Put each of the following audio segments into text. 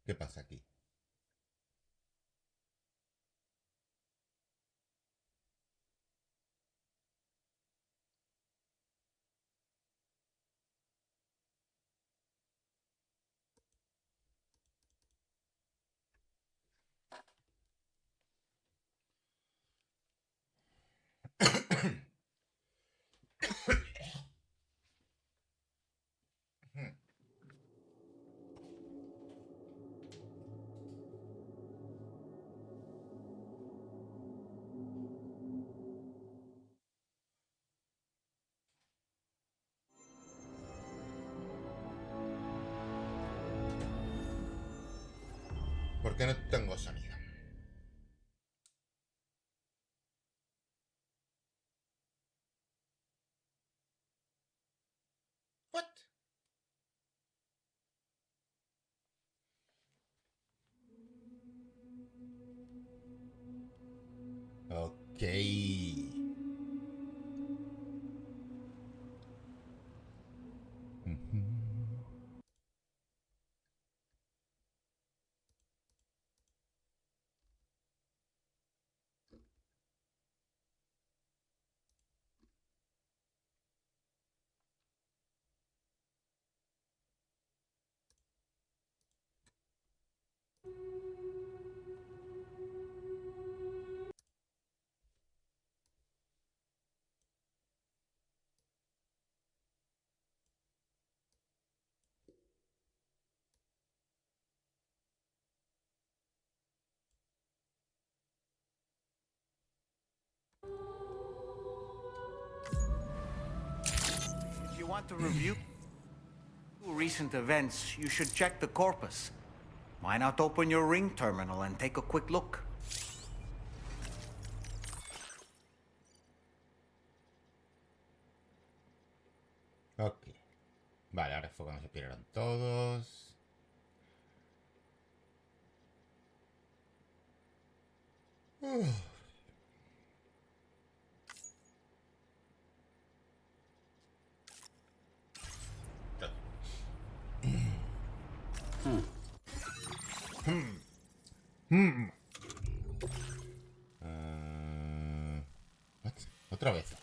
¿Qué pasa aquí? ¿Por qué no tengo sonido? What? Ok. If you want to review recent events, you should check the corpus. Why not open your ring terminal and take a quick look? Ok. Vale, ahora fue cuando se pidieron todos. What? Otra vez.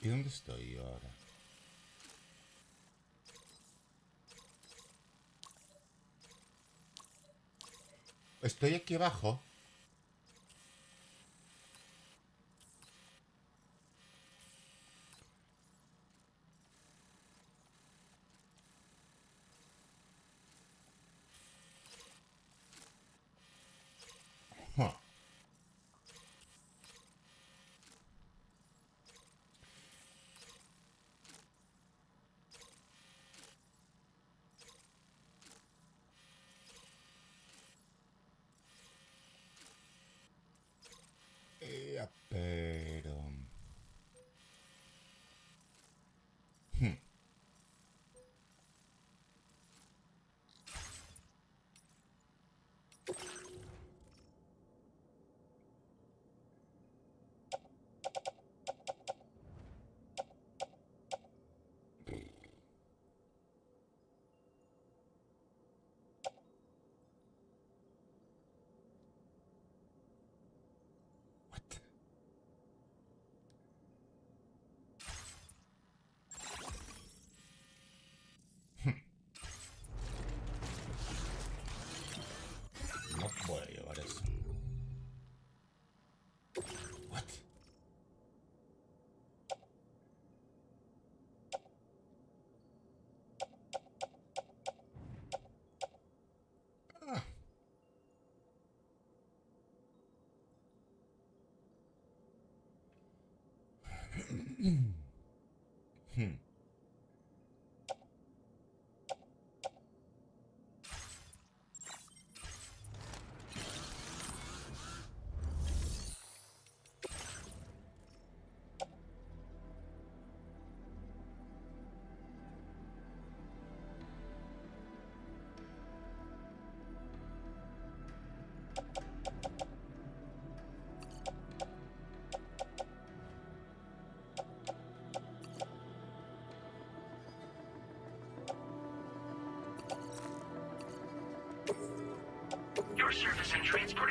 ¿Y dónde estoy yo ahora? Estoy aquí abajo. Huh. Pero... What? No puedo llevar eso. What? Ah.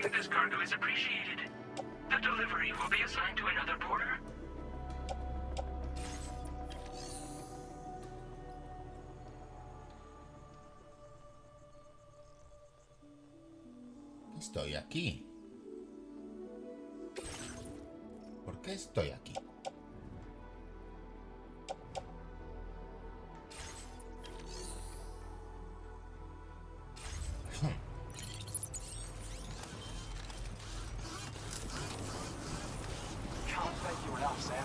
Sharing this cargo is appreciated. The delivery will be assigned to another porter. Estoy aquí. ¿Por qué estoy aquí? Can't thank you enough, Sam.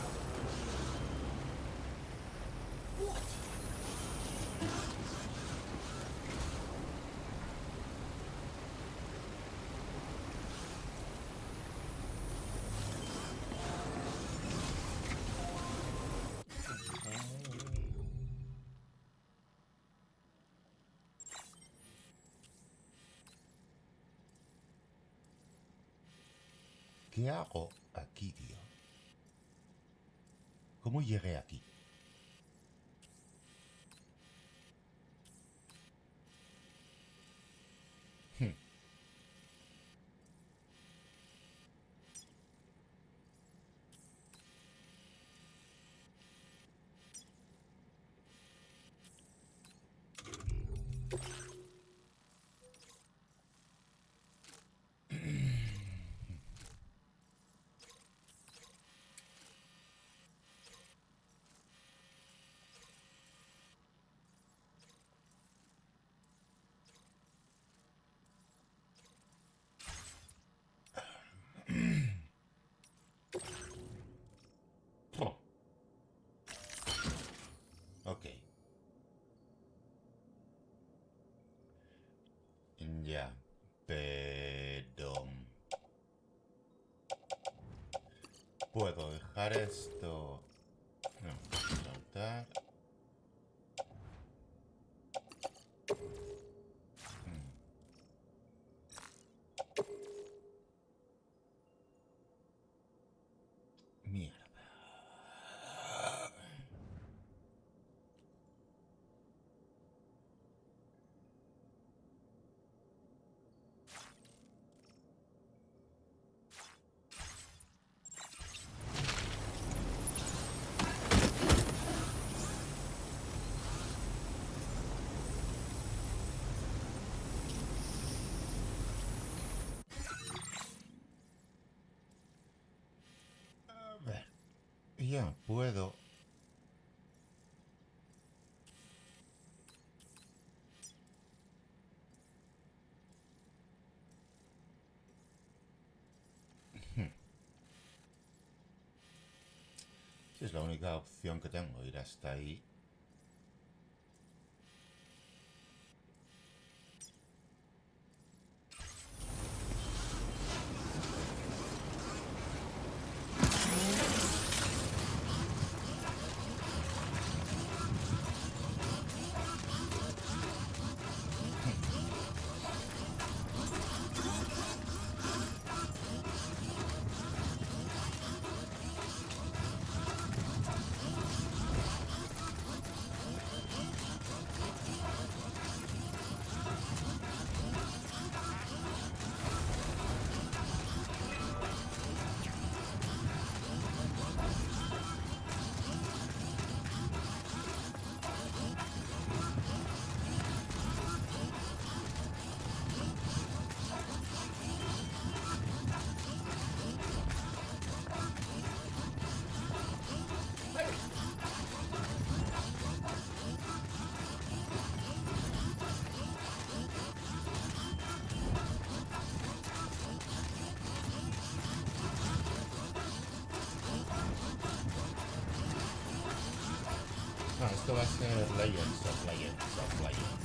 ¿Qué hago aquí, tío? ¿Cómo llegué aquí? Ok. Ya. Pero... puedo dejar esto... No, saltar... Mierda. A ver. Ya puedo... Si es la única opción que tengo, ir hasta ahí. No, esto va a ser Legends of Legends of Legends.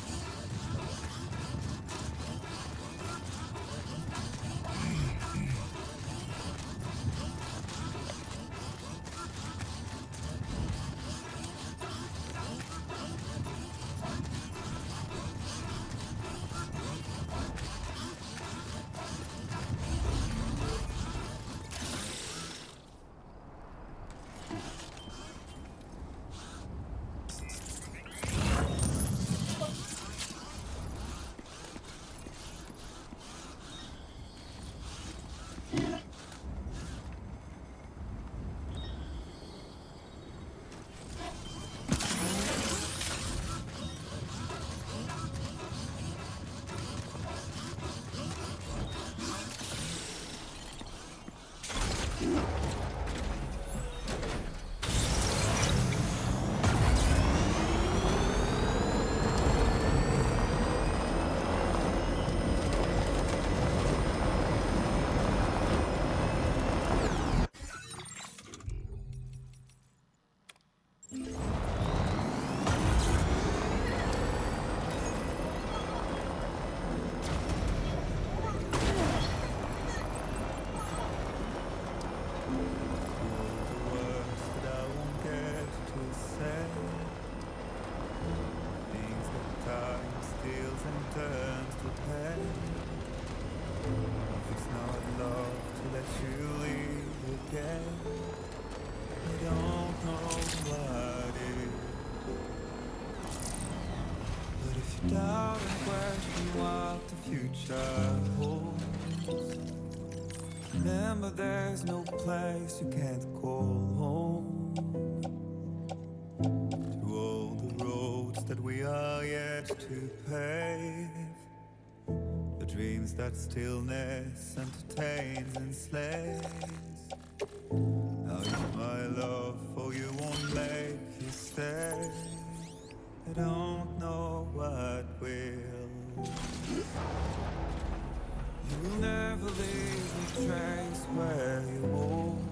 Doubt and question what the future holds. Remember, there's no place you can't call home. Through all the roads that we are yet to pave, the dreams that stillness entertains and slays. How is my love for you won't make you stay? I don't know what will. You will never leave a trace where you walk.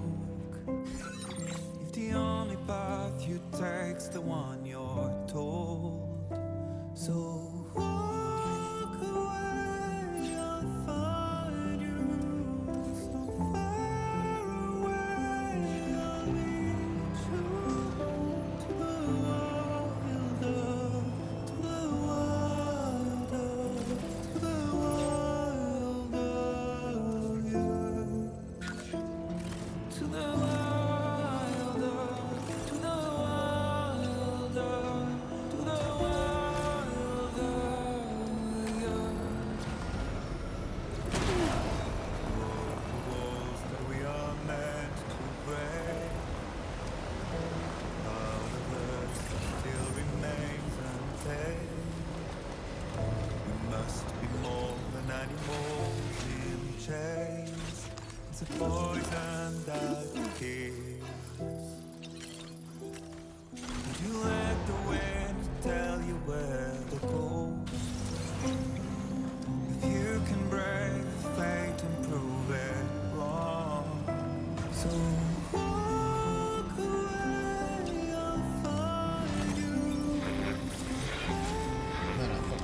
If the only path you take's the one you're told, so walk away, I'll find you. So far away, I'll lead you to the wild earth, to the wild earth, to the wild earth, yeah. To the wild earth, to the wild earth, to the wild earth, yeah. All the walls that we are meant to break, all the words that still remains untamed. We must be more than animals in chains. It's a poison that kills. Would you let the wind tell you where to go? If you can brave fate and prove it wrong, so walk away, I'll find you. No, no, foco.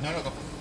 No lo cojo.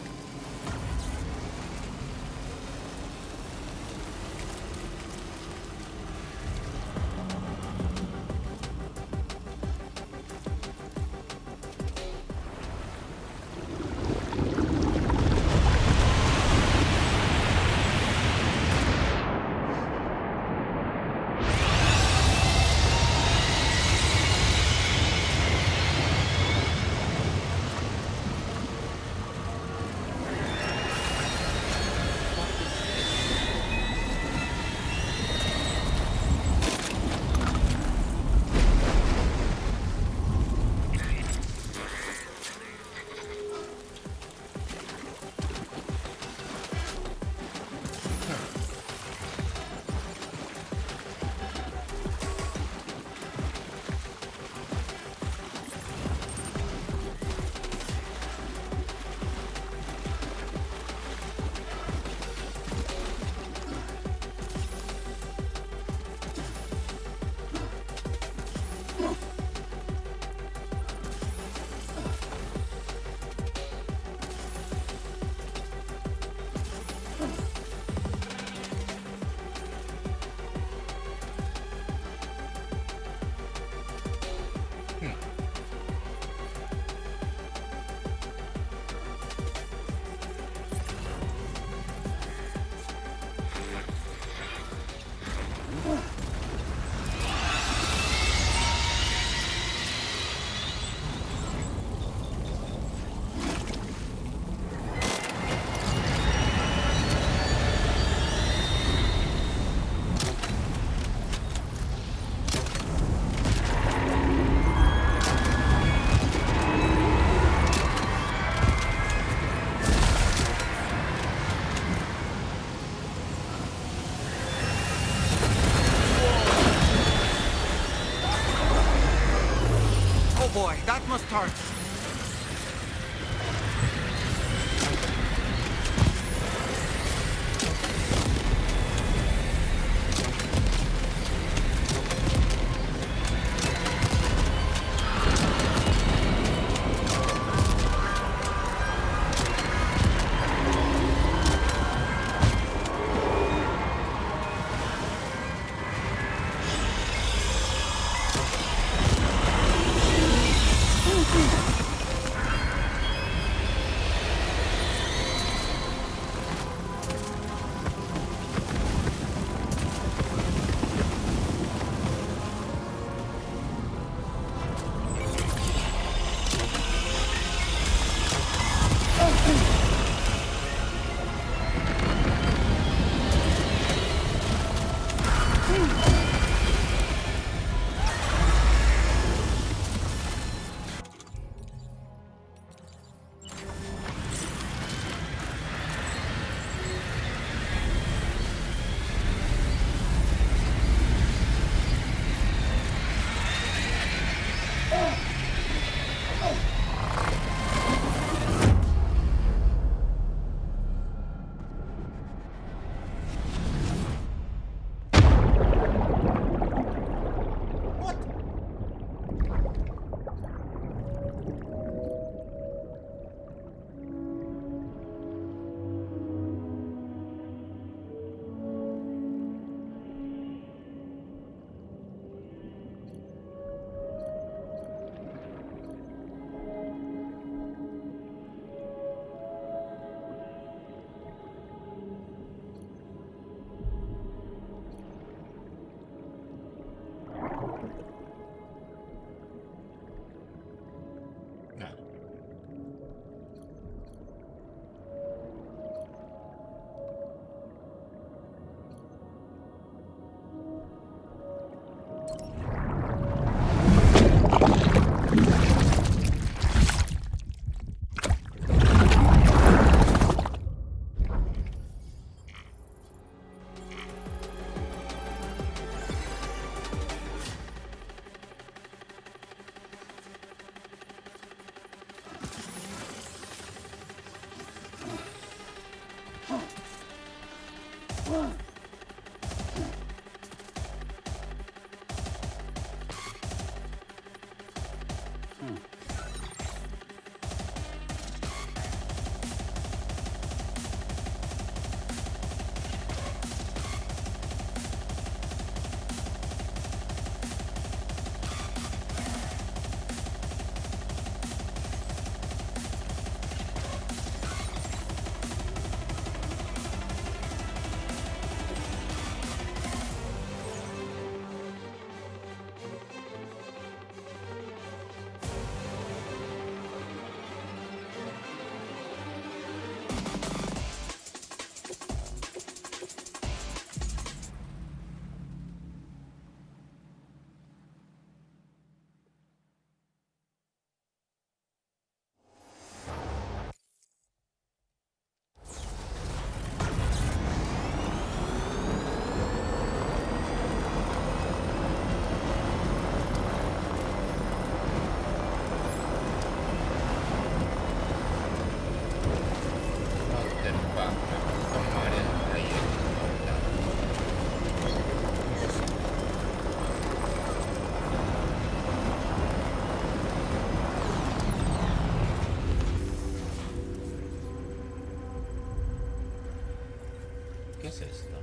es esto?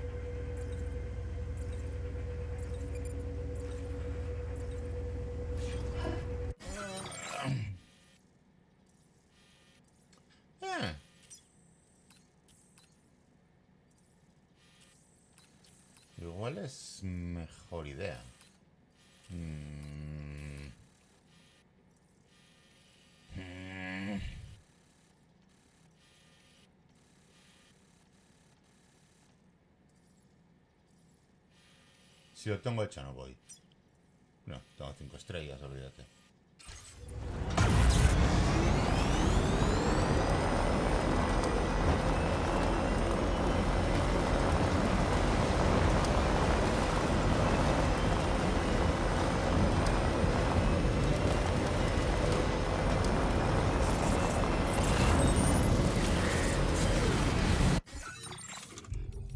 Ah. Igual es mejor idea. Si lo tengo hecho no voy. No, tengo 5 estrellas, olvídate.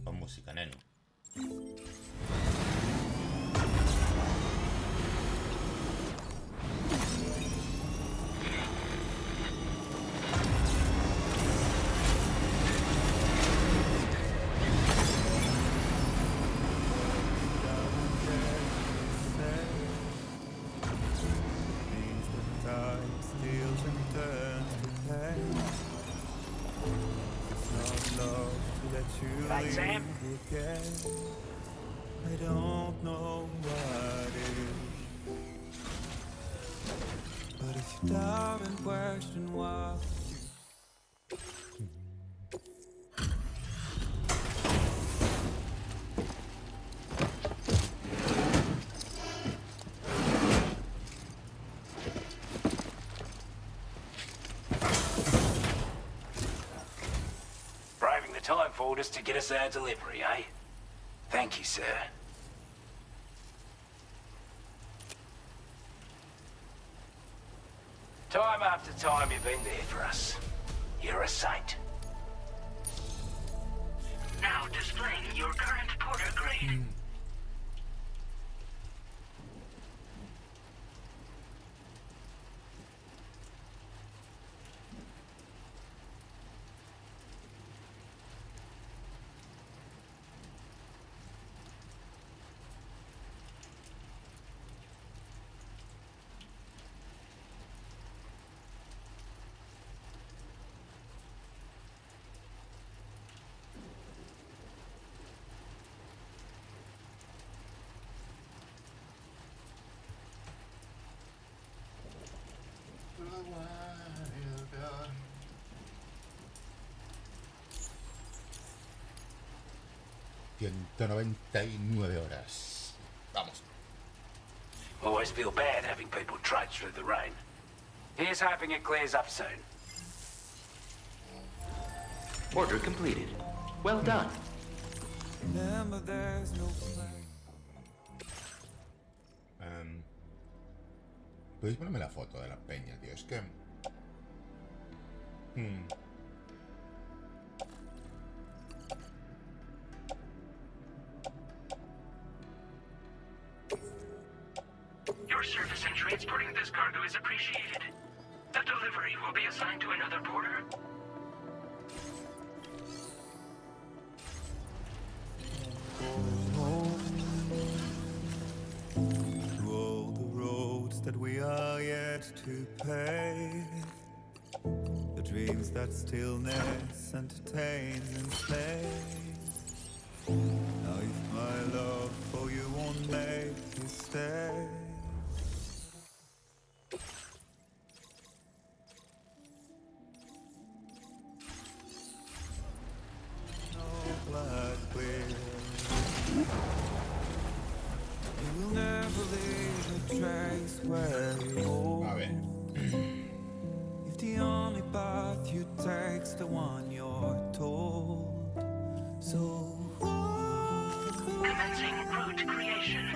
Con música, neno. Means that time steals and turns to pain. It's not love to let you Right, leave Sam? again. I don't know what is, but if you doubt and question why. Braving the time for us to get us our delivery, eh? Thank you, sir. Time after time you've been there for us. You're a saint. Now displaying your current porter grade. $199. Vamos. Always feel bad having people trudge through the rain. Here's hoping it clears up soon. Order completed. Well done. Remember, there's no place. ¿Podéis ponerme la foto de la peña, tío? Es que... Your service in transporting this cargo is appreciated. The delivery will be assigned to another porter. To all the roads that we are yet to pave, the dreams that stillness entertains and slays. Now if my love for you won't make you stay, no blood will. You will never leave a trace where you go. A ver. If the only path you take's the one you're told, so Commencing route creation.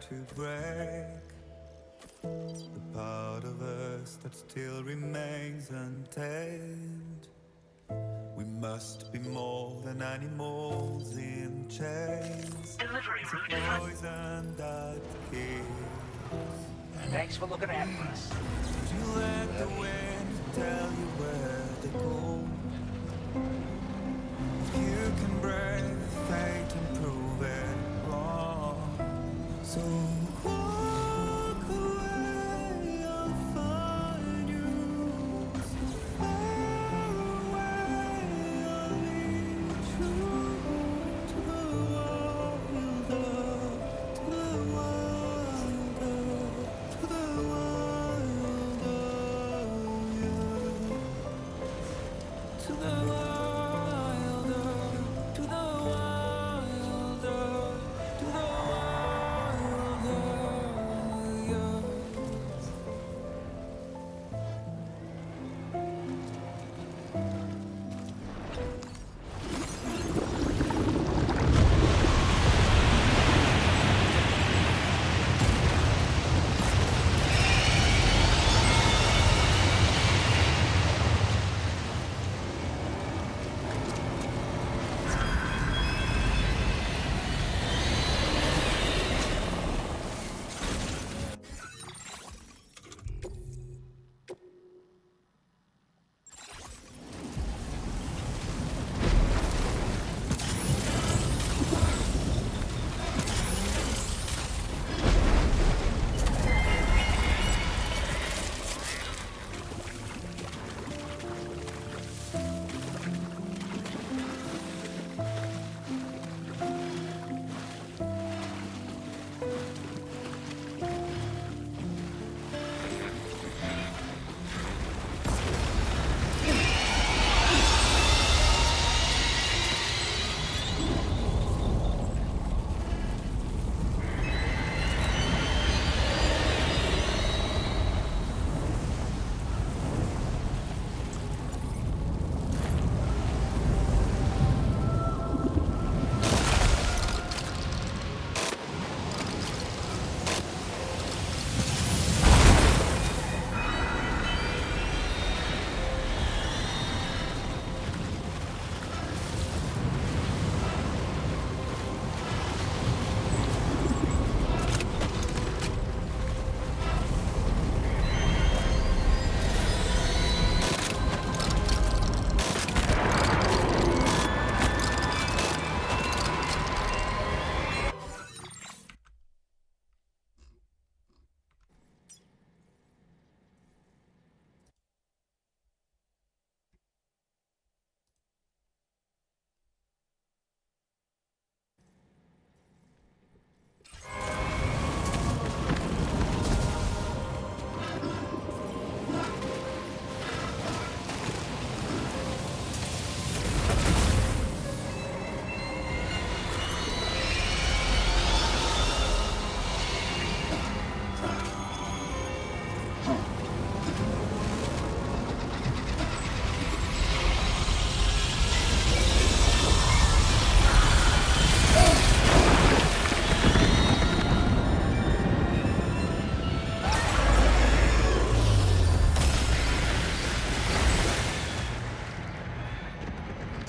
to break, the part of us that still remains untamed. We must be more than animals in chains. Delivery It's route a is poison that kills. Thanks for looking after us. You let the wind tell you where to go. You can brave fate and prove it wrong. So walk away, I'll find you. So far away, I'll lead you to the wilder, to the wilder, to the wilder, yeah. To the wilder, to the wilder, to the wilder, yeah.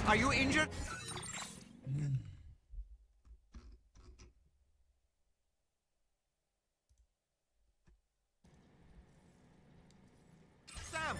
Are you injured? Sam!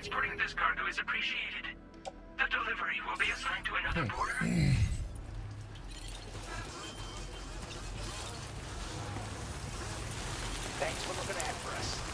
Transporting this cargo is appreciated. The delivery will be assigned to another border. Thanks for looking out for us.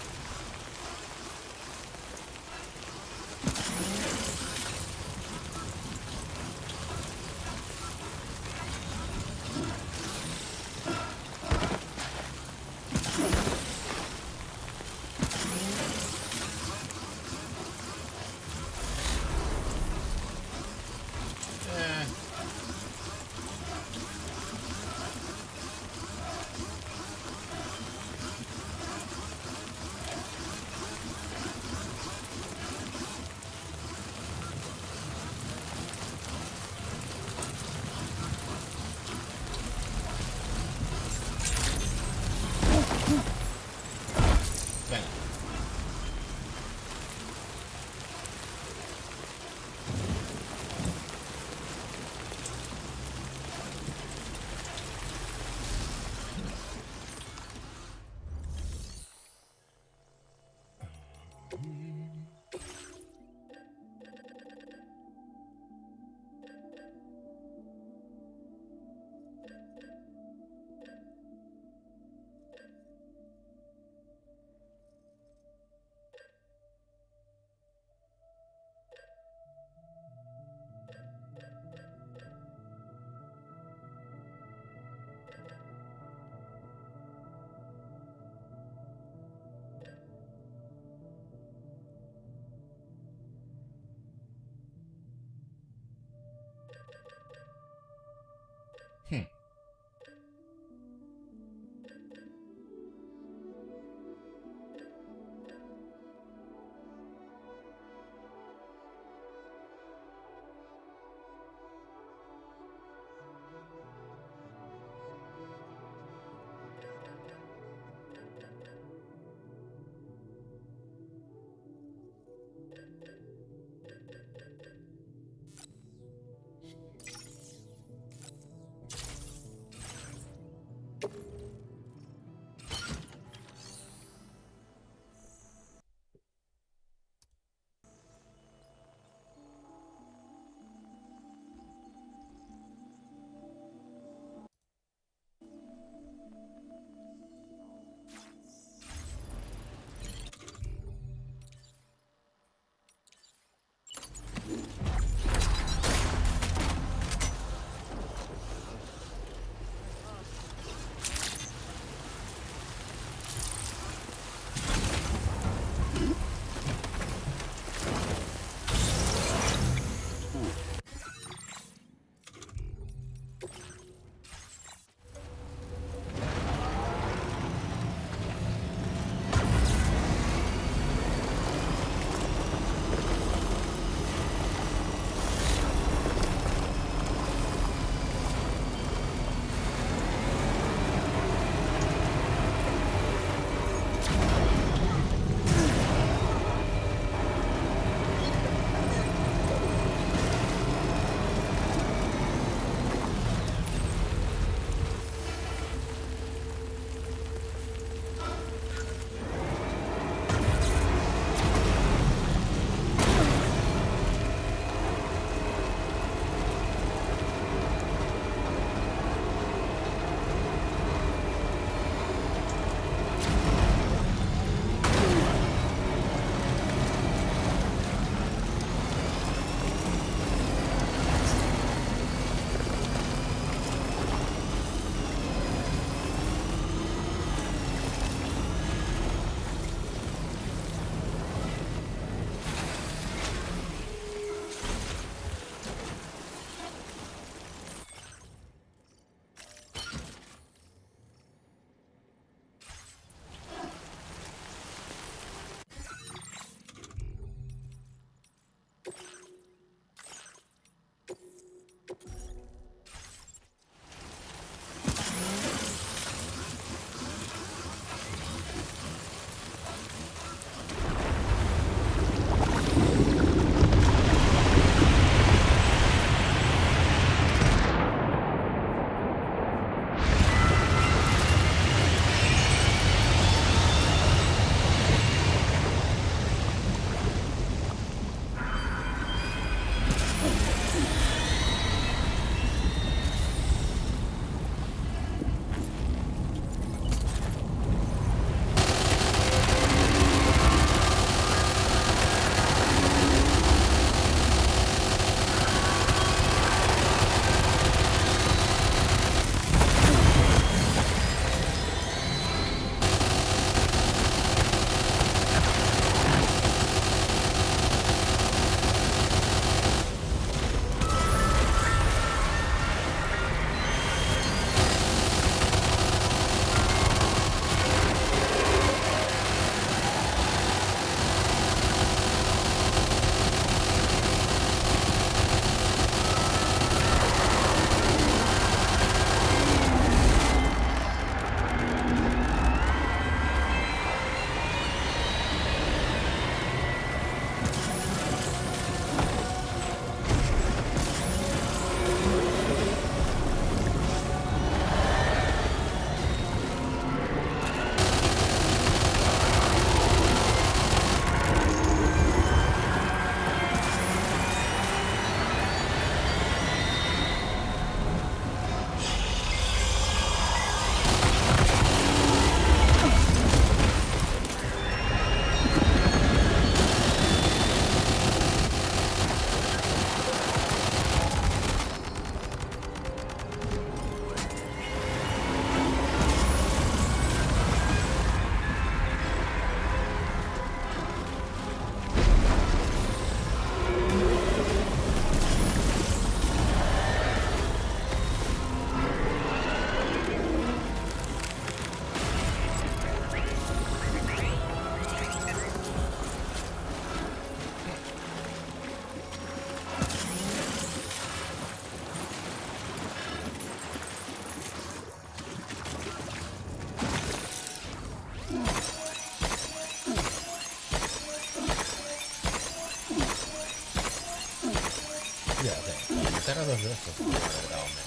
dos de estos, la verdad, hombre.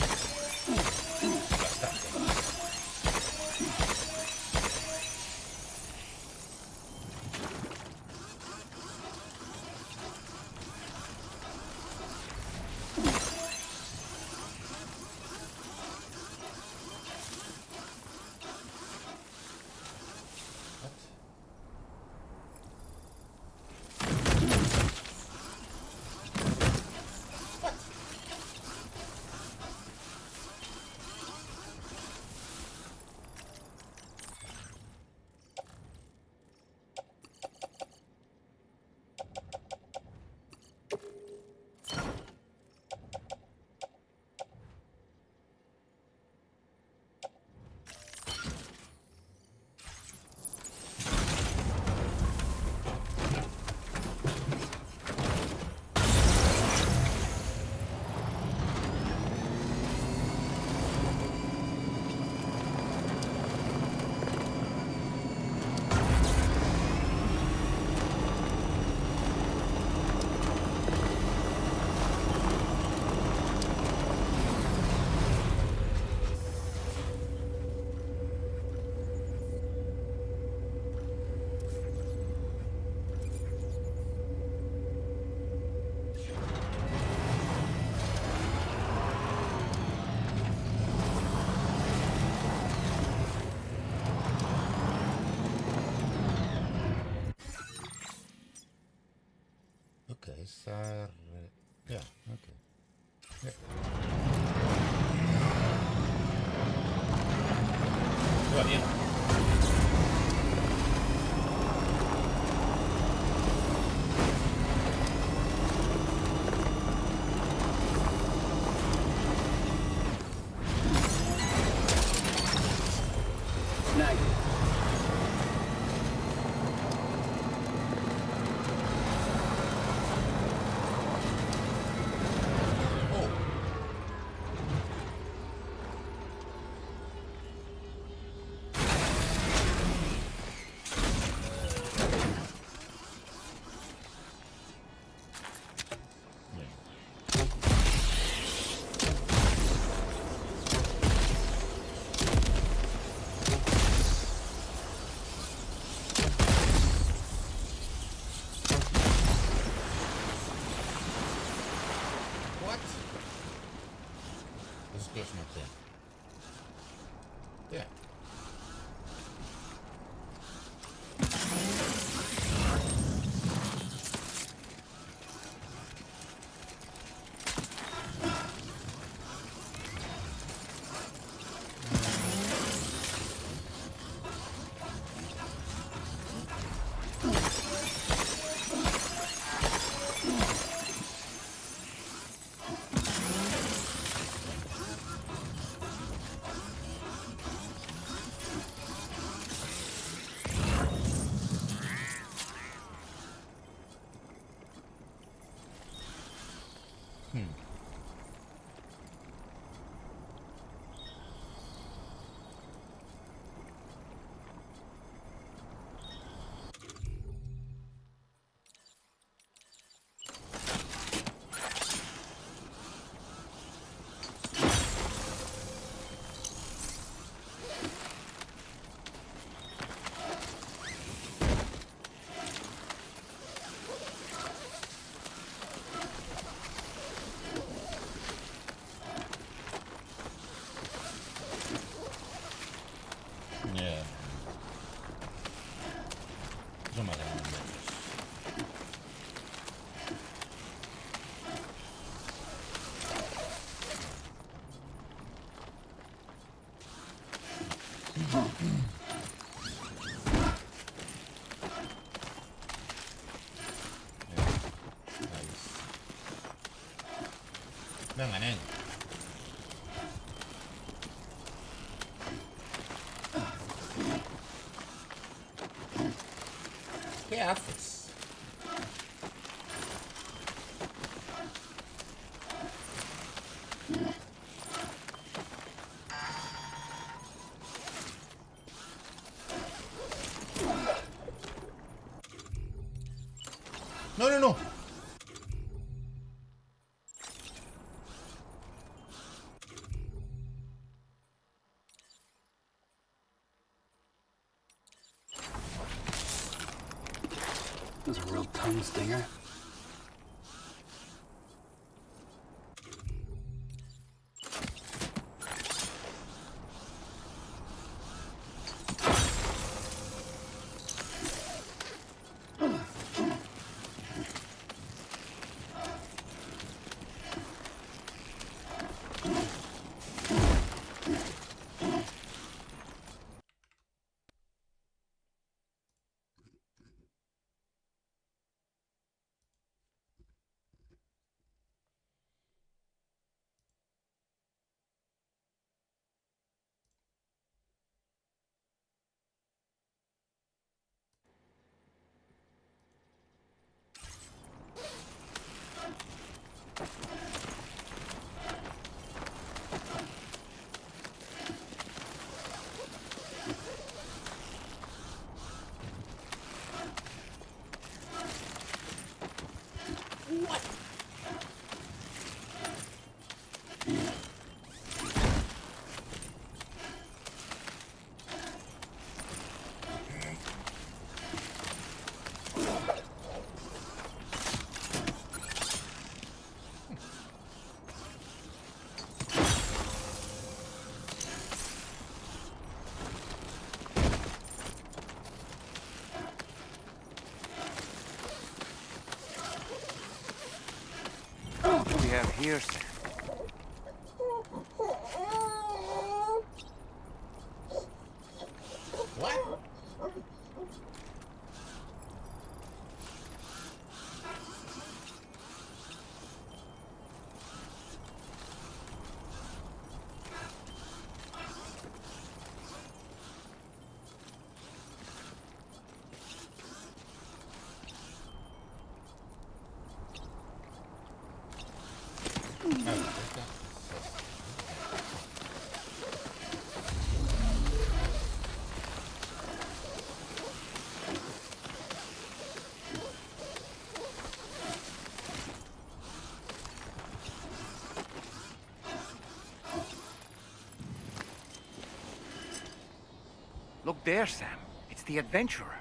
Bastante. Ok, yeah, okay. Yeah. Va bien. Snag. What? This goes not there. Yeah. Yeah. Son más grandes. Venga, nen. ¿Qué haces? No, no, no. was a real tongue stinger. What do we have here, Sam? What? Look there, Sam. It's the adventurer.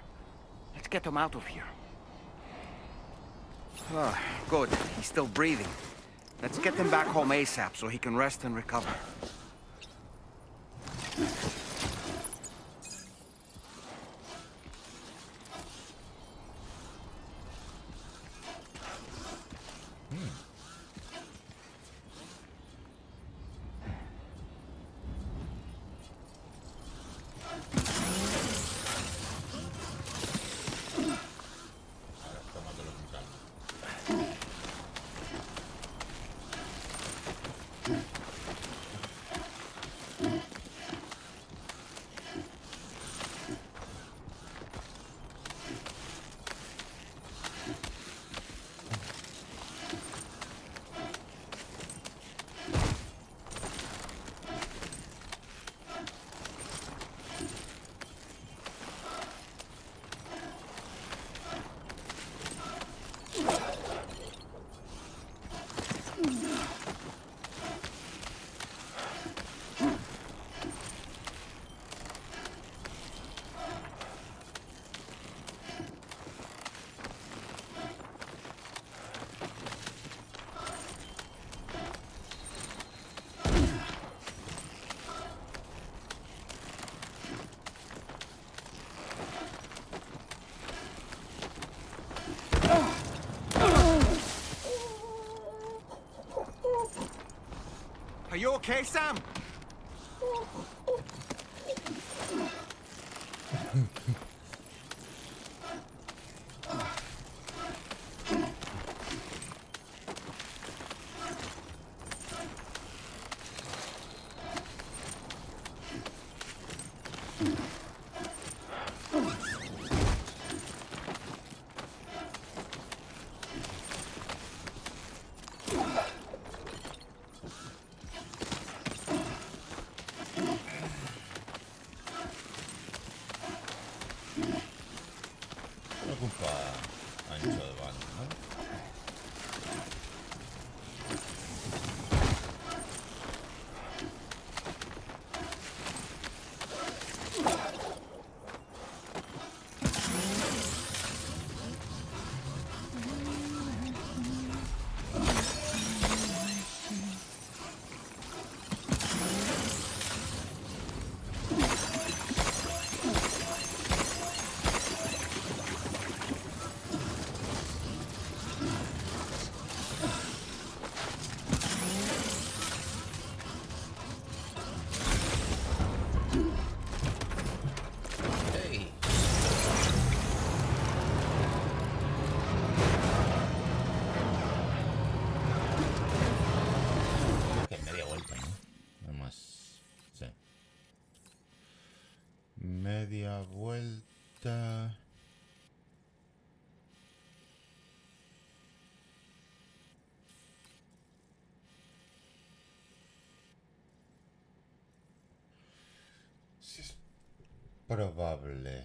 Let's get him out of here. Ah, good. He's still breathing. Let's get him back home ASAP so he can rest and recover. Tómatelo con calma. Are you okay, Sam? Ocupa ancho de banda, ¿no? más. Sí. Media vuelta. Sí, es probable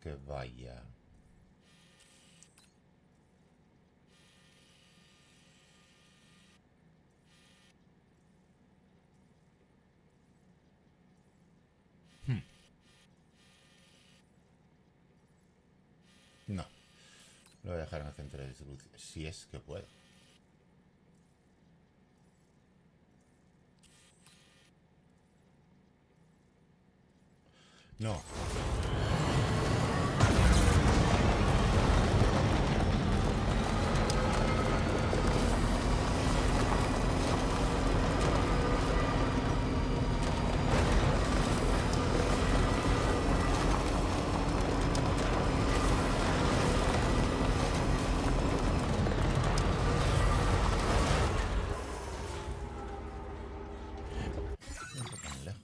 que vaya. No. Lo voy a dejar en el centro de distribución. Si es que puedo. No. Un poco tan lejos.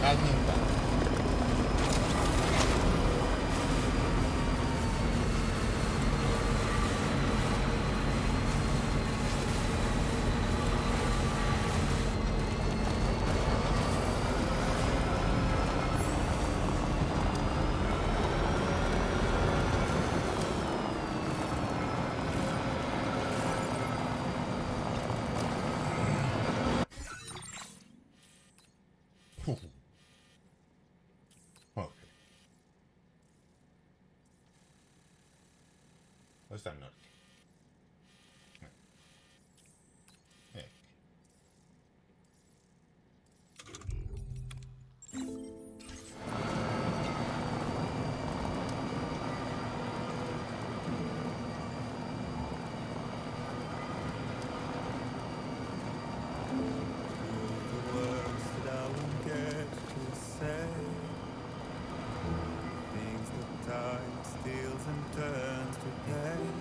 Dejadme en paz. Ok. ¿Dónde está el norte? Eh. The words that I won't get to say, things that time steals and turns to pain.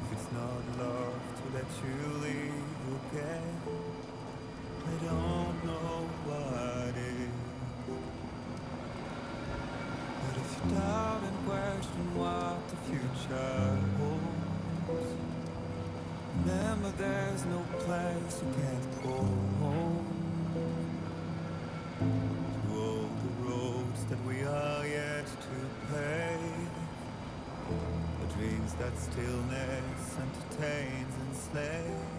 If it's not love to let you leave again, I don't know what is. But if you doubt and question what the future holds, remember there's no place you can't go home. To all the roads that we are yet to pave, the dreams that stillness entertains and slays.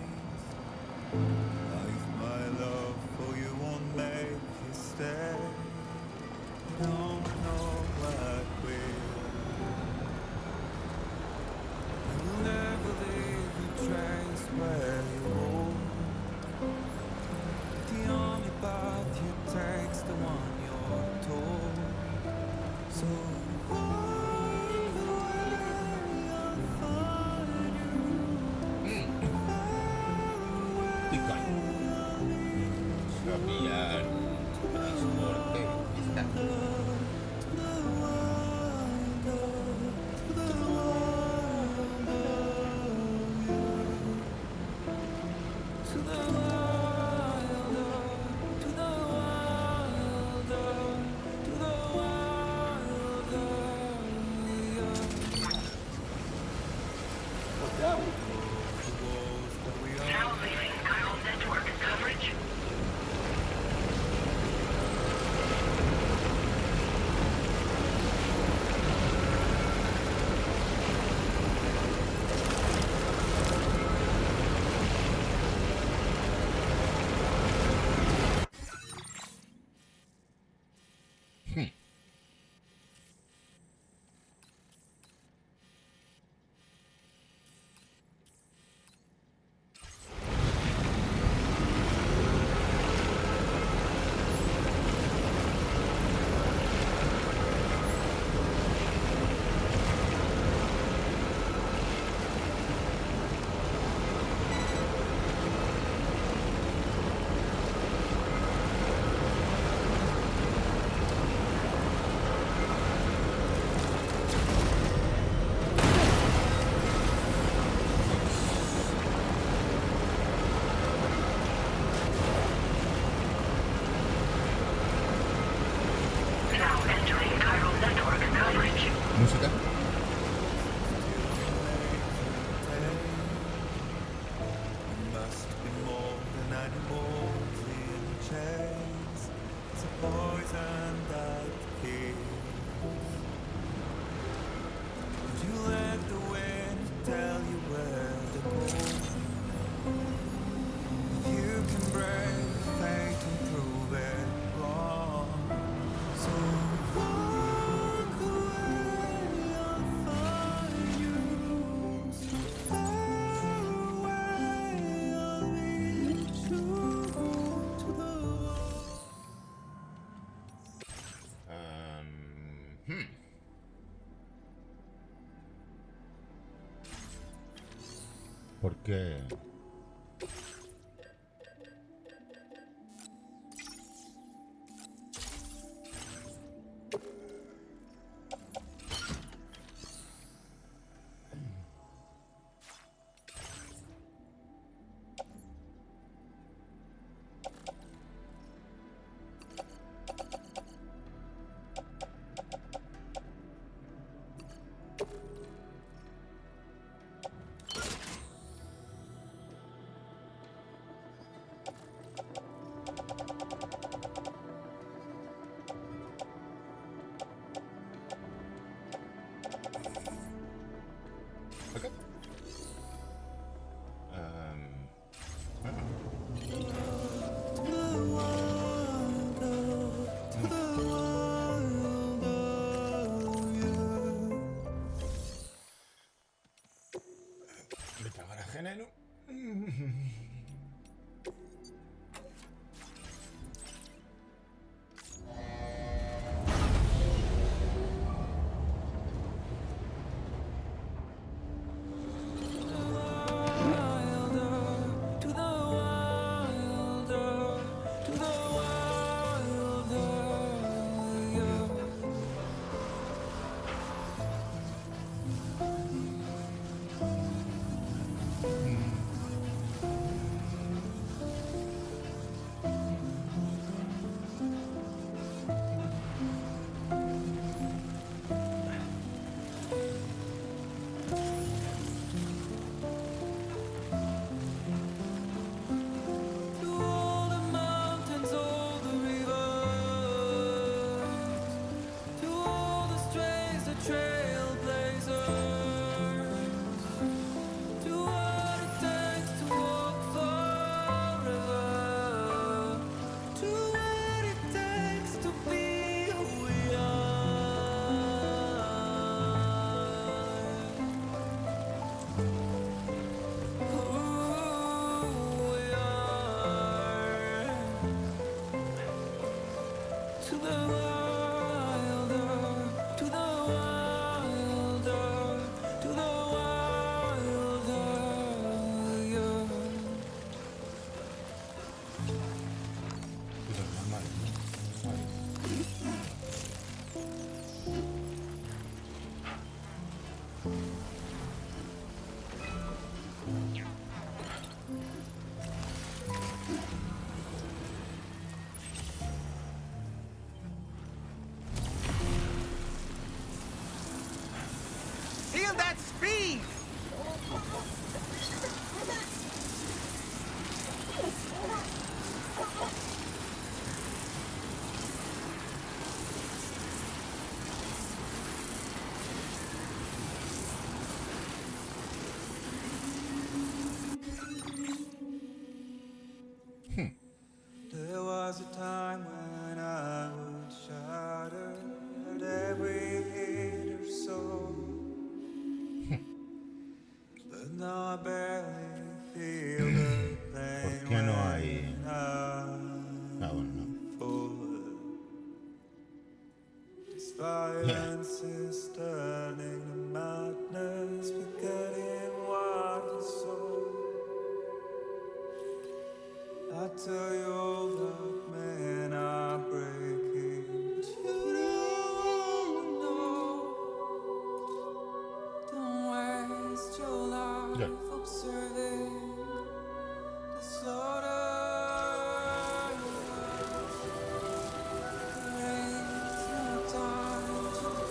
If my love for you won't make you stay, I don't know what will. I will never leave a trace where you walk. The only path you take's the one you're told. So walk the way I'll find you. Bitcoin. Cambiar transporte. Está. Música. Must be more than animals in chains. It's a poison that kills. Would you let the wind tell you where to go? If you can break fate and prove it wrong, so walk away, I'll find you. So far away, I'll lead you to the wall. ¿Por qué? Género. Feel that speed! There was a time when I would shatter at every hit or so, but now I barely feel the pain. ¿Por qué no hay? when Ah, bueno, no. forward. This violence is turning to madness, forgetting what is so. I tell you all that men are breaking, but you don't know. Don't waste your life Yeah. observing disorder. There ain't no time to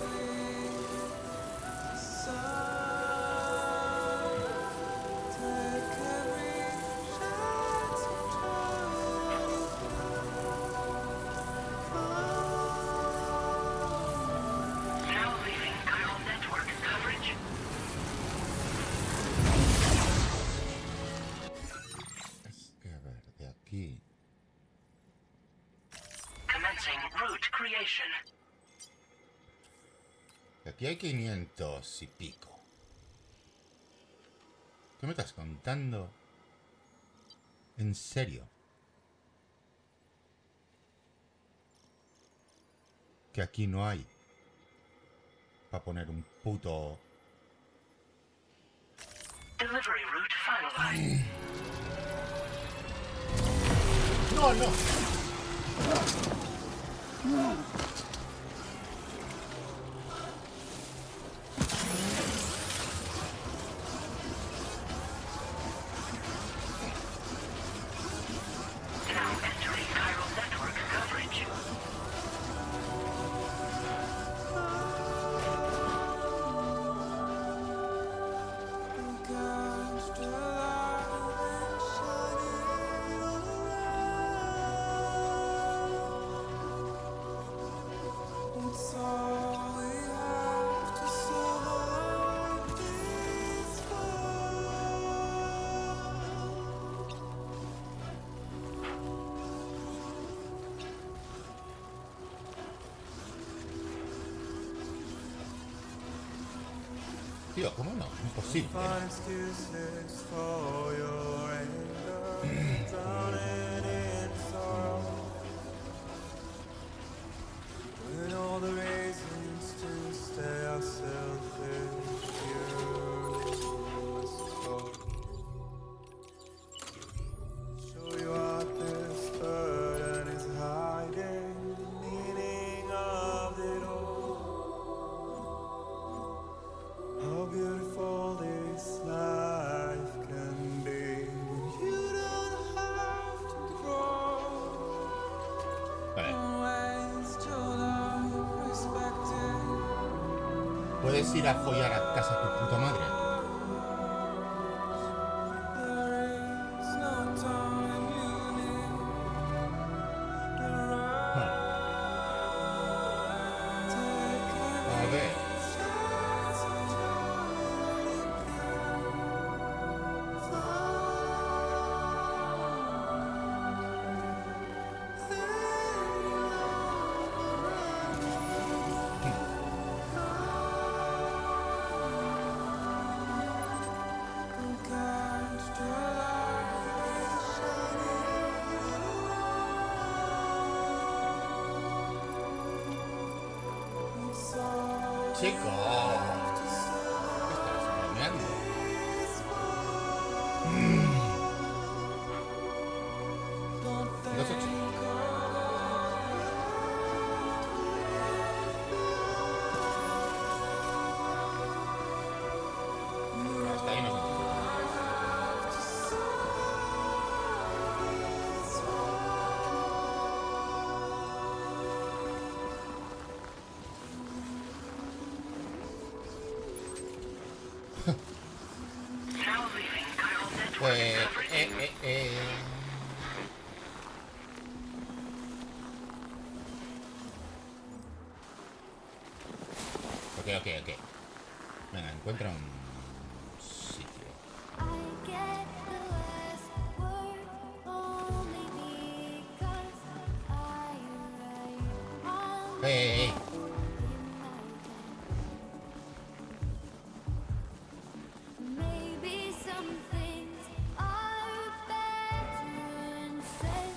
route creation. Aquí hay 500 y pico. ¿Qué me estás contando? ¿En serio? Que aquí no hay para poner un puto... Delivery route finalized. ¡No, no! Now entering chiral network coverage. Tío, ¿cómo no? Imposible. Find excuses for your anger, drowning in sorrow. When all the reasons to stay are selfish, you must go. Show you what this burden is hiding, the meaning of it all. How beautiful this life can be when you don't have to grow. Vale. Waste your life respected. ¿Puedes ir a follar a casa de tu puta madre? There is no time you need to run. A ver. Chico, ¿qué estás bromeando? Dos ocho. Hasta ahí nos vamos. Now leaving chiral network coverage. Ok. Venga, encuentra un sitio. I get the last word only because I write on the ¡Eh! in my head. Maybe some things are better said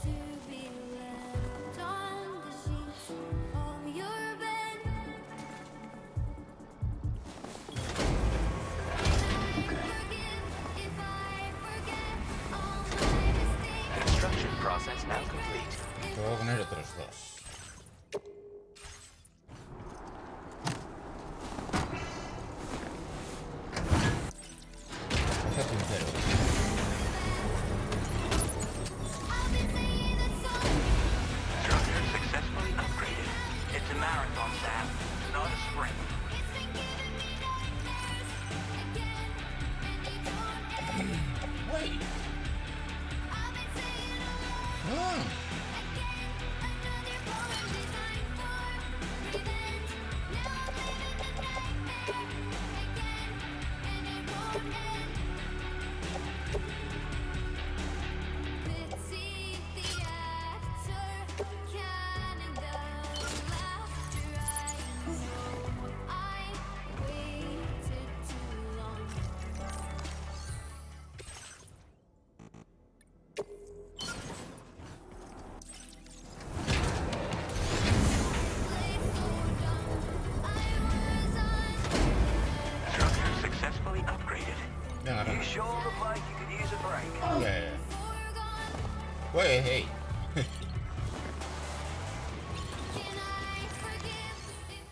to be left on the sheets of your bed. If I forget all my mistakes, Construction process now complete. Te voy a poner otros dos. Vamos a sincero. I've been singing that song. Structure successfully upgraded. It's a marathon, Sam, not a sprint. It's been giving me nightmares again, and they don't end. Wait. I've been saying alone Ah. again, another hey. Can I forgive if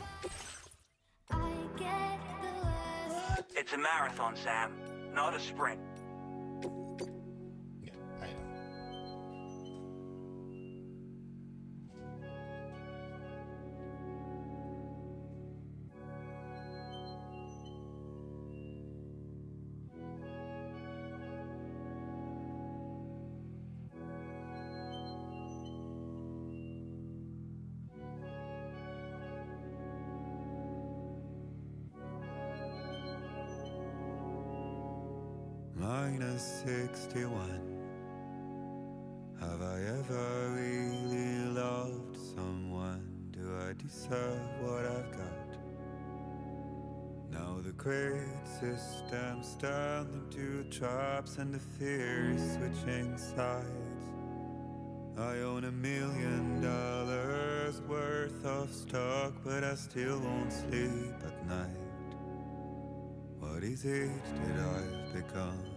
I get the last? It's a marathon, Sam, not a sprint. Yeah, I know. -61. Have I ever really loved someone? Do I deserve what I've got? Now the great system's turned into traps and the fear is switching sides. I own $1 million worth of stock, but I still won't sleep at night. What is it that I've become?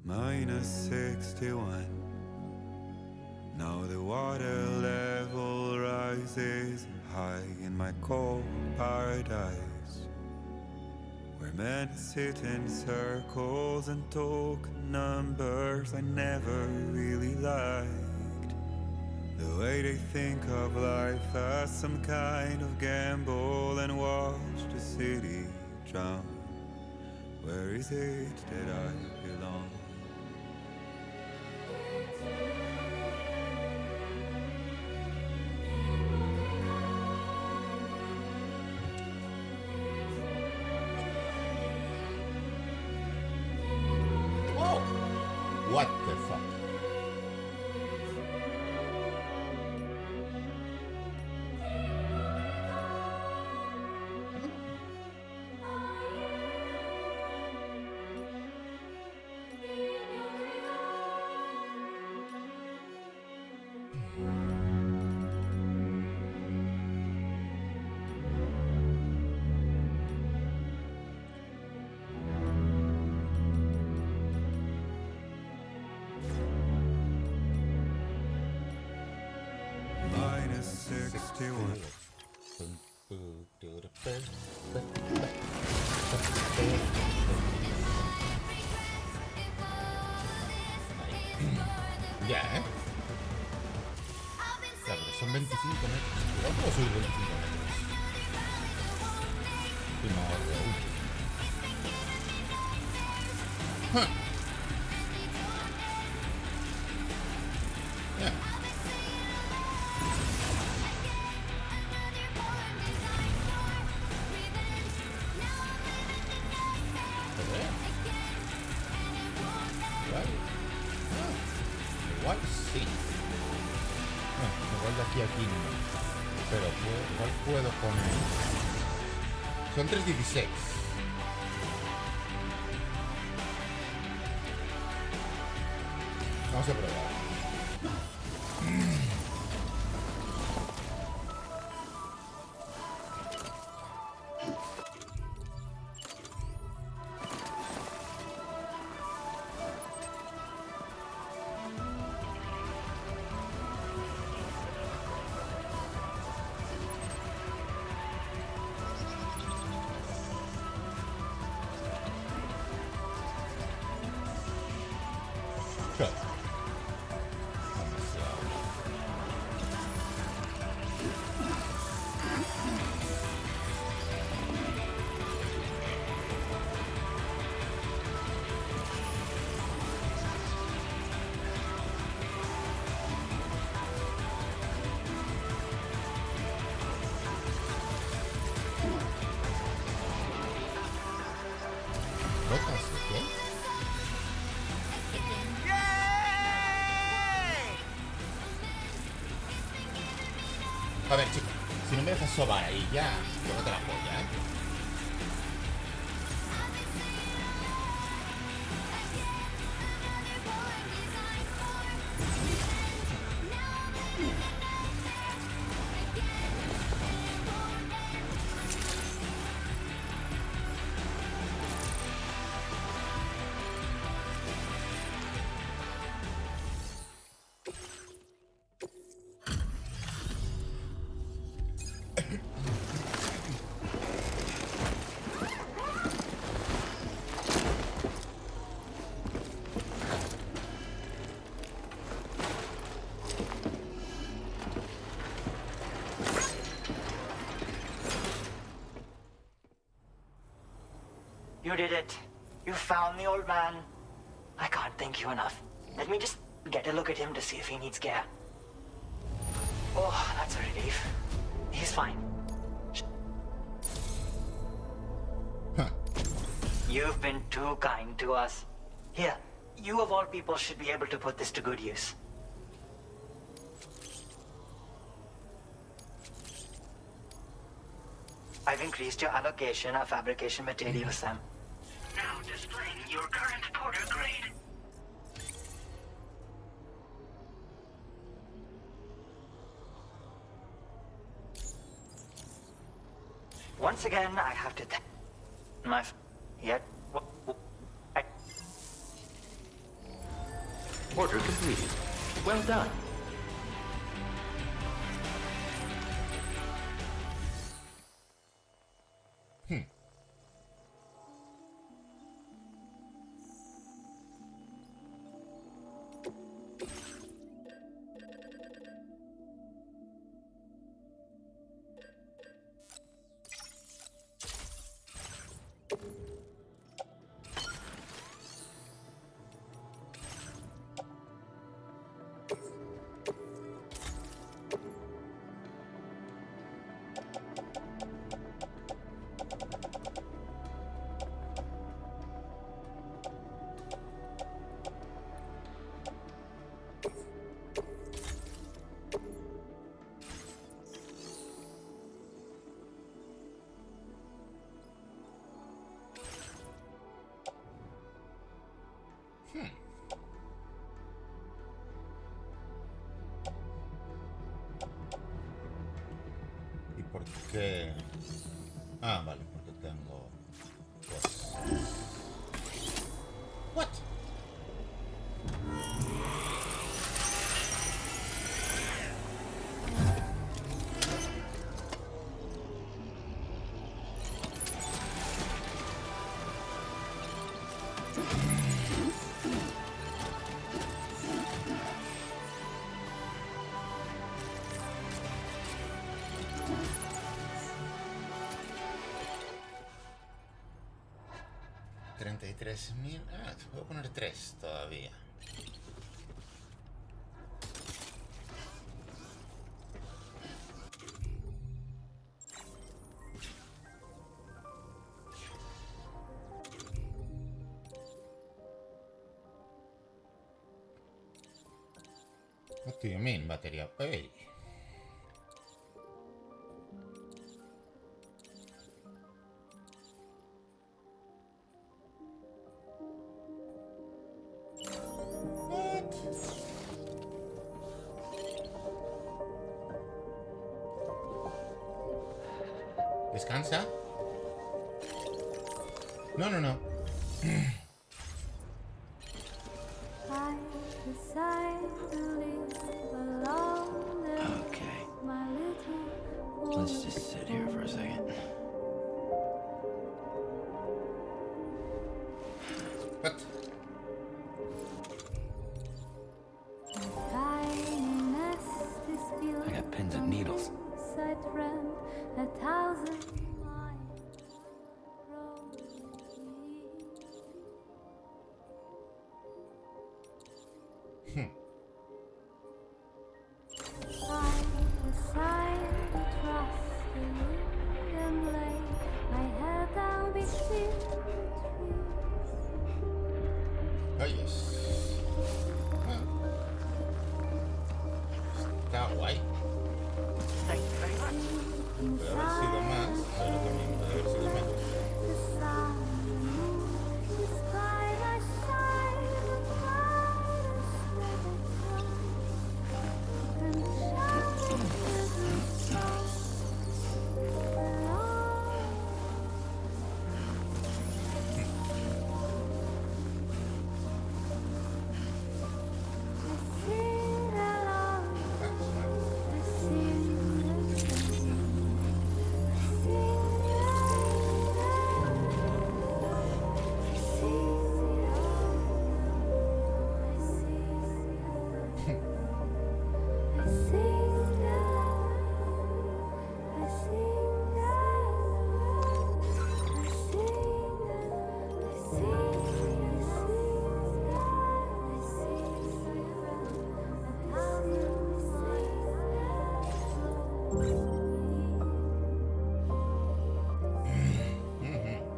-61. Now the water level rises high in my cold paradise, where men sit in circles and talk numbers I never really liked. The way they think of life as some kind of gamble and watch the city drown. Where is it that I belong? Whoa! What the fuck? -61. Ya, ¿eh? Ya, pero son 25 metros. Igual puedo subir 25 metros. Y no, Huh. Ya. Joder. Vale. Igual sí. Igual de aquí a aquí no. Pero igual puedo poner. Son 3.16. Vamos a probar. Claro. ¿Botas de qué? A ver, chico, si no me dejas sobar ahí ya, luego te la polla, ¿eh? You did it. You found the old man. I can't thank you enough. Let me just get a look at him to see if he needs care. Oh, that's a relief. He's fine. Huh. You've been too kind to us. Here, you of all people should be able to put this to good use. I've increased your allocation of fabrication materials, Sam. Now displaying your current Porter grade. Once again, I have to thank my yet. Order completed. Well done. ¿Y por qué? Ah, vale, porque tengo cosas. What? $33.000. Ah, te puedo poner 3 todavía. What do you mean, batería? Hey. ¿Descansa? No, no, no. I decide to live alone. Okay. My little Let's just sit here for a second. What? tiny nest is built I got pins and needles. beside ramp 1,000 miles from me. I decide to trust the wind and lay my head down between the trees. Oh, yes. Ah. Está guay. Thank you very much. Puede haber sido más, pero también puede haber sido menos. The sun is by my side, the clouds never come, and shadows fall alone. I sing along, Ah, I sing along, I sing along.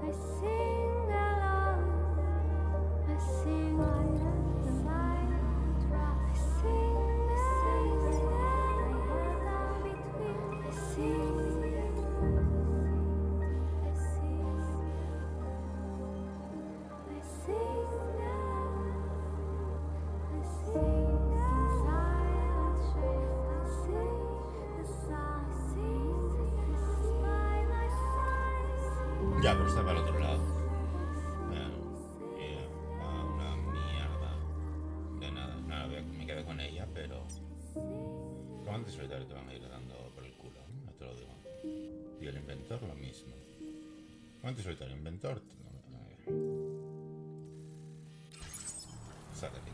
I sing along. I sing like the silent rock. I sing between. I sing. I sing now. I sing silent shade. I sing the song. I sing by my side. Ya, pero está para el otro lado. Una mierda. De nada, nada, me quedé con ella, pero... Comandante solitario te van a ir dando por el culo, no te lo digo. Y el inventor lo mismo. Comandante solitario, inventor... Sácate.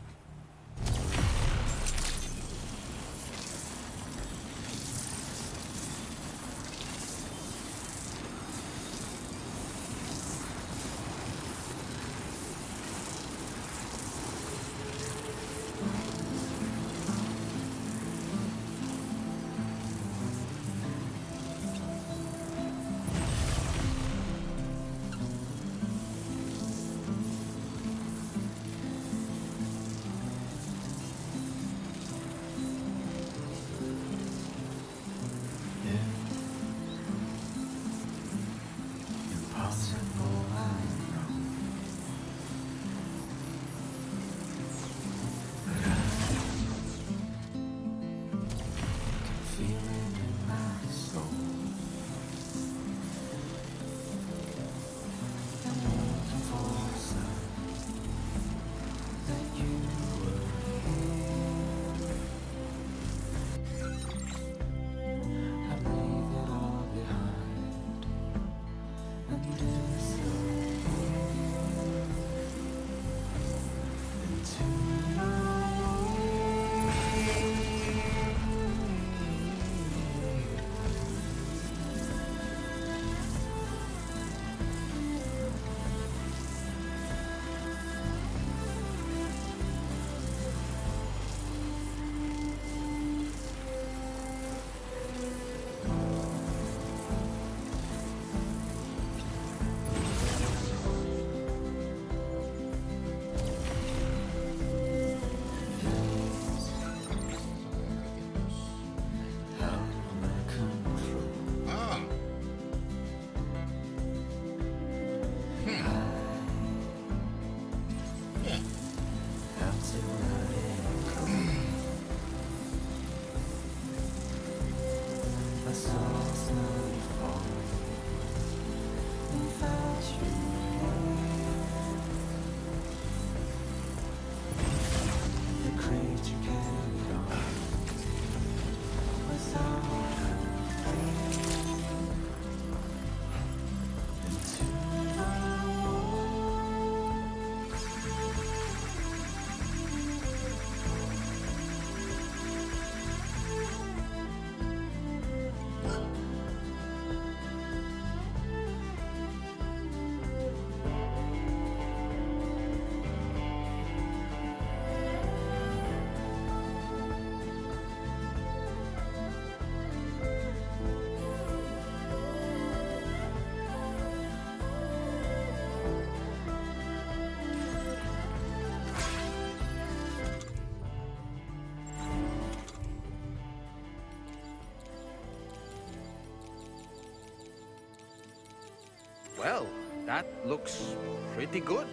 Well, that looks pretty good.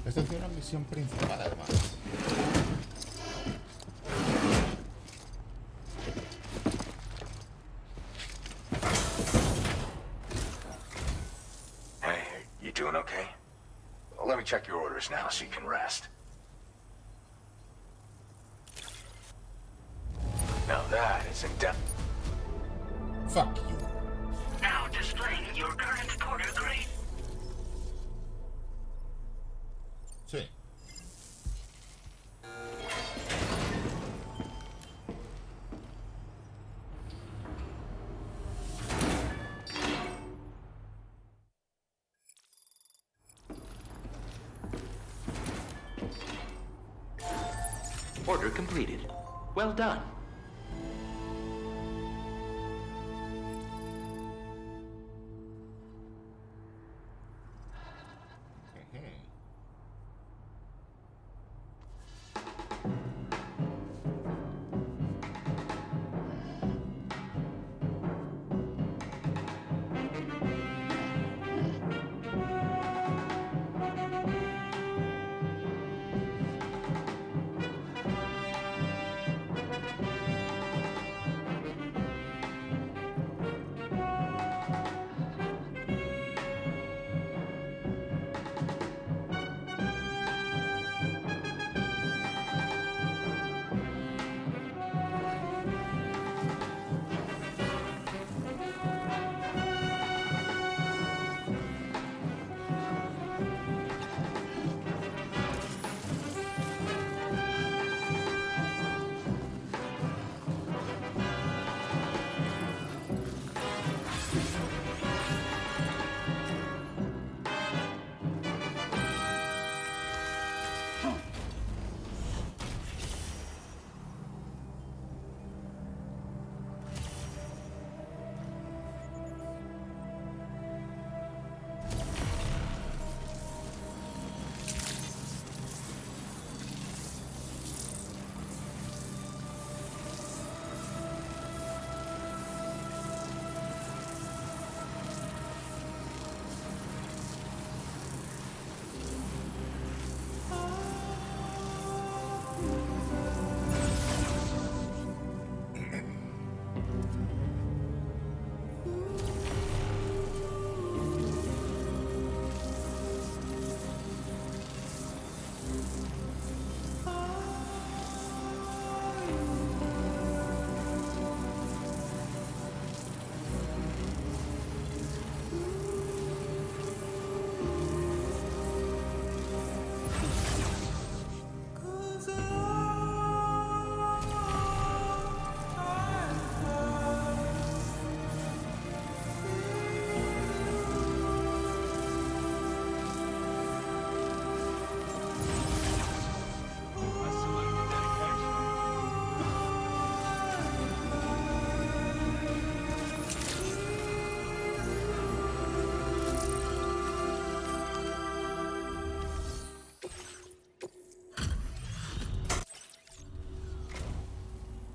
Esta es una misión principal, además. Hey, you doing okay? Well, let me check your orders now so you can rest. Now that is in depth. Fuck you. Now displaying your current porter grade. Sí. Order completed. Well done. Jeje.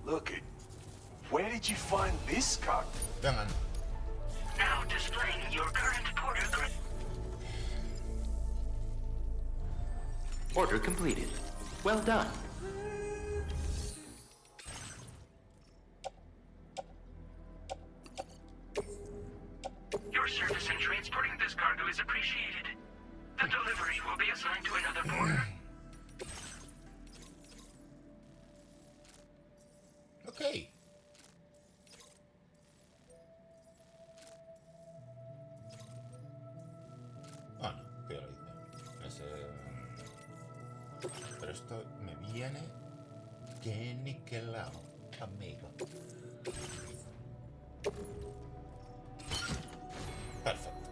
Look it. Where did you find this card? Vengan. Now displaying your current porter grade. Order completed. Well done. Your service in transporting this cargo is appreciated. The delivery will be assigned to another porter. Ok. Ah, no, que ya lo hice. Pero esto me viene que niquelado, amigo. Perfecto.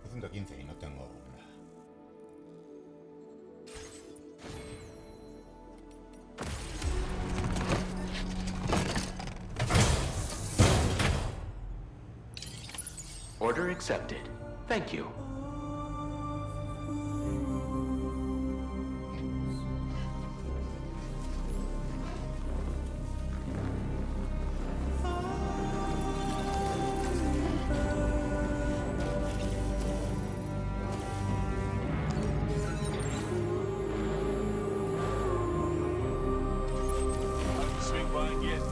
115 y no tengo nada. Order accepted. Thank you. Swing by again.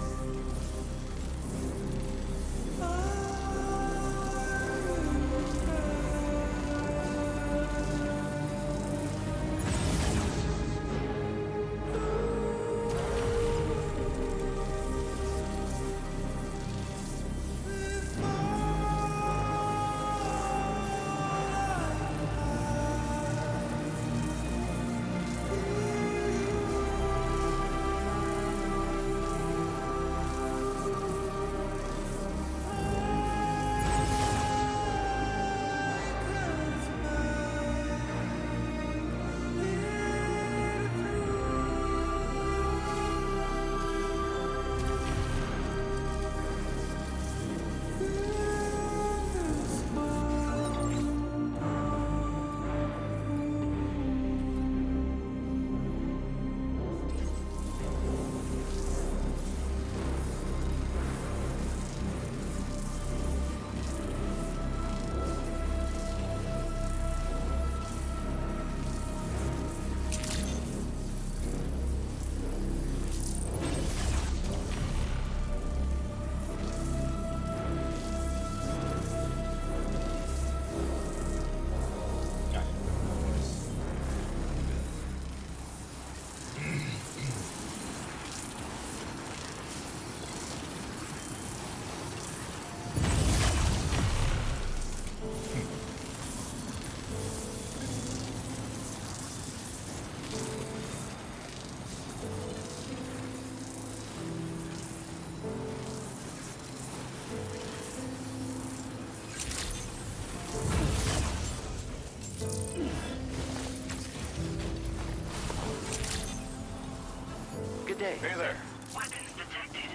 day. Hey there. Weapons detected.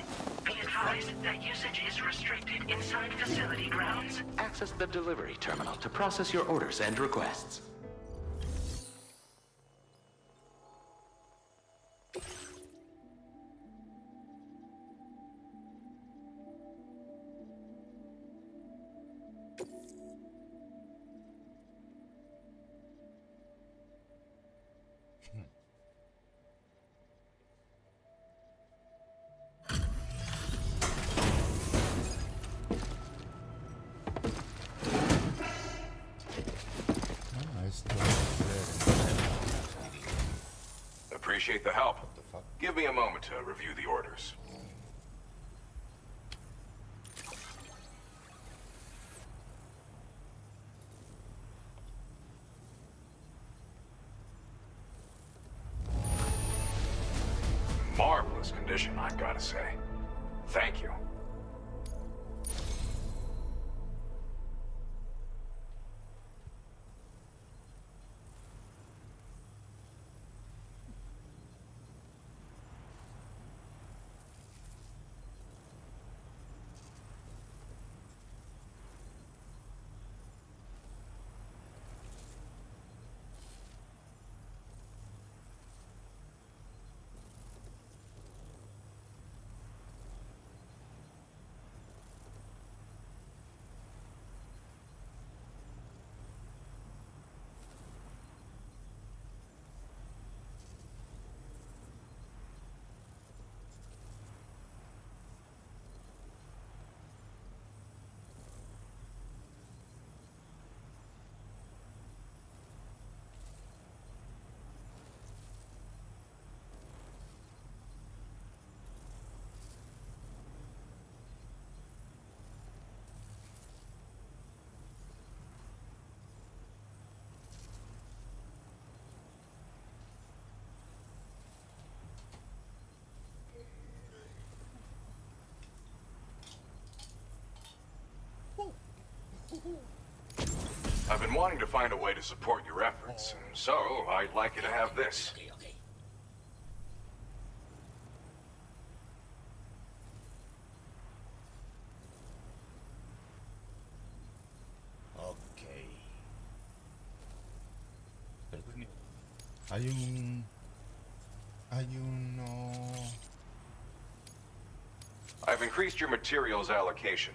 Be advised that usage is restricted inside facility grounds. Access the delivery terminal to process your orders and requests. Ah, esto es Appreciate the help. What the fuck? Give me a moment to review the orders. Marvelous condition, I've got to say. Thank you. I've been wanting to find a way to support your efforts, so I'd like you to have this. Ok. Perdón. Hay un... Hay uno... I've increased your materials allocation.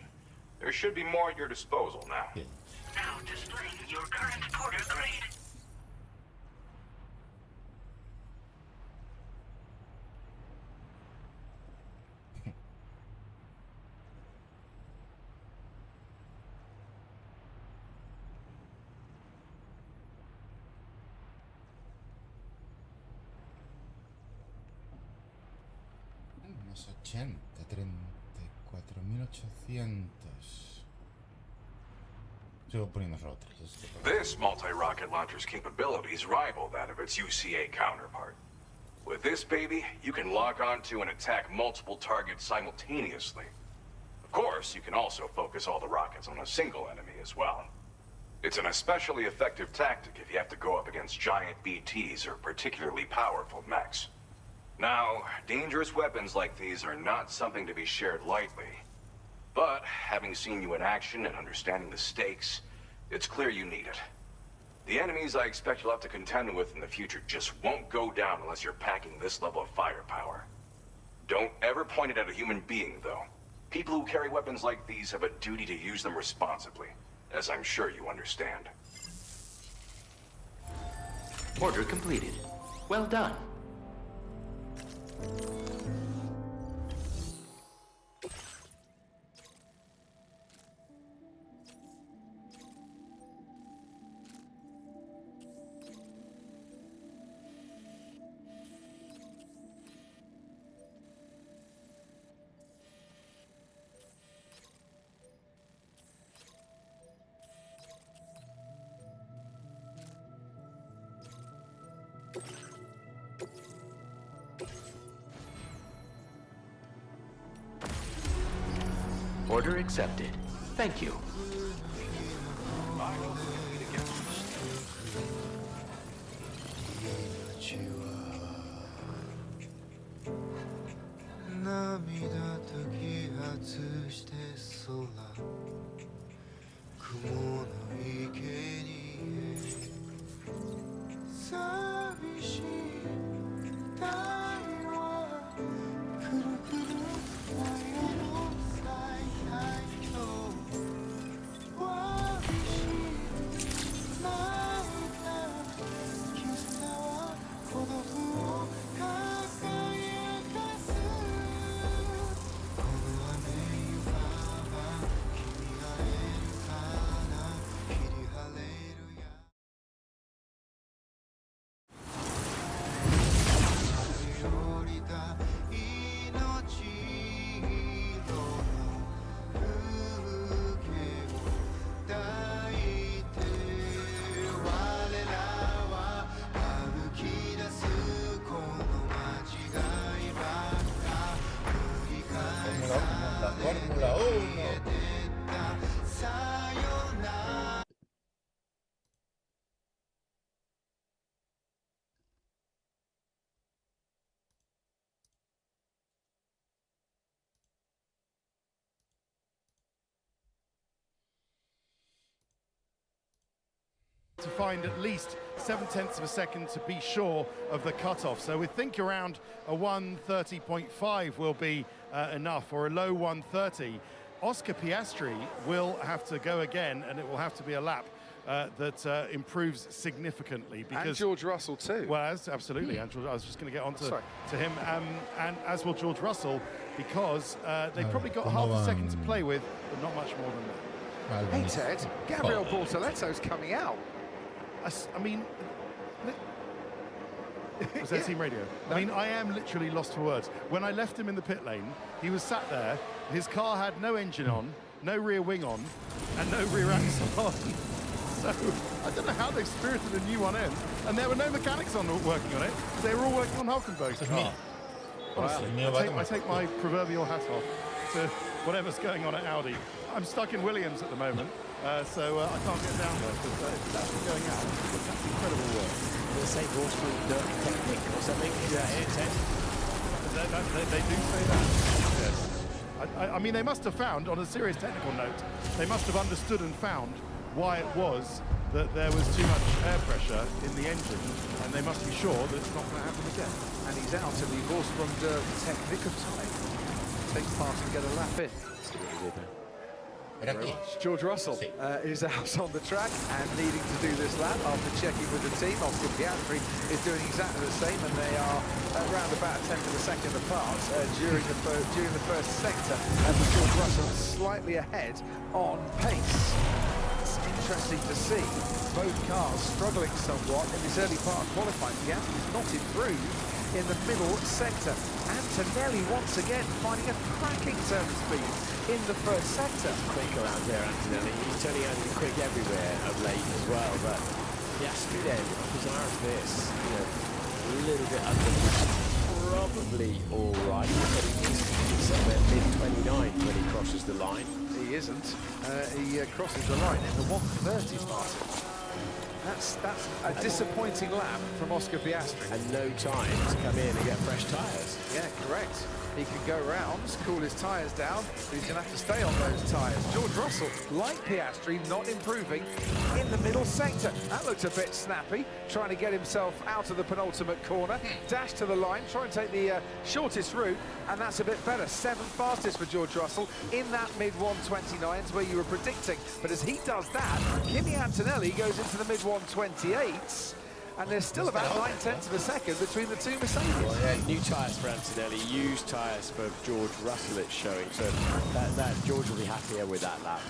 There should be more at your disposal now. Bien. Now displaying your current porter grade. Unos 80, 34.800. Sigo poniendo otros. This multi-rocket launcher's capabilities rival that of its UCA counterpart. With this baby, you can lock onto and attack multiple targets simultaneously. Of course, you can also focus all the rockets on a single enemy as well. It's an especially effective tactic if you have to go up against giant BTs or particularly powerful mechs. Now, dangerous weapons like these are not something to be shared lightly. But, having seen you in action and understanding the stakes, it's clear you need it. The enemies I expect you'll have to contend with in the future just won't go down unless you're packing this level of firepower. Don't ever point it at a human being, though. People who carry weapons like these have a duty to use them responsibly, as I'm sure you understand. Order completed. Well done. Order accepted. Thank you. して空雲の池に寂しい太陽はくるくる太陽の最大のわびしい泣いた絆は孤独を輝かすこの雨よばば君会えるかな霧晴れるや降りた命色の風景を抱いて我らは歩き出すこの間違いばっか繰り返されFórmula 1. てったさよなら to find at least 7/10 of a second to be sure of the cutoff. So we think around a 1:30.5 will be enough, or a low 1:30. Oscar Piastri will have to go again, and it will have to be a lap that improves significantly. Because And George Russell too. Well, absolutely. And I was just going to get on to him, and as will George Russell, because they've probably got half a second to play with, but not much more than that. Hey Ted, Gabriel Bortoletto's coming out. I mean, was that team radio? I mean, I am literally lost for words. When I left him in the pit lane, he was sat there. His car had no engine on, no rear wing on, and no rear axle on. So I don't know how they spirited a new one in, and there were no mechanics on working on it. They were all working on Hulkenberg's car. Honestly, I take my proverbial hat off to whatever's going on at Audi. I'm stuck in Williams at the moment, so I can't get down there, but it's actually going out. That's incredible work. The same Horseman technique or something, is that it, Ted? They do say that, yes. I mean, they must have found, on a serious technical note, they must have understood and found why it was that there was too much air pressure in the engine, and they must be sure that it's not going to happen again. And he's out in the Horseman technique of time. Take part and get a lap in. George Russell is out on the track and needing to do this lap after checking with the team. Oscar Piastri is doing exactly the same, and they are around about a tenth of a second apart during the first sector, and with George Russell slightly ahead on pace. It's interesting to see both cars struggling somewhat in this early part of qualifying. Piastri's not improved in the middle sector. Antonelli once again finding a cracking turn of speed in the first sector. Quick around here, Antonelli. He's turning out to be quick everywhere of late as well, but Piastri then, bizarre as this, you know, a little bit under, probably all right, but he's somewhere mid-29 when he crosses the line. He isn't. He crosses the line in the 1:30 Martin. That's a disappointing lap from Oscar Piastri. And no time to come in and get fresh tyres. Yeah, correct. He can go round, cool his tyres down, but he's going to have to stay on those tyres. George Russell, like Piastri, not improving in the middle sector. That looks a bit snappy, trying to get himself out of the penultimate corner. Dash to the line, try and take the shortest route, and that's a bit better. 7th fastest for George Russell in that mid-129s where you were predicting. But as he does that, Kimi Antonelli goes into the mid-128s. And there's still about 9/10 of a second between the two Mercedes. Well, yeah, new tyres for Antonelli, used tyres for George Russell it's showing, so that George will be happier with that lap.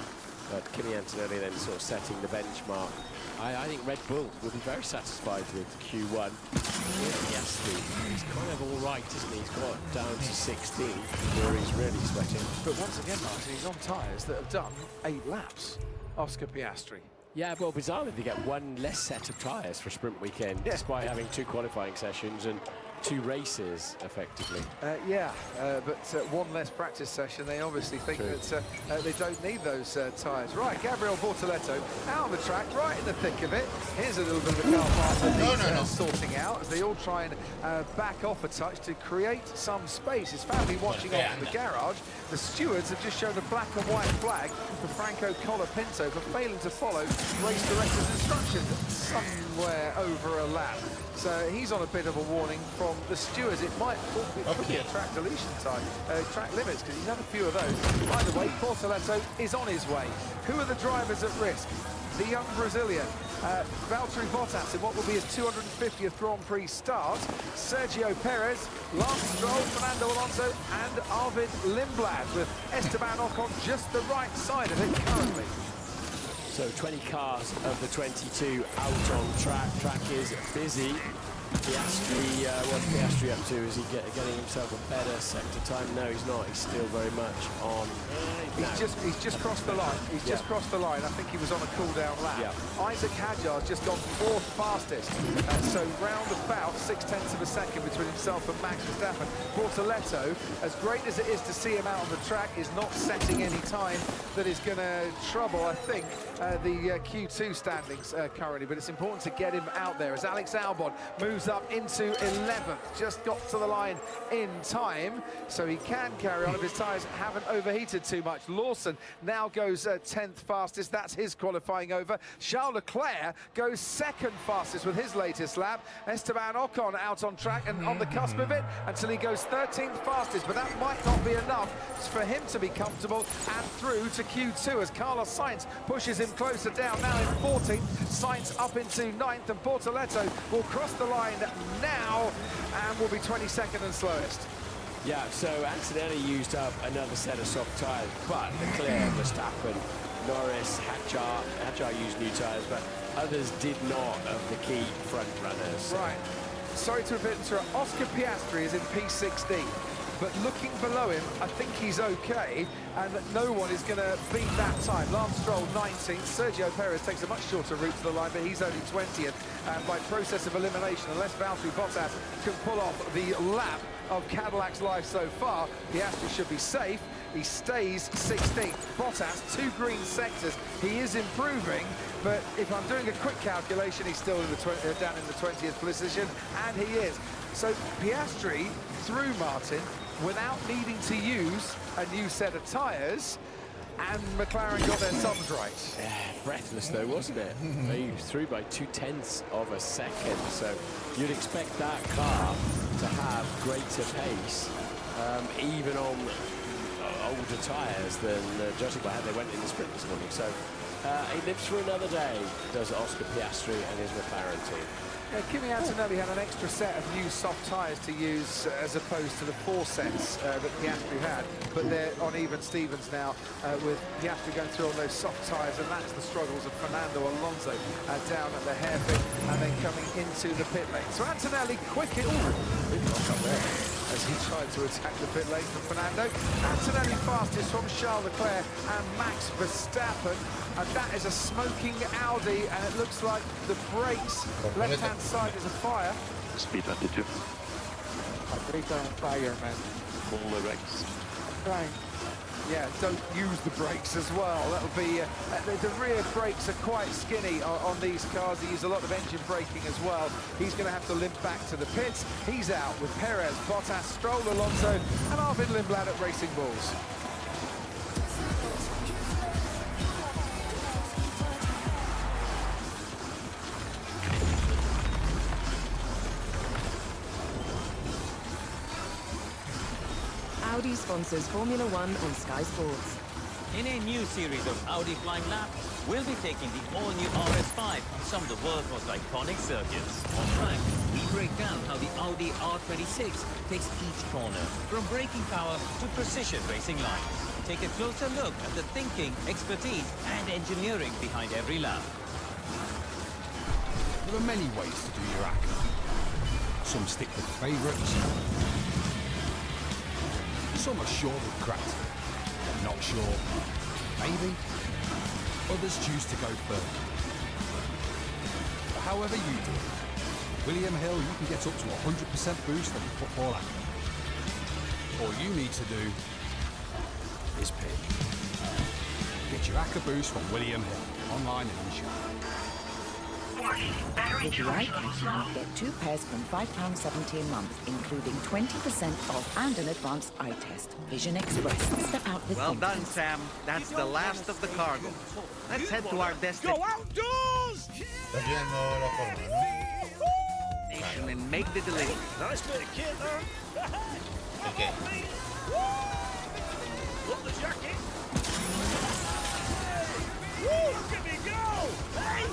But Kimi Antonelli then sort of setting the benchmark. I think Red Bull will be very satisfied with Q1. Piastri, he's kind of all right, isn't he? He's got down to 16 before he's really sweating. But once again, Martin, he's on tyres that have done 8 laps. Oscar Piastri. Yeah, well, bizarrely, they get one less set of tyres for sprint weekend, despite having 2 qualifying sessions, and 2 races, effectively. But one less practice session. They obviously think that they don't need those tyres. Right, Gabriel Bortoletto out on the track, right in the thick of it. Here's a little bit of a car path that he's sorting out as they all try and back off a touch to create some space. His family watching on from the garage. The stewards have just shown a black and white flag for Franco Colapinto for failing to follow race director's instructions somewhere over a lap. So he's on a bit of a warning from the stewards. It could be a track deletion time, track limits, because he's had a few of those. Either way, Bortoletto is on his way. Who are the drivers at risk? The young Brazilian, Valtteri Bottas in what will be his 250th Grand Prix start, Sergio Perez, Lance Stroll, Fernando Alonso and Arvid Lindblad, with Esteban Ocon just the right side of it currently. So 20 cars of the 22 out on track. Track is busy. Piastri, what's Piastri up to? Is he getting himself a better sector time? No, he's not. He's still very much on. He's just crossed the line. He's just crossed the line. I think he was on a cool-down lap. Isaac Hadjar's just gone 4th fastest. So round about 0.6 of a second between himself and Max Verstappen. Bortoletto, as great as it is to see him out on the track, is not setting any time that is going to trouble, I think, the Q2 standings currently. But it's important to get him out there as Alex Albon moves up into 11th. Just got to the line in time, so he can carry on if his tyres haven't overheated too much. Lawson now goes 10th fastest. That's his qualifying over. Charles Leclerc goes 2nd fastest with his latest lap. Esteban Ocon out on track and on the cusp of it until he goes 13th fastest, but that might not be enough for him to be comfortable and through to Q2 as Carlos Sainz pushes him closer down, now in 14th. Sainz up into 9th, and Bortoletto will cross the line now and will be 22nd and slowest. Yeah, so Antonelli used up another set of soft tyres, but Leclerc, Verstappen, Norris, Hadjar used new tyres, but others did not of the key front runners. Right. Sorry to interrupt. Oscar Piastri is in P16. But looking below him, I think he's okay, and no one is going to beat that time. Lance Stroll, 19th. Sergio Perez takes a much shorter route to the line, but he's only 20th. And by process of elimination, unless Valtteri Bottas can pull off the lap of Cadillac's life so far, Piastri should be safe. He stays 16th. Bottas, 2 green sectors. He is improving, but if I'm doing a quick calculation, he's still in the down in the 20th position, and he is. So Piastri through Martin without needing to use a new set of tyres, and McLaren got their sums right. Breathless though, wasn't it? He was through by 0.2 of a second, so you'd expect that car to have greater pace, even on older tyres than judging by how they went in the sprint this morning. So he lives for another day, does Oscar Piastri and his McLaren team. Kimi Antonelli had an extra set of new soft tyres to use as opposed to the 4 sets that Piastri had, but they're on even Stevens now with Piastri going through all those soft tyres, and that's the struggles of Fernando Alonso down at the hairpin and then coming into the pit lane. So Antonelli quick it, big knock up there as he tried to attack the pit lane from Fernando. Antonelli fastest from Charles Leclerc and Max Verstappen, and that is a smoking Audi, and it looks like the brakes left-hand side is afire. Speed 22. My brakes are on fire, man. Pull the brakes. I'm trying. Yeah, don't use the brakes as well. That'll be... the rear brakes are quite skinny on these cars. They use a lot of engine braking as well. He's going to have to limp back to the pits. He's out with Perez, Bottas, Stroll, Alonso, and Arvid Lindblad at Racing Bulls. Audi sponsors Formula One on Sky Sports. In a new series of Audi Flying Lap, we'll be taking the all-new RS5 on some of the world's most iconic circuits. On track, we break down how the Audi R26 takes each corner, from braking power to precision racing lines. Take a closer look at the thinking, expertise, and engineering behind every lap. There are many ways to do your act. Some stick with favourites. Some are sure they've cracked it, not sure, maybe. Others choose to go further. But however you do it, William Hill, you can get up to 100% boost on your football acca. All you need to do is pick. Get your acca boost from William Hill, online and in shop. With the iPad, you get 2 pairs from £5.70 a month, including 20% off and an advanced eye test. Vision Express. Step out with Well done, confidence. Sam. That's the last of the cargo. Let's head to our destination Go outdoors! Estás viendo la forma, ¿no? and make the delivery. Nice bit of kit, huh? ¿El qué? Put the jacket. Woo, look at me go! Hey!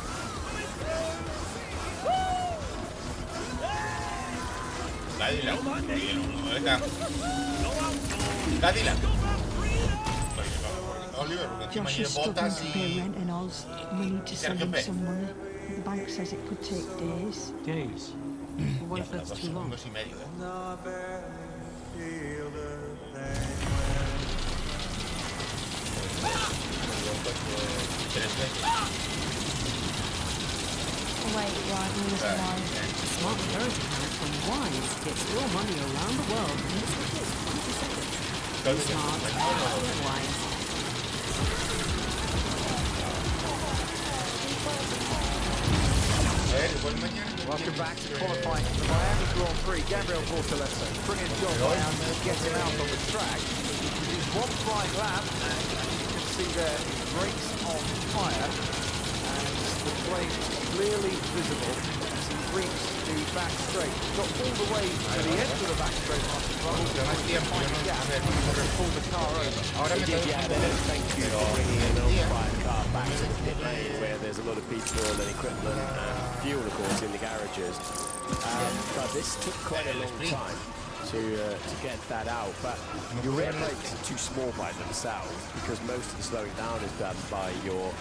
Cadillac. Venga. Cadillac. Oliver, porque encima Josh lleva is struggling botas to pay y... rent in Oz. We need to send Sergio him P. some money. The bank says it could take days. Days? Well, what if that's too long? 2 segundos y medio, Wait, right, here's Right. why. Smart security plan from Wise gets your money around the world in as quick as 20 seconds. Be smart, be wise. Welcome back to qualifying for the Miami Grand Prix. Gabriel Bortolesso, brilliant job by Almer to get him out on the track. It is one flying lap, and you can see there it brakes on fire, and the flames clearly visible as he brings the back straight. Got all the way to the end of the back straight after running the gap and pull the car over. They did, yeah, they don't thank you for bringing an unfired car back to the pit lane where there's a lot of people and equipment and fuel, of course, in the garages. But this took quite a long time to get that out. But your rear brakes are too small by themselves because most of the slowing down is done by your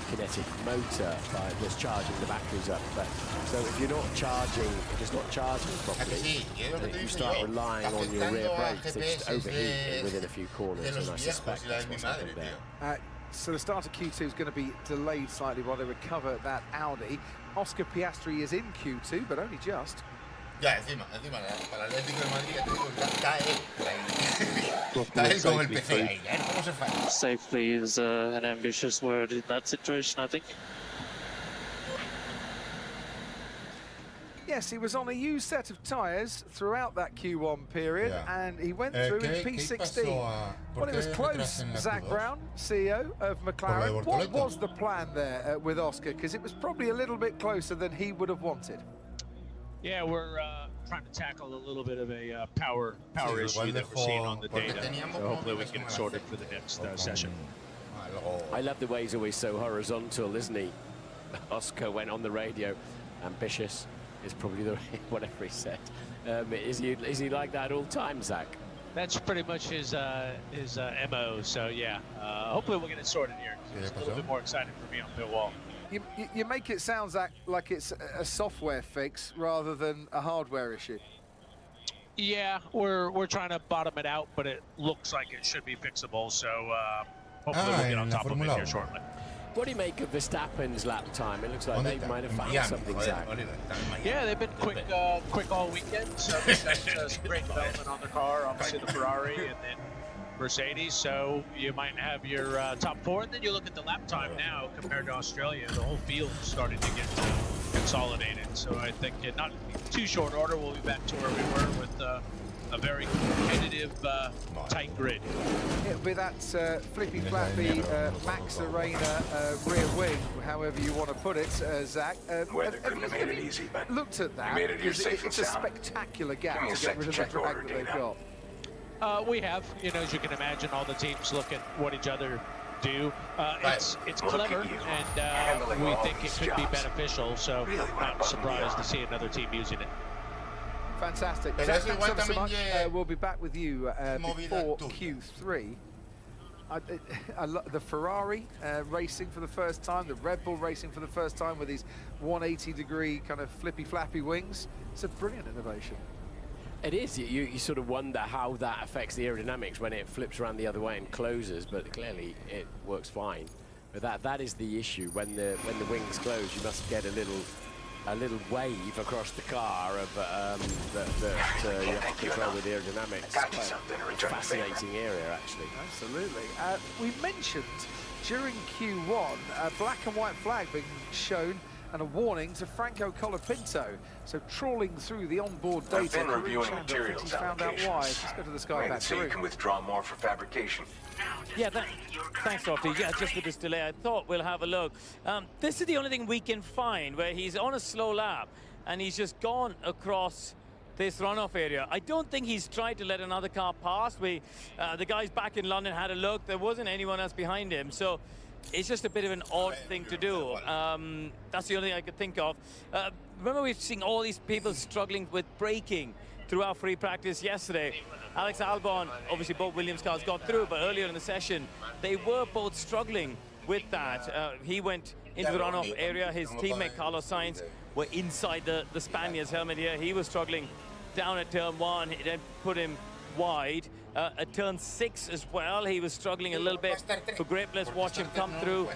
kinetic motor, by just charging the batteries up. But so if you're not charging, just not charging properly, then you start relying on your rear brakes. They just overheat within a few corners, and I suspect that's what's happened there. So the start of Q2 is going to be delayed slightly while they recover that Audi. Oscar Piastri is in Q2, but only just. Ya, encima, para el Atlético de Madrid, ya te digo, está él. Está él con el PC ahí, a ver cómo se falla. Safely is an ambitious word in that situation, I think. Yes, he was on a used set of tyres throughout that Q1 period, and he went through in P16. Well, it was close, Zach Brown, CEO of McLaren. What was the plan there with Oscar? Because it was probably a little bit closer than he would have wanted. Yeah, we're trying to tackle a little bit of a power issue that we're seeing on the data, so hopefully we can get it sorted for the next session. I love the way he's always so horizontal, isn't he? Oscar went on the radio, ambitious is probably the whatever he said. Is he like that all time, Zach? That's pretty much his MO. So yeah, hopefully we'll get it sorted here. It's a little bit more exciting for me on pit wall. You make it sound, Zach, like it's a software fix rather than a hardware issue. Yeah, we're trying to bottom it out, but it looks like it should be fixable. So hopefully we'll get on top of it here shortly. What do you make of Verstappen's lap time? It looks like they might have found something, Zach. Yeah, they've been quick all weekend. So there's some great development on the car. Obviously the Ferrari and then Mercedes. So you might have your top 4, and then you look at the lap time now compared to Australia. The whole field is starting to get consolidated. So I think in not too short order we'll be back to where we were with a very competitive, tight grid. It'll be that flippy-flappy Max Arena rear wing, however you want to put it, Zach. Weather couldn't have made it easy, but looked at that. we made it here safe and It's a sound. spectacular gap Give me a to get sec rid to of the check order drag that they've data. got. We have, as you can imagine, all the teams look at what each other do. It's clever, and we think it could be beneficial. So not surprised to see another team using it. Fantastic. Zach, thanks ever so much. We'll be back with you before Q3. The Ferrari racing for the first time, the Red Bull racing for the first time with these 180-degree kind of flippy-flappy wings. It's a brilliant innovation. It is. You sort of wonder how that affects the aerodynamics when it flips around the other way and closes, but clearly it works fine. But that is the issue. When the wings close, you must get a little a little wave across the car of that you have to control with aerodynamics. Quite a fascinating area, actually. Absolutely. We mentioned during Q1 a black and white flag being shown and a warning to Franco Colapinto. So trawling through the onboard data. I've been reviewing materials he's found out why. Let's go to the sky back so you can withdraw more for fabrication. Yeah, thanks, Lofty. Yeah, just with this delay, I thought we'll have a look. This is the only thing we can find where he's on a slow lap and he's just gone across this runoff area. I don't think he's tried to let another car pass. The guys back in London had a look. There wasn't anyone else behind him. So it's just a bit of an odd thing to do. That's the only thing I could think of. Remember, we've seen all these people struggling with braking throughout free practice yesterday. Alex Albon, obviously both Williams cars got through, but earlier in the session, they were both struggling with that. He went into the runoff area. His teammate Carlos Sainz were inside the Spaniard's helmet here. He was struggling down at turn 1. It then put him wide. At turn 6 as well, he was struggling a little bit for grip. Let's watch him come through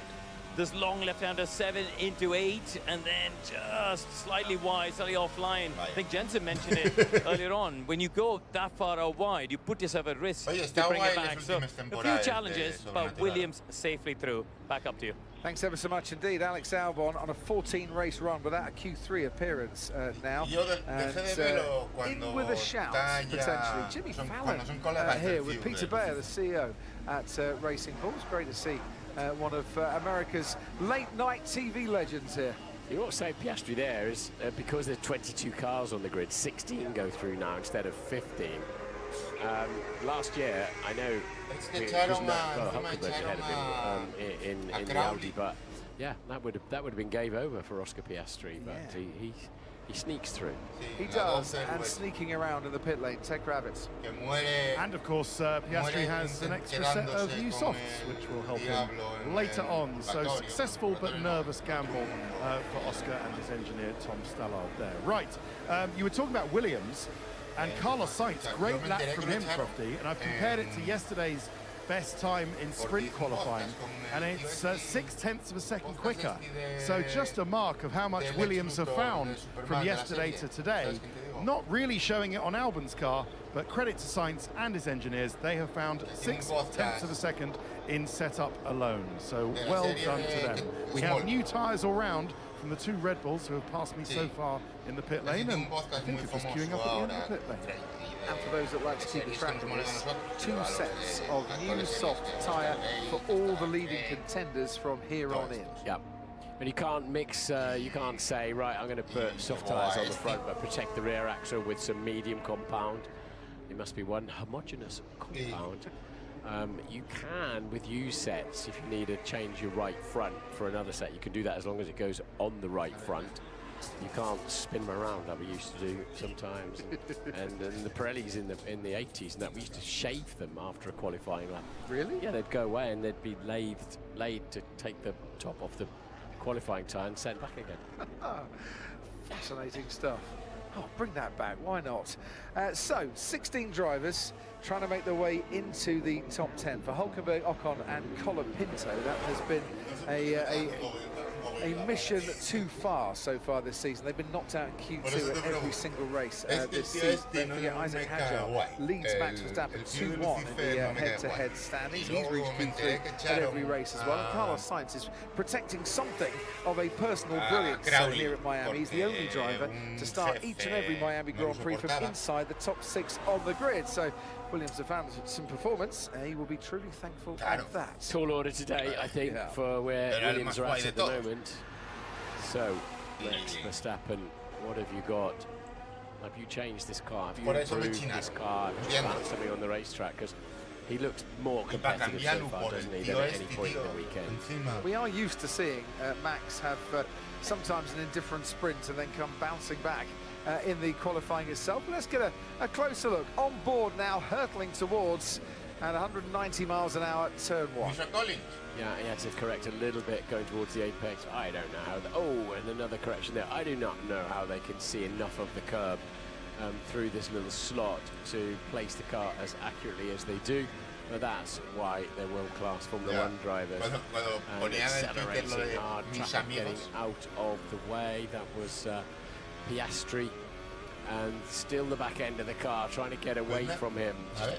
this long left-hander 7 into 8, and then just slightly wide, slightly offline. I think Jensen mentioned it earlier on. When you go that far out wide, you put yourself at risk to bring it back. So a few challenges, but Williams safely through. Back up to you. Thanks ever so much indeed. Alex Albon on a 14-race run without a Q3 appearance now. And in with a shout, potentially. Jimmy Fallon here with Peter Bayer, the CEO at Racing Bulls. Great to see one of America's late-night TV legends here. You ought to say Piastri there is because there's 22 cars on the grid, 16 go through now instead of 15. Last year, I know Hulkenberg ahead of him in the Audi, but yeah, that would have been game over for Oscar Piastri. But he sneaks through. He does, and sneaking around in the pit lane, Tech Rabbits. And of course, Piastri has an extra set of new softs, which will help him later on. So successful but nervous gamble for Oscar and his engineer Tom Stallard there. Right, you were talking about Williams and Carlos Sainz, great lap from him, Crofty, and I've compared it to yesterday's best time in sprint qualifying, and it's 0.6 of a second quicker. So just a mark of how much Williams have found from yesterday to today. Not really showing it on Albon's car, but credit to Sainz and his engineers. They have found 0.6 of a second in setup alone. So well done to them. We have new tyres all round from the 2 Red Bulls who have passed me so far in the pit lane, and I think it was queuing up at the end of the pit lane. And for those that like to keep track of this, 2 sets of new soft tyre for all the leading contenders from here on in. Yep. And you can't mix, you can't say, right, I'm going to put soft tyres on the front but protect the rear axle with some medium compound. It must be one homogeneous compound. You can, with used sets, if you need to change your right front for another set, you can do that as long as it goes on the right front. You can't spin them around like we used to do sometimes. and the Pirellis in the 80s and that, we used to shave them after a qualifying lap. Really? Yeah, they'd go away and they'd be laid to take the top off the qualifying tyre and sent back again. Fascinating stuff. Oh, bring that back, why not? So, 16 drivers trying to make their way into the top 10. For Hulkenberg, Ocon and Colapinto, that has been a mission too far so far this season. They've been knocked out in Q2 at every single race this season. Don't forget, Isaac Hadjar leads Max Verstappen 2-1 in the head-to-head standings. He's reached Q3 at every race as well. And Carlos Sainz is protecting something of a personal brilliance here at Miami. He's the only driver to start each and every Miami Grand Prix from inside the top 6 on the grid. So Williams have found some performance, and he will be truly thankful of that. Tall order today, I think, for where Williams are at the moment. So, Max Verstappen, what have you got? Have you changed this car? Have you improved this car? Have you found something on the racetrack? Because he looks more competitive so far, doesn't he, than at any point in the weekend. We are used to seeing Max have sometimes an indifferent sprint and then come bouncing back in the qualifying itself. Let's get a closer look. On board now, hurtling towards at 190 miles an hour at turn 1. Yeah, he had to correct a little bit going towards the apex. I don't know how. And another correction there. I do not know how they can see enough of the curb through this little slot to place the car as accurately as they do. But that's why they're world-class Formula One drivers. And accelerating hard, traffic getting out of the way. That was Piastri. And still the back end of the car, trying to get away from him.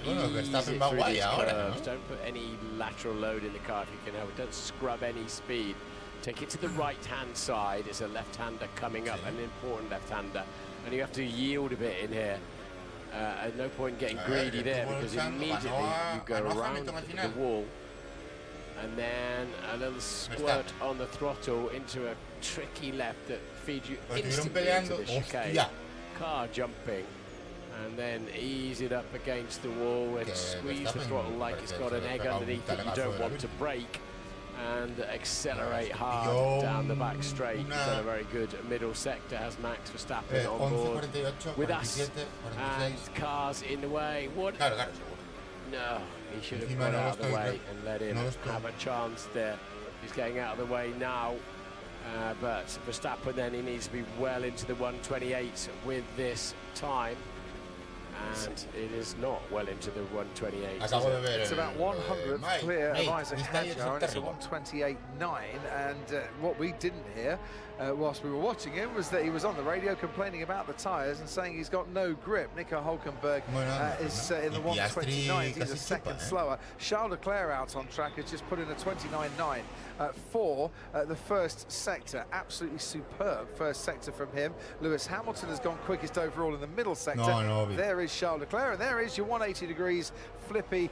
Ease it through these curves. Don't put any lateral load in the car if you can help it. Don't scrub any speed. Take it to the right-hand side. It's a left-hander coming up, an important left-hander. And you have to yield a bit in here. At no point getting greedy there, because immediately you go around the wall. And then a little squirt on the throttle into a tricky left that feeds you instantly into the chicane. Car jumping, and then ease it up against the wall and squeeze the throttle like it's got an egg underneath it. You don't want to brake, and accelerate hard down the back straight. He's done a very good middle sector, has Max Verstappen on board with us, and cars in the way. What? No, he should have got out of the way and let him have a chance there. He's getting out of the way now. But Verstappen, then he needs to be well into the 128 with this time, and it is not well into the 128. It's about 100th clear of Isaac Hadjar, and it's a 128.9. And what we didn't hear whilst we were watching him was that he was on the radio complaining about the tyres and saying he's got no grip. Nico Hulkenberg is in the 129. He's a second slower. Charles Leclerc out on track has just put in a 29.9 for the first sector. Absolutely superb first sector from him. Lewis Hamilton has gone quickest overall in the middle sector. There is Charles Leclerc, and there is your 180 degrees flippy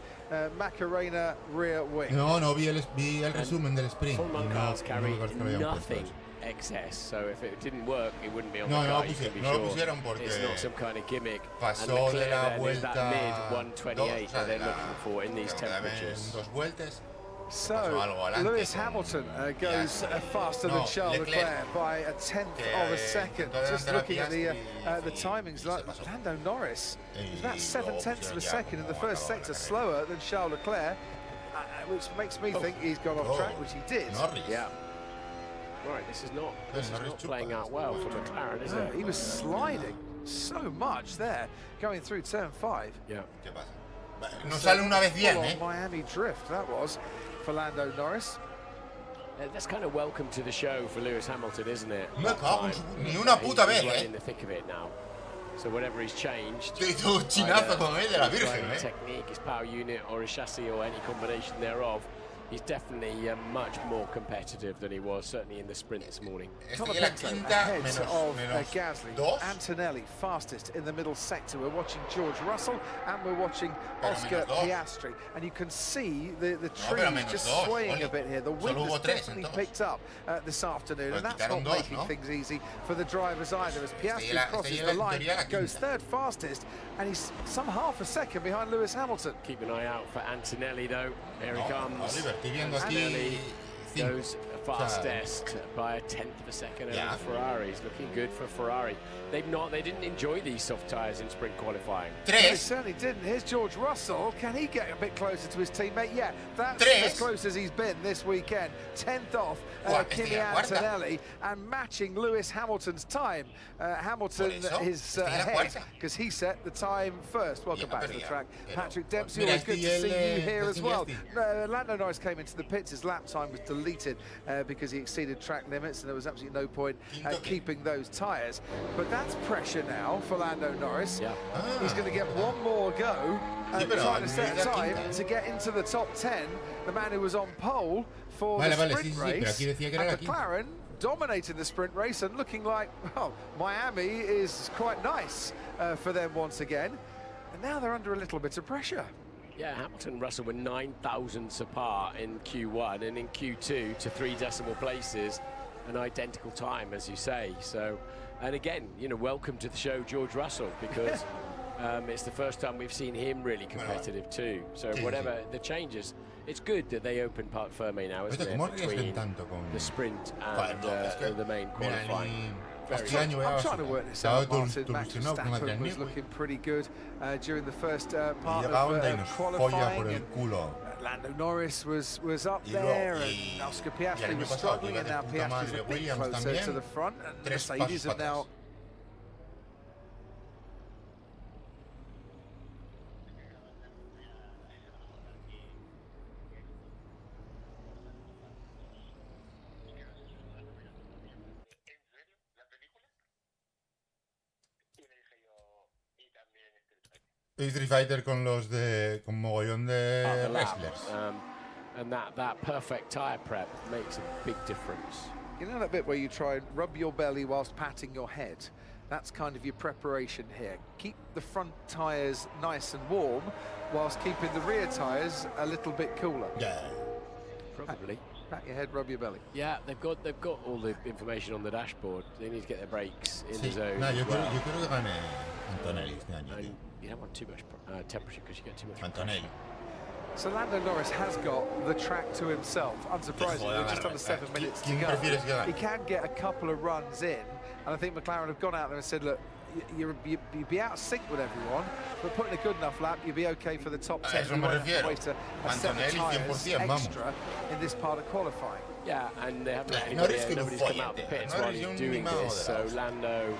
Macarena rear wing. Vi el resumen del sprint. Full cars carry nothing excess, so if it didn't work, it wouldn't be on the car. It's not some kind of gimmick. And Leclerc then is that mid 128 that they're looking for in these temperatures. So, Lewis Hamilton goes faster than Charles Leclerc by a tenth of a second. Just looking at the timings, like Lando Norris is about 7/10 of a second in the first sector slower than Charles Leclerc, which makes me think he's gone off track, which he did. Yeah. Right, this is not playing out well for McLaren, is it? He was sliding so much there, going through turn 5. Yeah. No sale una vez bien, eh? Miami drift, that was, for Lando Norris. That's kind of welcome to the show for Lewis Hamilton, isn't it? Ni una puta vez, right in the thick of it now. So whatever he's changed, chinazo con él de la Virgen, his technique, his power unit, or his chassis, or any combination thereof, he's definitely much more competitive than he was, certainly in the sprint this morning. Colapinto ahead of Gasly. Antonelli fastest in the middle sector. We're watching George Russell and we're watching Oscar Piastri. And you can see the trees just swaying a bit here. The wind has definitely picked up this afternoon, and that's not making things easy for the drivers either, as Piastri crosses the line, goes third fastest, and he's some half a second behind Lewis Hamilton. Keep an eye out for Antonelli though. Here he comes. Antonelli goes fastest by a tenth of a second over the Ferraris. Looking good for Ferrari. They didn't enjoy these soft tyres in sprint qualifying. They certainly didn't. Here's George Russell. Can he get a bit closer to his teammate? Yeah, that's as close as he's been this weekend. 10th off Kimi Antonelli, and matching Lewis Hamilton's time. Hamilton is ahead because he set the time first. Welcome back to the track, Patrick Dempsey. Always good to see you here as well. Lando Norris came into the pits. His lap time was deleted because he exceeded track limits, and there was absolutely no point keeping those tyres. But that's pressure now for Lando Norris. He's going to get one more go trying to set a time to get into the top 10. The man who was on pole for the sprint race, and McLaren dominating the sprint race and looking like, well, Miami is quite nice for them once again. And now they're under a little bit of pressure. Yeah, Hamilton and Russell were 9 thousandths apart in Q1, and in Q2 to 3 decimal places, an identical time, as you say. So, and again, you know, welcome to the show, George Russell, because it's the first time we've seen him really competitive too. So whatever the changes, it's good that they open Parc Fermé now, isn't it, between the sprint and the main qualifying. I'm trying to work this out, Martin. Max Verstappen was looking pretty good during the first part of qualifying. Lando Norris was up there, and Oscar Piastri was struggling, and now Piastri's a bit closer to the front, and Mercedes have now... Street Fighter con los de... con mogollón de the lap. wrestlers. And that perfect tyre prep makes a big difference. You know that bit where you try and rub your belly whilst patting your head? That's kind of your preparation here. Keep the front tyres nice and warm whilst keeping the rear tyres a little bit cooler. Yeah. Probably. Pat your head, rub your belly. Yeah, they've got all the information on the dashboard. They need to get their brakes in the zone. No, as yo well. creo que gane Antonelli este año. And you don't want too much temperature because you get too much Antonelli. So Lando Norris has got the track to himself, unsurprisingly, just under 7 minutes to go. He can get a couple of runs in, and I think McLaren have gone out there and said, look, you'd be out of sync with everyone, but putting a good enough lap, you'll be okay for the top 10. You won't have to waste a set of tyres extra in this part of qualifying. Yeah, and they haven't nobody's come out of the pits while he's doing this, so Lando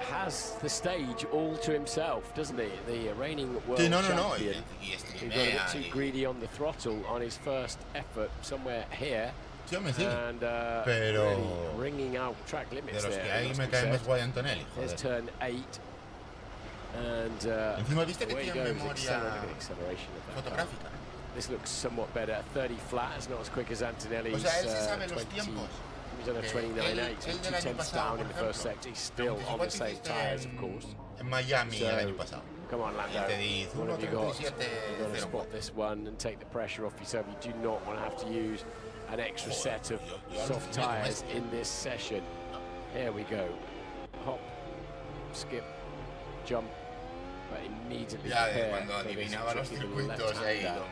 has the stage all to himself, doesn't he? The reigning world champion. He got a bit too greedy on the throttle on his first effort somewhere here. And really ringing out track limits there. There's turn 8. And away he goes, acceleration of that. This looks somewhat better. 30 flat, it's not as quick as Antonelli's 20. He's on a 29.8, so 2 tenths down in the first sector. He's still on the same tyres, of course. So, come on, Lando. What have you got? You've got to spot this one and take the pressure off yourself. You do not want to have to use an extra set of soft tyres in this session. Here we go. Hop, skip, jump, but immediately prepare for this tricky left-hander.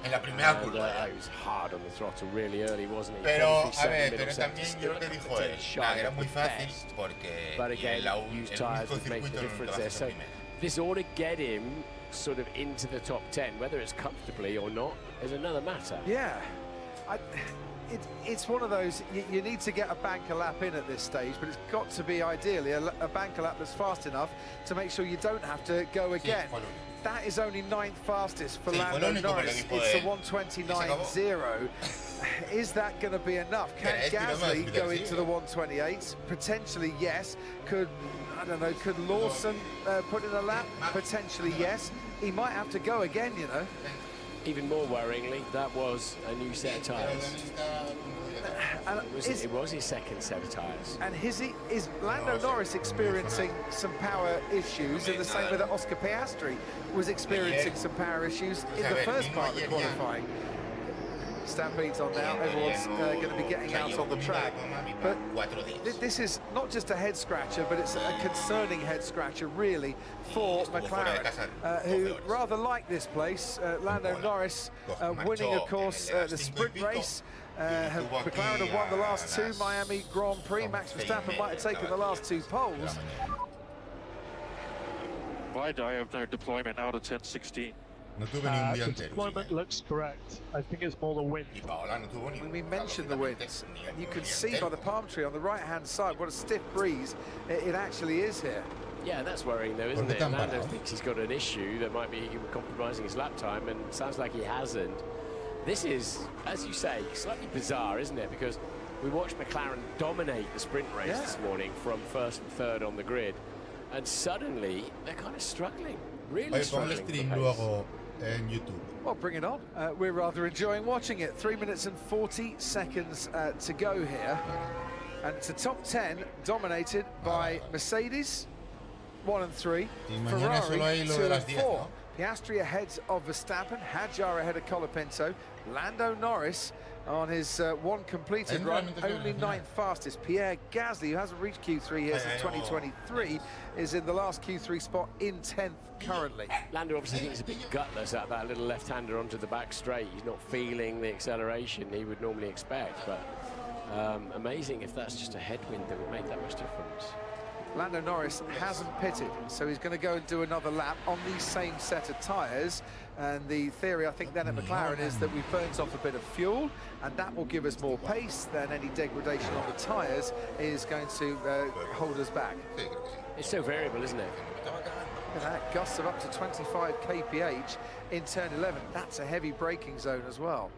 En la primera curva. He was hard on the throttle really early, wasn't he? Pero, a ver, pero también yo lo que dijo él, nada, era muy fácil porque but again, used tyres would make the difference there. So this ought to get him sort of into the top 10, whether it's comfortably or not is another matter. Yeah. It's one of those, you need to get a banker lap in at this stage, but it's got to be ideally a banker lap that's fast enough to make sure you don't have to go again. That is only 9th fastest for Lando Norris. It's a 129.0. Is that going to be enough? Can Gasly go into the 128s? Potentially, yes. Could Lawson put in a lap? Potentially, yes. He might have to go again, you know. Even more worryingly, that was a new set of tyres. It was his second set of tyres. And is Lando Norris experiencing some power issues in the same way that Oscar Piastri was experiencing some power issues in the first part of the qualifying? Stampede's on now, everyone's going to be getting out on the track. But this is not just a head scratcher, but it's a concerning head scratcher really for McLaren, who rather like this place. Lando Norris winning, of course, the sprint race. McLaren have won the last 2 Miami Grand Prix. Max Verstappen might have taken the last 2 poles. Wide I have their deployment out of 10-16. The deployment looks correct. I think it's more the wind. We mentioned the winds. You can see by the palm tree on the right-hand side what a stiff breeze it actually is here. Yeah, that's worrying though, isn't it? Lando thinks he's got an issue that might be compromising his lap time, and it sounds like he hasn't. This is, as you say, slightly bizarre, isn't it? Because we watched McLaren dominate the sprint race this morning from 1st and 3rd on the grid, and suddenly they're kind of struggling, really struggling. En YouTube. Well, bring it on. We're rather enjoying watching it. 3 minutes and 40 seconds to go here. And it's a top 10 dominated by Mercedes, 1 and 3, Ferrari, 2 and 4. Piastri ahead of Verstappen, Hadjar ahead of Colapinto, Lando Norris on his one completed run, only 9th fastest. Pierre Gasly, who hasn't reached Q3 here since 2023, is in the last Q3 spot in 10th currently. Lando obviously thinks he's a bit gutless at that little left-hander onto the back straight. He's not feeling the acceleration he would normally expect, but amazing if that's just a headwind that would make that much difference. Lando Norris hasn't pitted, so he's going to go and do another lap on the same set of tyres. And the theory, I think, then at McLaren is that we've burnt off a bit of fuel, and that will give us more pace. Then any degradation on the tyres is going to hold us back. It's so variable, isn't it? Look at that, gusts of up to 25 kph in turn 11. That's a heavy braking zone as well.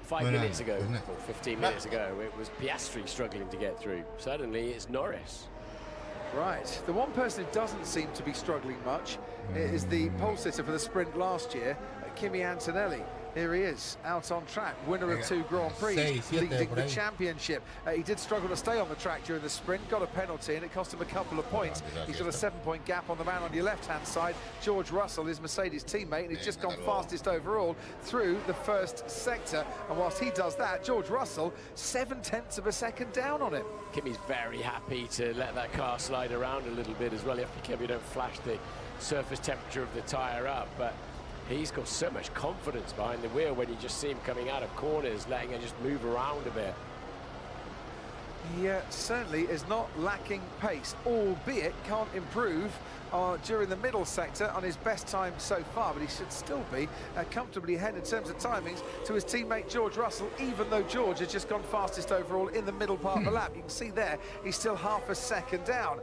5 minutes ago, or 15 minutes ago, it was Piastri struggling to get through. Suddenly, it's Norris. Right, the one person who doesn't seem to be struggling much is the pole sitter for the sprint last year, Kimi Antonelli. Here he is, out on track, winner of 2 Grand Prix, leading the championship. He did struggle to stay on the track during the sprint, got a penalty, and it cost him a couple of points. He's got a 7-point gap on the man on your left-hand side, George Russell, his Mercedes teammate, and he's just gone fastest overall through the first sector. And whilst he does that, George Russell, 0.7 of a second down on him. Kimi's very happy to let that car slide around a little bit as well. You have to be careful you don't flash the surface temperature of the tyre up, but he's got so much confidence behind the wheel when you just see him coming out of corners, letting her just move around a bit. He certainly is not lacking pace, albeit can't improve during the middle sector on his best time so far, but he should still be comfortably ahead in terms of timings to his teammate George Russell, even though George has just gone fastest overall in the middle part of the lap. You can see there he's still half a second down.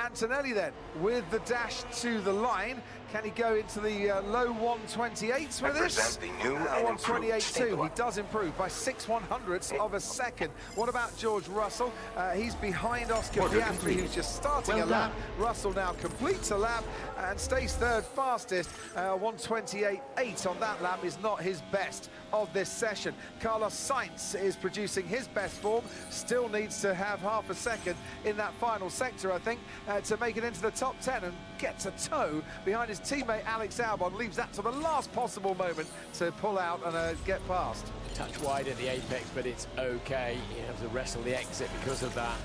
Antonelli then with the dash to the line. Can he go into the low 128s with this? 128.2. He does improve by 6/100ths of a second. What about George Russell? He's behind Oscar Piastri, who's just starting a lap. Russell now completes a lap and stays third fastest. 128.8 on that lap is not his best of this session. Carlos Sainz is producing his best form. Still needs to have half a second in that final sector, I think, to make it into the top 10 and gets a toe behind his teammate Alex Albon. Leaves that to the last possible moment to pull out and get past. A touch wide at the apex, but it's okay. He has to wrestle the exit because of that.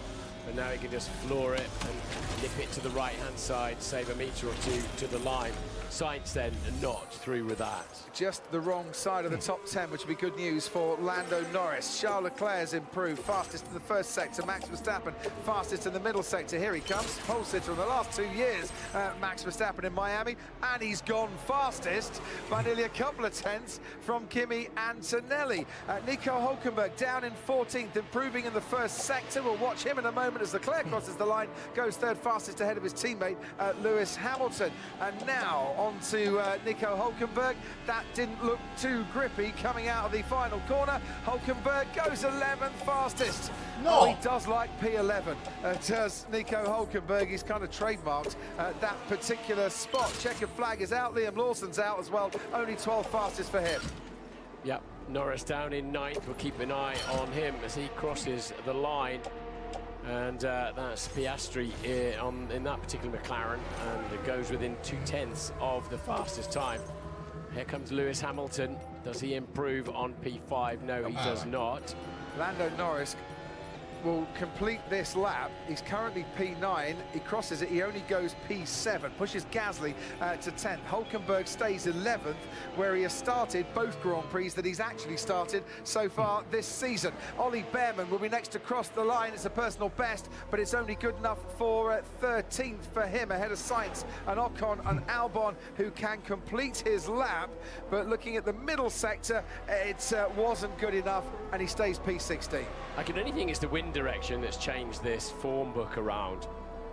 But now he can just floor it and nip it to the right-hand side, save a metre or two to the line. Sainz then not through with that. Just the wrong side of the top 10, which would be good news for Lando Norris. Charles Leclerc's improved, fastest in the first sector. Max Verstappen fastest in the middle sector. Here he comes, pole sitter in the last 2 years. Max Verstappen in Miami, and he's gone fastest by nearly a couple of tenths from Kimi Antonelli. Nico Hülkenberg down in 14th, improving in the first sector. We'll watch him in a moment as Leclerc crosses the line, goes third fastest ahead of his teammate Lewis Hamilton. And now on to Nico Hülkenberg. That didn't look too grippy coming out of the final corner. Hülkenberg goes 11th fastest. No. Oh, he does like P11. Does Nico Hülkenberg. He's kind of trademarked that particular spot. Checkered flag is out. Liam Lawson's out as well. Only 12th fastest for him. Yep, Norris down in 9th. We'll keep an eye on him as he crosses the line. And that's Piastri in that particular McLaren, and it goes within 0.2 of the fastest time. Here comes Lewis Hamilton. Does he improve on P5? No, he does not. Lando Norris will complete this lap. He's currently P9. He crosses it. He only goes P7. Pushes Gasly to 10th. Hülkenberg stays 11th, where he has started both Grand Prix that he's actually started so far this season. Ollie Behrman will be next to cross the line. It's a personal best, but it's only good enough for 13th for him, ahead of Sainz and Ocon and Albon, who can complete his lap. But looking at the middle sector, it wasn't good enough, and he stays P16. I can only think it's the wind direction that's changed this form book around,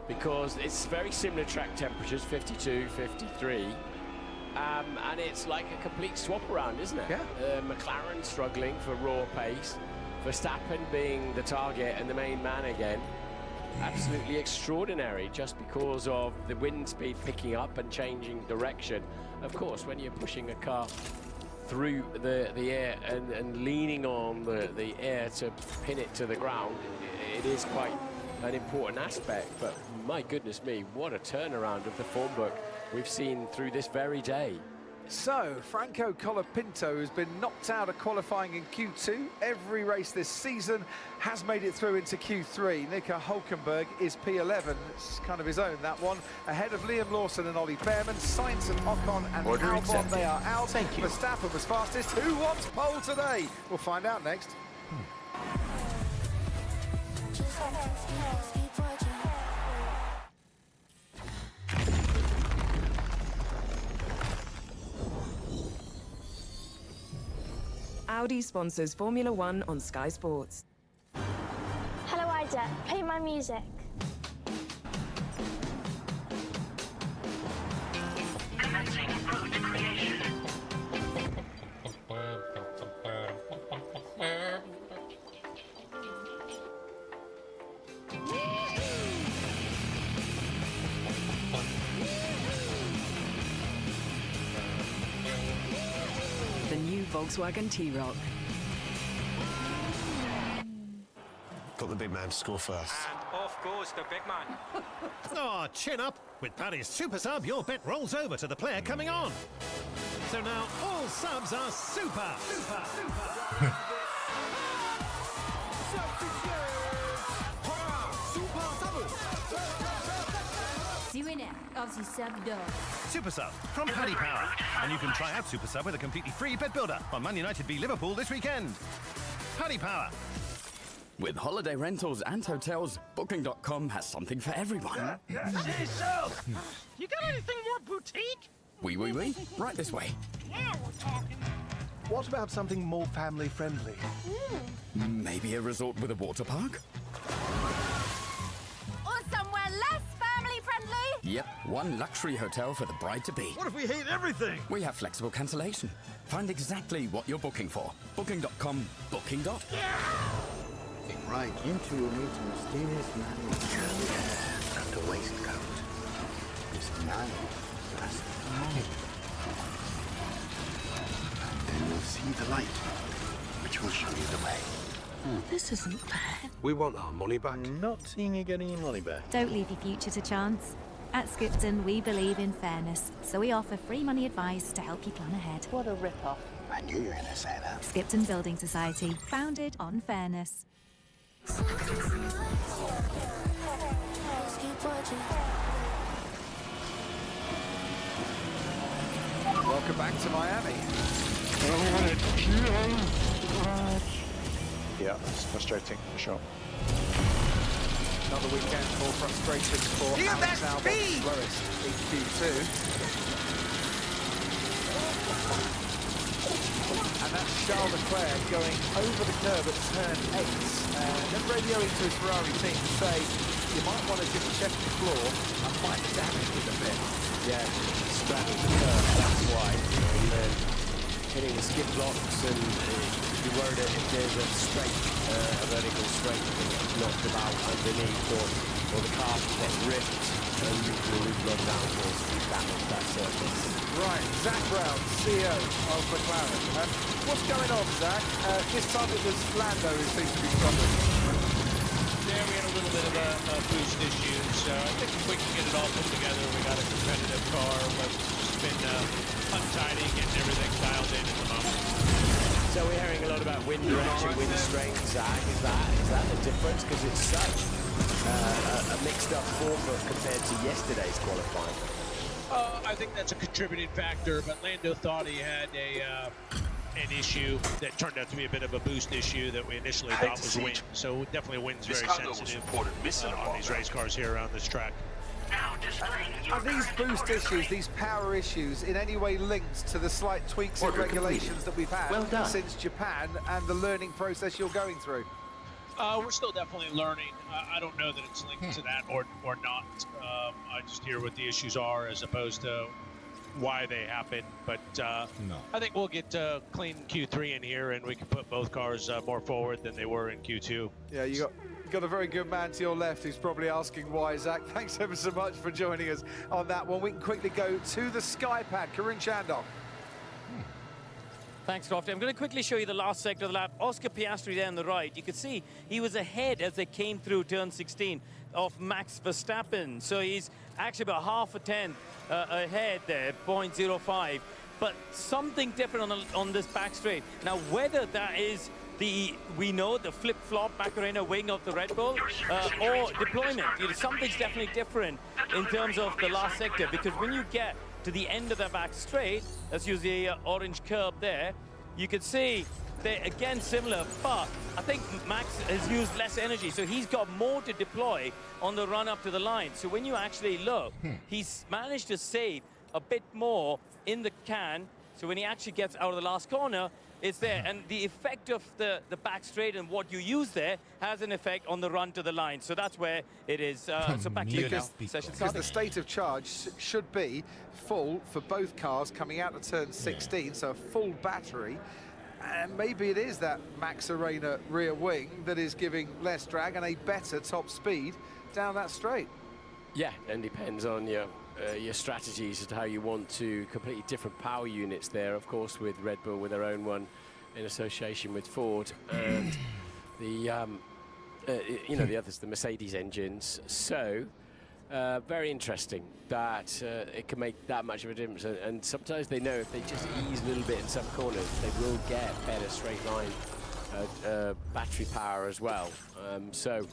because it's very similar track temperatures, 52, 53, and it's like a complete swap around, isn't it? Yeah. McLaren struggling for raw pace, Verstappen being the target and the main man again. Absolutely extraordinary, just because of the wind speed picking up and changing direction. Of course, when you're pushing a car through the air and leaning on the air to pin it to the ground, it is quite an important aspect. But my goodness me, what a turnaround of the form book we've seen through this very day. So, Franco Colapinto has been knocked out of qualifying in Q2. Every race this season has made it through into Q3. Nico Hülkenberg is P11. It's kind of his own, that one. Ahead of Liam Lawson and Ollie Behrman. Sainz and Ocon and Albon, they are out. Thank you. Verstappen was fastest. Who wants pole today? We'll find out next. Audi sponsors Formula One on Sky Sports. Hello, Ida. Play my music. Commencing route creation. Volkswagen T-Roc. Got the big man to score first. And off goes the big man. Oh, chin up. With Paddy's Super Sub, your bet rolls over to the player coming on. So now all subs are super. Super Sub from Paddy Power. And you can try out Super Sub with a completely free bet builder on Man United v Liverpool this weekend. Paddy Power. With holiday rentals and hotels, Booking.com has something for everyone. Say so. You got anything more boutique? Oui. Right this way. Yeah, we're talking. What about something more family-friendly? Maybe a resort with a water park? Or somewhere less family-friendly? Yep, one luxury hotel for the bride-to-be. What if we hate everything? We have flexible cancellation. Find exactly what you're booking for. Booking.com, booking. Right into a mysterious man with curly hair and a waistcoat. This man has money. And then you'll see the light, which will show you the way. This isn't fair. We want our money back. Not seeing you getting your money back. Don't leave your future to chance. At Skipton, we believe in fairness, so we offer free money advice to help you plan ahead. What a rip-off. I knew you were going to say that. Skipton Building Society, founded on fairness. Welcome back to Miami. Yeah, it's frustrating for sure. Another weekend for frustration for Alex Albon, lowest in Q2. And that's Charles Leclerc going over the curb at turn 8. Then radioing to his Ferrari team to say, you might want to just check the floor and might damage it a bit. Yeah, straddling the curb, that's why. And then hitting the skid blocks, and you're worried that if there's a straight, a vertical straight that gets knocked about underneath, or the car gets ripped, and you can lose a lot of downforce and damage that surface. Right, Zach Brown, CEO of McLaren. What's going on, Zach? This time it was Lando who seems to be struggling. Yeah, we had a little bit of a boost issue, so I think if we can get it all put together, we got a competitive car, but it's just been untidy, getting everything dialed in at the moment. So we're hearing a lot about wind direction, wind strength, Zach. Is that the difference? Because it's such a mixed-up form compared to yesterday's qualifying. I think that's a contributing factor, but Lando thought he had an issue that turned out to be a bit of a boost issue that we initially thought was wind. So definitely wind's very sensitive on these race cars here around this track. Are these boost issues, these power issues, in any way linked to the slight tweaks and regulations that we've had since Japan and the learning process you're going through? We're still definitely learning. I don't know that it's linked to that or not. I just hear what the issues are as opposed to why they happen. But I think we'll get clean Q3 in here, and we can put both cars more forward than they were in Q2. Yeah, you got a very good man to your left who's probably asking why, Zach. Thanks ever so much for joining us on that one. We can quickly go to the Sky Pad. Karun Chandok. Thanks, Crofty. I'm going to quickly show you the last sector of the lap. Oscar Piastri there on the right. You could see he was ahead as they came through turn 16 of Max Verstappen. So he's actually about half a tenth ahead there, 0.05. But something different on this back straight. Now, whether that is we know the flip-flop Macarena wing of the Red Bull or deployment, something's definitely different in terms of the last sector, because when you get to the end of the back straight, let's use the orange curb there, you can see they're again similar, but I think Max has used less energy, so he's got more to deploy on the run up to the line. So when you actually look, he's managed to save a bit more in the can, so when he actually gets out of the last corner, it's there. And the effect of the back straight and what you use there has an effect on the run to the line. So that's where it is. So back to you now. Because the state of charge should be full for both cars coming out of turn 16, so a full battery. And maybe it is that Max Arena rear wing that is giving less drag and a better top speed down that straight. Yeah, and depends on your your strategies as to how you want to completely different power units there, of course, with Red Bull with their own one in association with Ford, and the you know, the others, the Mercedes engines. So very interesting that it can make that much of a difference, and sometimes they know if they just ease a little bit in some corners, they will get better straight line battery power as well. So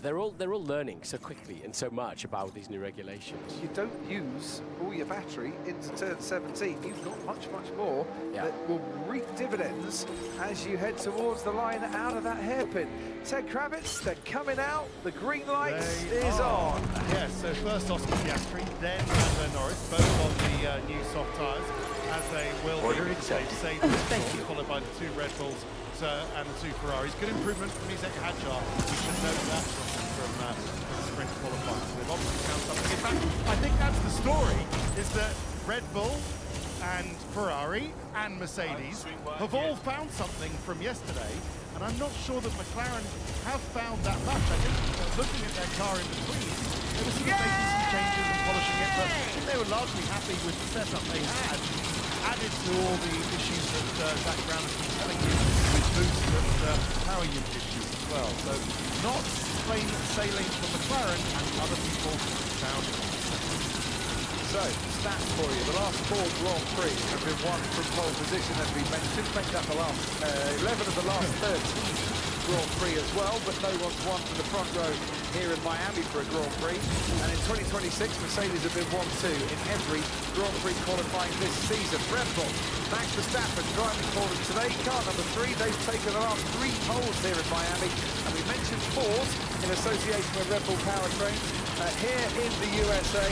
they're all learning so quickly and so much about these new regulations. You don't use all your battery into turn 17. You've got much more that will reap dividends as you head towards the line out of that hairpin. Ted Kravitz, they're coming out. The green light is on. Yes, so first Oscar Piastri, then Lando Norris, both on the new soft tyres, as they will be followed by the 2 Red Bulls and the 2 Ferraris. Good improvement from Isaac Hadjar. We should note that from the sprint qualifying. So they've obviously found something. In fact, I think that's the story, is that Red Bull and Ferrari and Mercedes have all found something from yesterday, and I'm not sure that McLaren have found that much. I think looking at their car in between, they were sort of making some changes and polishing it, but I think they were largely happy with the setup they had, added to all the issues that Zach Brown has been telling you with boost and power unit issues as well. So not plain sailing for McLaren, and other people found it. So, stats for you. The last 4 Grand Prix have been won from pole position, as we mentioned. Make up the last 11 of the last 13 Grand Prix as well, but no one's won from the front row here in Miami for a Grand Prix. And in 2026, Mercedes have been 1-2 in every Grand Prix qualifying this season. Red Bull, Max Verstappen driving for them today. Car number 3, they've taken the last 3 poles here in Miami. And we mentioned Ford in association with Red Bull Powertrains. Here in the USA,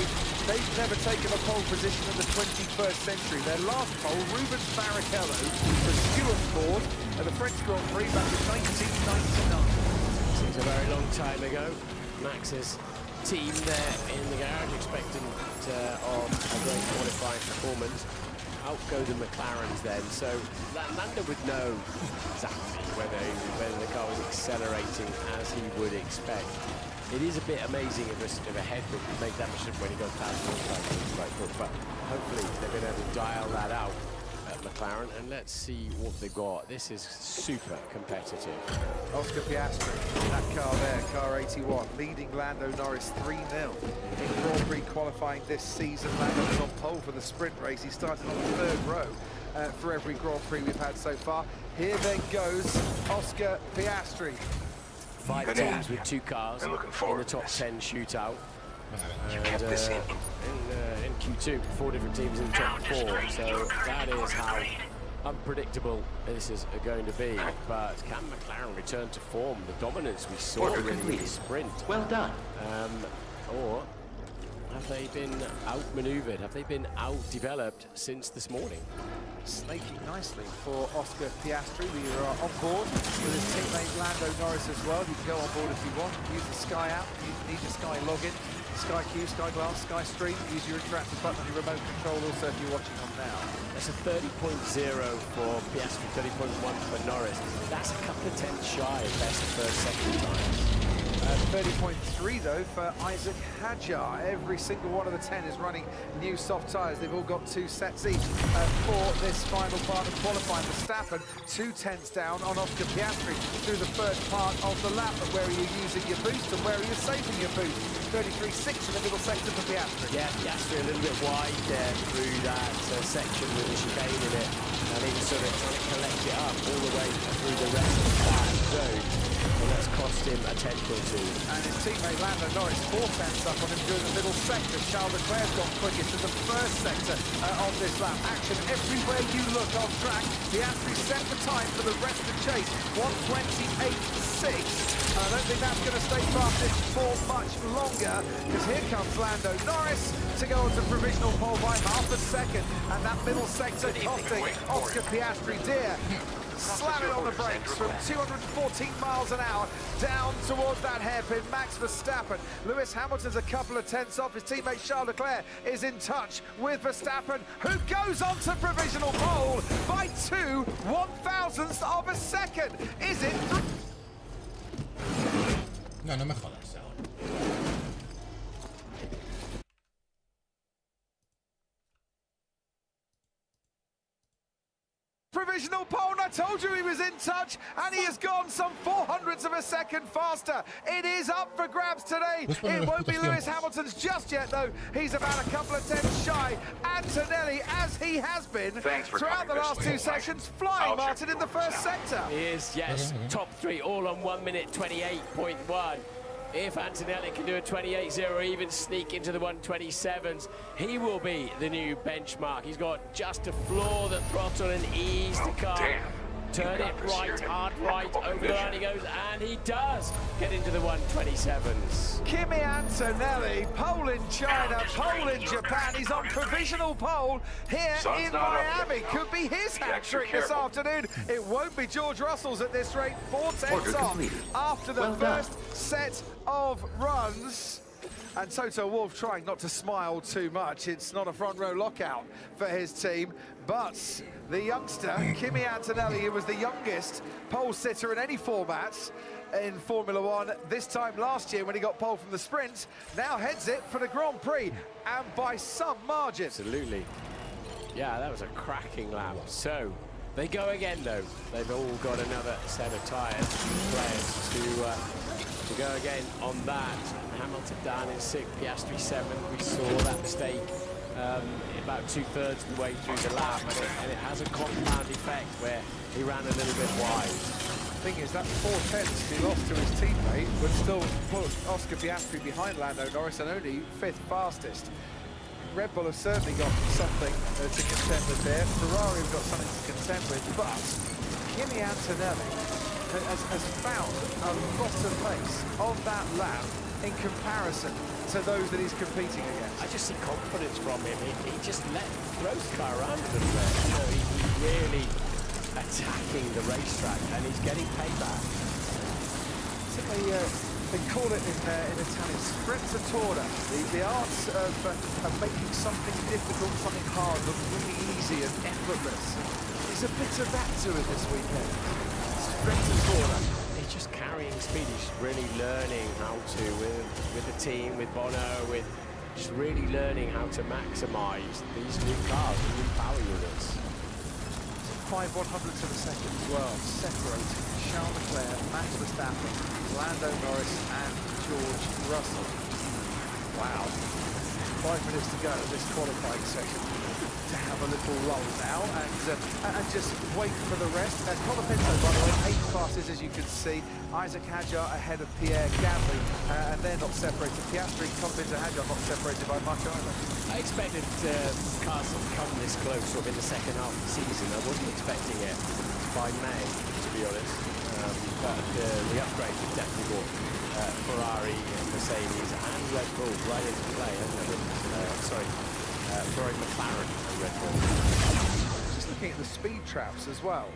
they've never taken a pole position in the 21st century. Their last pole, Rubens Barrichello, for Stuart Ford at the French Grand Prix back in 1999. Seems a very long time ago. Max's team there in the garage expectant of a great qualifying performance. Outgo the McLarens then, so Lando would know exactly whether the car was accelerating as he would expect. It is a bit amazing if a headwind can make that much difference when he goes past the outside, but hopefully they're going to have to dial that out at McLaren, and let's see what they've got. This is super competitive. Oscar Piastri, that car there, car 81, leading Lando Norris 3-0 in Grand Prix qualifying this season. Lando was on pole for the sprint race. He started on the 3rd row for every Grand Prix we've had so far. Here then goes Oscar Piastri. 5 teams with 2 cars in the top 10 shootout. And in Q2, 4 different teams in the top 4. So that is how unpredictable this is going to be. But can McLaren return to form, the dominance we saw in the sprint? Well done. Or have they been outmaneuvered? Have they been outdeveloped since this morning? Snaking nicely for Oscar Piastri. We are on board with his teammate Lando Norris as well. You can go on board if you want. Use the Sky app. You need your Sky login, Sky Q, Sky Glass, Sky Stream. Use your interactive button on your remote control also if you're watching on now. That's a 30.0 for Piastri, 30.1 for Norris. That's a couple of tenths shy of best first, second times. 30.3 though for Isaac Hadjar. Every single one of the 10 is running new soft tyres. They've all got 2 sets each for this final part of qualifying. Verstappen 2 tenths down on Oscar Piastri through the first part of the lap. But where are you using your boost and where are you saving your boost? 33.6 in the middle sector for Piastri. Yeah, Piastri a little bit wide there through that section with the chicane in it. And he was sort of trying to collect it up all the way through the rest of that zone. And that's cost him a tenth or 2. And his teammate Lando Norris 4 tenths up on him during the middle sector. Charles Leclerc's gone quickest in the first sector of this lap. Action everywhere you look on track. Piastri set the time for the rest of chase, 1:28.6. I don't think that's going to stay fastest for much longer, because here comes Lando Norris to go on to provisional pole by half a second, and that middle sector costing Oscar Piastri dear. Slamming on the brakes from 214 miles an hour down towards that hairpin. Max Verstappen. Lewis Hamilton's a couple of tenths off. His teammate Charles Leclerc is in touch with Verstappen, who goes on to provisional pole by 2 1/1000ths of a second. Is it? No me jodas ahora. told you he was in touch, and he has gone some 400ths of a second faster. It is up for grabs today. It won't be Lewis Hamilton's just yet, though. He's about a couple of tenths shy. Antonelli, as he has been throughout the last two sections, flying Martin in the first sector. He is, yes. Top three, all on 1 minute 28.1. If Antonelli can do a 28.0 or even sneak into the 127s, he will be the new benchmark. He's got just to floor the throttle and ease the car. Turn it right, hard right, over the line he goes, and he does get into the 127s. Kimi Antonelli, pole in China, pole in Japan. He's on provisional pole here in Miami. Could be his hat-trick this afternoon. It won't be George Russell's at this rate. 4 tenths off after the first set of runs. And Toto Wolff trying not to smile too much. It's not a front row lockout for his team, but the youngster, Kimi Antonelli, who was the youngest pole sitter in any formats in Formula One, this time last year when he got pole from the sprint, now heads it for the Grand Prix, and by some margin. Absolutely. Yeah, that was a cracking lap. So, they go again, though. They've all got another set of tyres, players to go again on that. Hamilton down in 6th, Piastri 7th. We saw that mistake about 2/3 of the way through the lap, and it has a compound effect where he ran a little bit wide. The thing is, that 4 tenths he lost to his teammate would still put Oscar Piastri behind Lando Norris and only 5th fastest. Red Bull have certainly got something to contend with there. Ferrari have got something to contend with, but Kimi Antonelli has found a lot of pace on that lap in comparison to those that he's competing against. I just see confidence from him. He just throws the car around a little bit. You know, he's really attacking the racetrack, and he's getting payback. So they call it in Italian sprezzatura, the art of making something difficult, something hard, look really easy and effortless. There's a bit of that to it this weekend. Sprezzatura. He's just carrying speed. He's really learning how to, with the team, with Bono, with just really learning how to maximise these new cars, the new power units. 5/100ths of a second as well, separating Charles Leclerc, Max Verstappen, Lando Norris and George Russell. Wow. 5 minutes to go in this qualifying session. To have a little lull now and just wait for the rest. Colapinto, by the way, 8 fastest as you can see. Isaac Hadjar ahead of Pierre Gasly, and they're not separated. Piastri, Colapinto, Hadjar not separated by much either. I expected cars to come this close sort of in the second half of the season. I wasn't expecting it by May, to be honest. But the upgrade has definitely brought Ferrari and Mercedes and Red Bull right into play, hasn't it? Ferrari, McLaren and Red Bull. Just looking at the speed traps as well.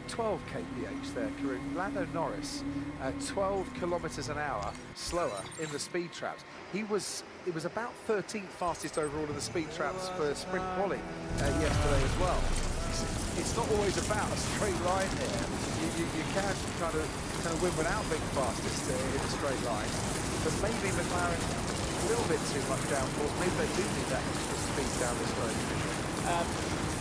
12 kph there, Karun. Lando Norris, 12 kilometres an hour slower in the speed traps. It was about 13th fastest overall in the speed traps for sprint quali yesterday as well. It's not always about a straight line here. You can kind of win without being fastest in a straight line. But maybe McLaren a little bit too much downforce. Maybe they do need that extra speed down this road.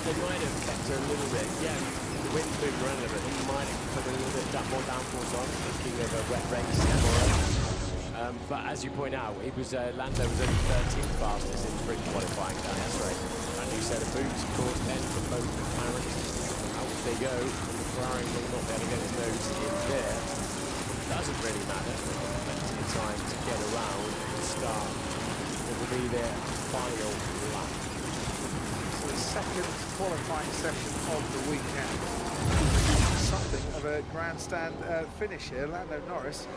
They might have kept a little bit, the wind's moved around a little bit. They might have put a little bit more downforce on, thinking of a wet race tomorrow. But as you point out, Lando was only 13th fastest in sprint qualifying down this race. A new set of boots, of course, then for both McLaren. Out they go, and the Ferrari will not be able to get his nose in there. Doesn't really matter. Plenty of time to get around and start. It will be their final lap. So the second qualifying session of the weekend. Something of a grandstand finish here. Lando Norris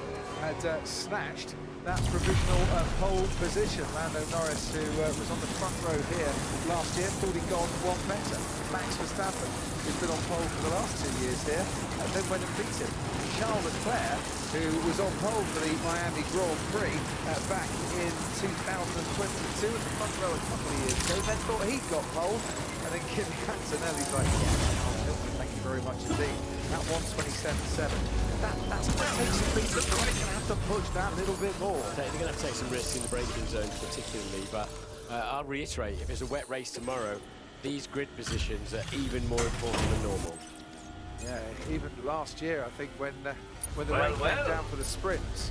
had snatched that provisional pole position. Lando Norris, who was on the front row here last year, thought he'd gone one better. Max Verstappen, who's been on pole for the last 2 years here, and then went and beat him. Charles Leclerc, who was on pole for the Miami Grand Prix back in 2022 in the front row a couple of years ago, then thought he'd got pole, and then Kimi Antonelli's like, yeah, thank you very much indeed. That 127.7. That's going to take some beats. They're going to have to push that little bit more. They're going to have to take some risks in the braking zones particularly, but I'll reiterate, if it's a wet race tomorrow, these grid positions are even more important than normal. Yeah, even last year, I think, when the rain came down for the sprints,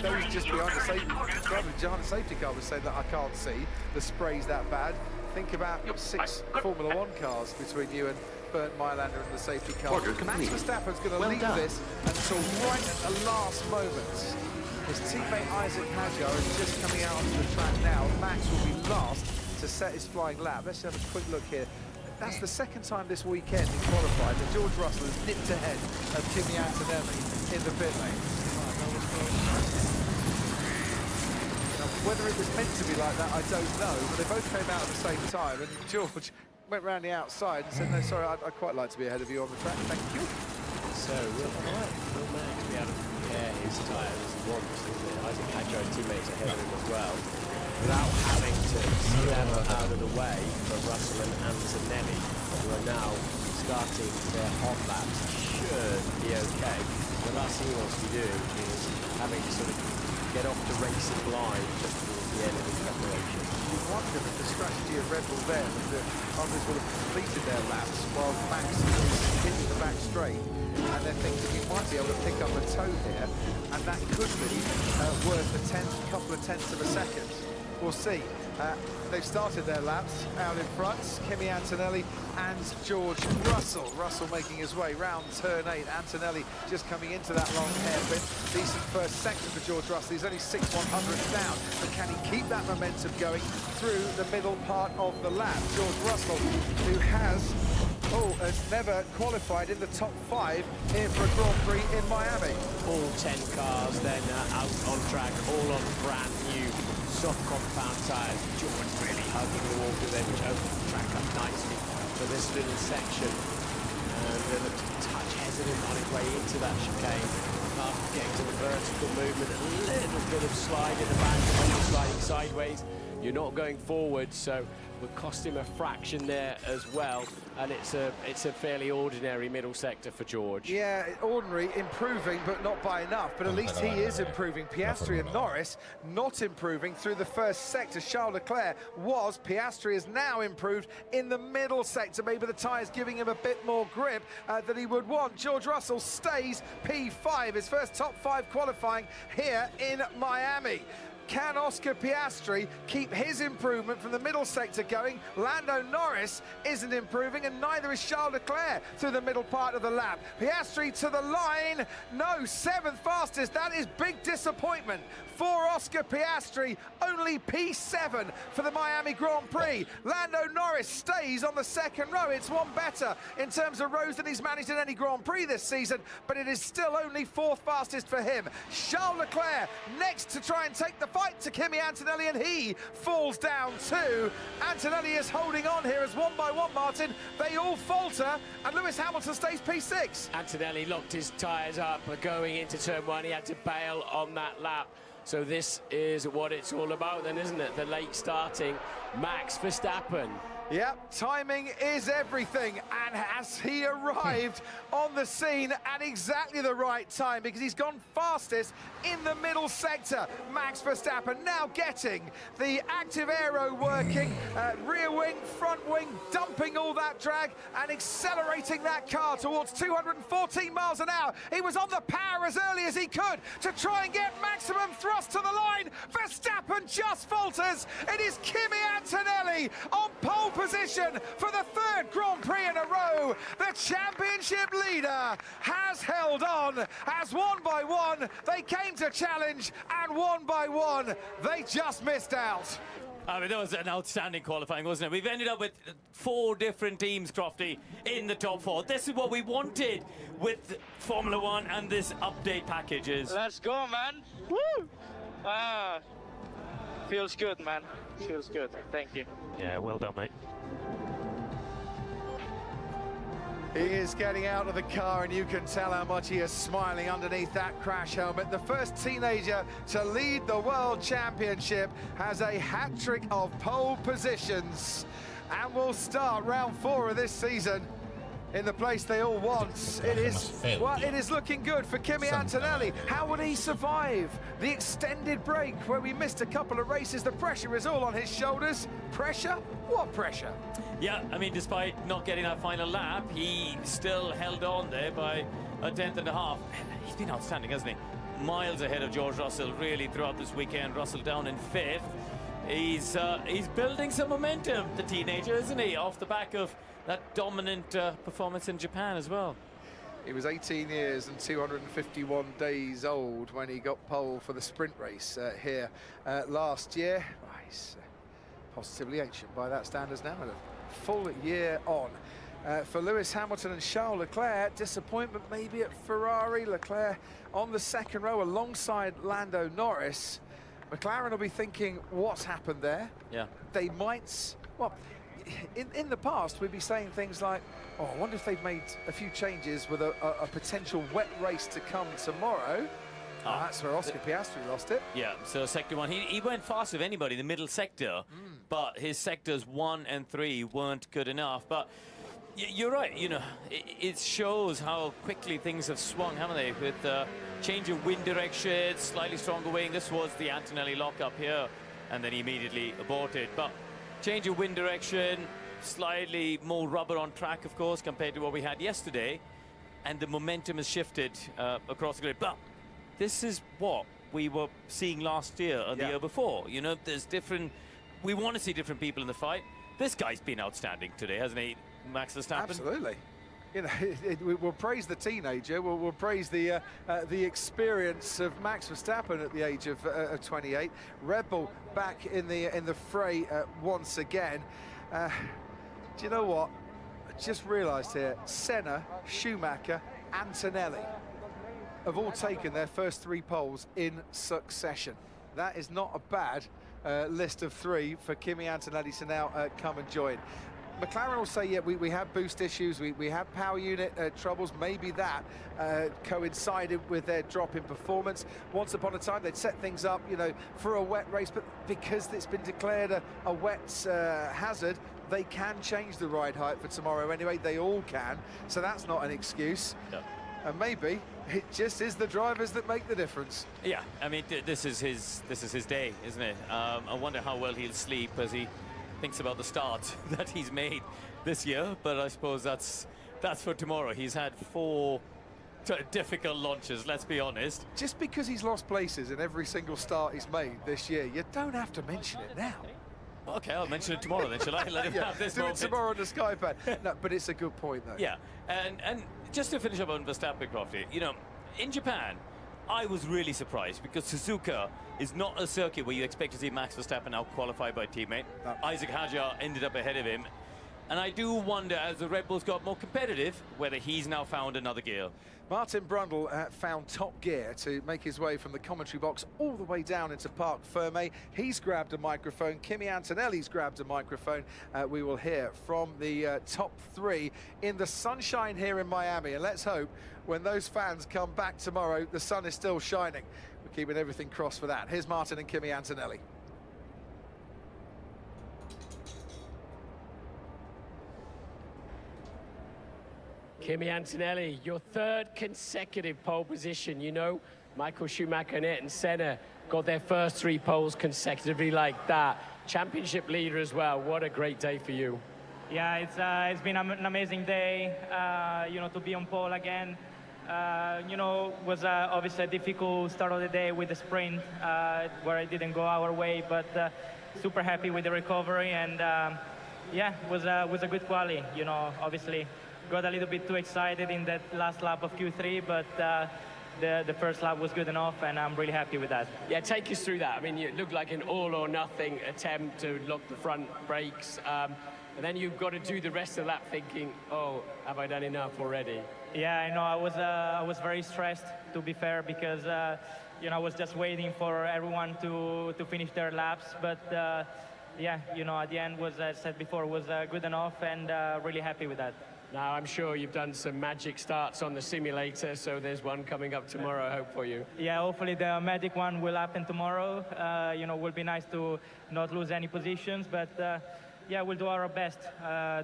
those just behind the safety car was saying that I can't see, the spray's that bad. Think about 6 Formula 1 cars between you and Bernd Mailander and the safety car. Max Verstappen's going to leave this until right at the last moments. His teammate Isaac Hajar is just coming out onto the track now. Max will be last to set his flying lap. Let's have a quick look here. That's the second time this weekend in qualifying that George Russell has nipped ahead of Kimi Antonelli in the pit lane. Now, whether it was meant to be like that, I don't know, but they both came out at the same time, and George went round the outside and said, no, sorry, I'd quite like to be ahead of you on the track, thank you. So, will Max be able to compare his tyres as he wants? Isaac Hadjar's teammates ahead of him as well, without having to step out of the way for Russell and Antonelli, who are now starting their hot laps. Should be okay. The last thing he wants to be doing is having to sort of get off the racing line just towards the end of his preparation. You wonder if the strategy of Red Bull there was that others would have completed their laps while Max is hitting the back straight, and they're thinking he might be able to pick up a toe here, and that could be worth a couple of tenths of a second. We'll see. They've started their laps out in front, Kimi Antonelli and George Russell. Russell making his way round turn 8. Antonelli just coming into that long hairpin. Decent first sector for George Russell. He's only 6/100ths down, but can he keep that momentum going through the middle part of the lap? George Russell, who has never qualified in the top 5 here for a Grand Prix in Miami. All 10 cars then out on track, all on brand new soft compound tyres. George really hugging the wall with them, which opened the track up nicely for this little section. And they looked a touch hesitant on his way into that chicane. After getting to the vertical movement, a little bit of slide in the back, when you're sliding sideways, you're not going forward, so would cost him a fraction there as well. And it's a fairly ordinary middle sector for George. Yeah, ordinary, improving, but not by enough. But at least he is improving. Piastri and Norris not improving through the first sector. Charles Leclerc was. Piastri has now improved in the middle sector. Maybe the tyres giving him a bit more grip than he would want. George Russell stays P5, his first top 5 qualifying here in Miami. Can Oscar Piastri keep his improvement from the middle sector going? Lando Norris isn't improving, and neither is Charles Leclerc through the middle part of the lap. Piastri to the line. No, 7th fastest. That is big disappointment for Oscar Piastri. Only P7 for the Miami Grand Prix. Lando Norris stays on the 2nd row. It's one better in terms of rows than he's managed in any Grand Prix this season, but it is still only 4th fastest for him. Charles Leclerc next to try and take the fight to Kimi Antonelli, and he falls down too. Antonelli is holding on here as one by one, Martin. They all falter, and Lewis Hamilton stays P6. Antonelli locked his tyres up going into turn 1. He had to bail on that lap. So this is what it's all about then, isn't it? The late starting Max Verstappen. Yep, timing is everything, and has he arrived on the scene at exactly the right time, because he's gone fastest in the middle sector. Max Verstappen now getting the active aero working, rear wing, front wing, dumping all that drag and accelerating that car towards 214 miles an hour. He was on the power as early as he could to try and get maximum thrust to the line. Verstappen just falters. It is Kimi Antonelli on pole position for the 3rd Grand Prix in a row. The championship leader has held on, as one by one they came to challenge, and one by one they just missed out. I mean, that was an outstanding qualifying, wasn't it? We've ended up with 4 different teams, Crofty, in the top 4. This is what we wanted with Formula 1 and this update packages. Let's go, man. Woo! Feels good, man. Feels good. Thank you. Yeah, well done, mate. He is getting out of the car, and you can tell how much he is smiling underneath that crash helmet. The first teenager to lead the World Championship has a hat-trick of pole positions. And we'll start round 4 of this season in the place they all want. It is looking good for Kimi Antonelli. How will he survive the extended break where we missed a couple of races? The pressure is all on his shoulders. Pressure? What pressure? Yeah, I mean, despite not getting that final lap, he still held on there by a tenth and a half. He's been outstanding, hasn't he? Miles ahead of George Russell, really, throughout this weekend. Russell down in 5th. He's building some momentum, the teenager, isn't he? Off the back of that dominant performance in Japan as well. He was 18 years and 251 days old when he got pole for the sprint race here last year. Oh, he's positively ancient by that standards now, and a full year on. For Lewis Hamilton and Charles Leclerc, disappointment maybe at Ferrari. Leclerc on the second row alongside Lando Norris. McLaren will be thinking, what's happened there? Yeah. They might, well, in the past, we'd be saying things like, oh, I wonder if they've made a few changes with a potential wet race to come tomorrow. That's where Oscar Piastri lost it. Yeah, so sector 1, he went fast with anybody in the middle sector, but his sectors 1 and 3 weren't good enough. But you're right, you know, it shows how quickly things have swung, haven't they? With change of wind direction, slightly stronger wing. This was the Antonelli lock-up here, and then he immediately aborted. But change of wind direction, slightly more rubber on track, of course, compared to what we had yesterday, and the momentum has shifted across the grid. But this is what we were seeing last year and the year before. You know, there's different... We want to see different people in the fight. This guy's been outstanding today, hasn't he, Max Verstappen? Absolutely. You know, we'll praise the teenager. We'll praise the experience of Max Verstappen at the age of 28. Red Bull back in the fray once again. Do you know what? I just realised here, Senna, Schumacher, Antonelli have all taken their first 3 poles in succession. That is not a bad list of 3 for Kimi Antonelli to now come and join. McLaren will say, yeah, we had boost issues, we had power unit troubles. Maybe that coincided with their drop in performance. Once upon a time, they'd set things up, you know, for a wet race, but because it's been declared a wet hazard, they can change the ride height for tomorrow anyway. They all can, so that's not an excuse. No. And maybe it just is the drivers that make the difference. Yeah, I mean, this is his day, isn't it? I wonder how well he'll sleep as he thinks about the start that he's made this year, but I suppose that's for tomorrow. He's had 4 difficult launches, let's be honest. Just because he's lost places in every single start he's made this year, you don't have to mention it now. Okay, I'll mention it tomorrow then, shall I? Let him have this moment. Do it tomorrow on the Skypad. No, but it's a good point, though. Yeah, and just to finish up on Verstappen, Crofty, you know, in Japan, I was really surprised because Suzuka is not a circuit where you expect to see Max Verstappen out qualified by teammate. No. Isaac Hadjar ended up ahead of him. And I do wonder, as the Red Bulls got more competitive, whether he's now found another gear. Martin Brundle found top gear to make his way from the commentary box all the way down into Parc Fermé. He's grabbed a microphone. Kimi Antonelli's grabbed a microphone. We will hear from the top 3 in the sunshine here in Miami. And let's hope when those fans come back tomorrow, the sun is still shining. We're keeping everything crossed for that. Here's Martin and Kimi Antonelli. Kimi Antonelli, your 3rd consecutive pole position. You know, Michael Schumacher and Ayrton Senna got their first 3 poles consecutively like that. Championship leader as well. What a great day for you. Yeah, it's been an amazing day, you know, to be on pole again. You know, was obviously a difficult start of the day with the sprint, where it didn't go our way, but super happy with the recovery, and yeah, was a good quali. You know, obviously got a little bit too excited in that last lap of Q3, but the first lap was good enough, and I'm really happy with that. Yeah, take us through that. I mean, it looked like an all-or-nothing attempt to lock the front brakes, and then you've got to do the rest of the lap thinking, oh, have I done enough already? Yeah, I know. I was very stressed, to be fair, because you know, I was just waiting for everyone to finish their laps, but yeah, you know, at the end, was, as I said before, was good enough, and really happy with that. Now, I'm sure you've done some magic starts on the simulator, so there's one coming up tomorrow, I hope, for you. Yeah, hopefully the magic one will happen tomorrow. You know, it will be nice to not lose any positions, but yeah, we'll do our best.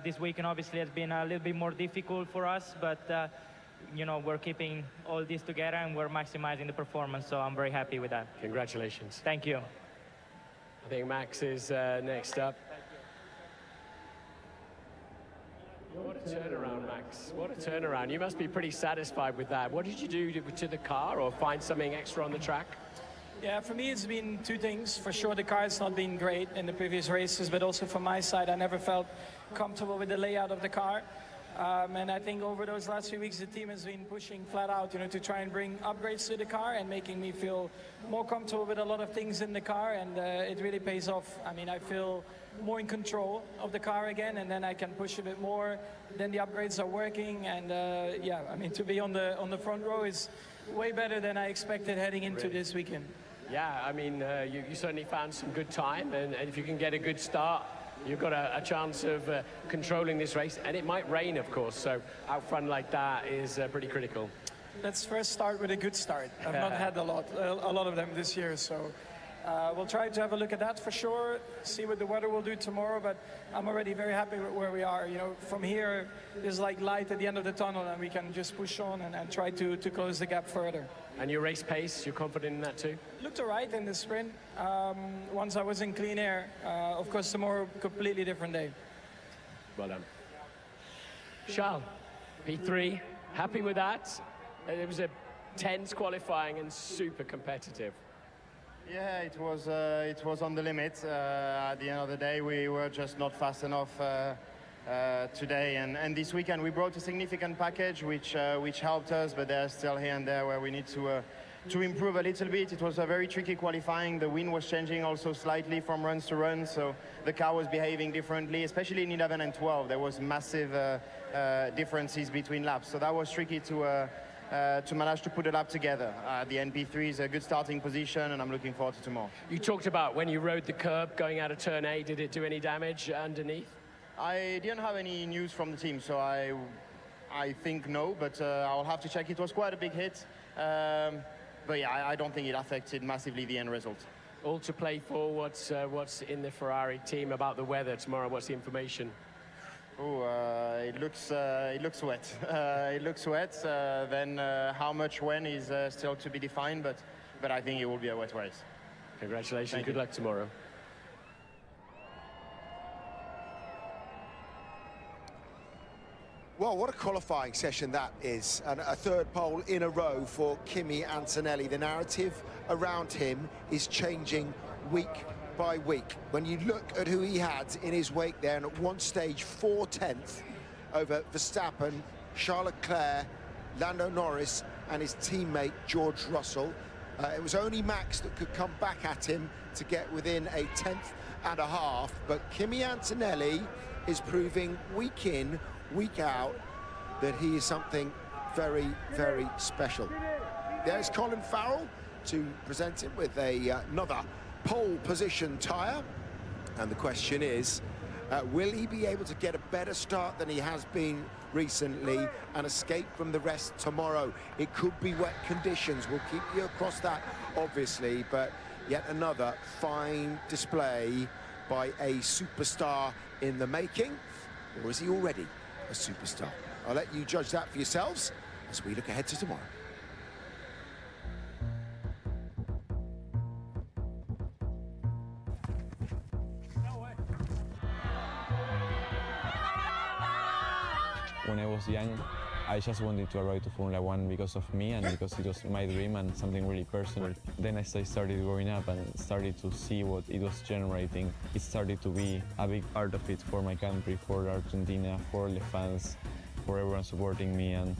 This weekend obviously has been a little bit more difficult for us, but you know, we're keeping all this together and we're maximizing the performance, so I'm very happy with that. Congratulations. Thank you. I think Max is next up. What a turnaround, Max. What a turnaround. You must be pretty satisfied with that. What did you do to the car, or find something extra on the track? Yeah, for me it's been two things. For sure the car has not been great in the previous races, but also from my side I never felt comfortable with the layout of the car. And I think over those last few weeks the team has been pushing flat out, you know, to try and bring upgrades to the car and making me feel more comfortable with a lot of things in the car, and it really pays off. I mean, I feel more in control of the car again, and then I can push a bit more. Then the upgrades are working, and yeah, I mean, to be on the front row is way better than I expected heading into this weekend. Yeah, I mean, you certainly found some good time, and if you can get a good start, you've got a chance of controlling this race, and it might rain, of course, so out front like that is pretty critical. Let's first start with a good start. I've not had a lot of them this year, so we'll try to have a look at that for sure, see what the weather will do tomorrow, but I'm already very happy with where we are. You know, from here, there's like light at the end of the tunnel, and we can just push on and try to close the gap further. And your race pace, you're confident in that too? Looked all right in the sprint. Once I was in clean air, of course, tomorrow, completely different day. Well done. Charles, P3, happy with that? It was a tense qualifying and super competitive. Yeah, it was on the limit. At the end of the day, we were just not fast enough today, and this weekend we brought a significant package which helped us, but there's still here and there where we need to improve a little bit. It was a very tricky qualifying. The wind was changing also slightly from runs to runs, so the car was behaving differently, especially in 11 and 12. There was massive differences between laps, so that was tricky to manage to put a lap together. The NP3 is a good starting position, and I'm looking forward to tomorrow. You talked about when you rode the curb going out of turn A, did it do any damage underneath? I didn't have any news from the team, so I think no, but I'll have to check. It was quite a big hit, but yeah, I don't think it affected massively the end result. All to play for. What's in the Ferrari team about the weather tomorrow? What's the information? Oh, it looks wet. It looks wet. Then how much when is still to be defined, but I think it will be a wet race. Congratulations. Good luck tomorrow. Well, what a qualifying session that is, and a third pole in a row for Kimi Antonelli. The narrative around him is changing week by week. When you look at who he had in his wake there, and at one stage 4/10 over Verstappen, Charles Leclerc, Lando Norris and his teammate George Russell. It was only Max that could come back at him to get within a 1/10 and a half, but Kimi Antonelli is proving week in, week out that he is something very, very special. There's Colin Farrell to present him with another pole position tyre, and the question is, will he be able to get a better start than he has been recently and escape from the rest tomorrow? It could be wet conditions. We'll keep you across that, obviously, but yet another fine display by a superstar in the making, or is he already a superstar? I'll let you judge that for yourselves as we look ahead to tomorrow. When I was young, I just wanted to arrive to Formula One because of me and because it was my dream and something really personal. Then as I started growing up and started to see what it was generating, it started to be a big part of it for my country, for Argentina, for the fans, for everyone supporting me. And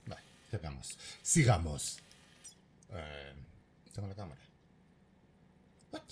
vale, sigamos. Tengo la cámara. What?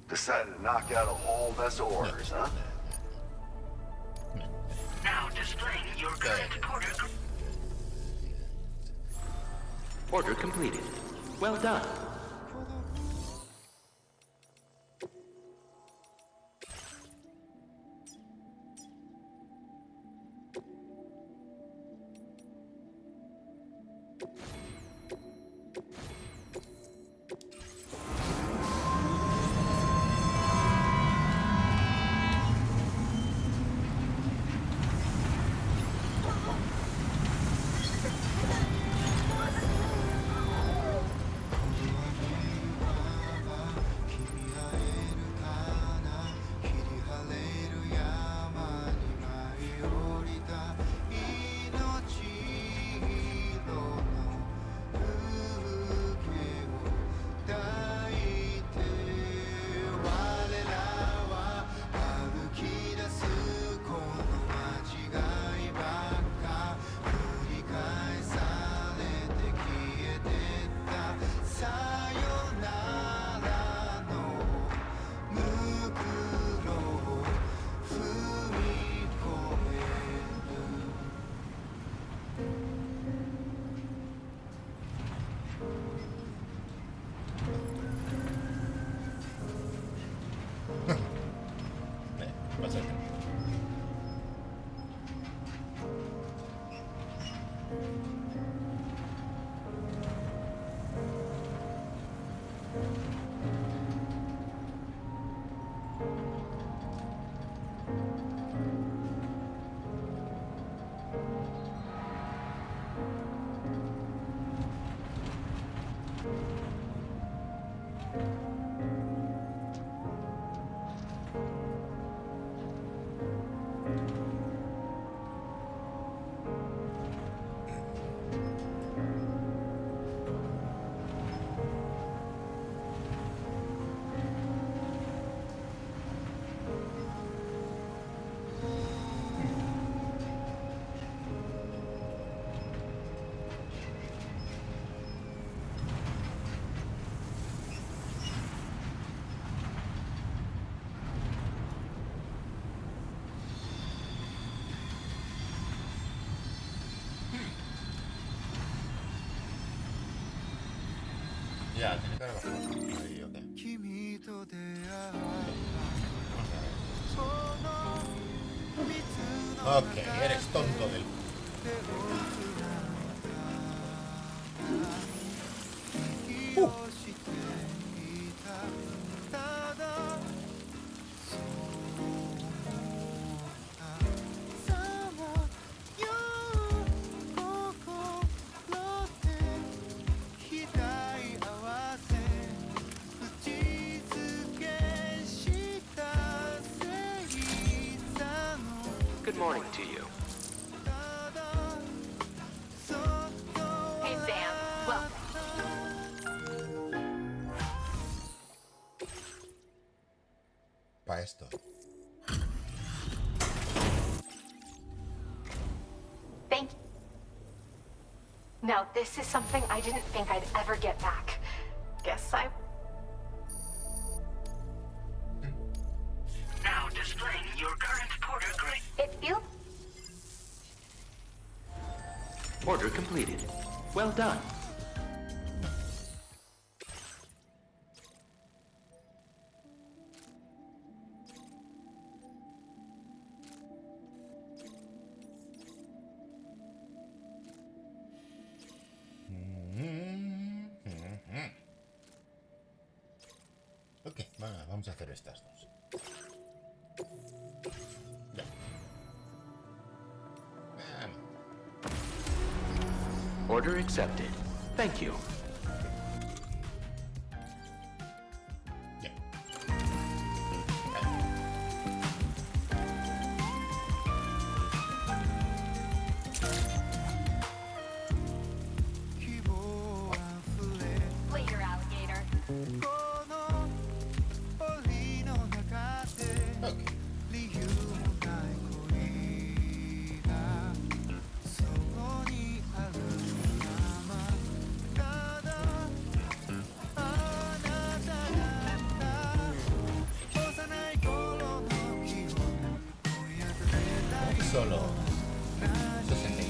Decided to knock out a whole mess of orders, huh? Now displaying your current order. Order completed. Well done. Ya, tiene cara de ahí, ok. Ok, eres tonto del... Good morning to you. Hey, Sam. Welcome. Pa' esto. Thank you. Now, this is something I didn't think I'd ever get back. Guess I... Now displaying your current order grade. It feels... Order completed. Well done. Vamos a hacer estas dos. Ya. Order accepted. Thank you. Later, alligator. Solo 67.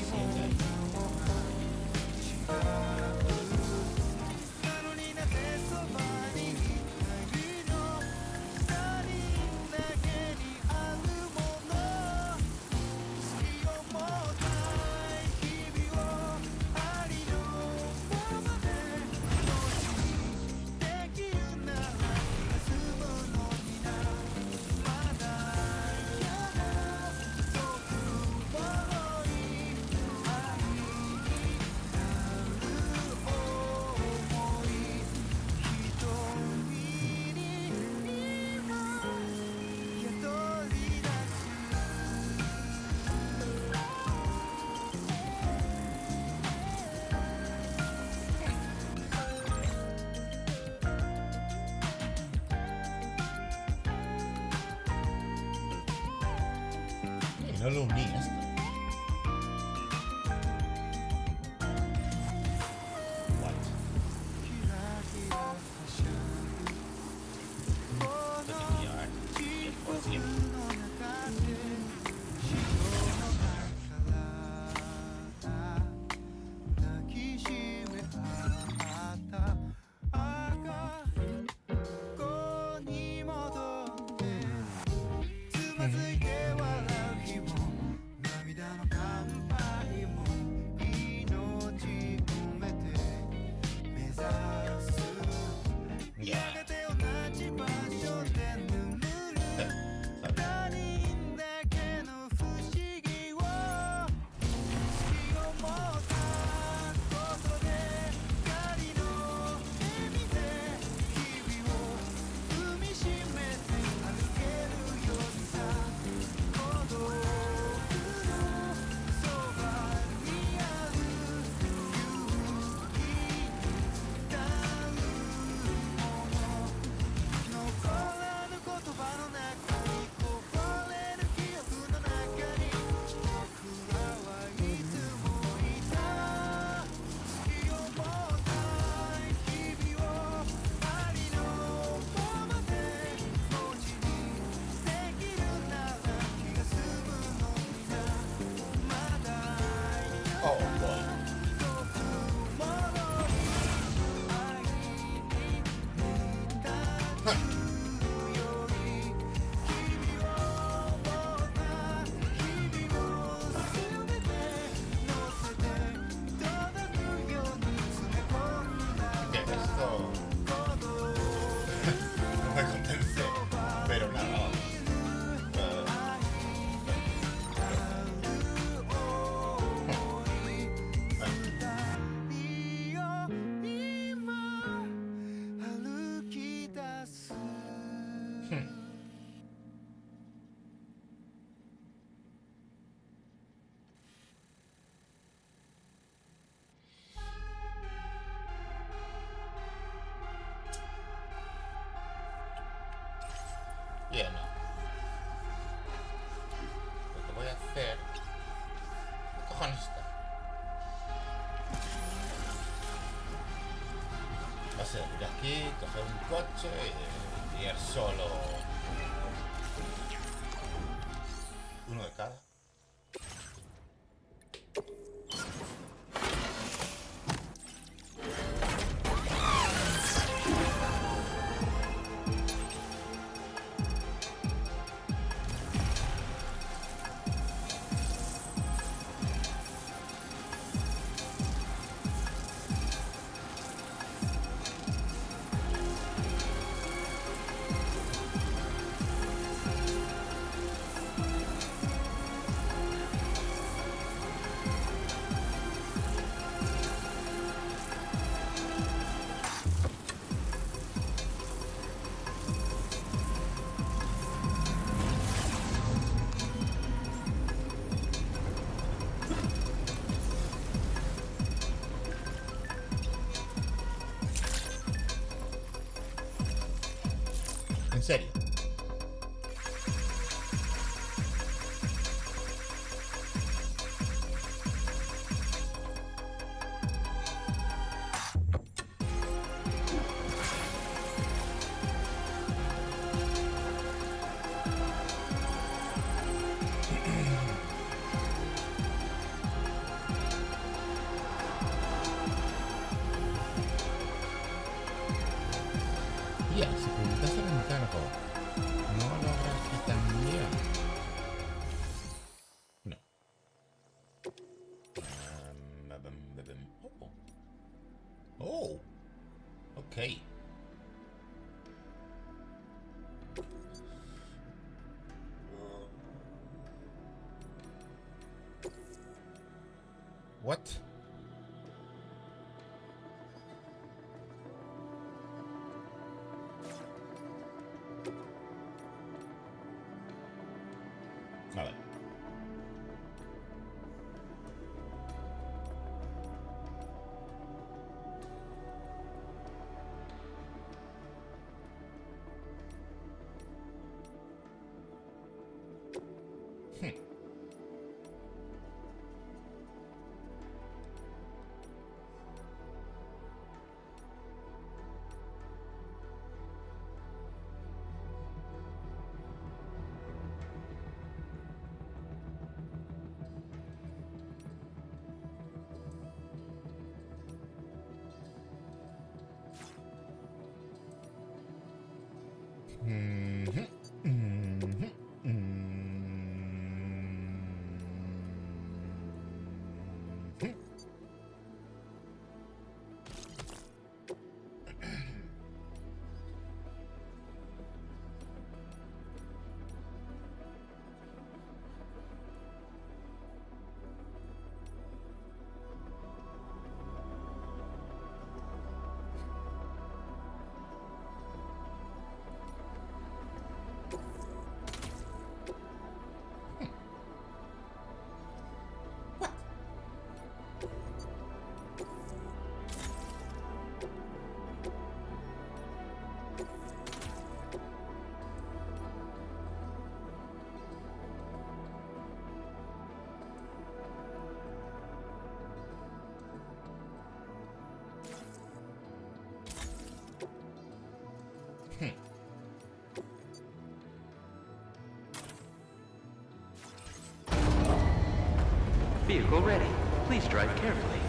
No lo uní esto. Bien, ¿no? Lo que voy a hacer... ¿Qué cojones está? Va a ser ir aquí, coger un coche y ir solo... Uno de cada. serio. Ya, si publicas el encargo, no logras que también. No. Oh. Ok. What? A ver. Vehicle ready. Please drive carefully.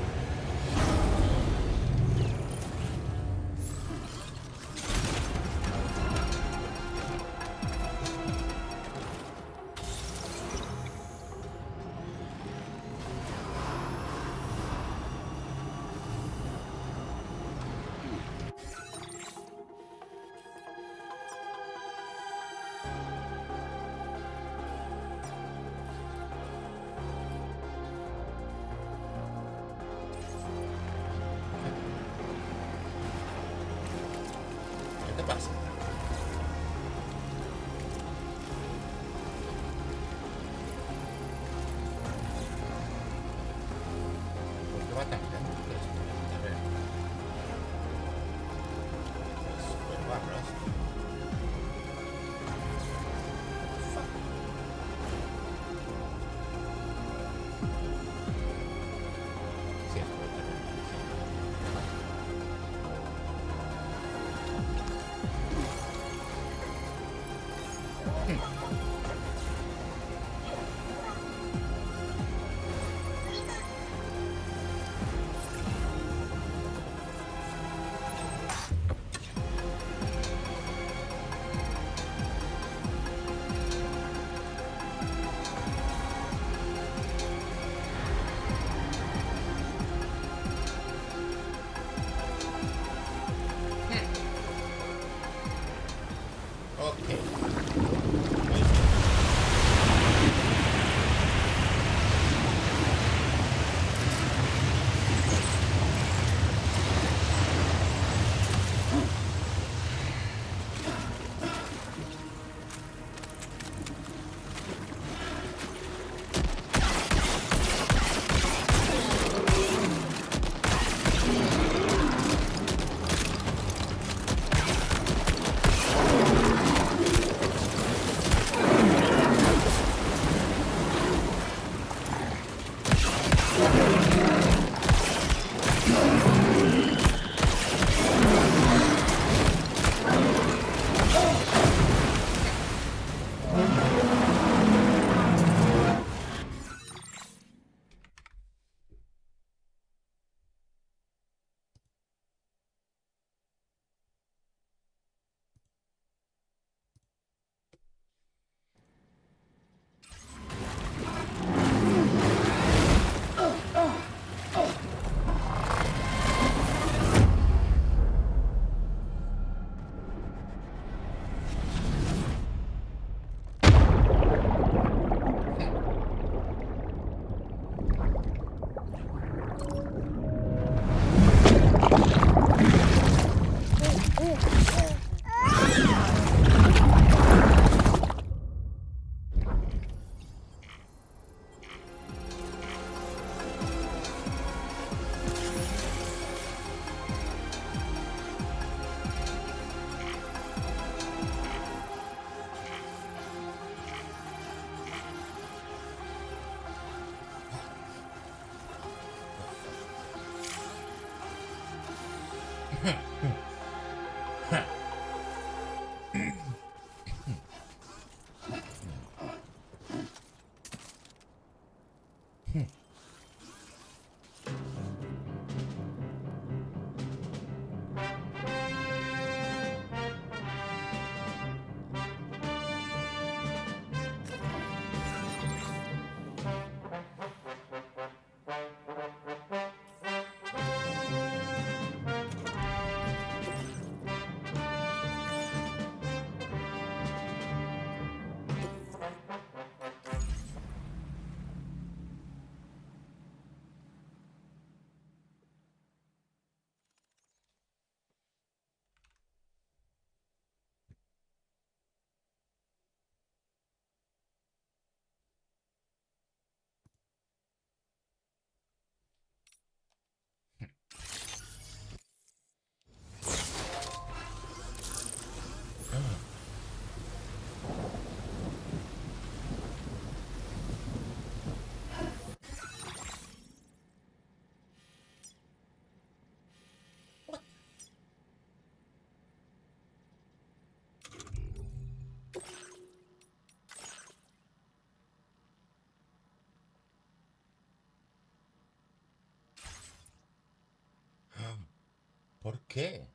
¿Por qué?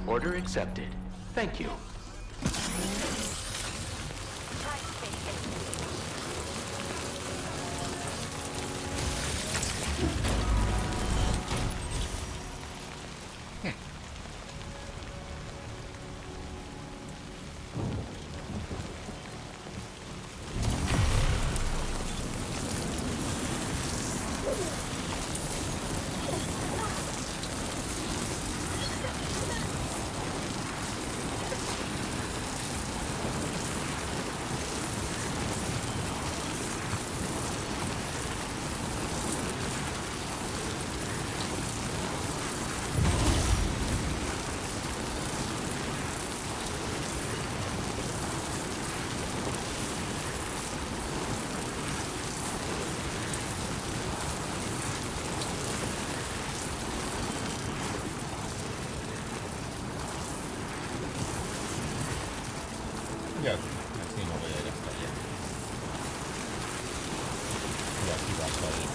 Order accepted. Thank you. Ya, así no voy a ir hasta allá. Y aquí va a salir.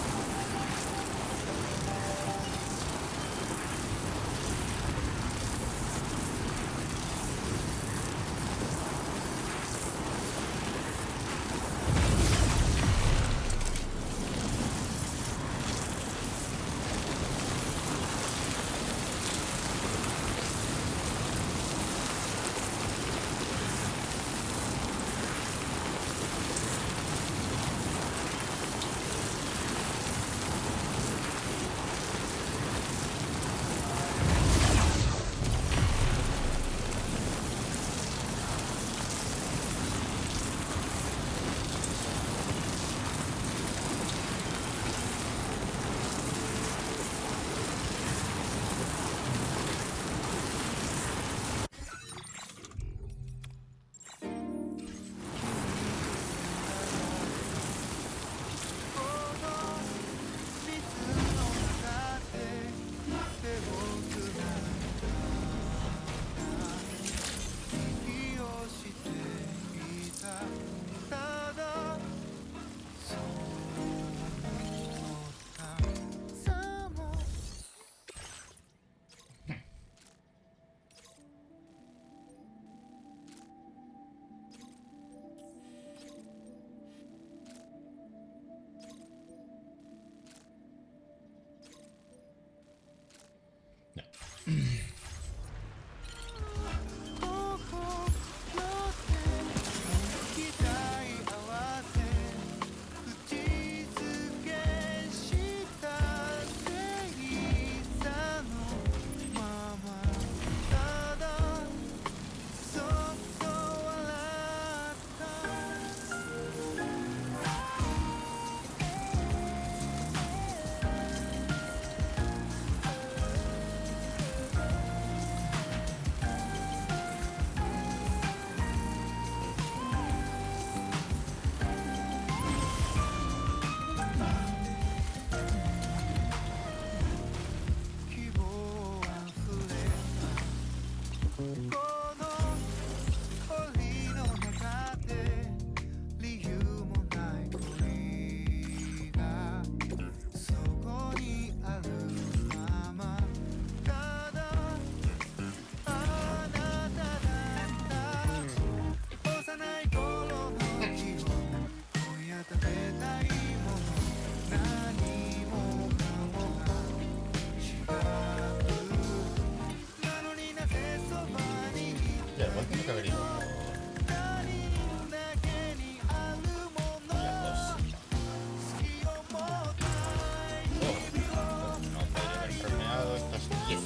Ya, igual tiene que haber ido por la cosa. No podría haber premiado estos 18.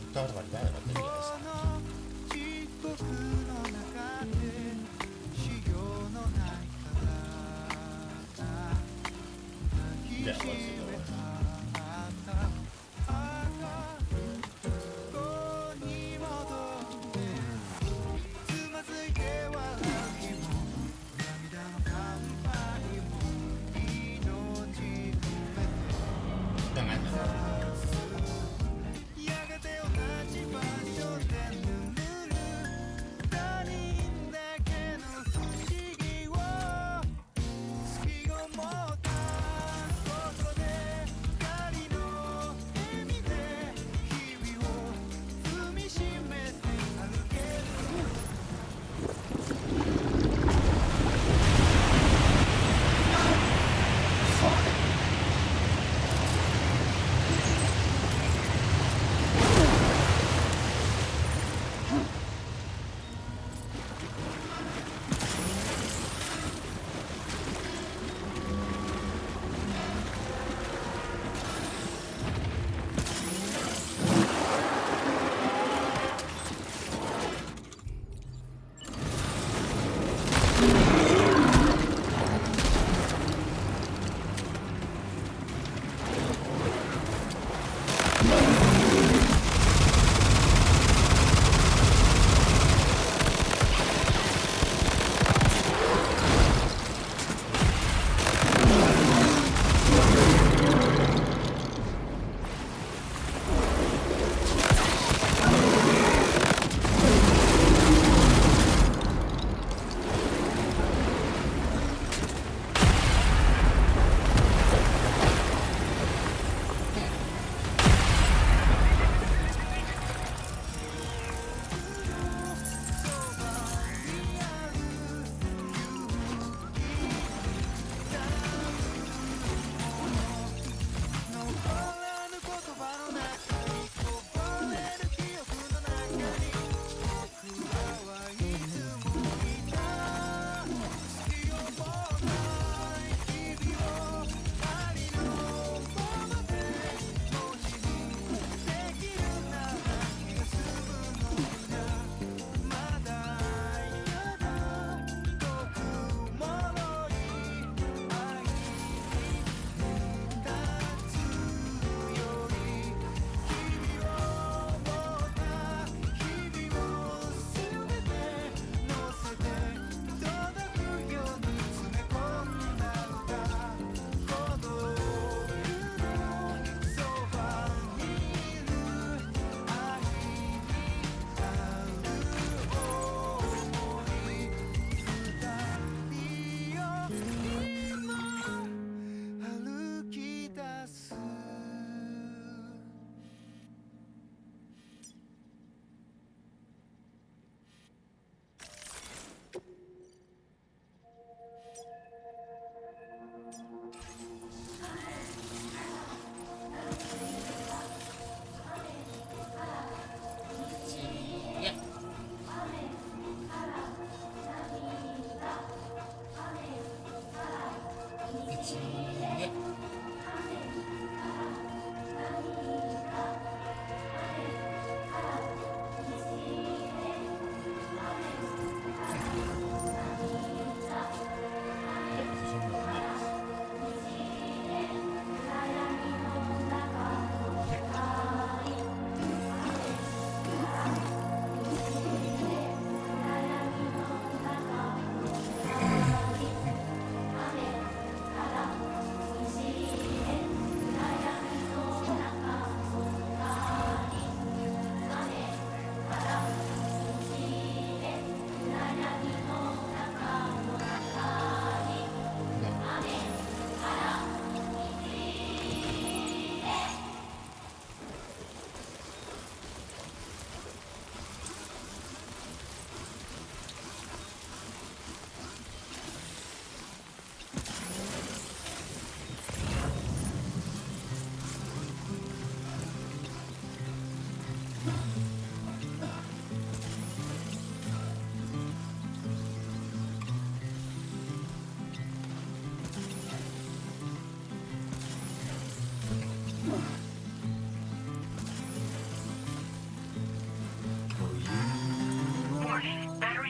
Puta barbaridad de batería esa. Ya, igual sí lo bueno.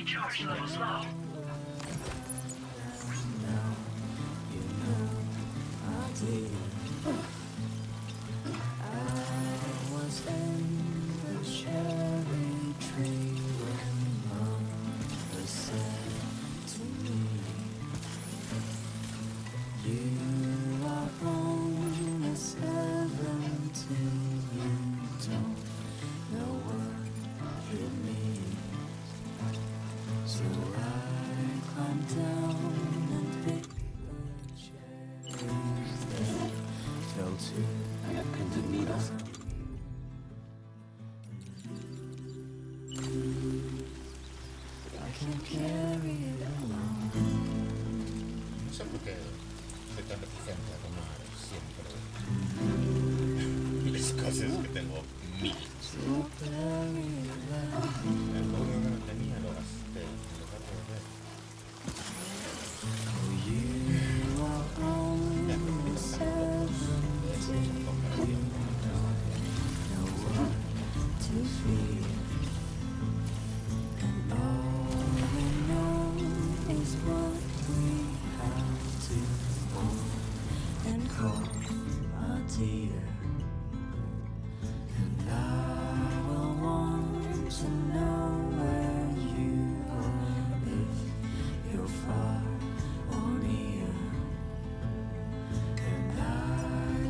Charge levels low. No sé por qué soy tan reticente a tomar siempre las cosas que tengo mil. El pobre que no tenía lo gasté, lo acabo de ver.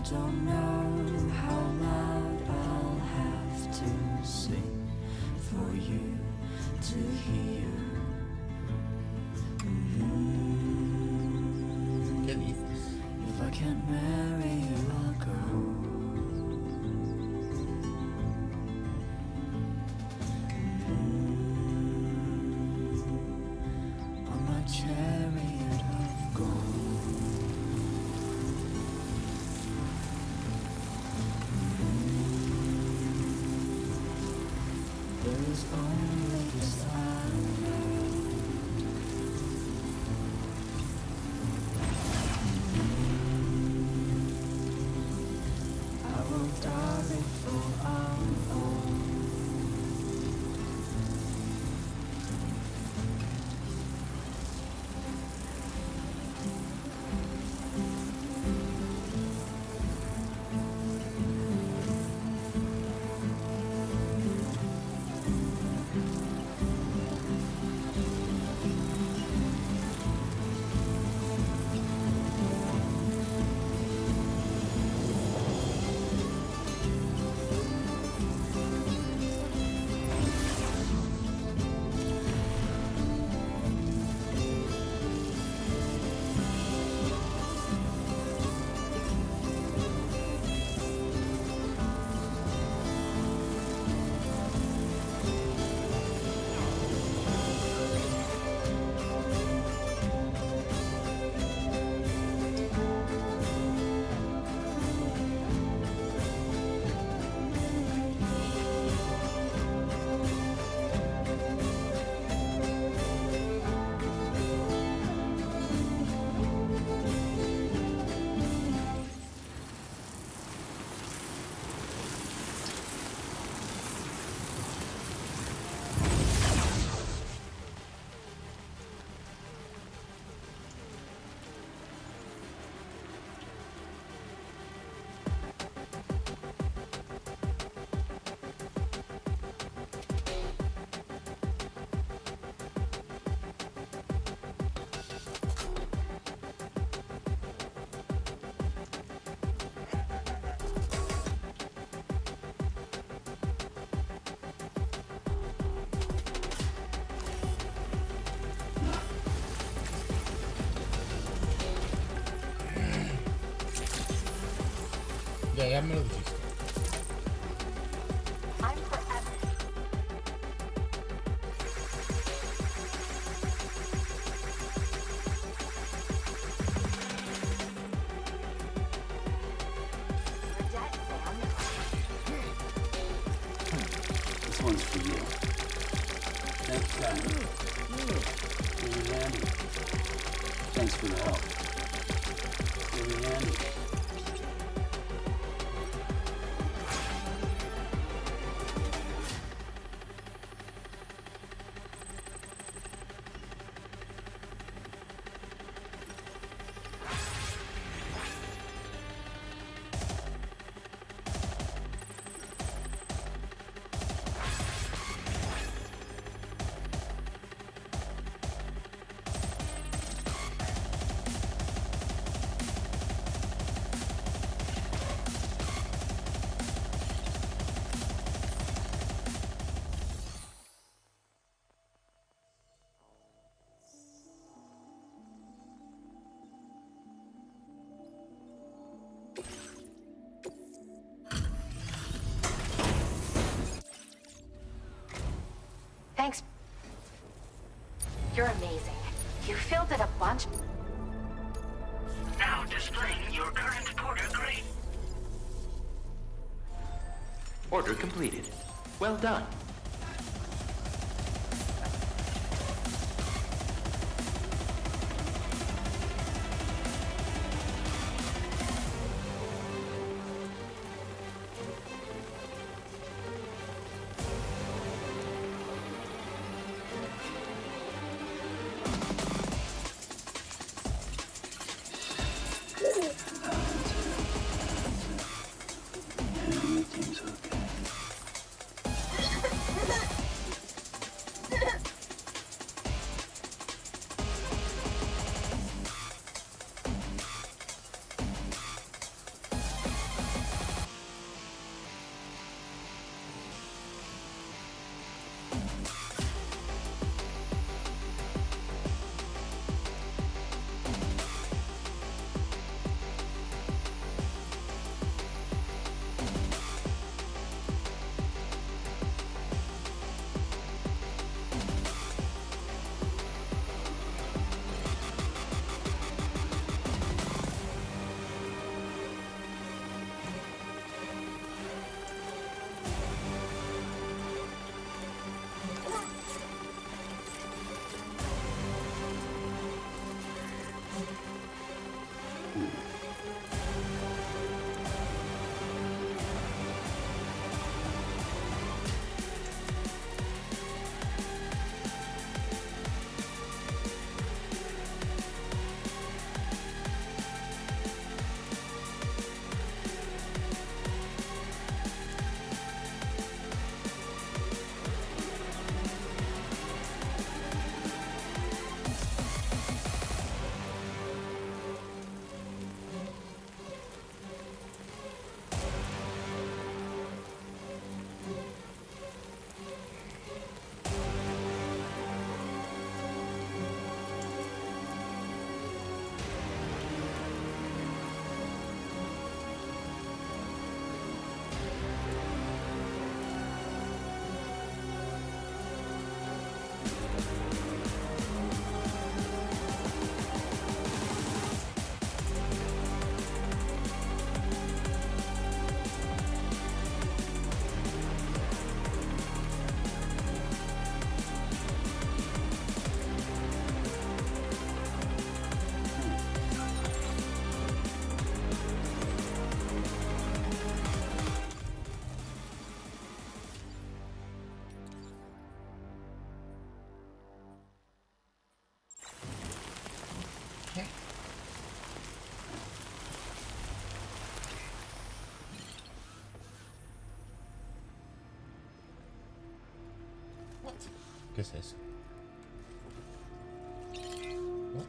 Don't know how loud I'll have to sing for you to hear. ¿Qué dices? If I can't marry you, I'll go. On my chariot of gold. There's only this I know. I will die for our own. Ya me lo dijiste. I'm forever. This one's for you. Thanks, guys. Really handy. Thanks for the help. Really handy. Thanks. You're amazing. You filled it a bunch. Now displaying your current porter grade. Order completed. Well done. Everything's okay. ¿Qué es eso? What?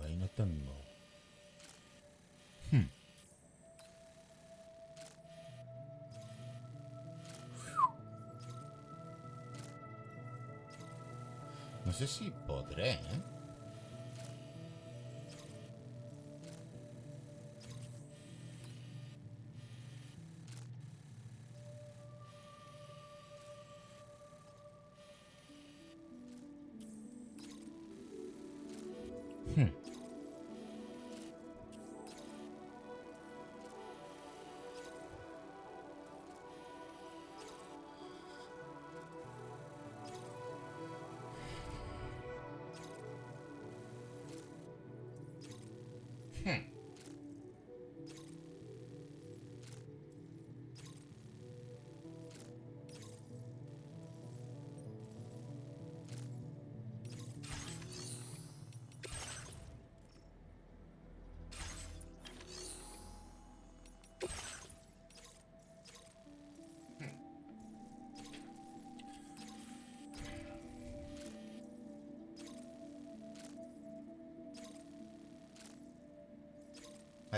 Ahí no tengo. No sé si podré, ¿eh?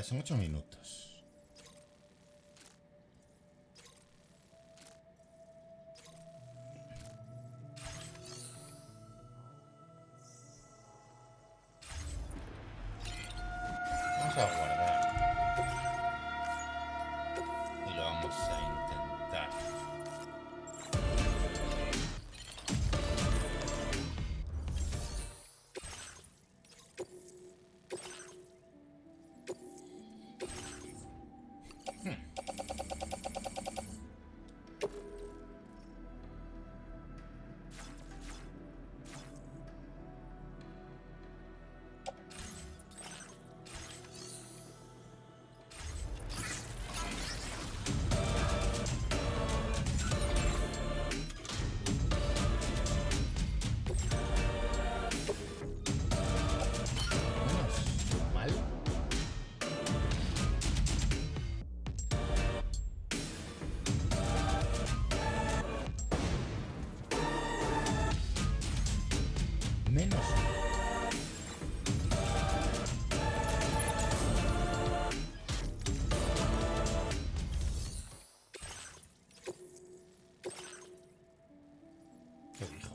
Son 8 minutos. vamos a guardar. Y lo vamos a intentar. Menos. ¿Qué dijo?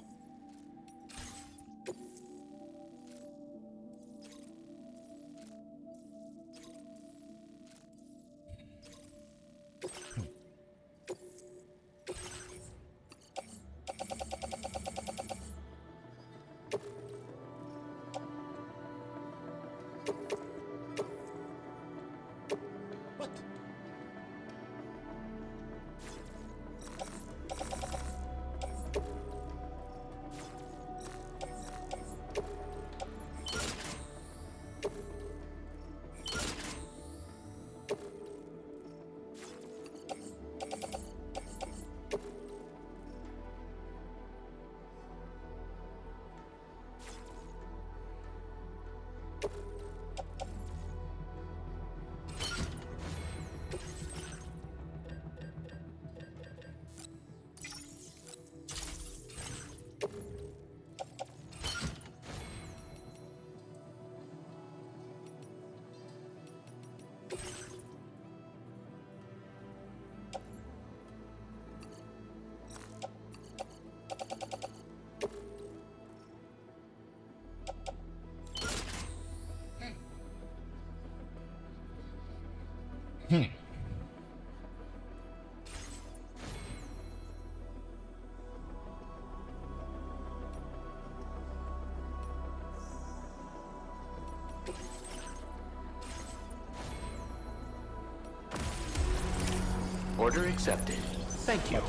Order accepted. Thank you.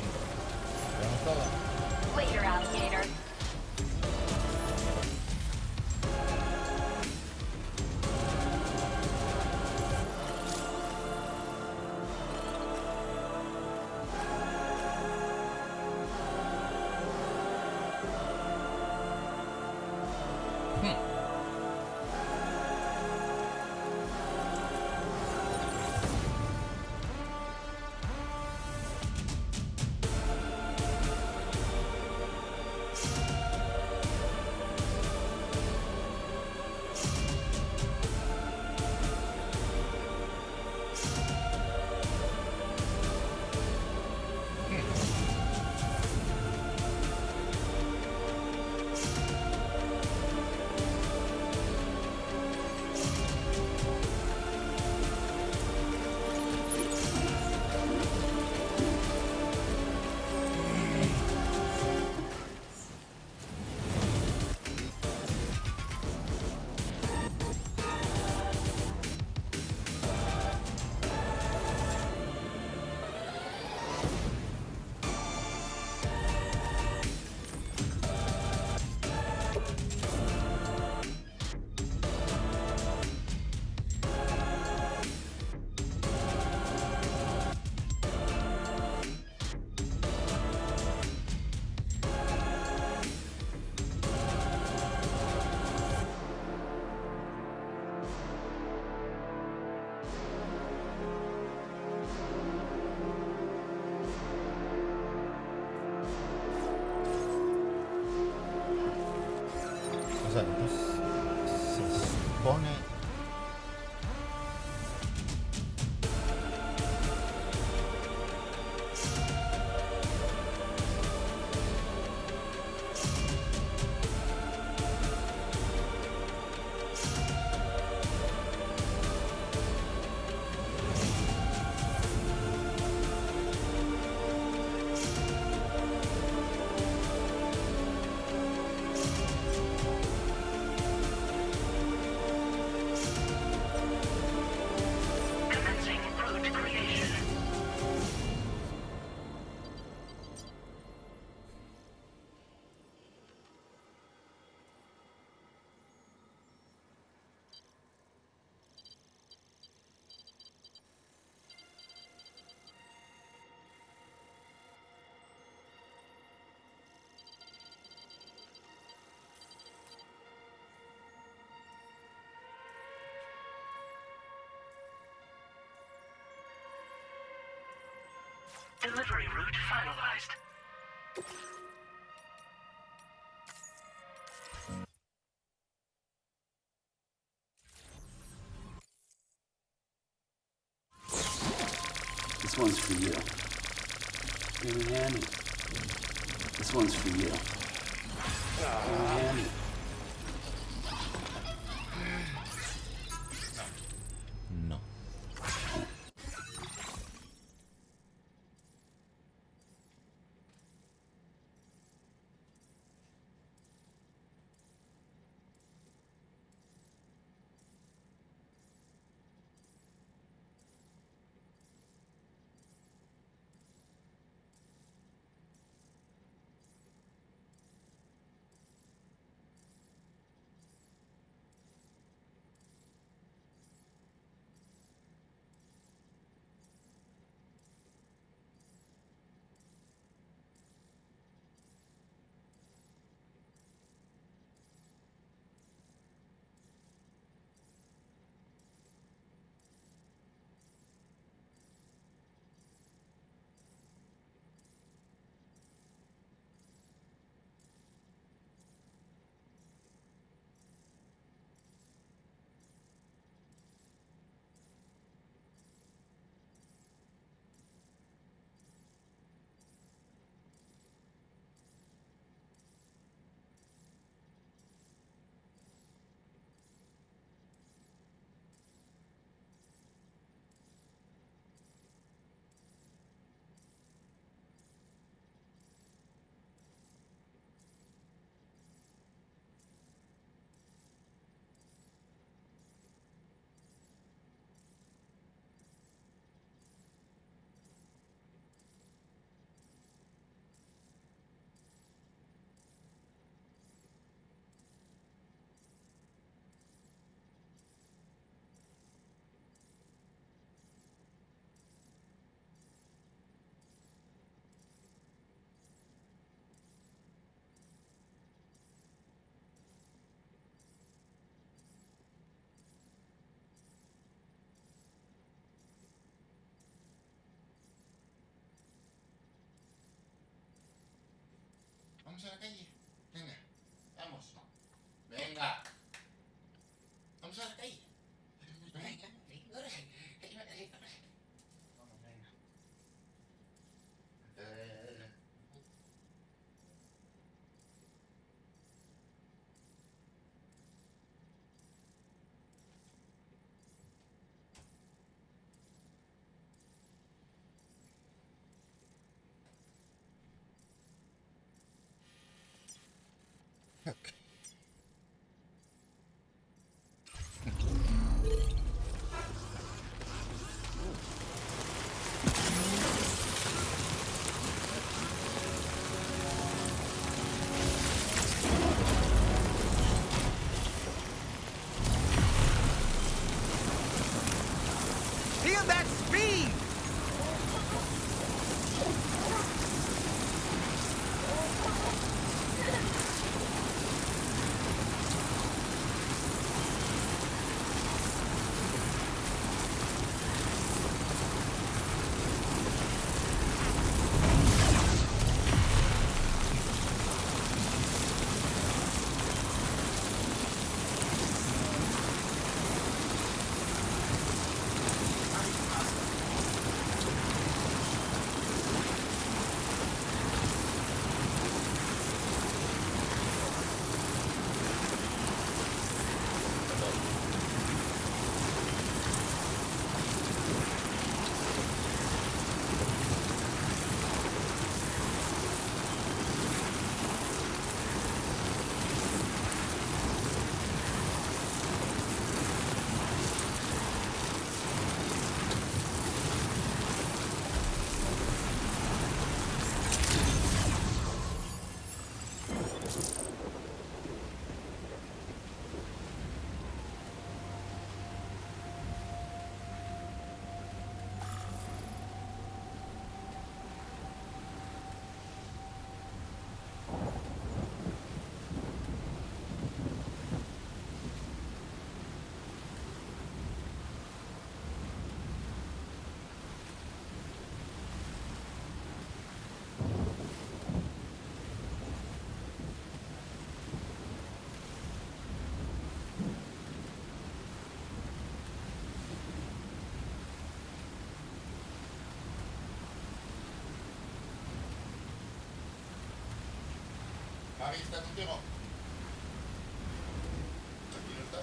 Later, alligator. O sea, entonces se supone... Delivery route finalized. This one's for you. Hear me, Annie? This one's for you. Hear me, Annie? No. Vamos a la calle. Venga, vamos. Venga. Vamos a la calle. Venga. Vamos, venga. Okay. Feel that speed! Javi está contigo. Aquí no está.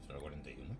Solo 41.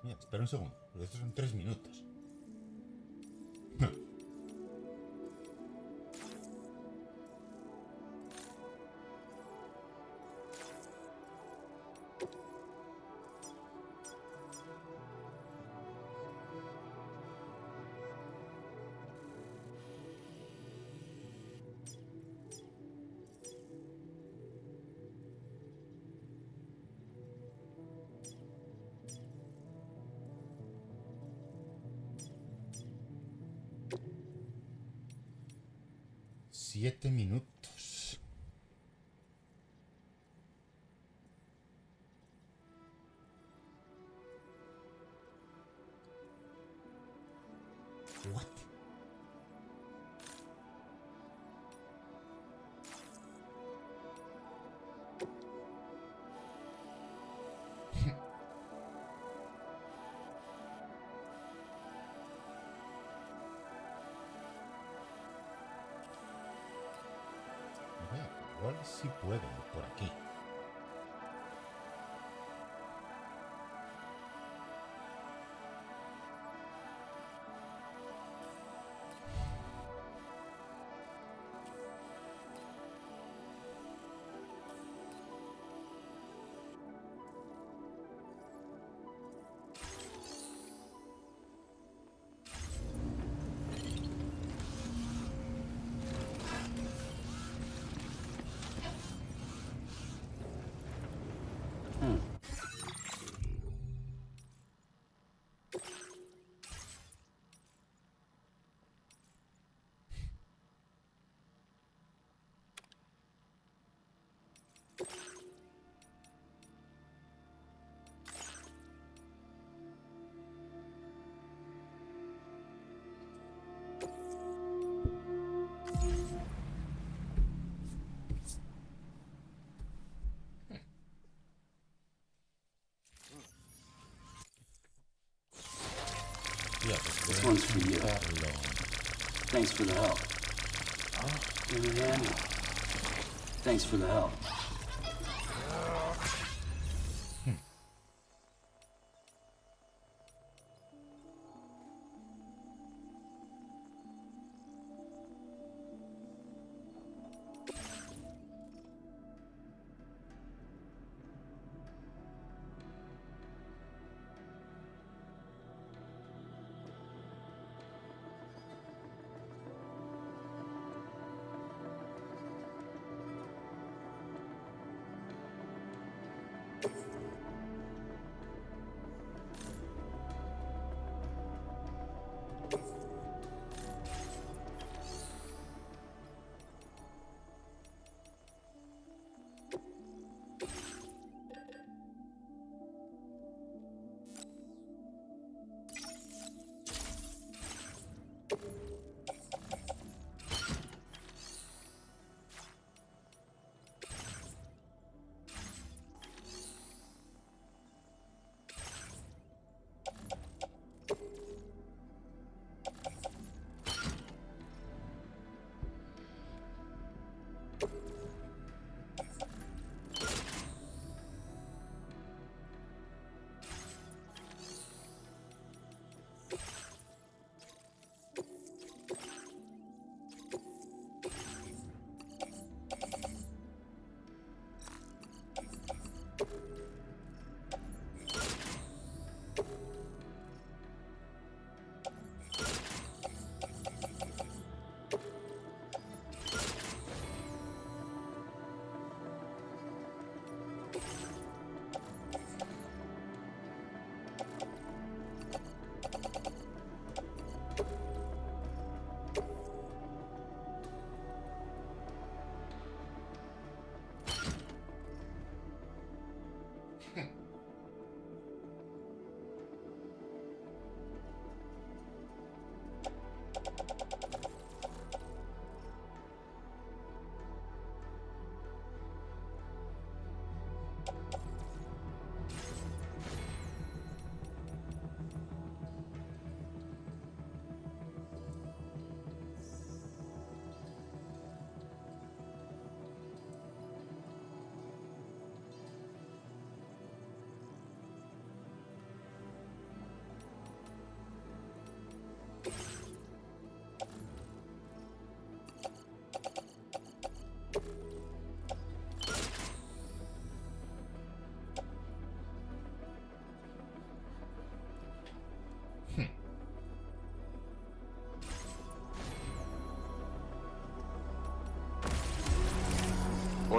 Mira, espera un segundo, porque estos son 3 minutos. Siete minutos. What? Igual sí puedo ir por aquí. This one's for you. Thanks for the help. Give me a hand. Thanks for the help.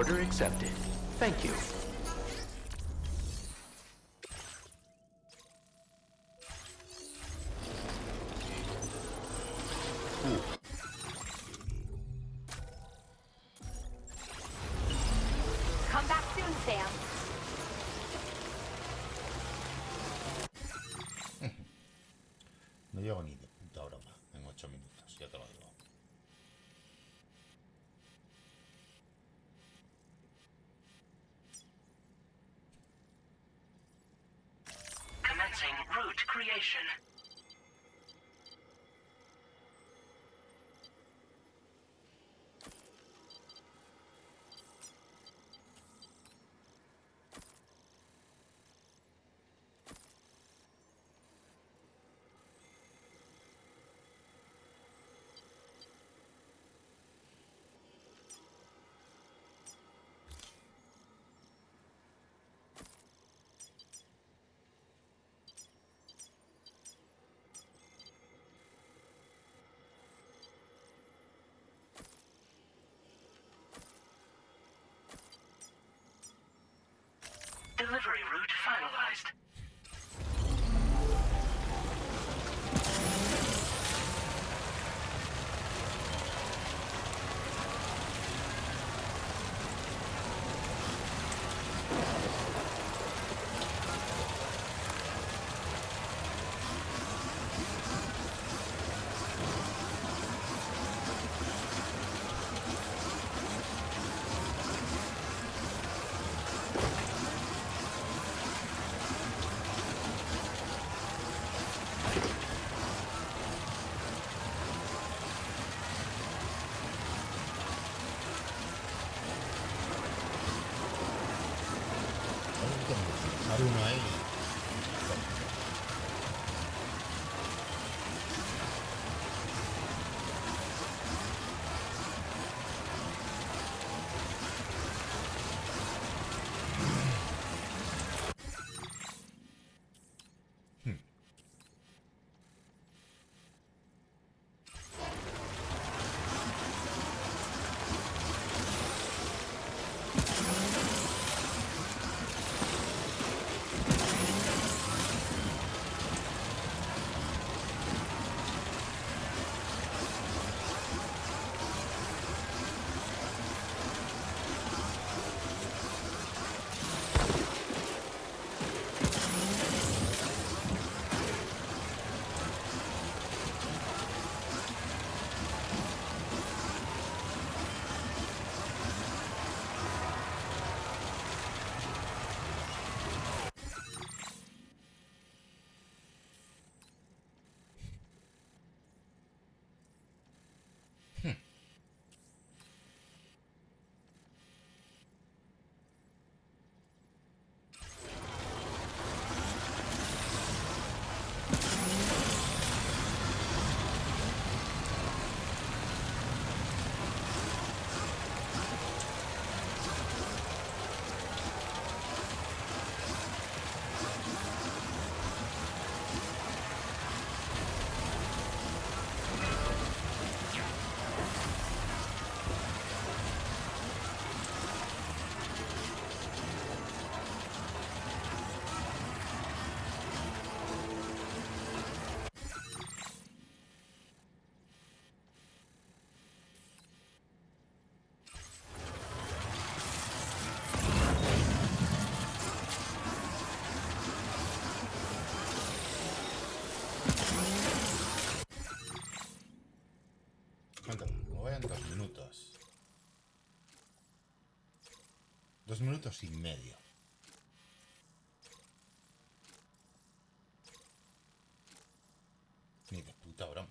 Order accepted. Thank you. Come back soon, Sam. No llego ni de puta broma en 8 minutos, ya te lo digo. Commencing route creation. Delivery route finalized. Hay uno ahí. Voy en 2 minutos. 2 minutos y medio. Ni de puta broma.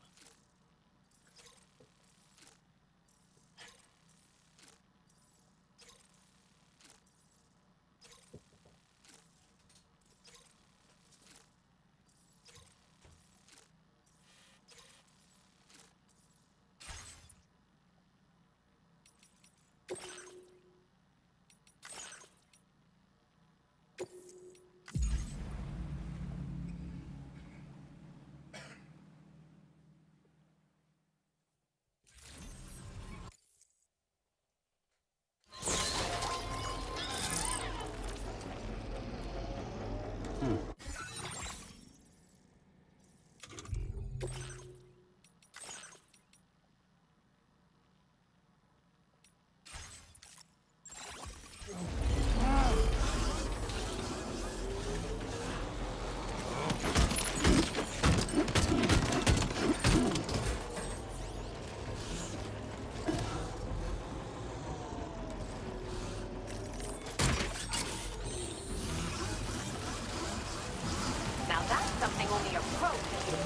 Now that's something only a pro can do.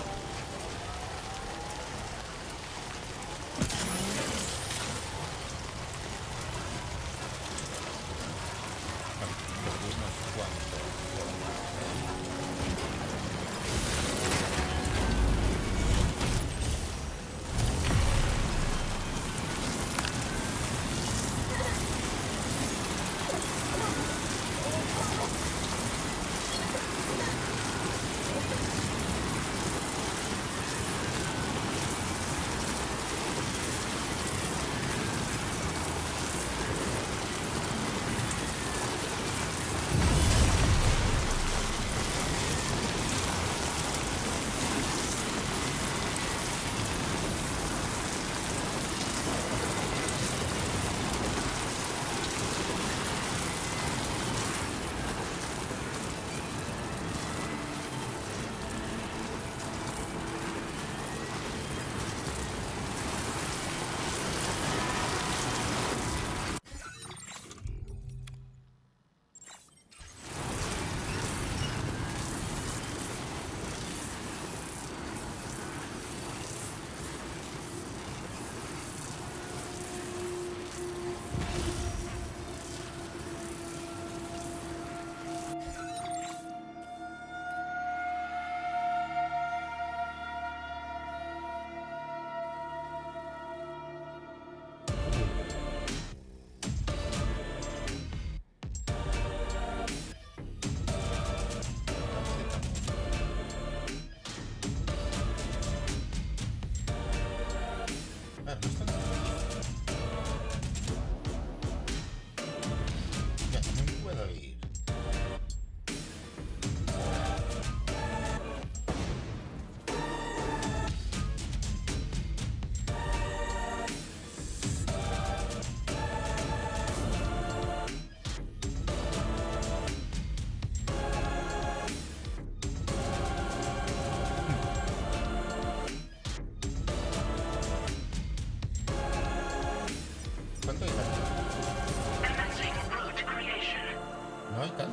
No hay tanta.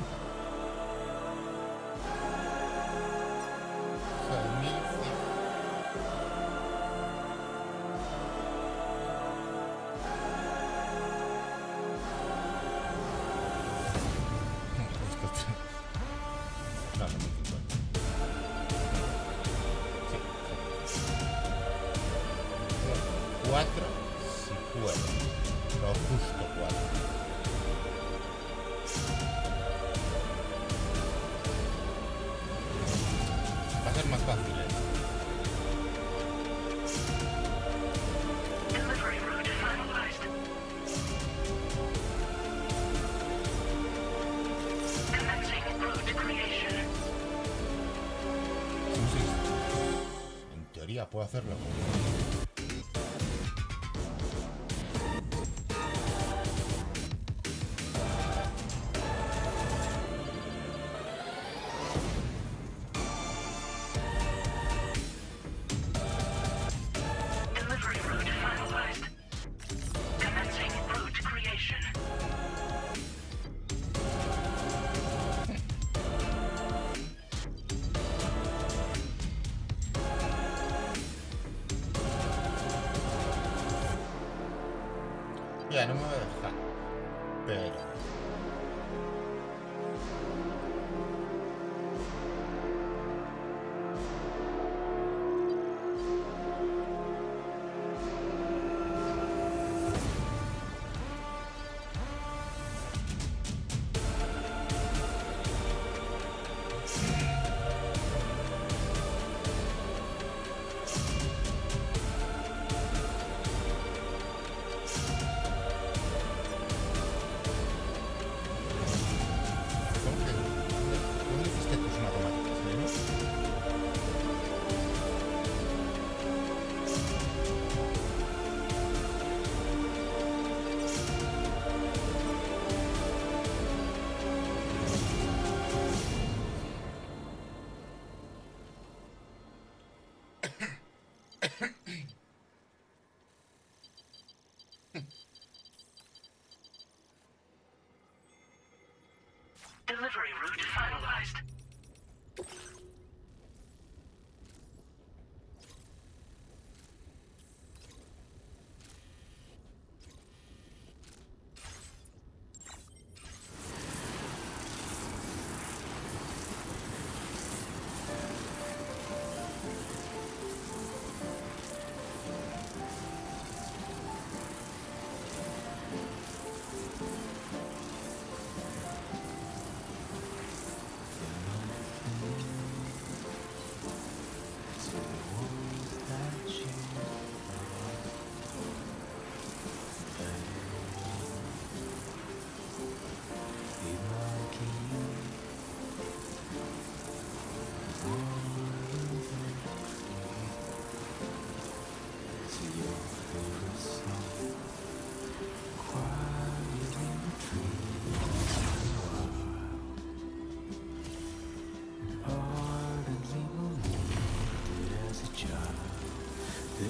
O sea, hay 1100. No, no, 1050. Sí. 4 si puedo. Pero justo 4. Va a ser más fácil, ¿eh? Delivery route finalized. Commencing route creation. Sí. En teoría puedo hacerlo. Delivery route finalized. Commencing route creation. Ya, no me voy a dejar. Pero...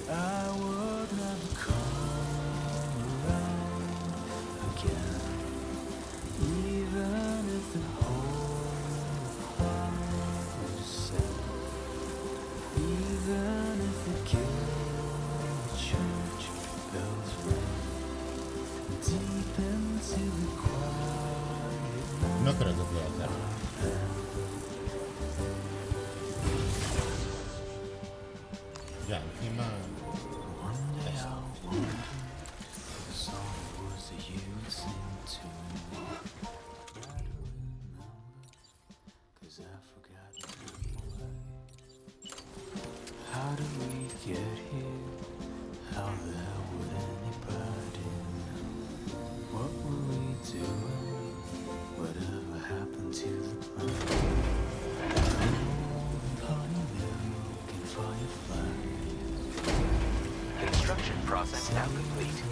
I would never come around again, even if the whole choir was set, even if the church bells rang deep into the quiet night. No creo que pueda hacerlo. Ya, encima... How did we get here? How the hell would anybody know? What were we doing? Whatever happened to the plan? Looking fireflies. Construction process now complete.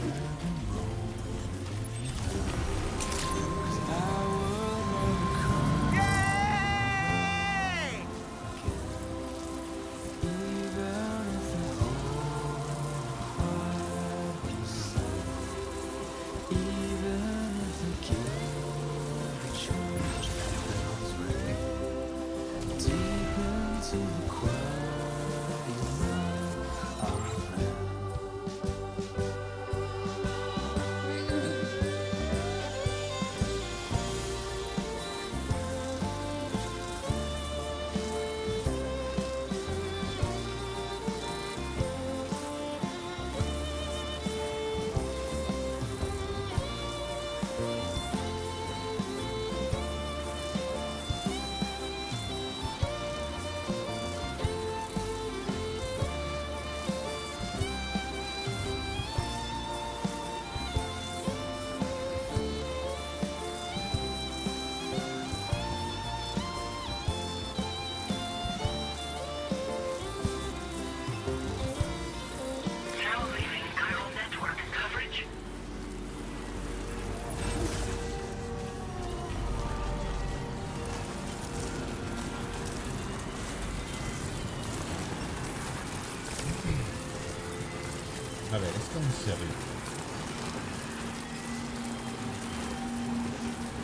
A ver, esto en serio.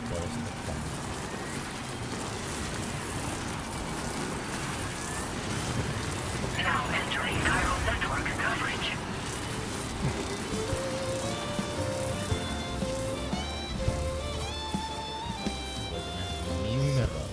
Por esto está. Now entering chiral network coverage. Ni un error.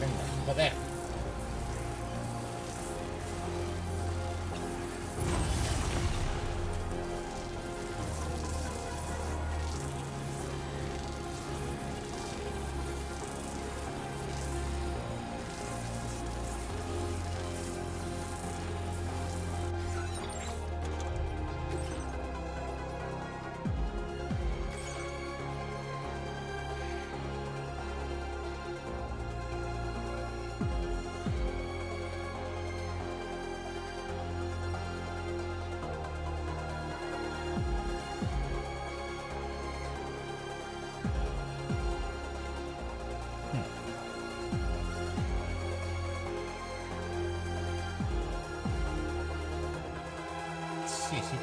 Venga, joder. Sí, sí.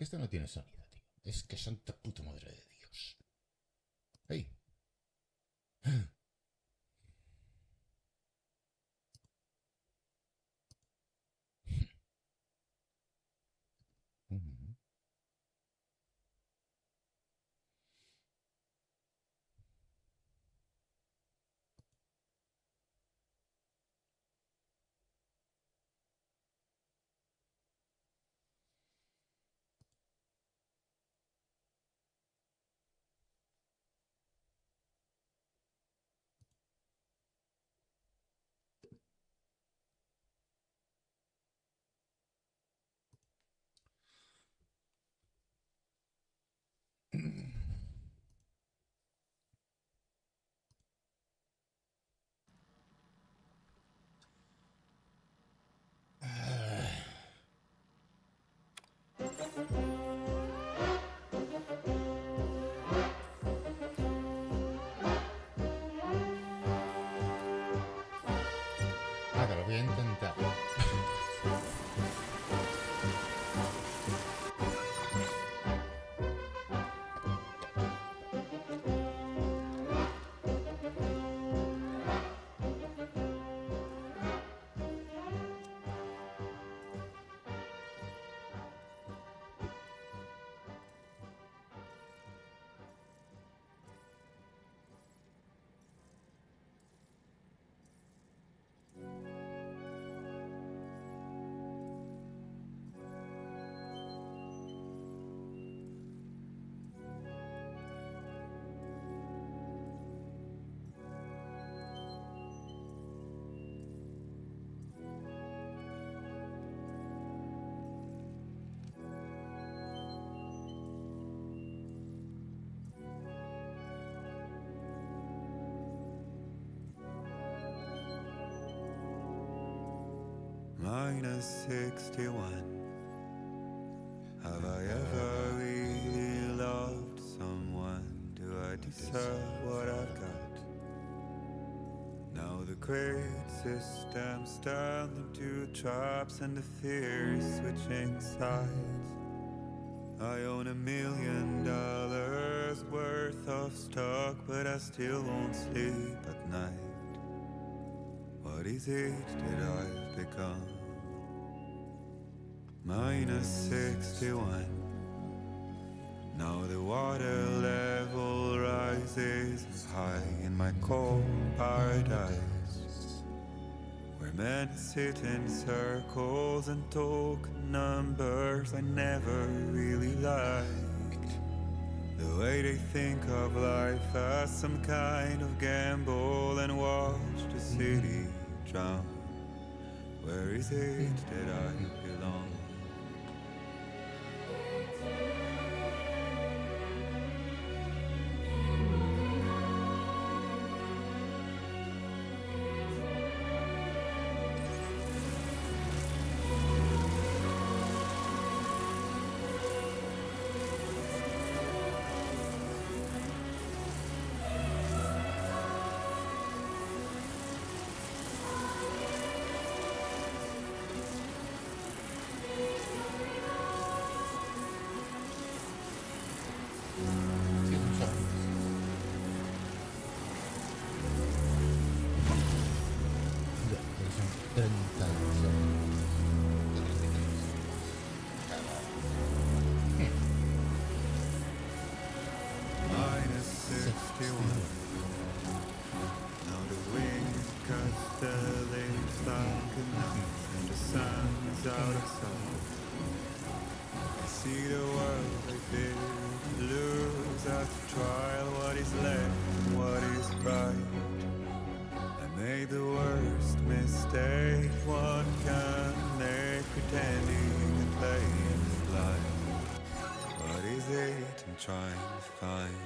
que este no tiene sonido, tío? Es que santa puta madre de Dios. ¡Ey! Nada, lo voy a intentar. Minus 61. Have I ever really loved someone? Do I deserve what I've got? Now the great systems turn them to traps and the fear is switching sides. I own $1 million worth of stock, but I still won't sleep at night. What is it that I've become? Minus 61. Now the water level rises high in my cold paradise, where men sit in circles and talk numbers I never really liked. The way they think of life as some kind of gamble and watch the city drown. Where is it that I belong? Minus 61. Now the wind cuts the leaves like a knife, and the sun's out of sight. I see the world I did lose at the trial. What is left and what is right? I made the worst mistake one can make, pretending and playing blind. What is it I'm trying to find?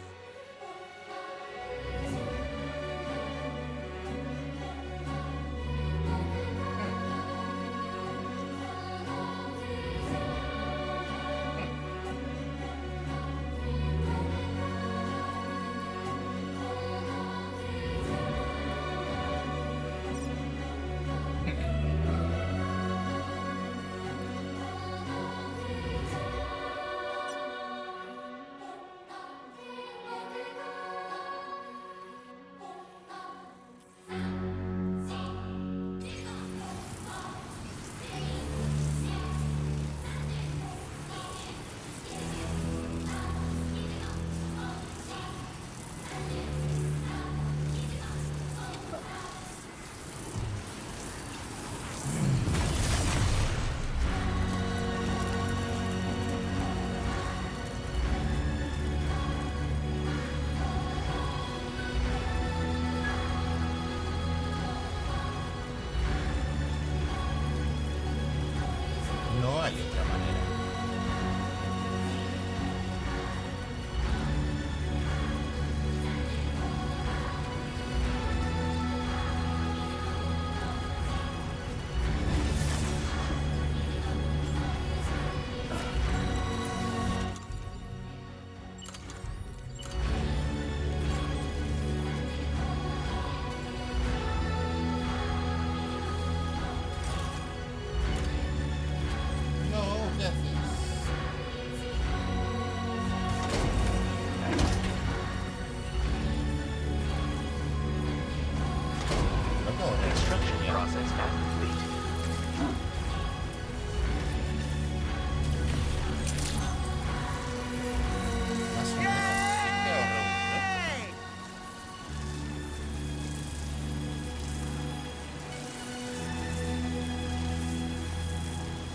process at complete.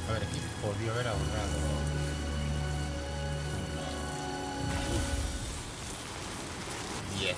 A ver, aquí podría haber ahorrado unos 10.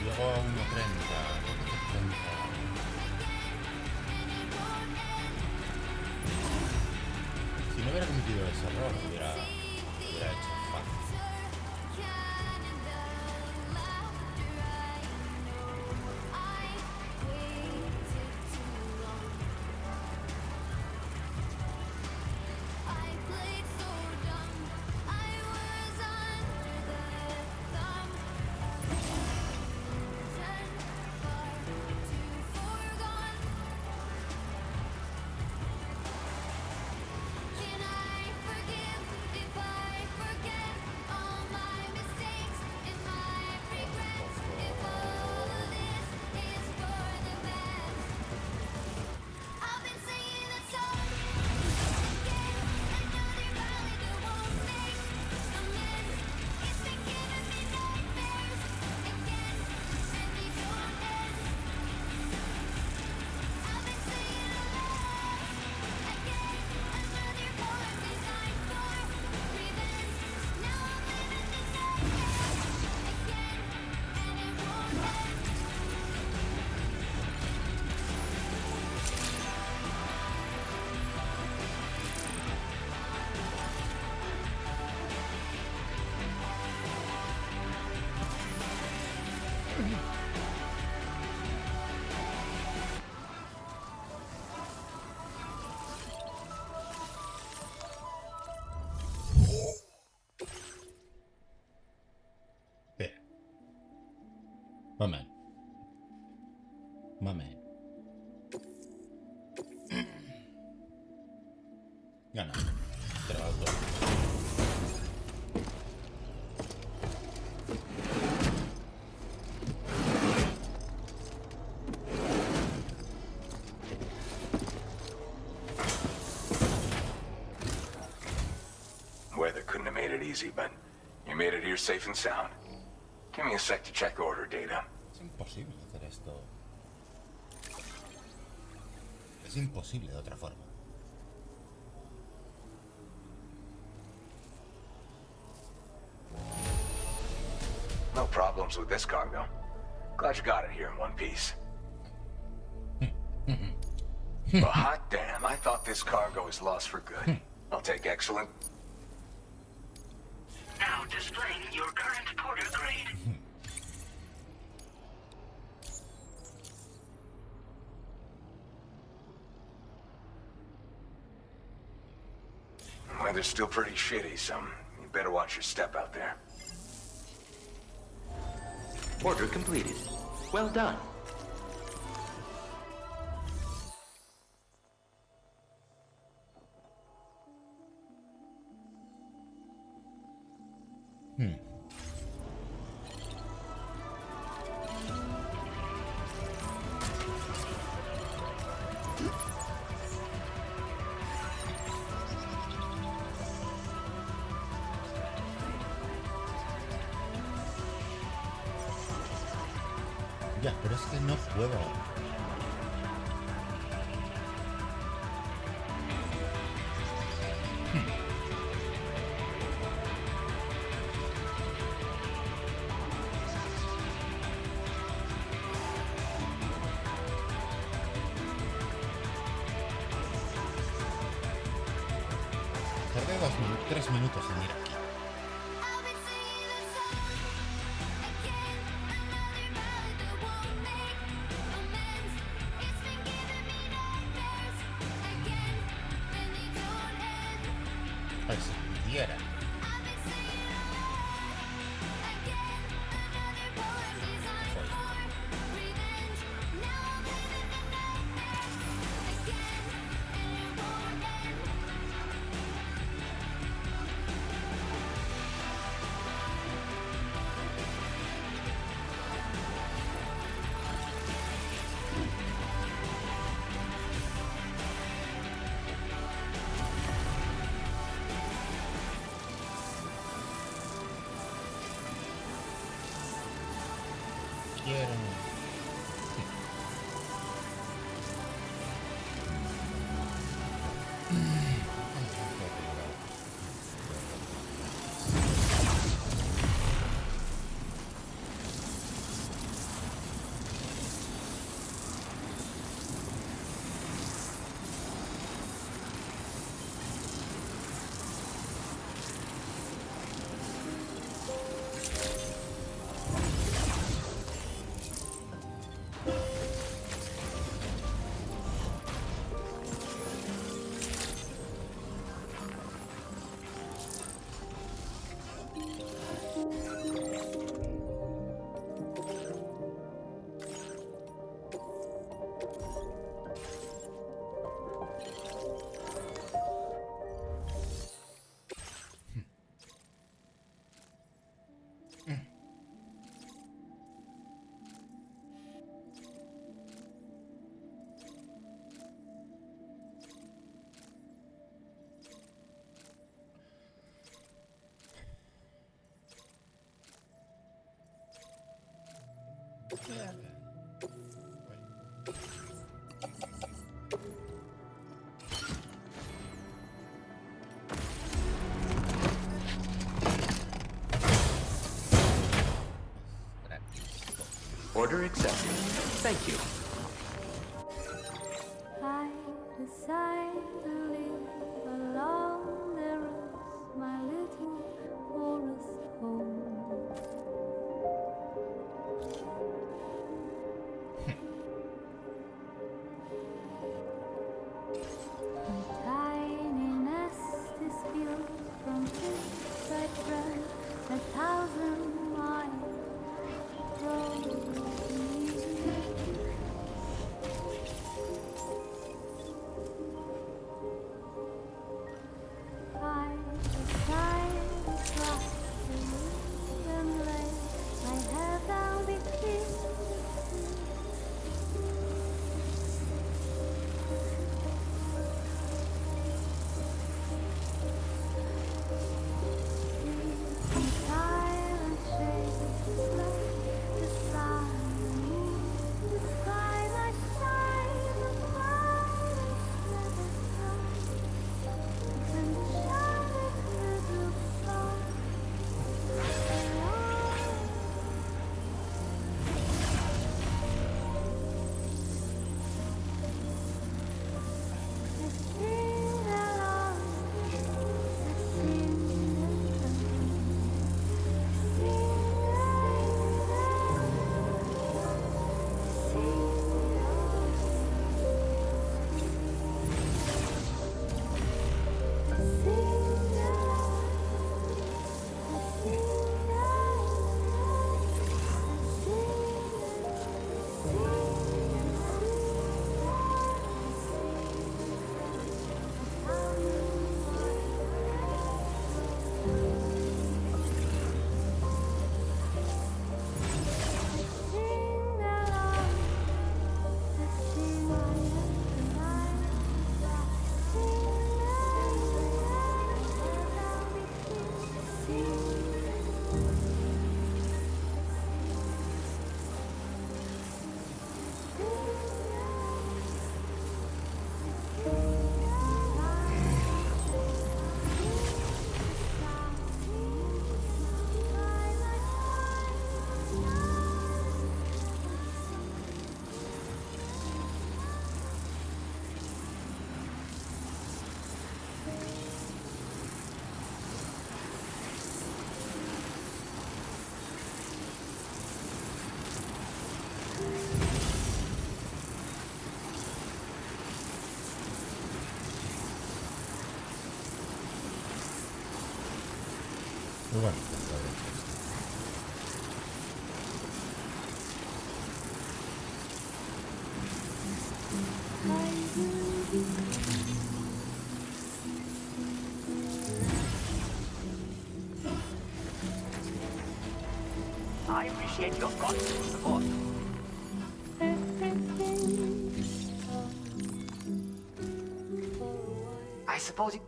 Llego a 1.30. Si no hubiera cometido ese error, lo hubiera hecho fácil. My man. My man. Ganado. Trabajo. couldn't have made it easy, but you made it here safe and sound. Give me a sec to check order data. Es imposible hacer esto. Es imposible de otra forma. No problems with this cargo. Glad you got it here in one piece. But hot damn, I thought this cargo was lost for good. I'll take excellent. Now displaying your current porter grade. Weather's still pretty shitty, so you better watch your step out there. Order completed. Well done. Ya, pero es que no puedo. Tardé 3 minutos en ir aquí. Pues si pudiera. Quiero. Order accepted. Thank you. I decide to live along the roads, my little forest home. A tiny nest is built from twigs I spread 1,000 miles from me. Bueno, pues a ver. I appreciate your constant support. I suppose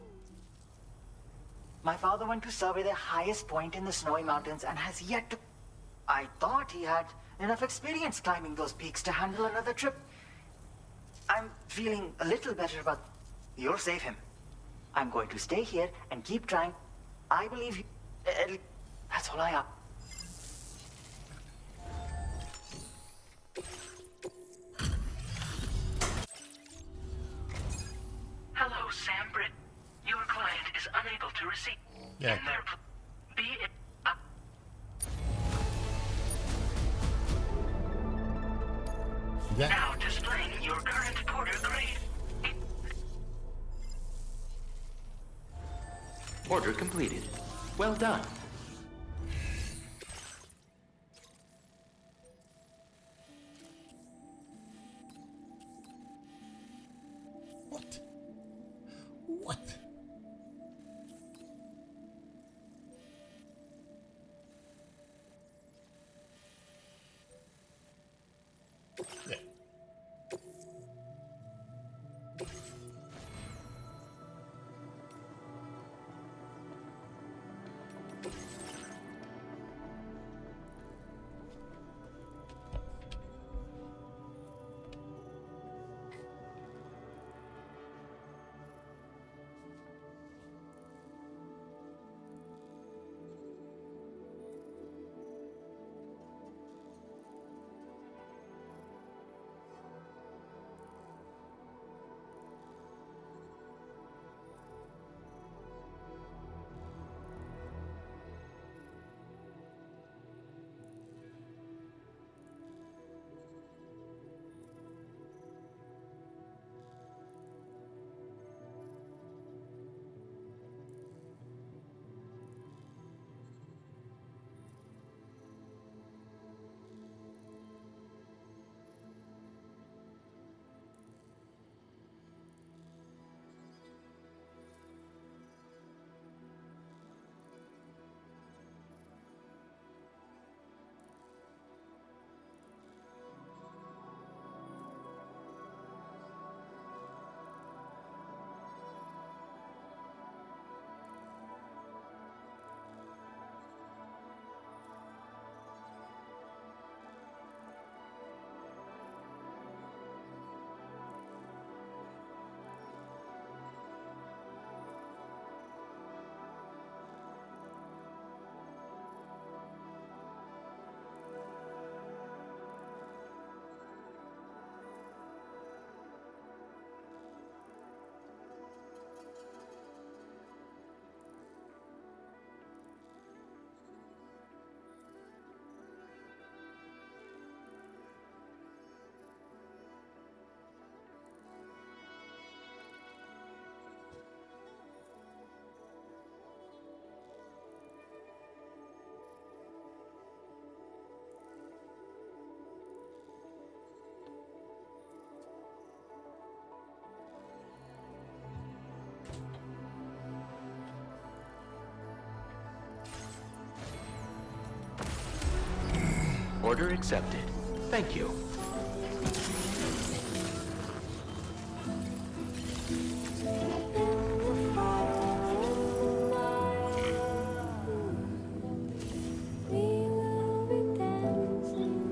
my father went to survey the highest point in the snowy mountains and has yet to... I thought he had enough experience climbing those peaks to handle another trip. I'm feeling a little better, but you'll save him. I'm going to stay here and keep trying. I believe you... That's all I have. Hello, Sam Britt. Your client is unable to receive. Yeah. Be it. Yeah. Now displaying your current porter grade. Order completed. Well done. What? What? Yeah. Order accepted. Thank you.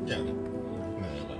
Ya, me da igual.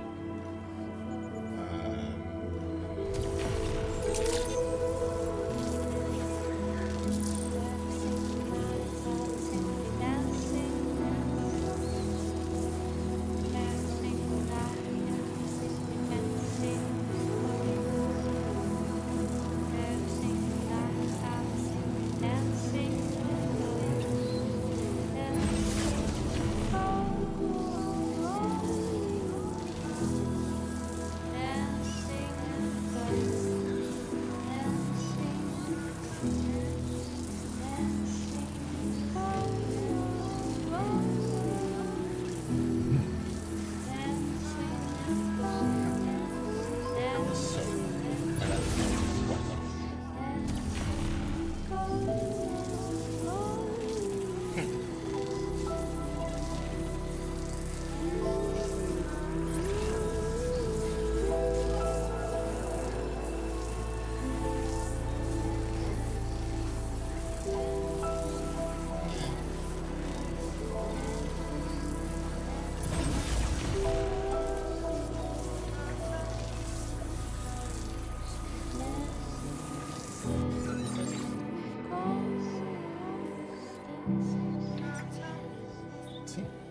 Sí,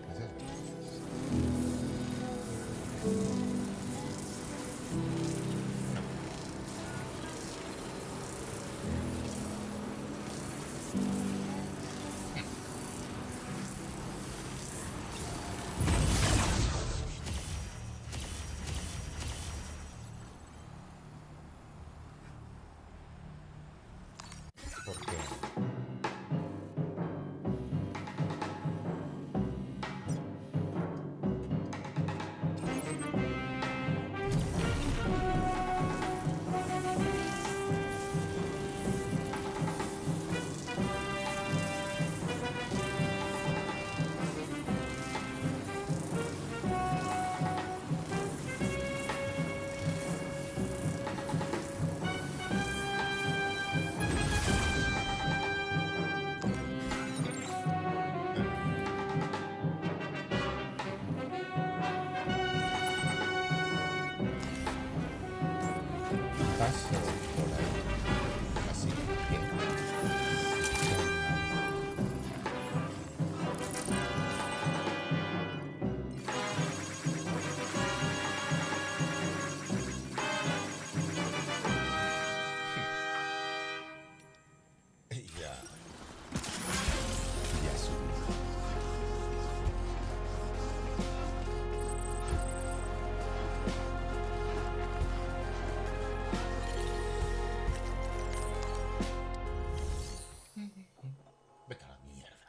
gracias. ¿Por qué? Paso por ahí. Así que... Ya. Ya subí. Vete a la mierda.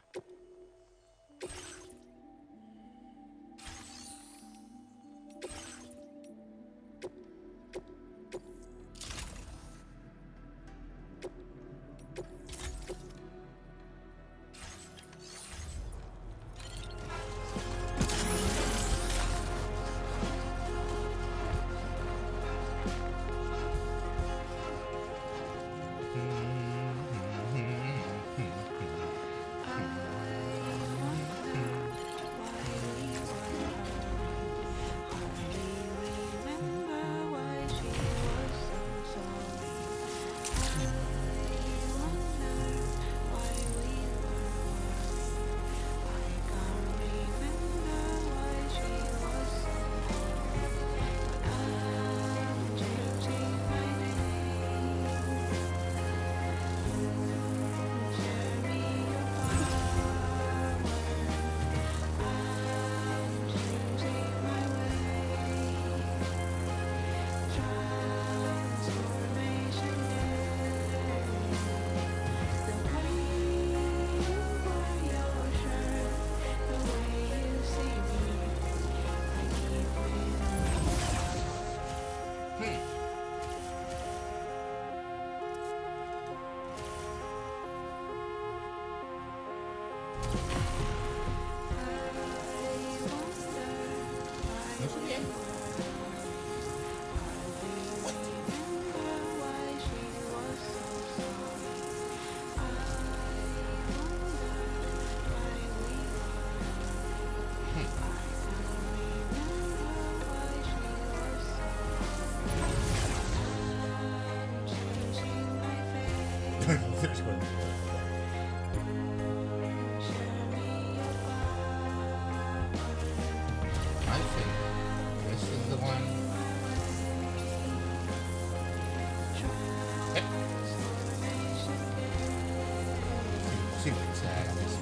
No sé bien. I think this is the one. Sin pensar a veces.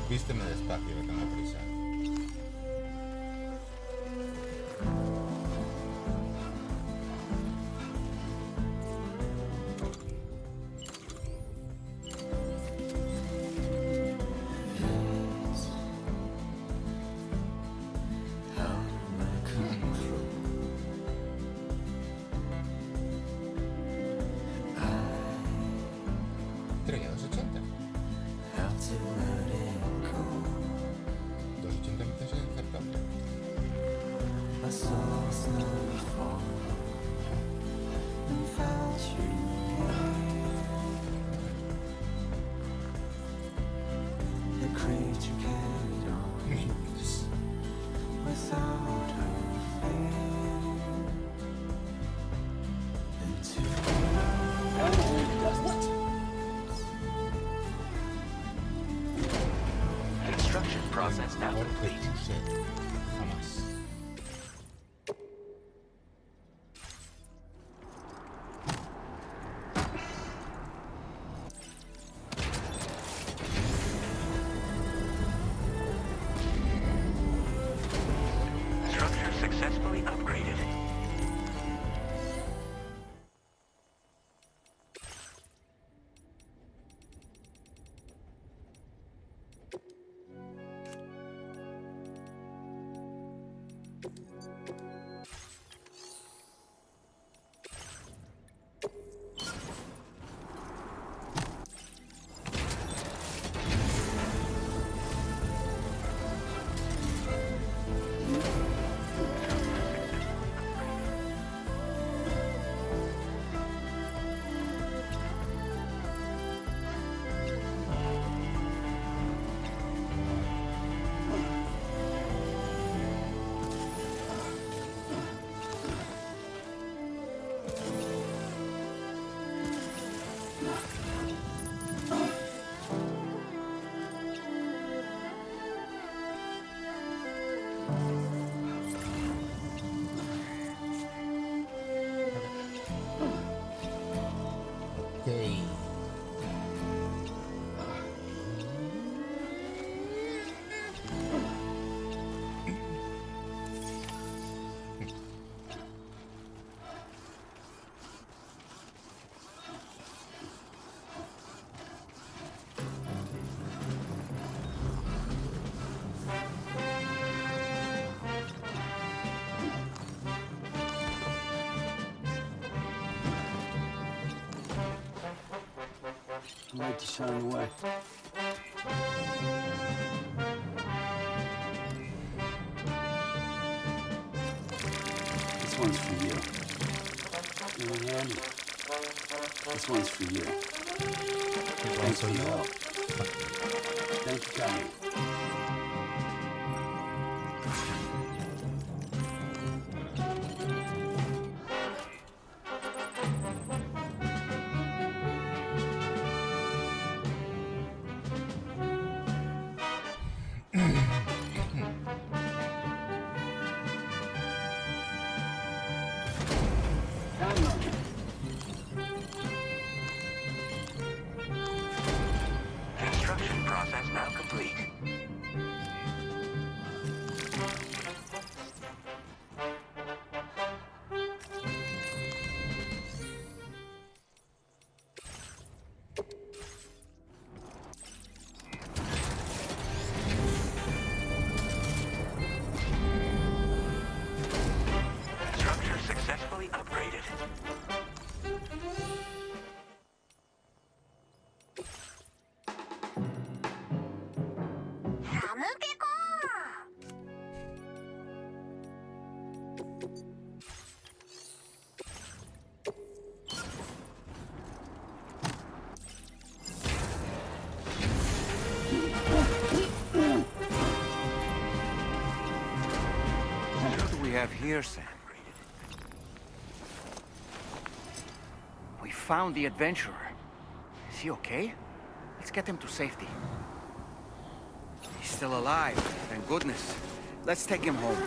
Vísteme despacio, que tengo prisa. Creo que 280. 280 me parece aceptable. Construction process now complete. Jamás. Structure successfully upgraded. Okay. Light to shine away. This one's for you. You know, Andy? This one's for you. Thanks for your help. Thank you, Connie. Construction process now complete. Structure successfully upgraded. What do we have here, Sam? found the adventurer. Is he okay? Let's get him to safety. He's still alive, thank goodness. Let's take him home.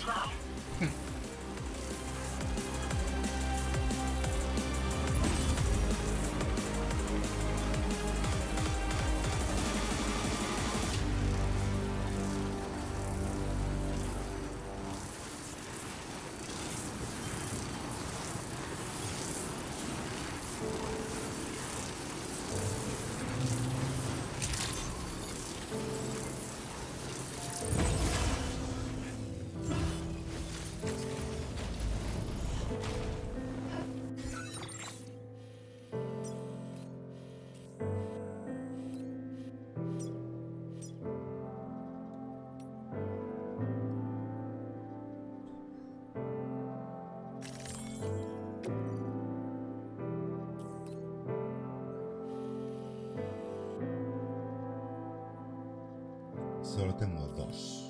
now. Solo tengo dos.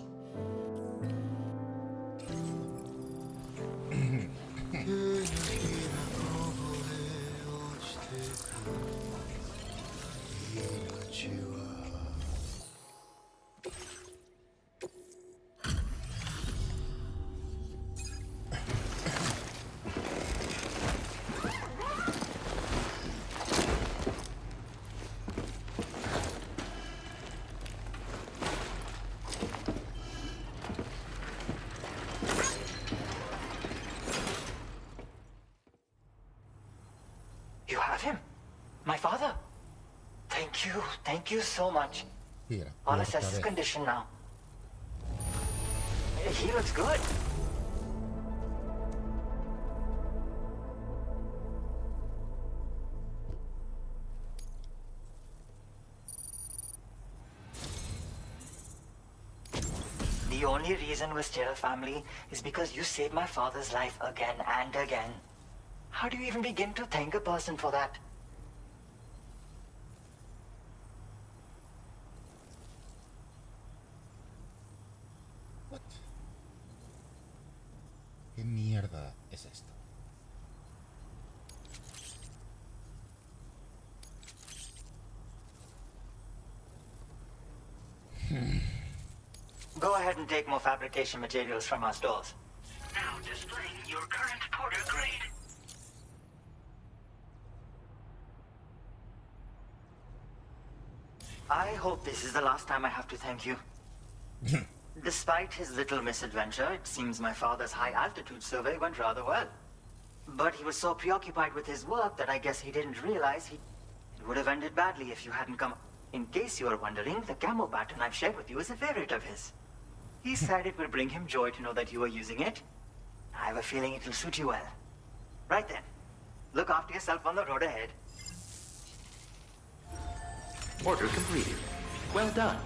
You have him? My father? Thank you so much. Mira, I'll por assess his cabeza. condition now. He looks good. The only reason we're still a family is because you saved my father's life again and again. How do you even begin to thank a person for that? ¿Qué mierda es esto? Go ahead and take more fabrication materials from our stores. Now displaying your current porter grade. I hope this is the last time I have to thank you. Despite his little misadventure, it seems my father's high-altitude survey went rather well. But he was so preoccupied with his work that I guess he didn't realize it would have ended badly if you hadn't come. In case you are wondering, the camo pattern I've shared with you is a favorite of his. He said it would bring him joy to know that you are using it. I have a feeling it will suit you well. Right then. Look after yourself on the road ahead. Order completed. Well done.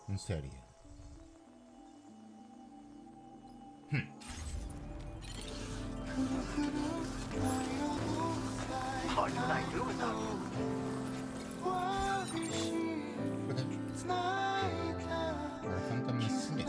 En serio. What would I do without you? Corazón con mis Smith.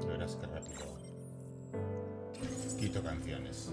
Verás qué rápido quito canciones.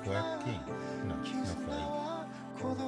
Fue aquí. No, no fue ahí.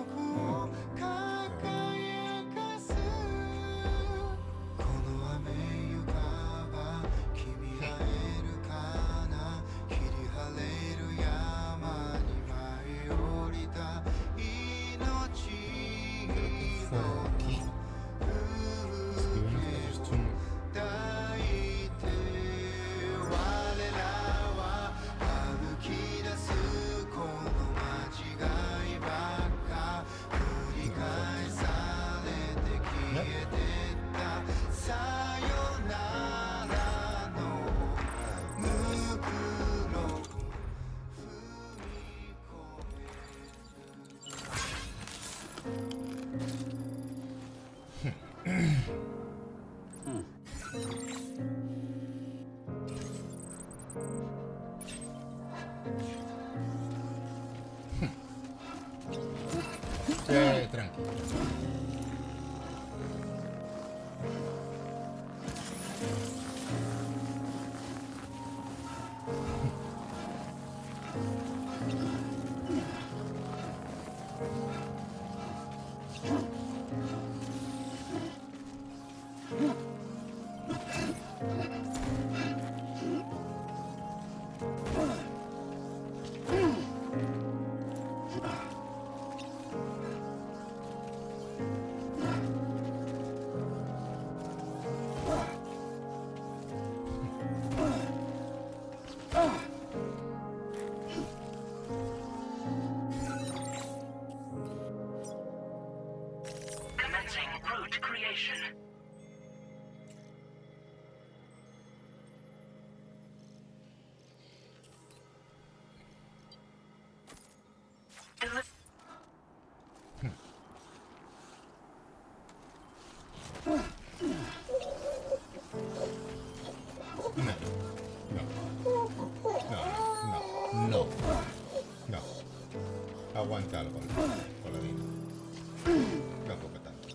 Tranqui. Commencing route creation. No. Aguántalo con la vida. Tampoco tanto.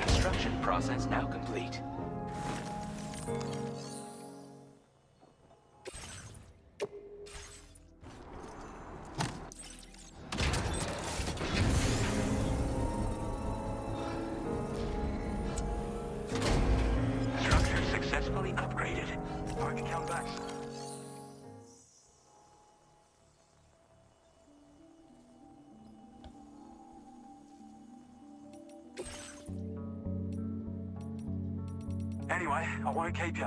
Construction process now complete. Structure successfully upgraded. Target count back. Anyway, I won't keep you.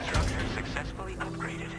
Structure successfully upgraded.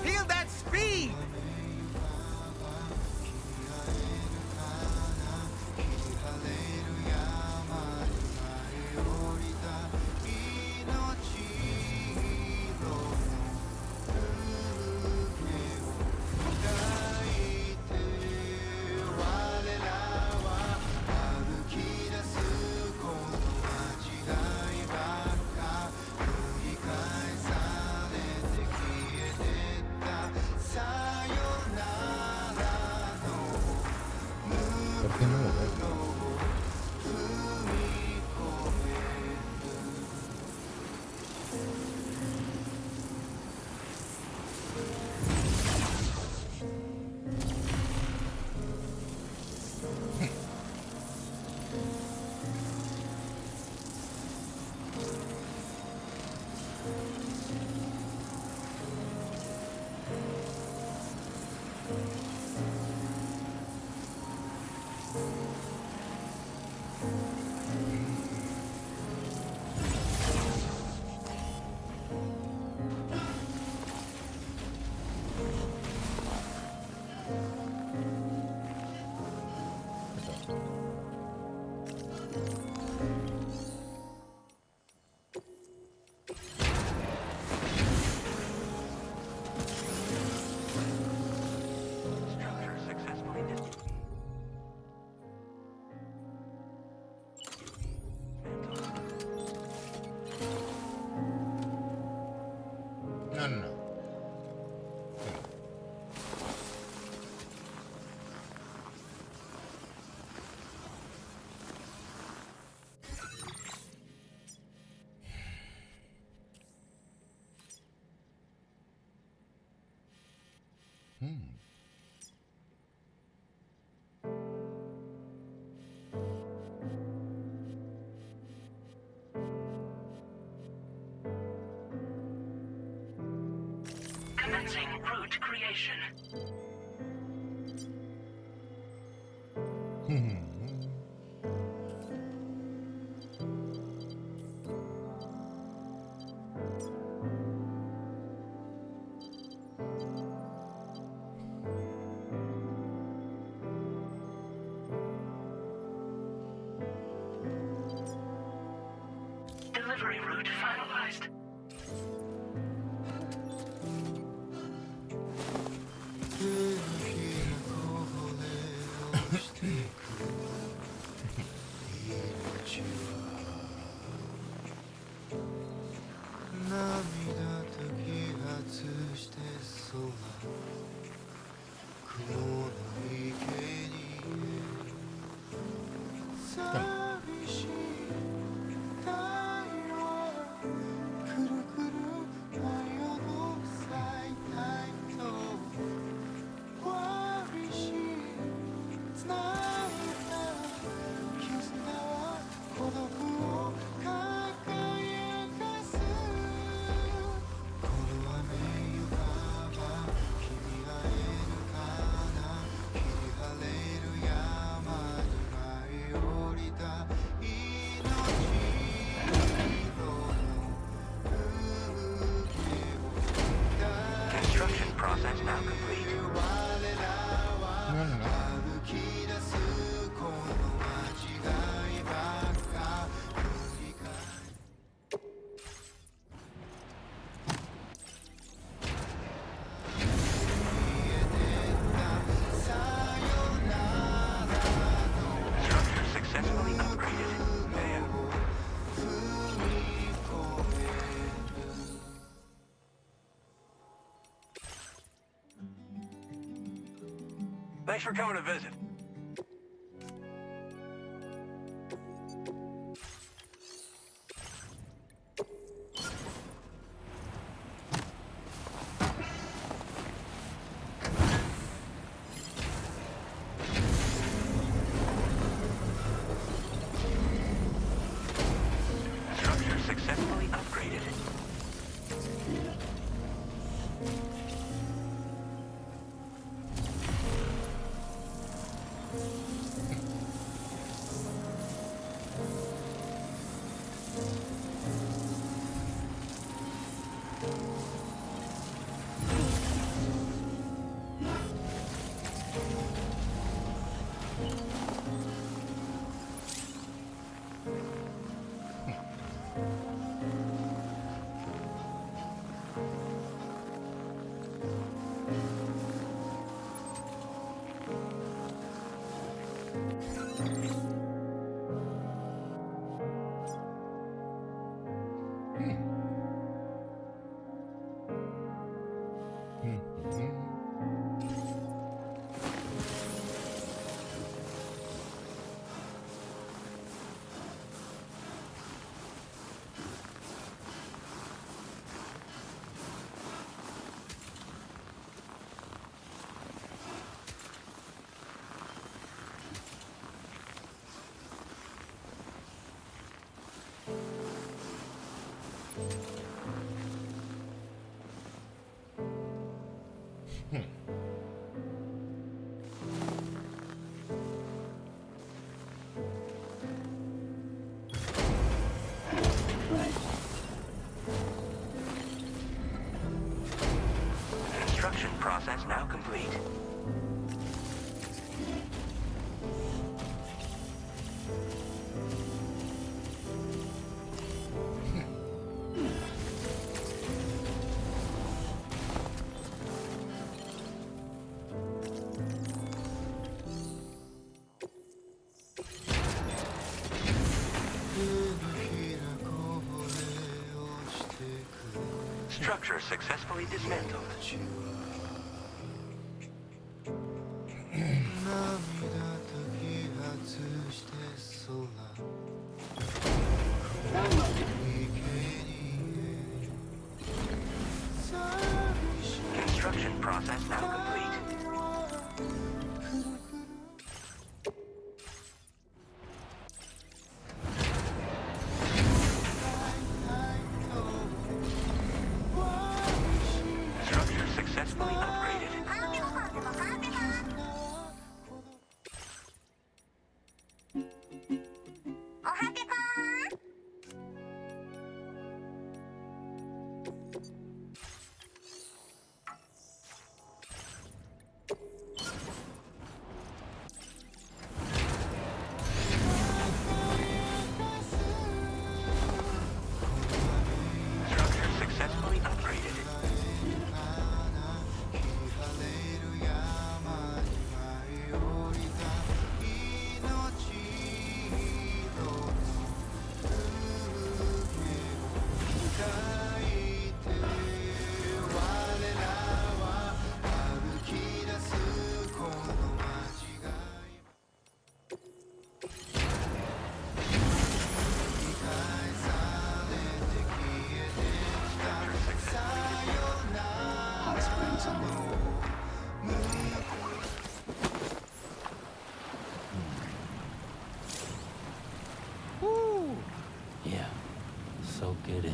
Feel that speed! ¿Por qué no lo veo? Structure successfully No, no, no. Commencing route creation. Delivery route finalized. process now complete. No, no, no. Structure successfully upgraded. Man. Thanks for coming to visit. Structure successfully upgraded. Construction process now complete. Structure successfully dismantled. Construction process now complete. Structure successfully upgraded. Structure successfully upgraded. Woo! Yeah, soak it in.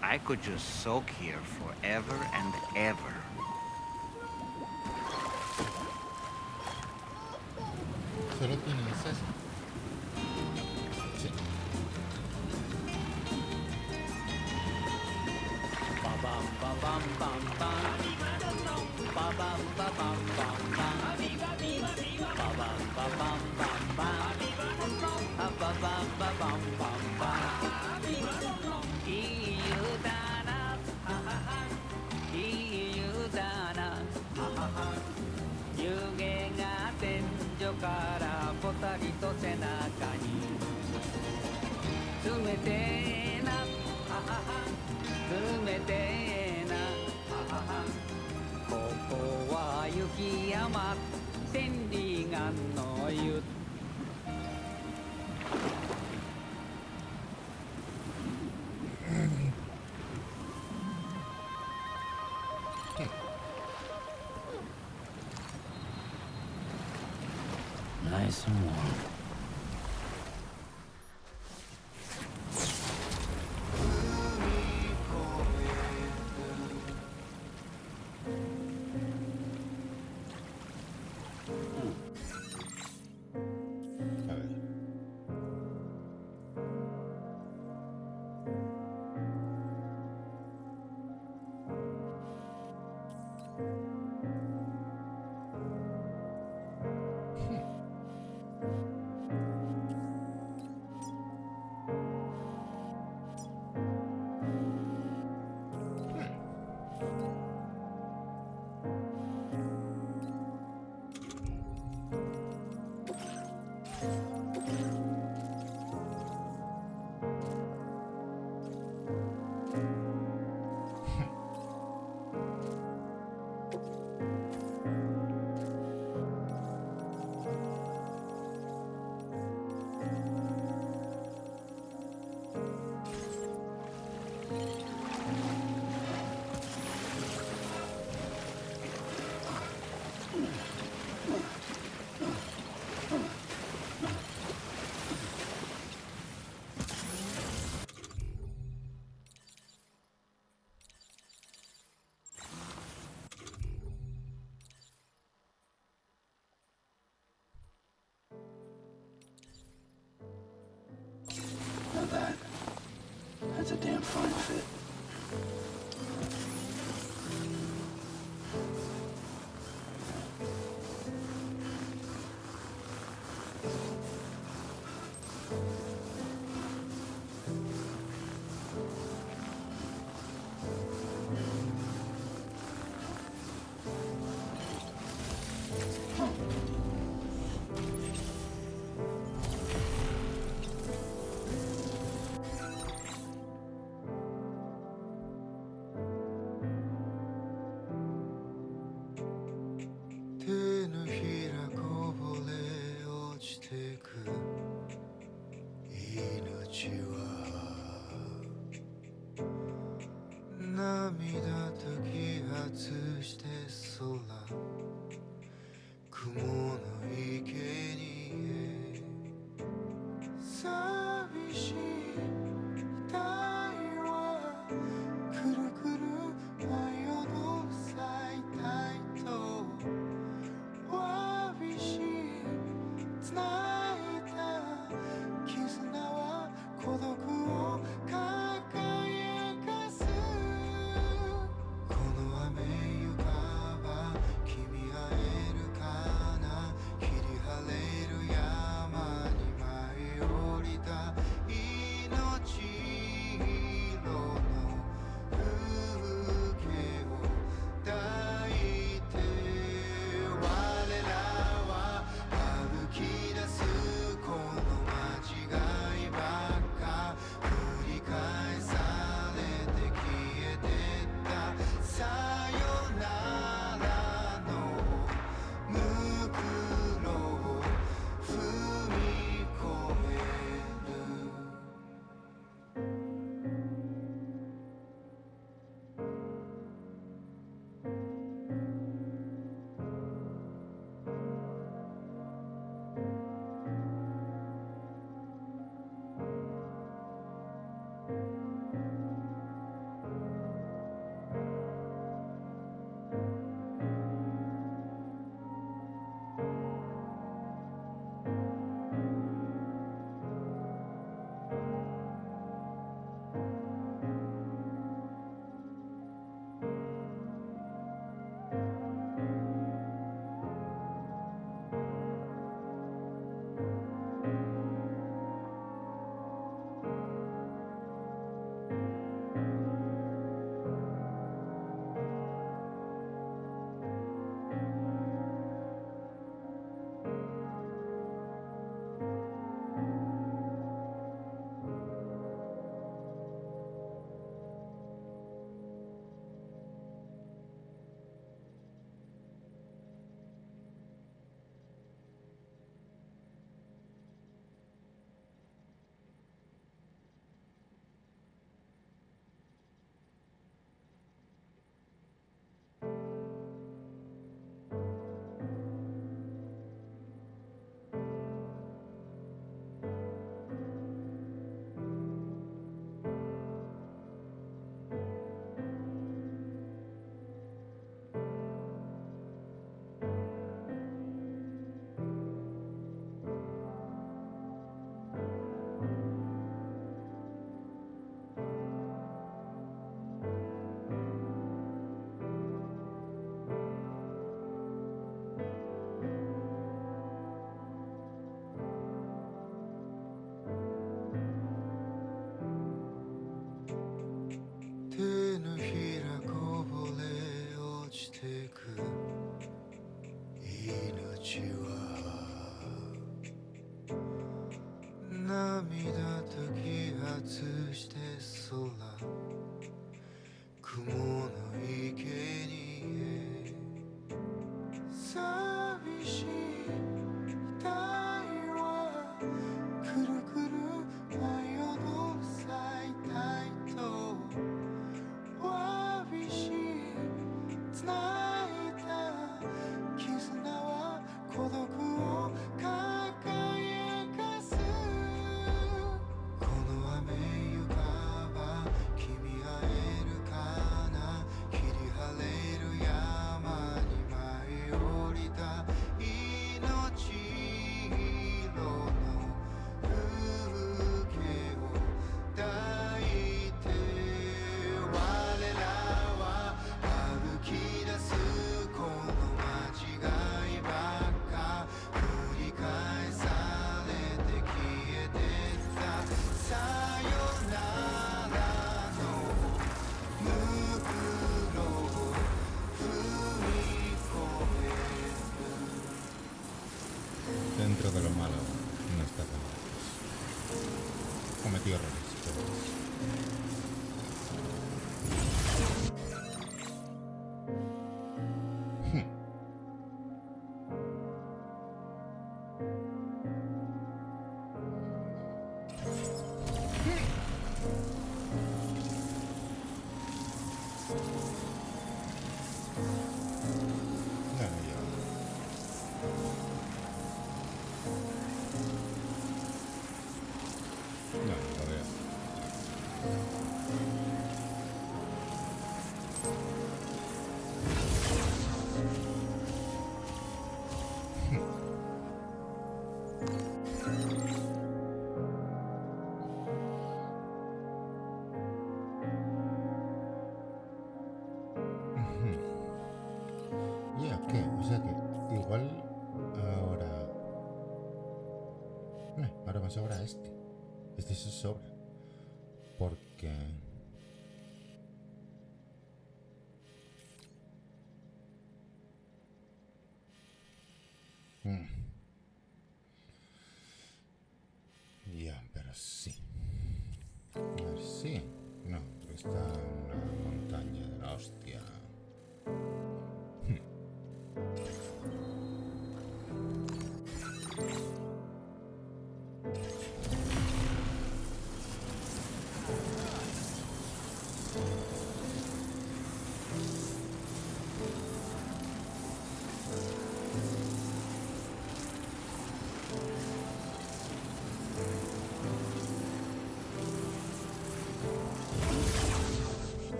I could just soak here forever and ever. Solo tienes eso. Sí. Nice and warm. That's a damn fine fit. 涙と揮発して空雲の生贄寂しい額はくるくる舞い踊る最大とわびし繋いだ絆は孤独を輝かすこの雨ゆかば君会えるかな切り晴れる山に舞い降りた命色の風景を抱いて我らは歩き出すこの間違いばっか繰り返されて消えてったさよならの袋を踏み越える Dentro de lo malo no está tan lejos. Cometió errores, pero ¿qué? O sea que igual ahora... ahora me sobra este. Este se sobra. Porque... Ya, pero sí. A ver, sí. No, está en una montaña de la hostia.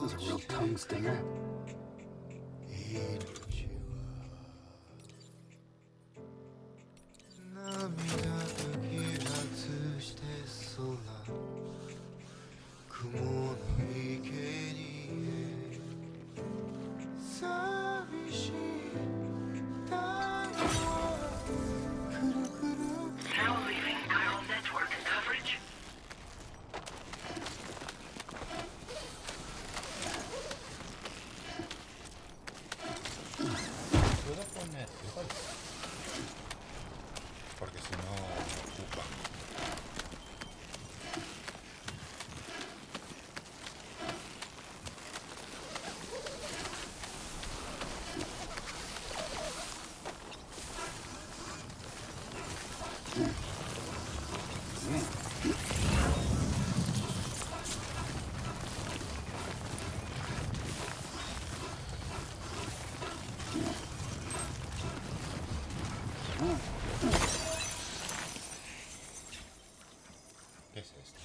was a real tongue stinger. Now leaving chiral network coverage. ¿Puedo poner igual? Porque si no ocupa. ¿Qué es esto?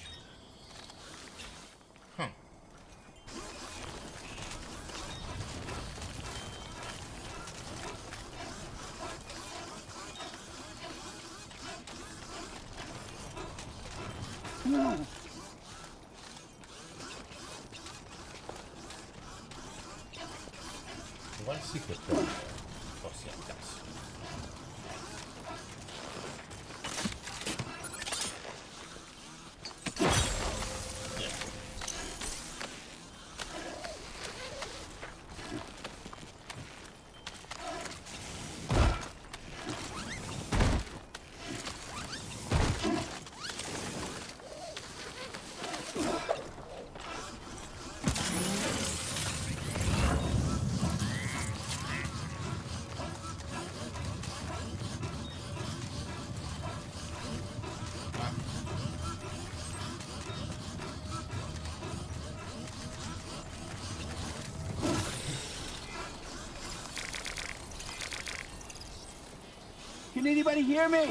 Igual sí que puedo, por si acaso. Can anybody hear me?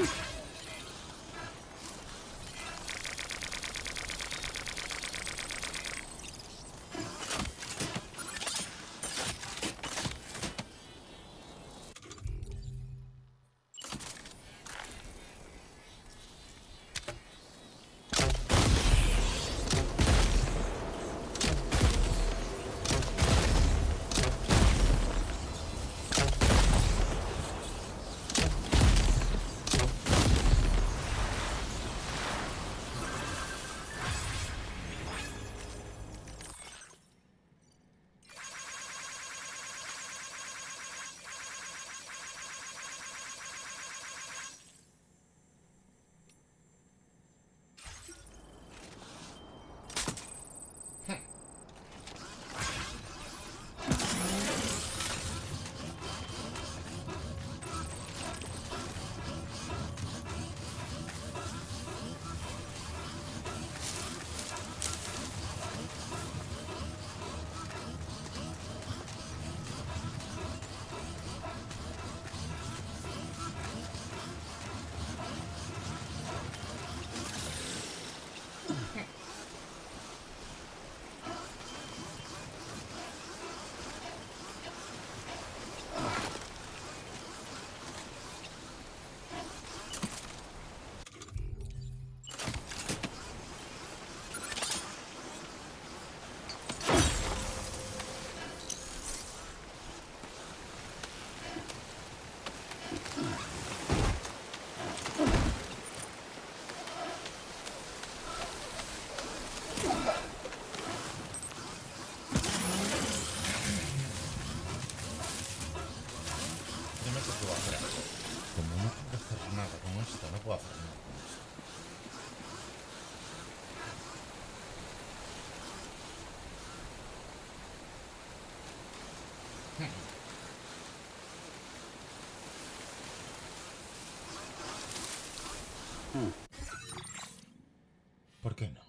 ¿Por qué no?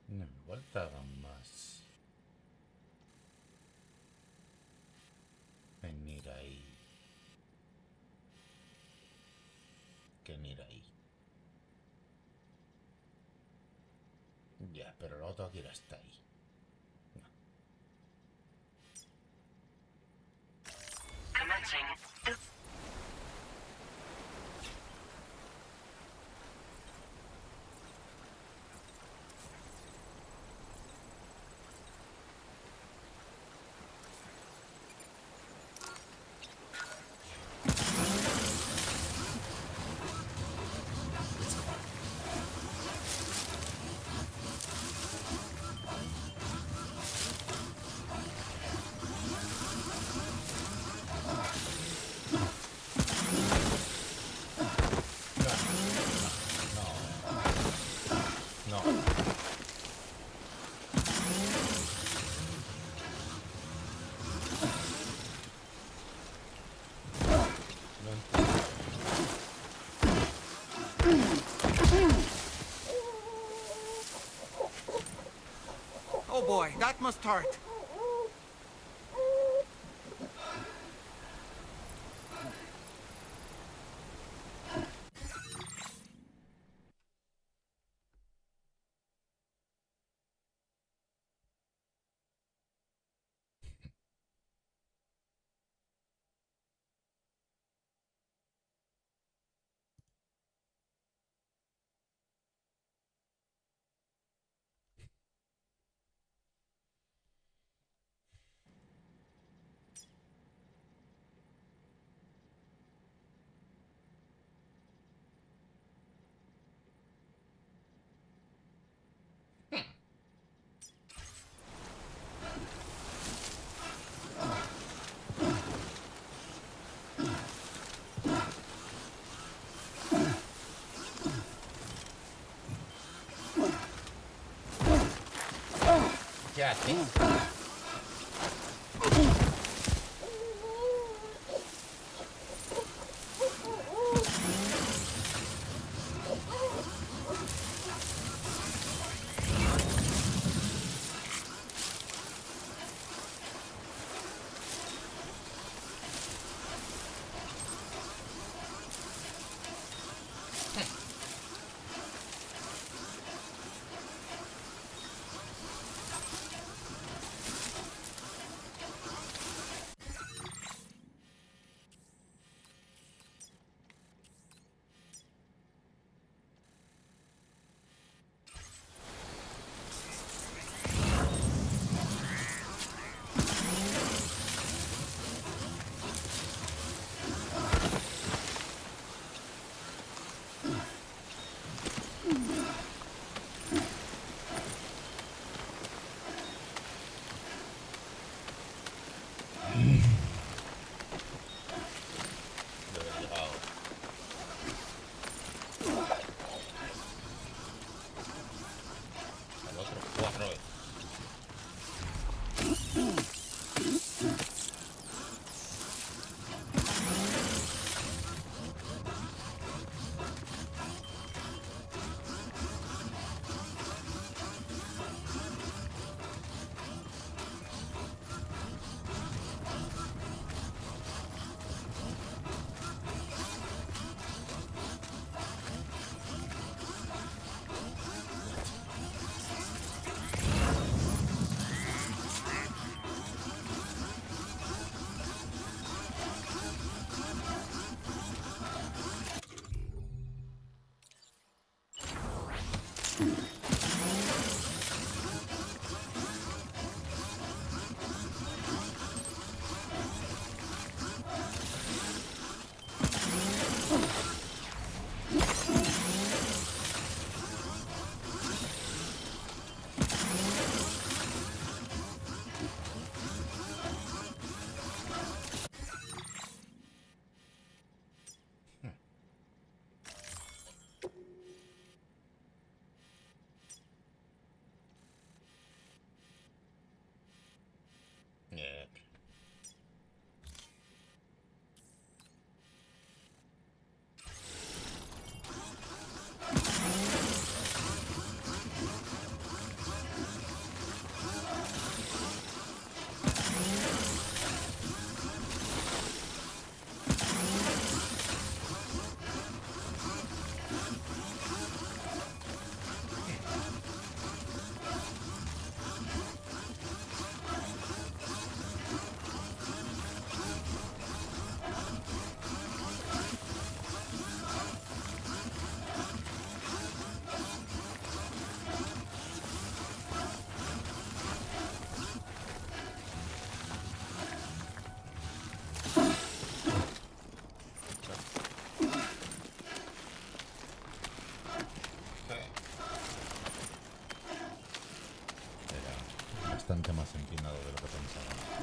No me faltaban más. Venir ahí. Que mira ahí. Ya, pero el otro quiere estar ahí. Commencing. Oh boy, that must hurt. ¿Qué haces? Al otro 4 veces. bastante más empinado de lo que pensaba.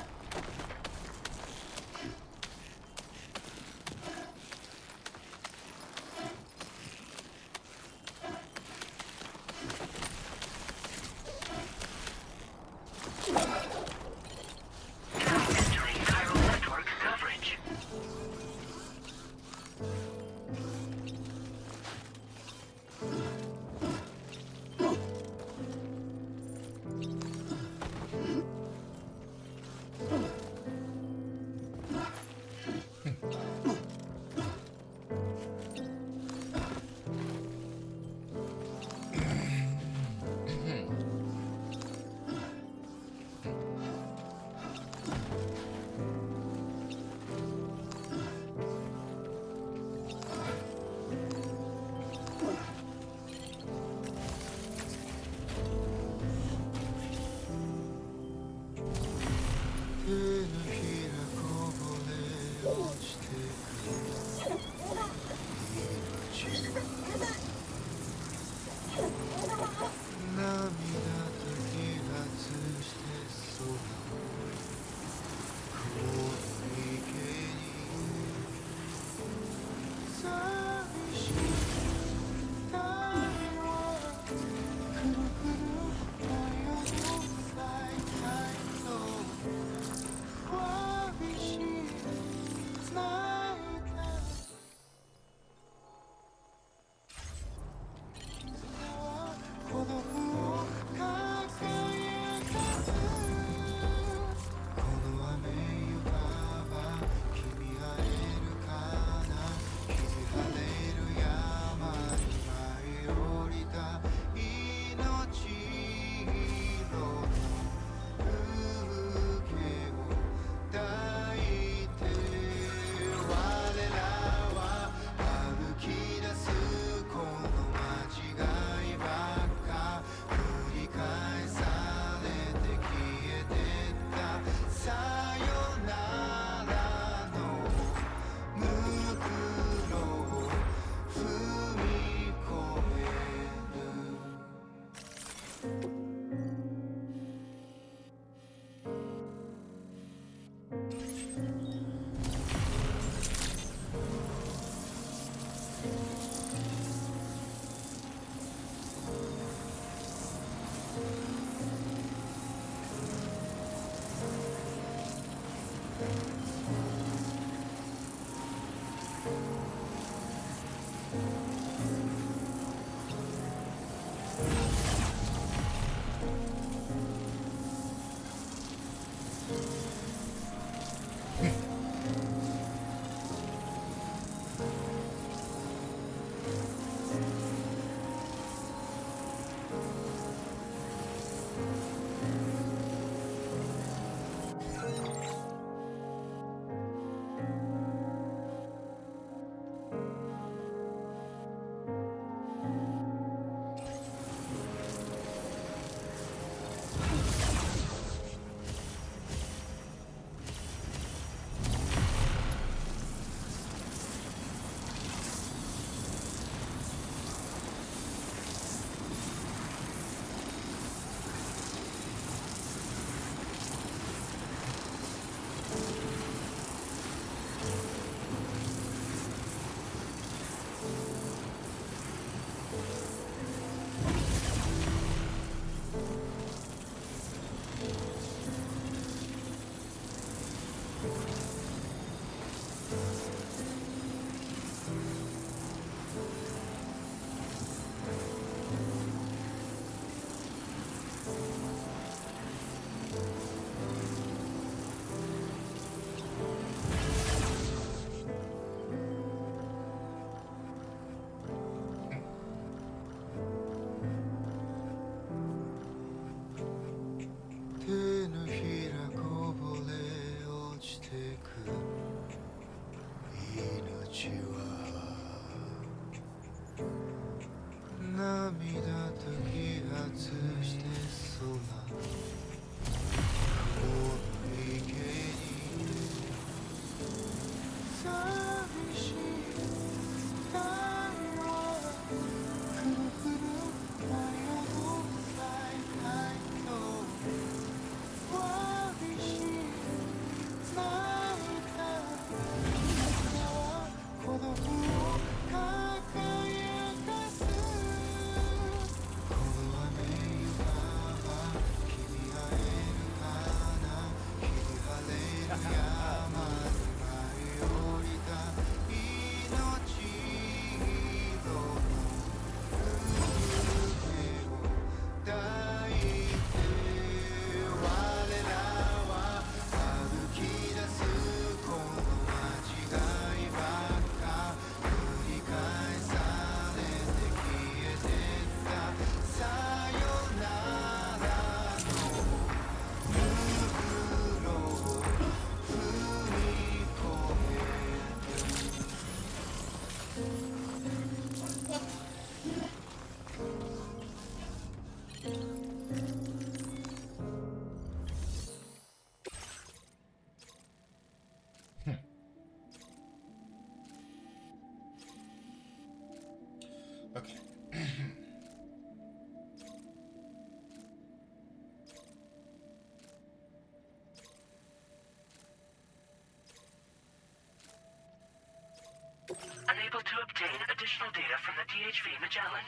obtain additional data from the THV Magellan.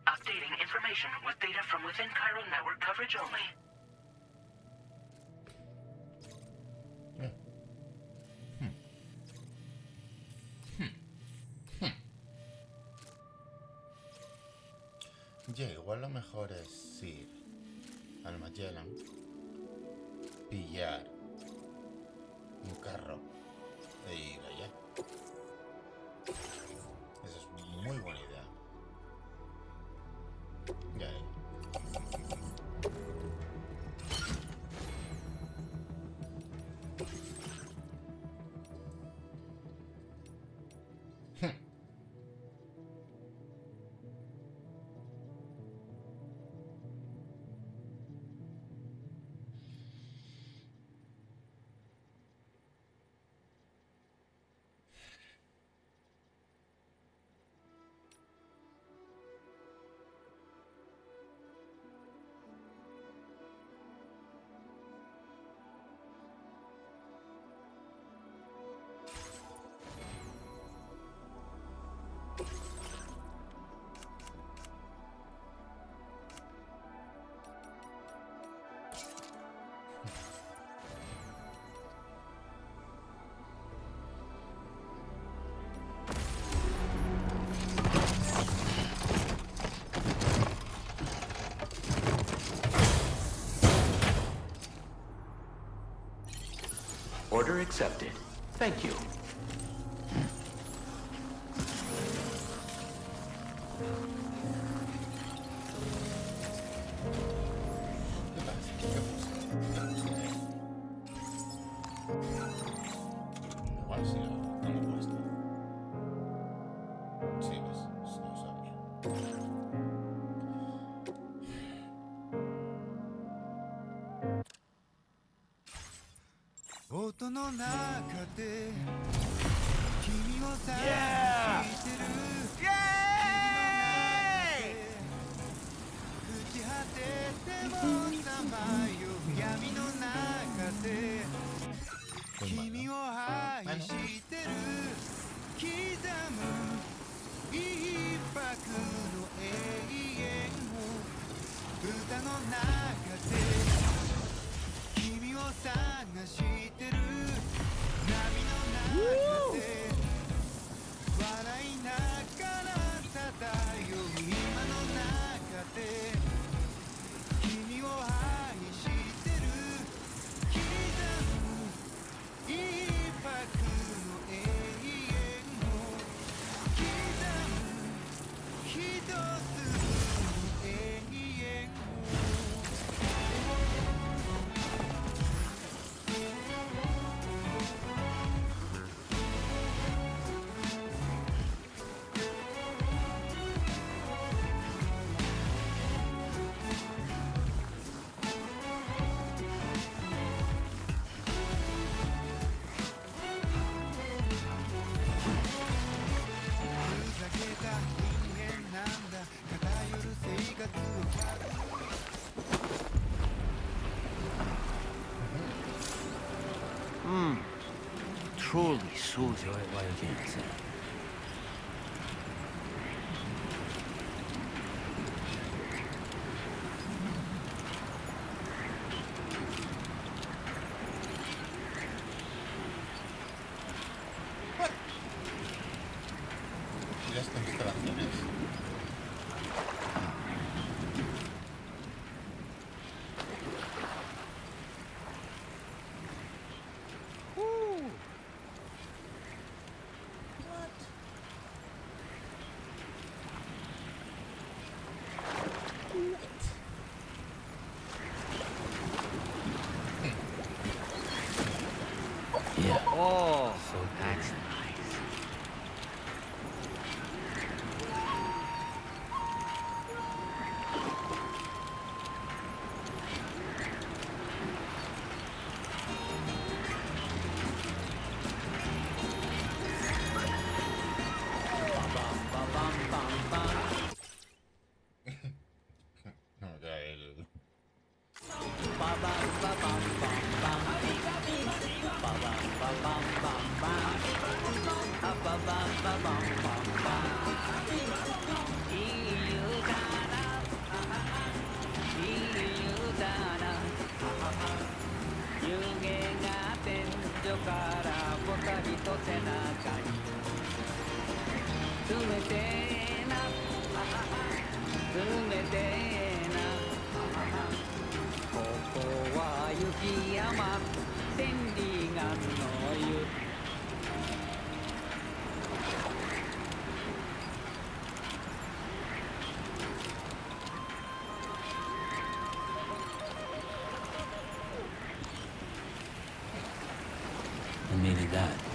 Updating information with data from within chiral network coverage only. Ya, igual lo mejor es ir al Magellan, pillar un carro e ir allá. Esa es muy buena idea. Ya, Order accepted. Thank you. igual sí lo tengo puesto. Sí, ves, no sabía. 音の中で君を探してる 朽ち果ててもさまよう闇の中で君を愛してる刻む一拍の永遠を歌の中で君を探してる波の中で笑いながら漂う今の中で君を愛してる刻む一拍の永遠を刻む一つの永遠を Truly soothing. Enjoy it while you can, Sam. Y las constelaciones. Yeah. Oh, so that's nice. No, ya el... Ba ba ba ba ba ba ba ba ba ba ba that.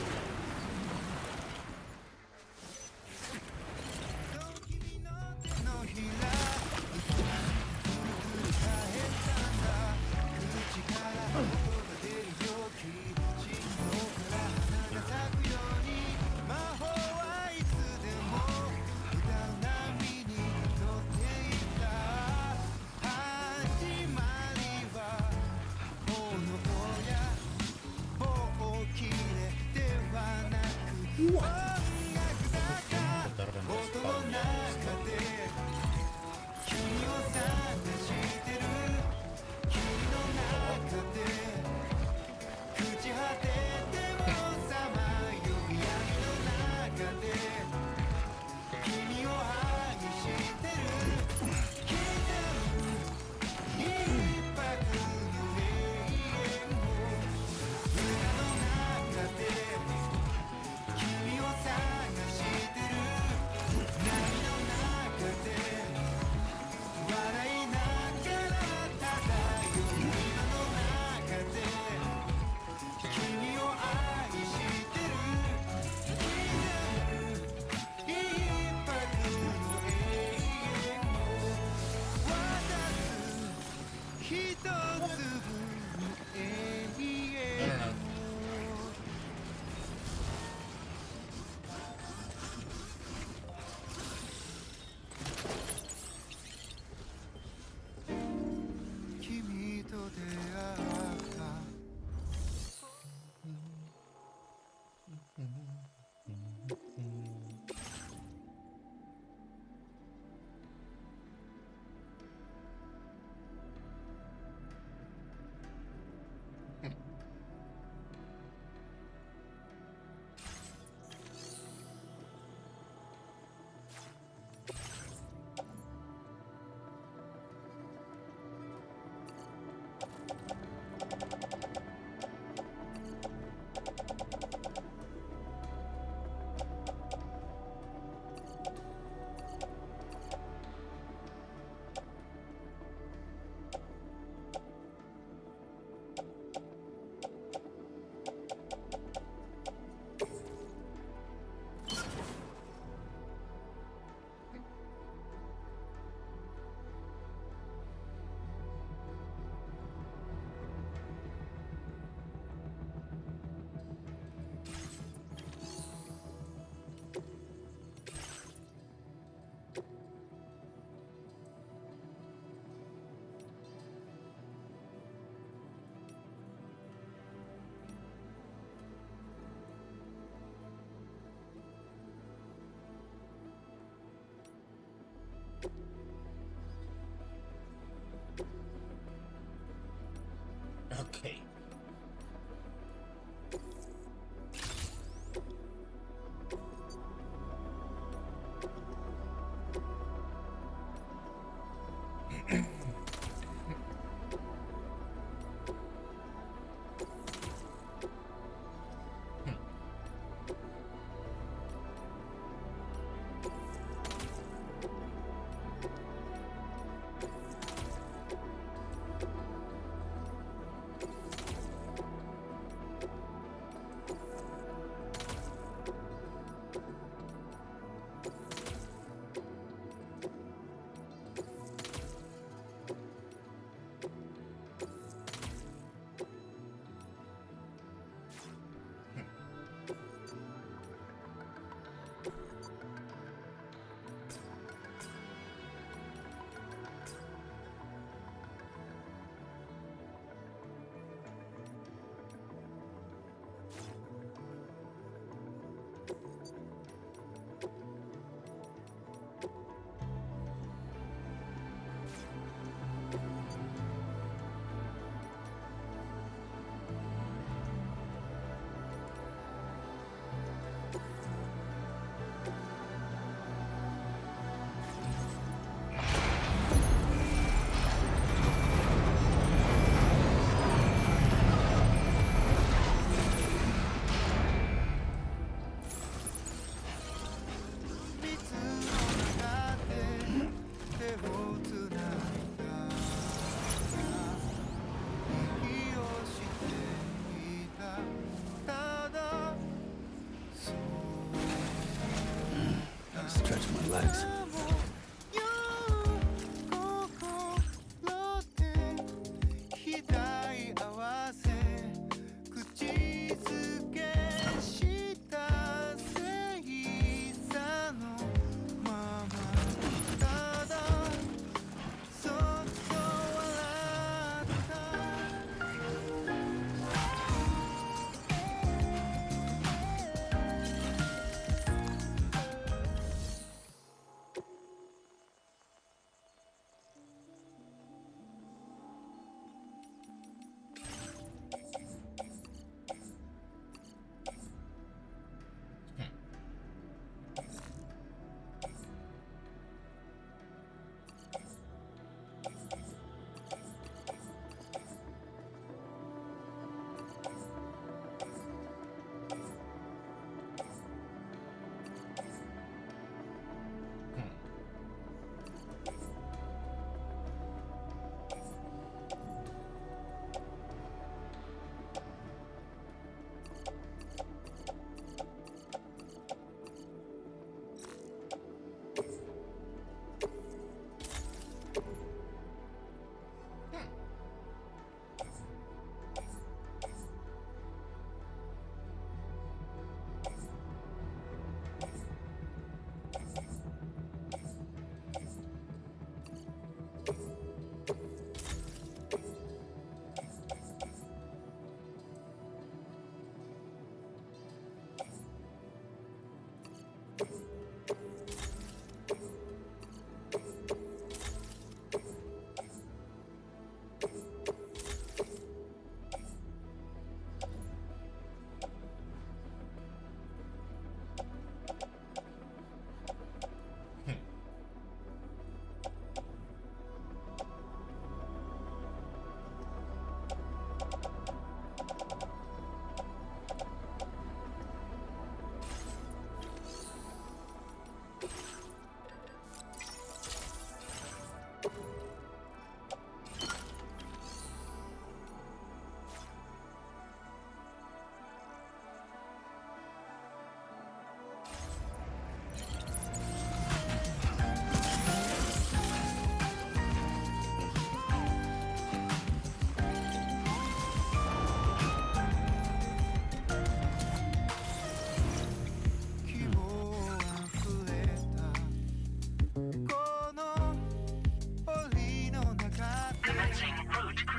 Okay.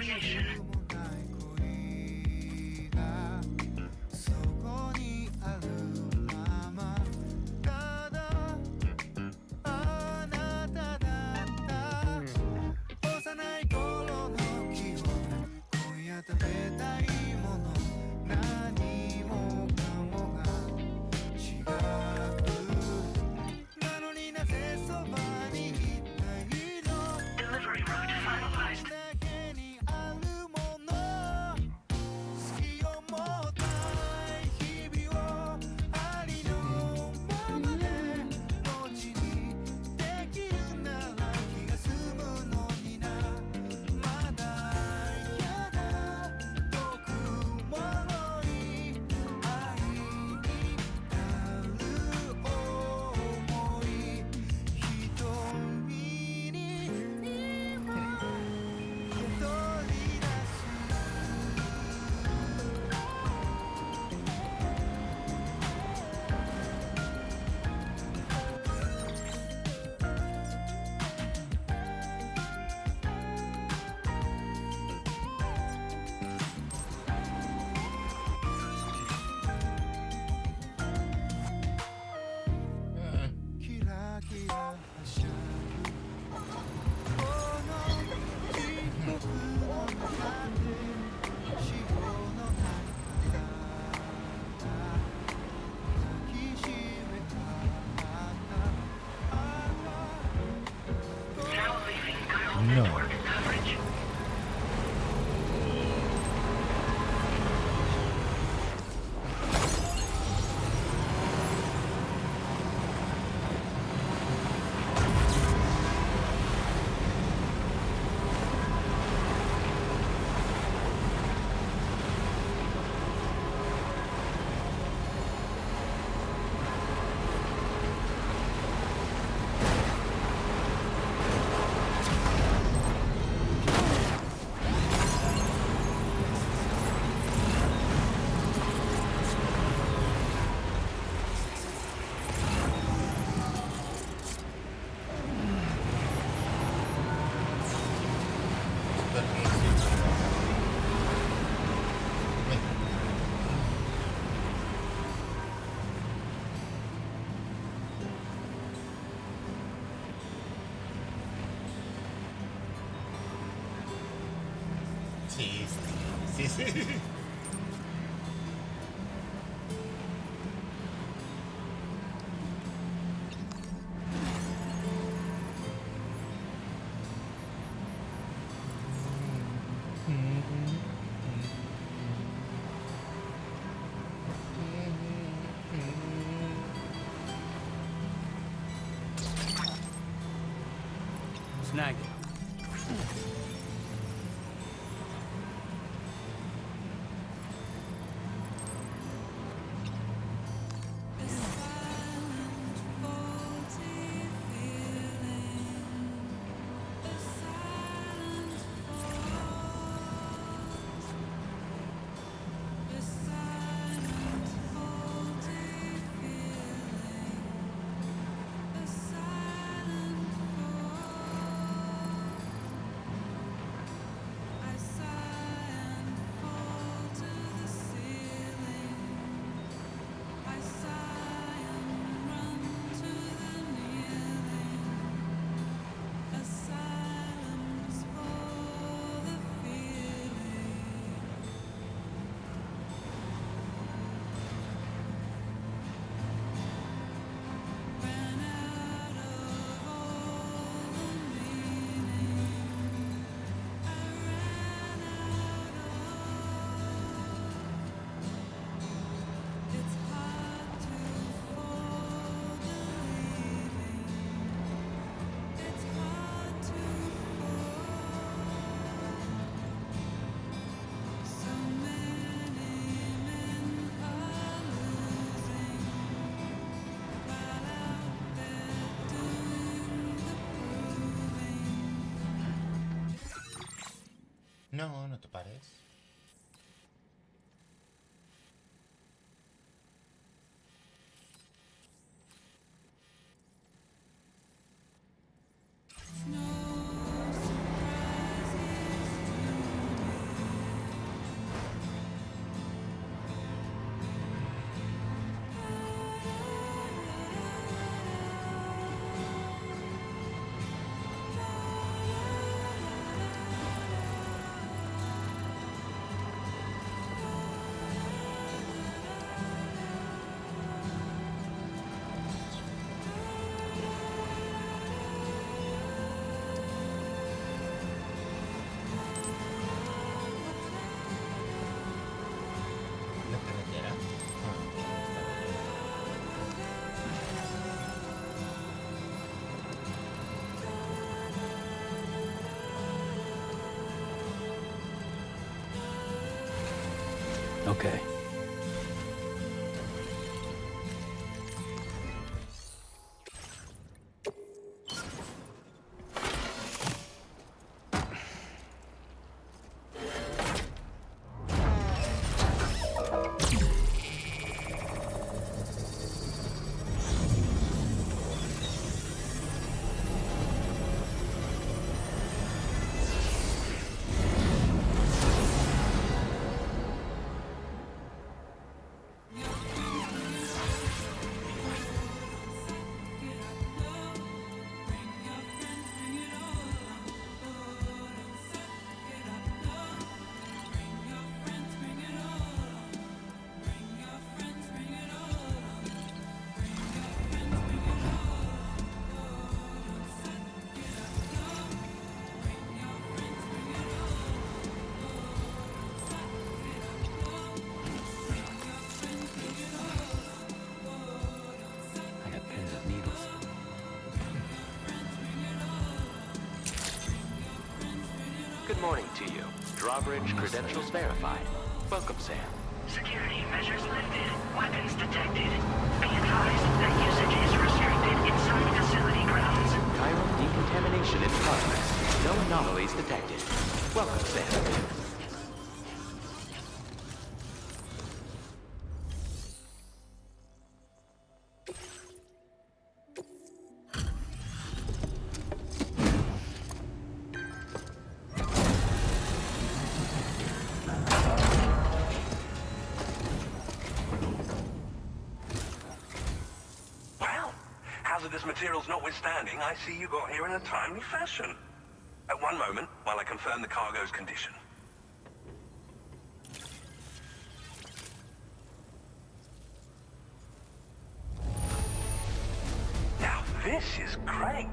affiliation. そこにあるままただあなただった幼い頃の記憶今夜食べたいもの何もかもが違うなのになぜそばにいたいの Delivery route finalized. だけにあるもの好きを持ったい日々をありのままで後にできるなら気が済むのになまだやだ遠くもろい愛になる想い瞳に宿り出すキラキラはしゃぐこの地獄の中で潮の中抱きしめたあなた Now leaving Chiral network coverage. Sí, sí, sí. Snag it. No, no te pares. Okay. I got pins and needles. Good morning to you. Drawbridge credentials verified. Welcome, Sam. Security measures lifted. Weapons detected. Be advised that usage is restricted inside facility grounds. Chiral decontamination in progress. No anomalies detected. Welcome, Sam. Well, hazardous materials notwithstanding, I see you got here in a timely fashion. At one moment, while I confirm the cargo's condition. Now this is great.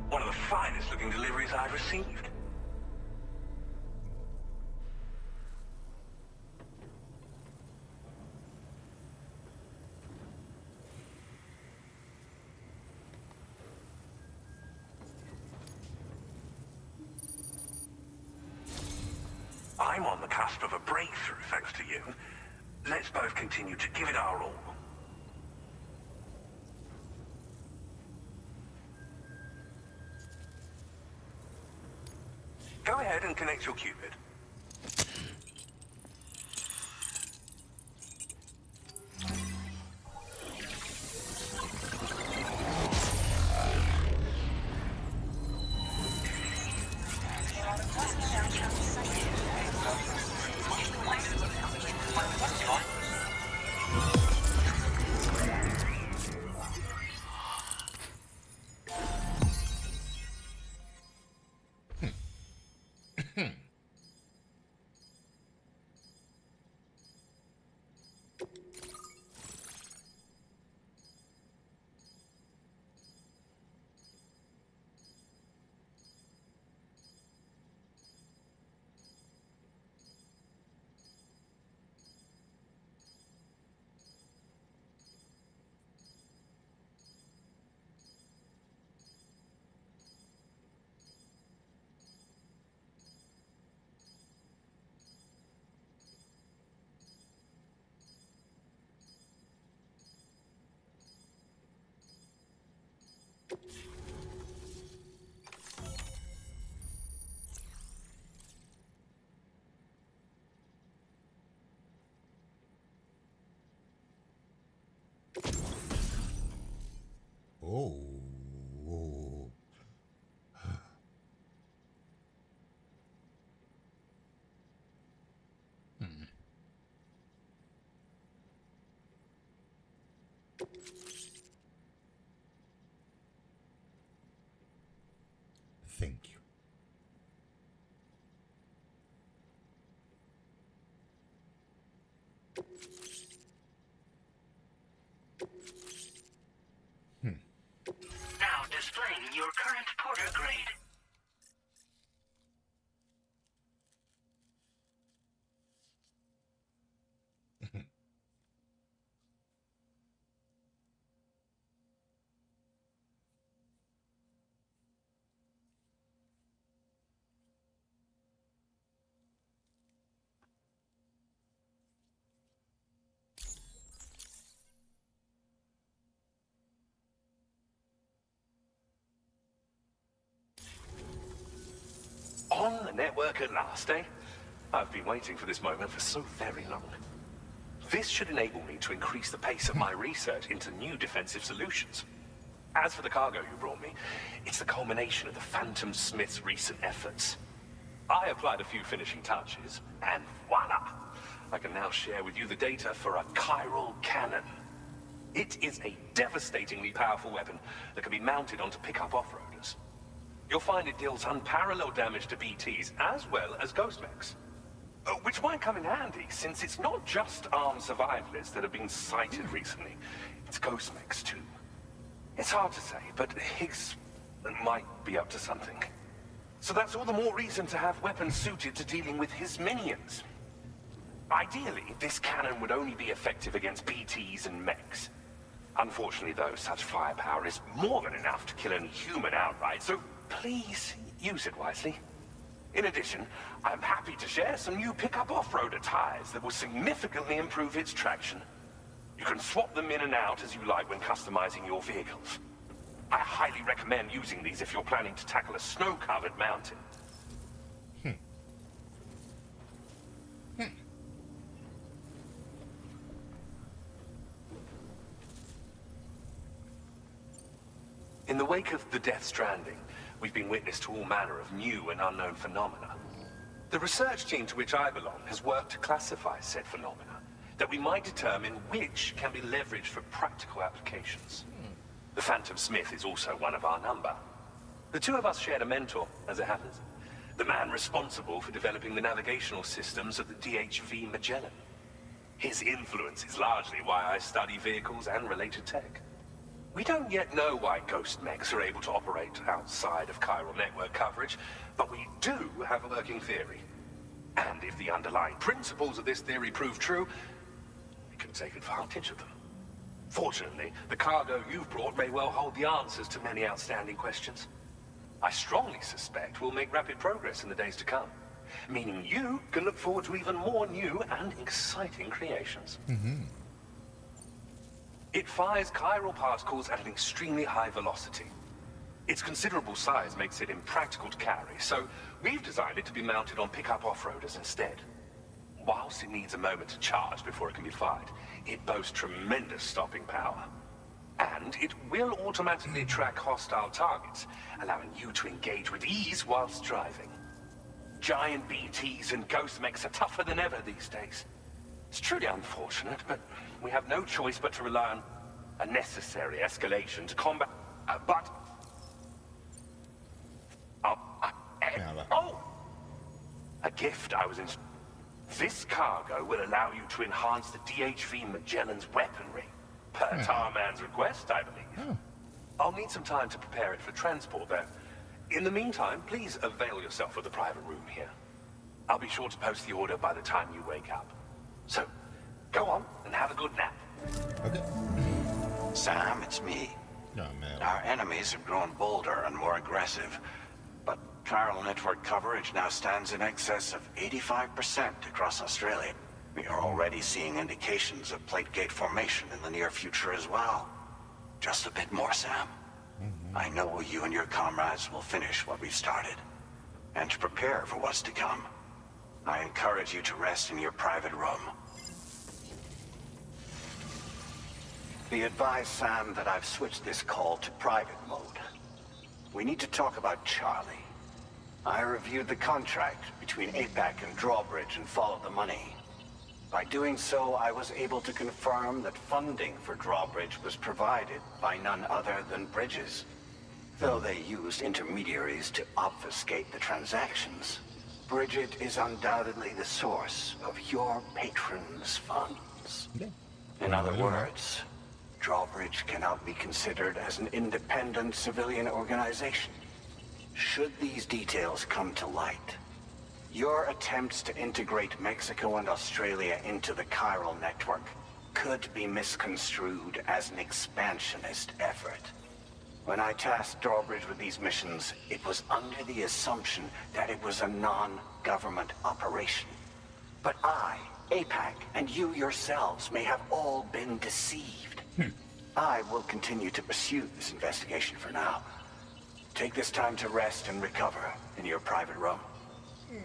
One of the finest looking deliveries I've received. I'm on the cusp of a breakthrough, thanks to you. Let's both continue to give it our all. Go ahead and connect your Cupid. Oh. Hmm. Thank you. Now displaying your current porter grade. On the network at last, eh? I've been waiting for this moment for so very long. This should enable me to increase the pace of my research into new defensive solutions. As for the cargo you brought me, it's the culmination of the Phantom Smith's recent efforts. I applied a few finishing touches, and voila! I can now share with you the data for a chiral cannon. It is a devastatingly powerful weapon that can be mounted onto pickup off-roaders. You'll find it deals unparalleled damage to BTs as well as ghost mechs. Which might come in handy, since it's not just armed survivalists that have been sighted recently. It's ghost mechs too. It's hard to say, but Higgs might be up to something. So that's all the more reason to have weapons suited to dealing with his minions. Ideally, this cannon would only be effective against BTs and mechs. Unfortunately, though, such firepower is more than enough to kill any human outright, so please use it wisely. In addition, I'm happy to share some new pickup off-roader tires that will significantly improve its traction. You can swap them in and out as you like when customizing your vehicles. I highly recommend using these if you're planning to tackle a snow-covered mountain. In the wake of the Death Stranding, we've been witness to all manner of new and unknown phenomena. The research team to which I belong has worked to classify said phenomena, that we might determine which can be leveraged for practical applications. The Phantom Smith is also one of our number. The two of us shared a mentor, as it happens. The man responsible for developing the navigational systems of the DHV Magellan. His influence is largely why I study vehicles and related tech. We don't yet know why ghost mechs are able to operate outside of chiral network coverage, but we do have a working theory. And if the underlying principles of this theory prove true, we can take advantage of them. Fortunately, the cargo you've brought may well hold the answers to many outstanding questions. I strongly suspect we'll make rapid progress in the days to come, meaning you can look forward to even more new and exciting creations. It fires chiral particles at an extremely high velocity. Its considerable size makes it impractical to carry, so we've designed it to be mounted on pickup off-roaders instead. Whilst it needs a moment to charge before it can be fired, it boasts tremendous stopping power. And it will automatically track hostile targets, allowing you to engage with ease whilst driving. Giant BTs and ghost mechs are tougher than ever these days. It's truly unfortunate, but we have no choice but to rely on a necessary escalation to combat... A gift I was in... This cargo will allow you to enhance the DHV Magellan's weaponry, per Tarman's request, I believe. I'll need some time to prepare it for transport, though. In the meantime, please avail yourself of the private room here. I'll be sure to post the order by the time you wake up. So, go on and have a good nap. Okay. Sam, it's me. Our enemies have grown bolder and more aggressive, but chiral network coverage now stands in excess of 85% across Australia. We are already seeing indications of plate gate formation in the near future as well. Just a bit more, Sam. I know you and your comrades will finish what we've started, and to prepare for what's to come. I encourage you to rest in your private room. Be advised, Sam, that I've switched this call to private mode. We need to talk about Charlie. I reviewed the contract between APAC and Drawbridge and followed the money. By doing so, I was able to confirm that funding for Drawbridge was provided by none other than Bridges, though they used intermediaries to obfuscate the transactions. Bridget is undoubtedly the source of your patron's funds. In other words, Drawbridge cannot be considered as an independent civilian organization. Should these details come to light, your attempts to integrate Mexico and Australia into the chiral network could be misconstrued as an expansionist effort. When I tasked Drawbridge with these missions, it was under the assumption that it was a non-government operation. But I, APAC, and you yourselves may have all been deceived. I will continue to pursue this investigation for now. Take this time to rest and recover in your private room. Por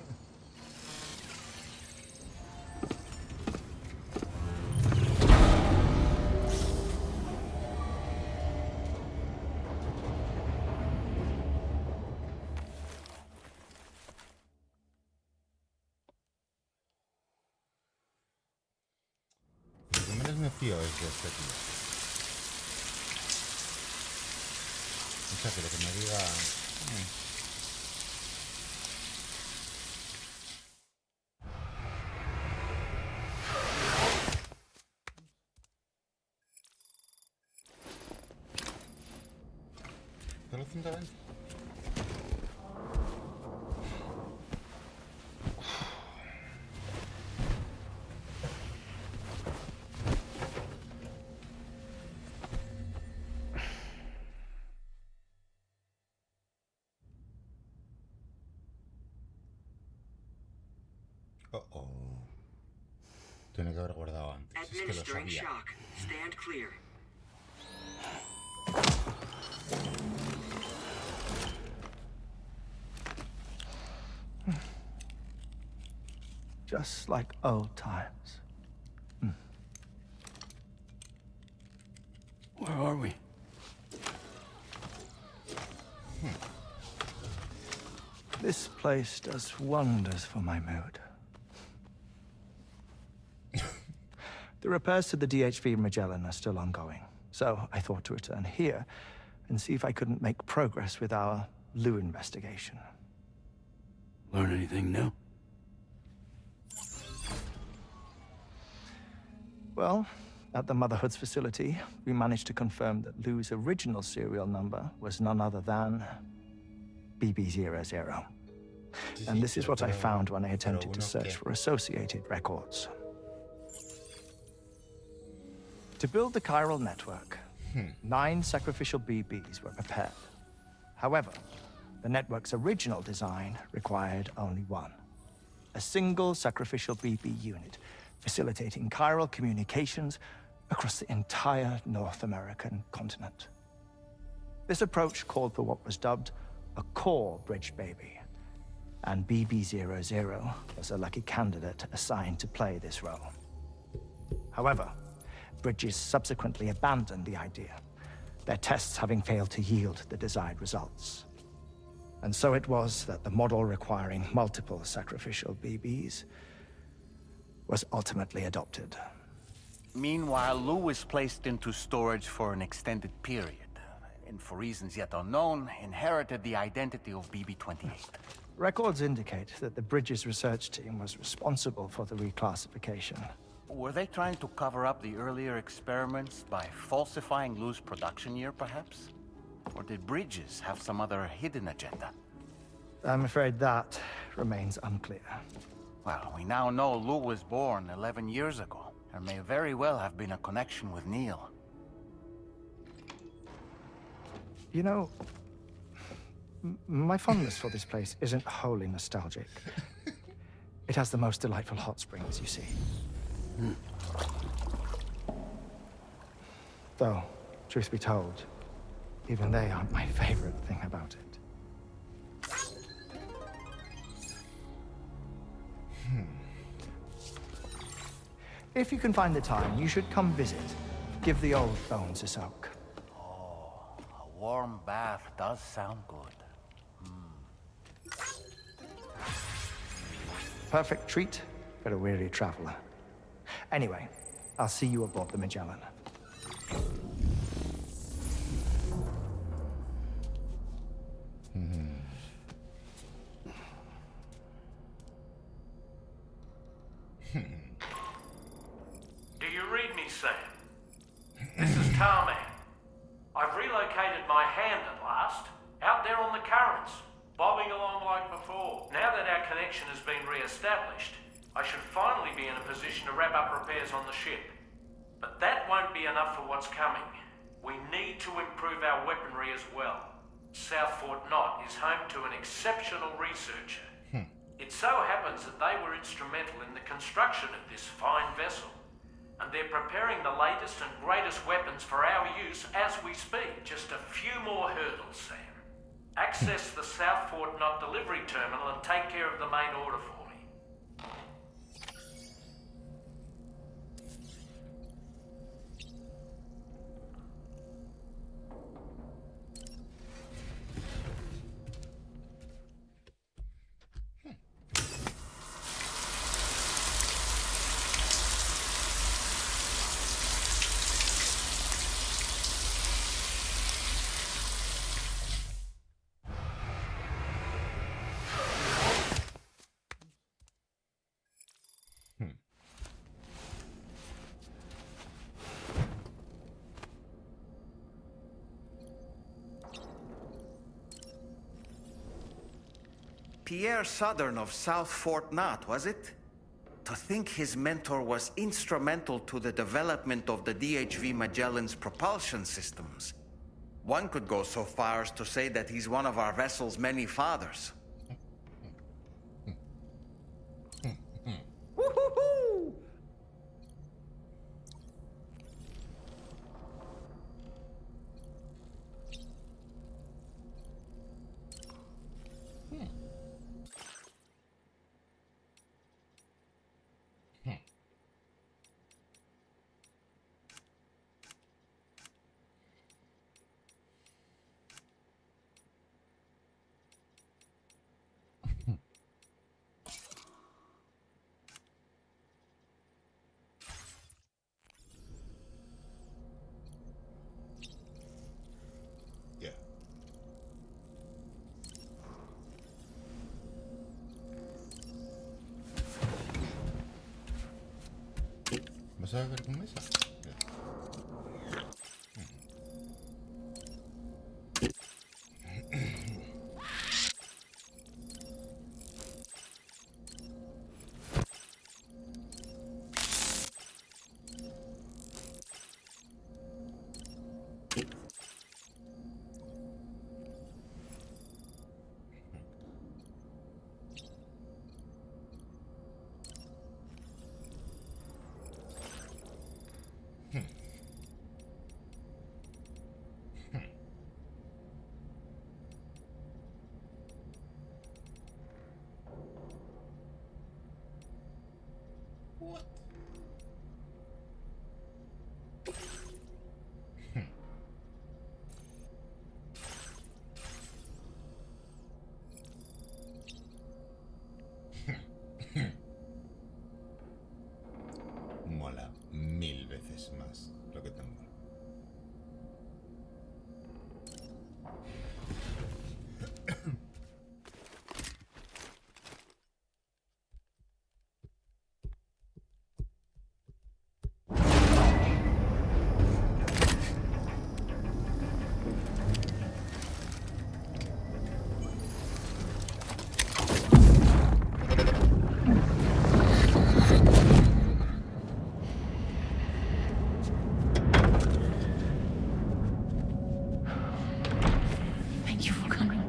lo menos me fío de este tío. O sea, que lo que me diga... ¿Solo 120? Oh. Tiene que haber guardado antes. Es que lo Administering sabía. shock. Stand clear. Just like old times. Where are we? This place does wonders for my mood. The repairs to the DHV Magellan are still ongoing, so I thought to return here and see if I couldn't make progress with our Lou investigation. Learn anything new? Well, at the Motherhood's facility, we managed to confirm that Lou's original serial number was none other than BB00. And this is what I found when I attempted to search for associated records. To build the chiral network, 9 sacrificial BBs were prepared. However, the network's original design required only 1. A single sacrificial BB unit, facilitating chiral communications across the entire North American continent. This approach called for what was dubbed a core bridge baby, and BB00 was a lucky candidate assigned to play this role. However, Bridges subsequently abandoned the idea, their tests having failed to yield the desired results. And so it was that the model requiring multiple sacrificial BBs was ultimately adopted. Meanwhile, Lou was placed into storage for an extended period, and for reasons yet unknown, inherited the identity of BB-28. Records indicate that the Bridges research team was responsible for the reclassification. Were they trying to cover up the earlier experiments by falsifying Lou's production year, perhaps? Or did Bridges have some other hidden agenda? I'm afraid that remains unclear. Well, we now know Lou was born 11 years ago. There may very well have been a connection with Neil. You know, my fondness for this place isn't wholly nostalgic. It has the most delightful hot springs, you see. Though, truth be told, even they aren't my favorite thing about it. If you can find the time, you should come visit. Give the old bones a soak. Oh, a warm bath does sound good. Perfect treat for a weary traveler. Anyway, I'll see you aboard the Magellan. Do you read me, Sam? This is Tarman. I've relocated my hand at last, out there on the currents, bobbing along like before. Now that our connection has been re-established, I should finally be in a position to wrap up repairs on the ship. But that won't be enough for what's coming. We need to improve our weaponry as well. South Fort Knott is home to an exceptional researcher. It so happens that they were instrumental in the construction of this fine vessel, and they're preparing the latest and greatest weapons for our use as we speak. Just a few more hurdles, Sam. Access the South Fort Knot delivery terminal and take care of the main order for me. Pierre Southern of South Fort Knot, was it? To think his mentor was instrumental to the development of the DHV Magellan's propulsion systems. One could go so far as to say that he's one of our vessel's many fathers. Woo-hoo-hoo! ¿Vas a ver con mesa? Mola 1000 veces más lo que tengo. Thank you for coming.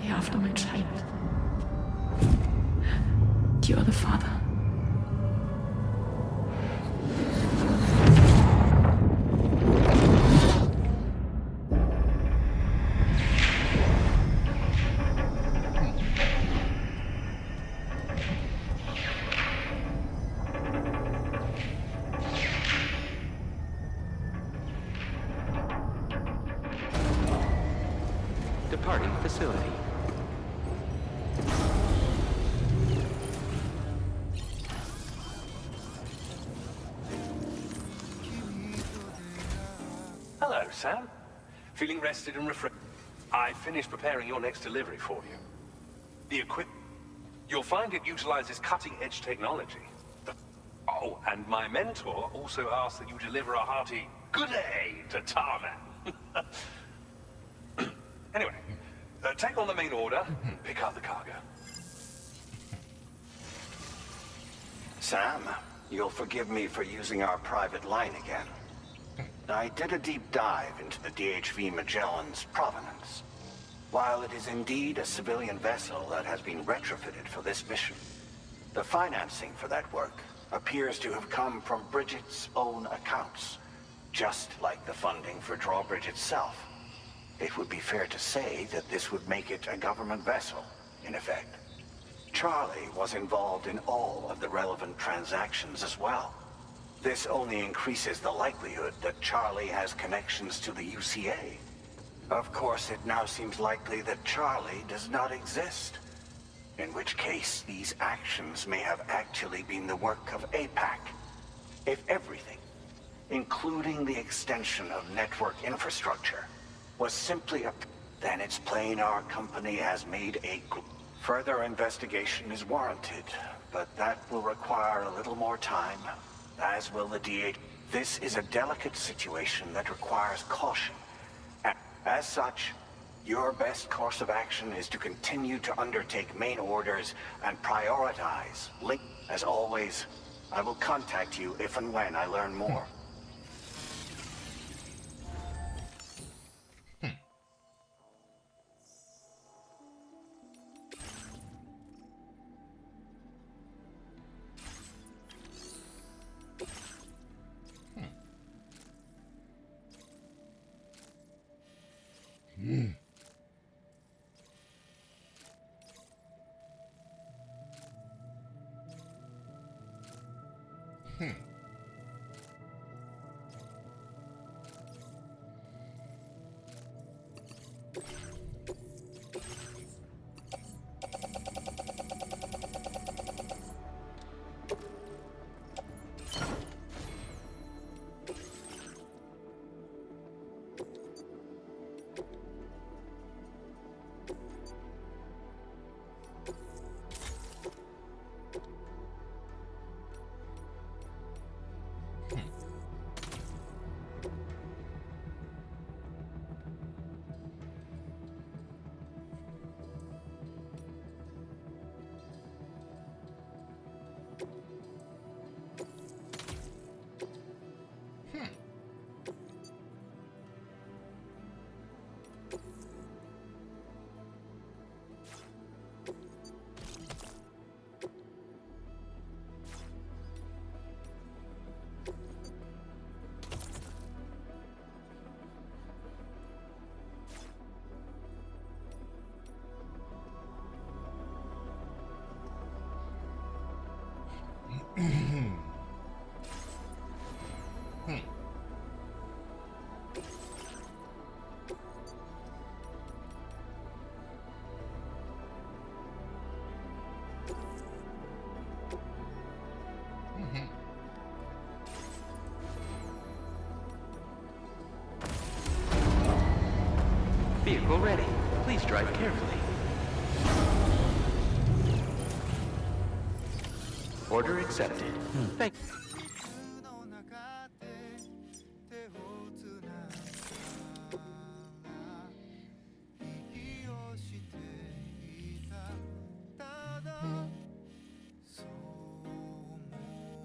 Be after my child. You are the father. Departing facility. Hello, Sam. Feeling rested and refreshed? I finished preparing your next delivery for you. The You'll find it utilizes cutting-edge technology. Oh, and my mentor also asked that you deliver a hearty good day to Tarman. Anyway, take on the main order, pick up the cargo. Sam, you'll forgive me for using our private line again. I did a deep dive into the DHV Magellan's provenance. While it is indeed a civilian vessel that has been retrofitted for this mission, the financing for that work appears to have come from Bridget's own accounts. just like the funding for Drawbridge itself. It would be fair to say that this would make it a government vessel, in effect. Charlie was involved in all of the relevant transactions as well. This only increases the likelihood that Charlie has connections to the UCA. Of course, it now seems likely that Charlie does not exist. In which case, these actions may have actually been the work of APAC. If everything, including the extension of network infrastructure, was simply then it's plain our company has made a... Further investigation is warranted, but that will require a little more time, as will the DA. This is a delicate situation that requires caution. As such, your best course of action is to continue to undertake main orders and prioritize. As always, I will contact you if and when I learn more. Vehicle ready. Please drive carefully. Order accepted. Thank you.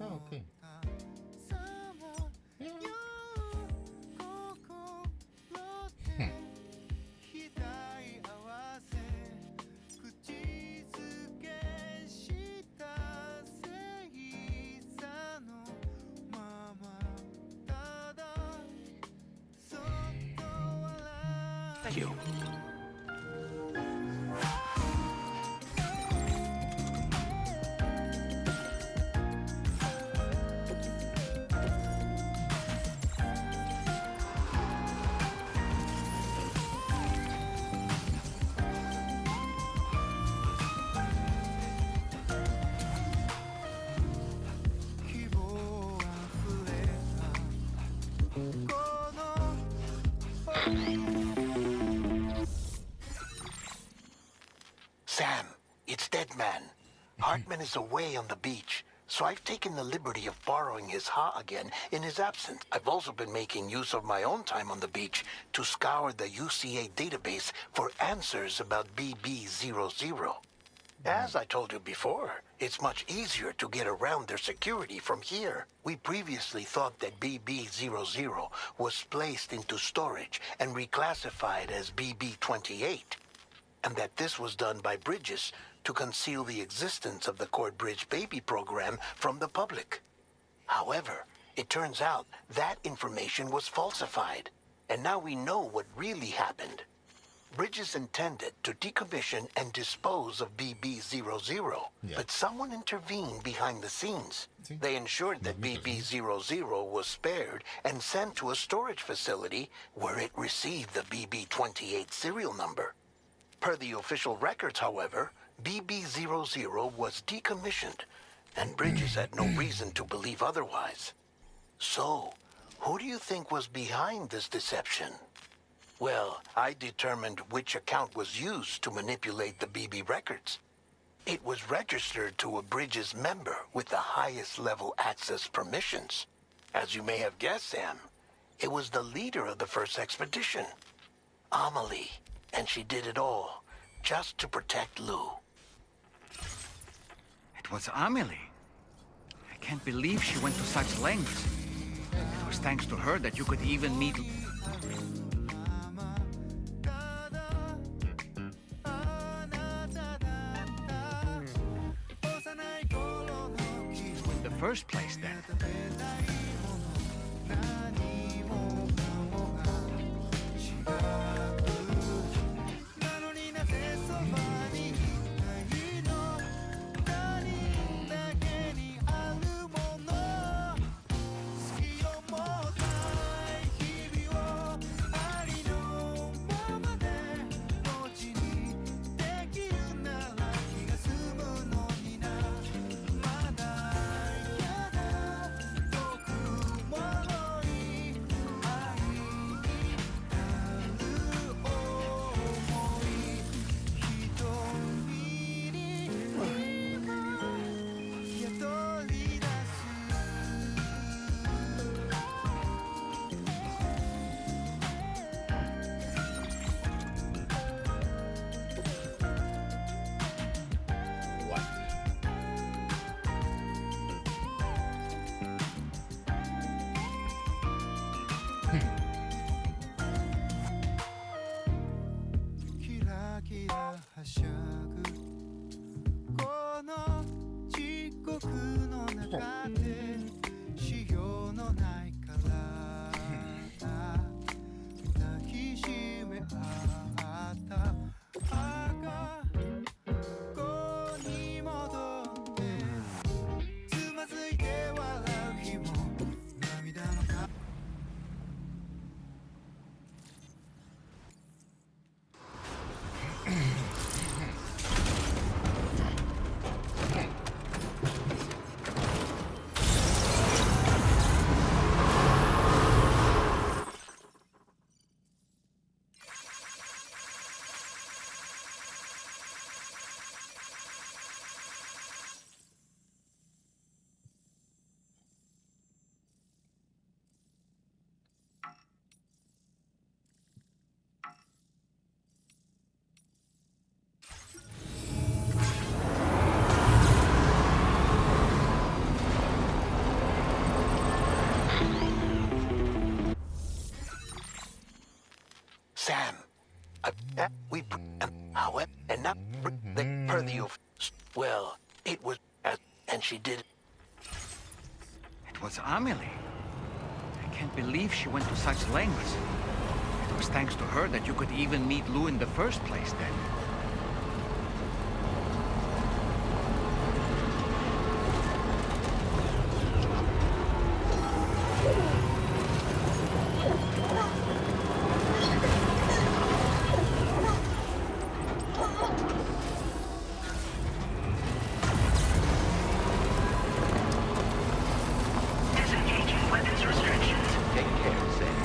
Okay. Thank you. Sam, it's Deadman. Hartman is away on the beach, so I've taken the liberty of borrowing his Ha again in his absence. I've also been making use of my own time on the beach to scour the UCA database for answers about BB00. As I told you before, it's much easier to get around their security from here. We previously thought that BB00 was placed into storage and reclassified as BB28, and that this was done by Bridges to conceal the existence of the Cord Bridge Baby program from the public. However, It turns out that information was falsified, and now we know what really happened. Bridges intended to decommission and dispose of BB-00, but someone intervened behind the scenes. They ensured that BB-00 was spared and sent to a storage facility where it received the BB-28 serial number. Per the official records, however, BB-00 was decommissioned, and Bridges had no reason to believe otherwise. So, who do you think was behind this deception? Well, I determined which account was used to manipulate the BB records. It was registered to a Bridges member with the highest level access permissions. As you may have guessed, Sam, it was the leader of the first expedition, Amelie, and she did it all just to protect Lou. It was Amelie. I can't believe she went to such lengths. It was thanks to her that you could even meet... in the first place, then. Sam, however, and not per the well, it was, and she did. It was Amelie. I can't believe she went to such lengths. It was thanks to her that you could even meet Lou in the first place, then. Disengaging weapons restrictions. Take care, Sam.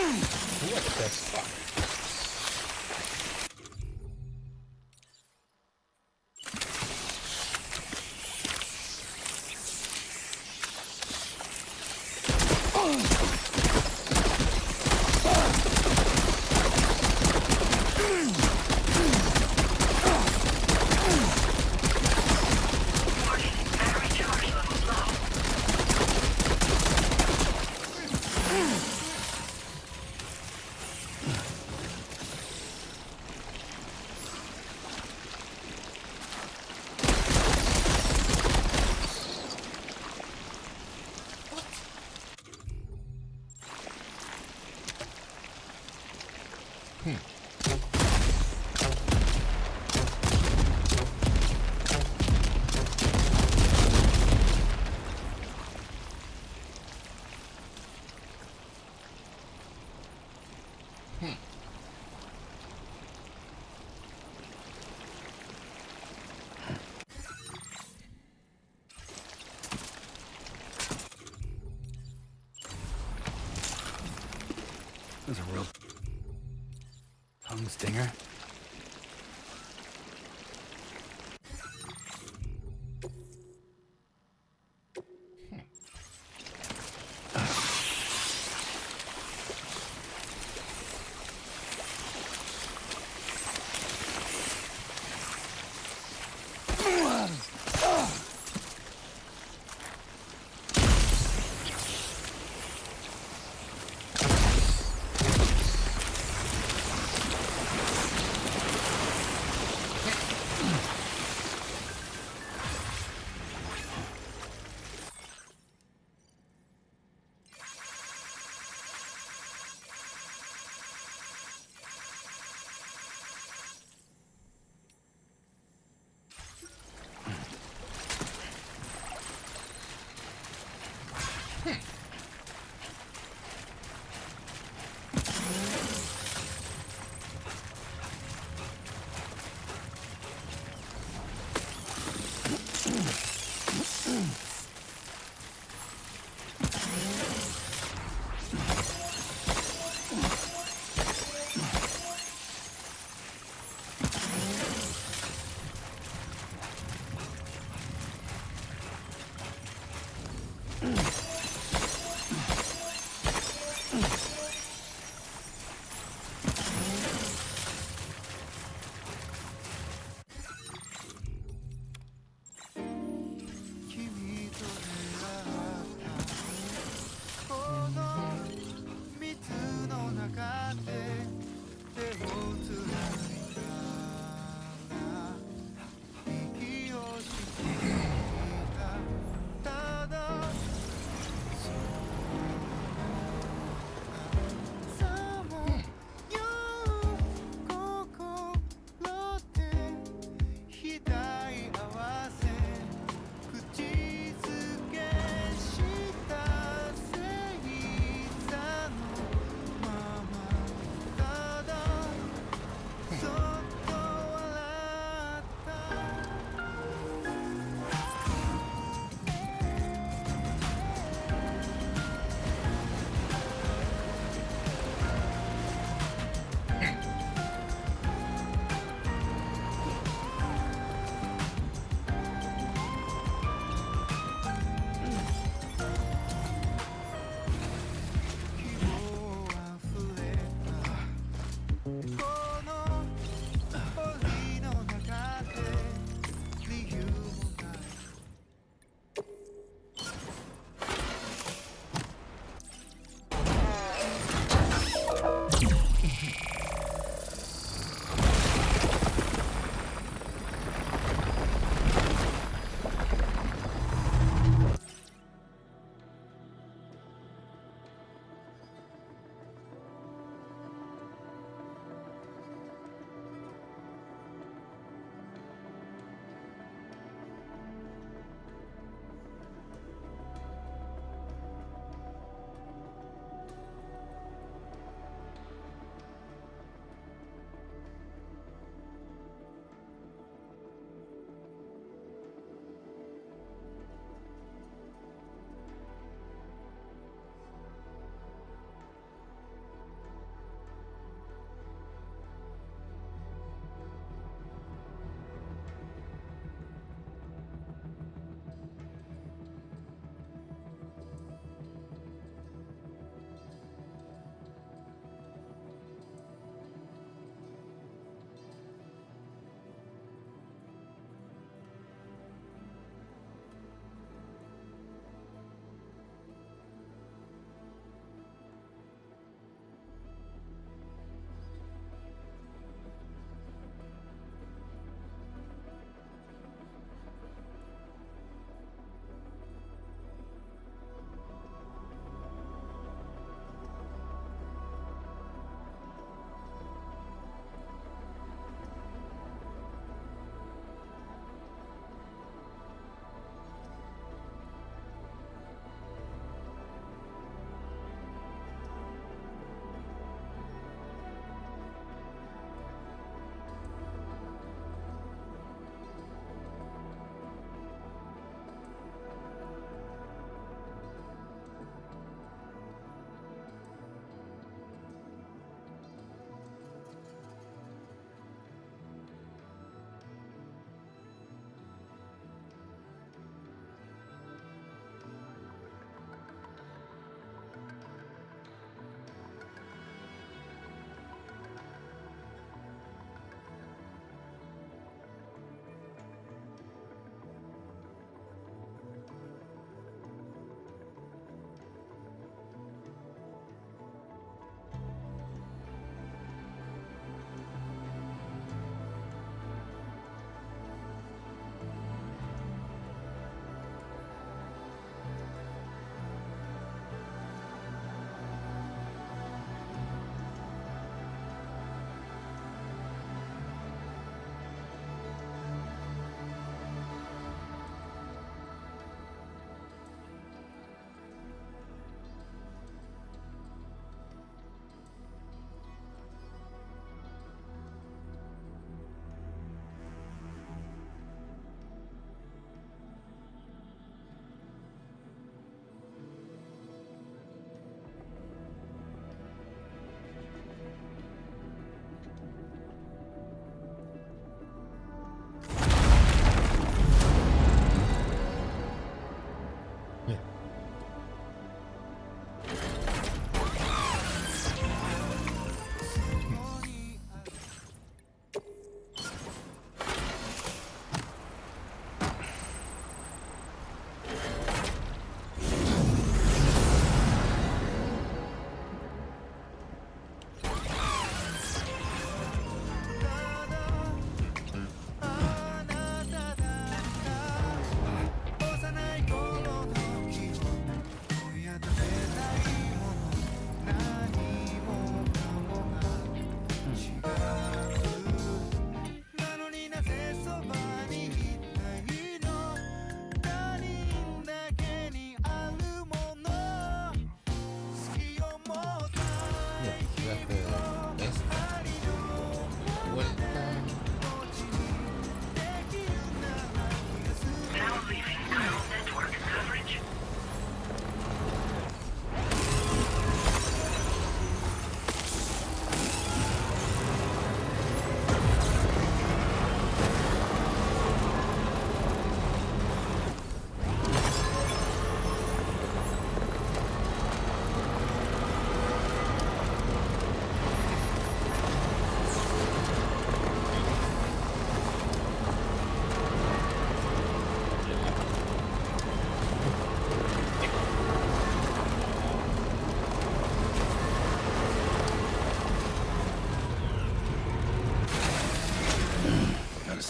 What the fuck? That was a real tongue stinger.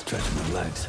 Stretch my legs.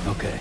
Okay.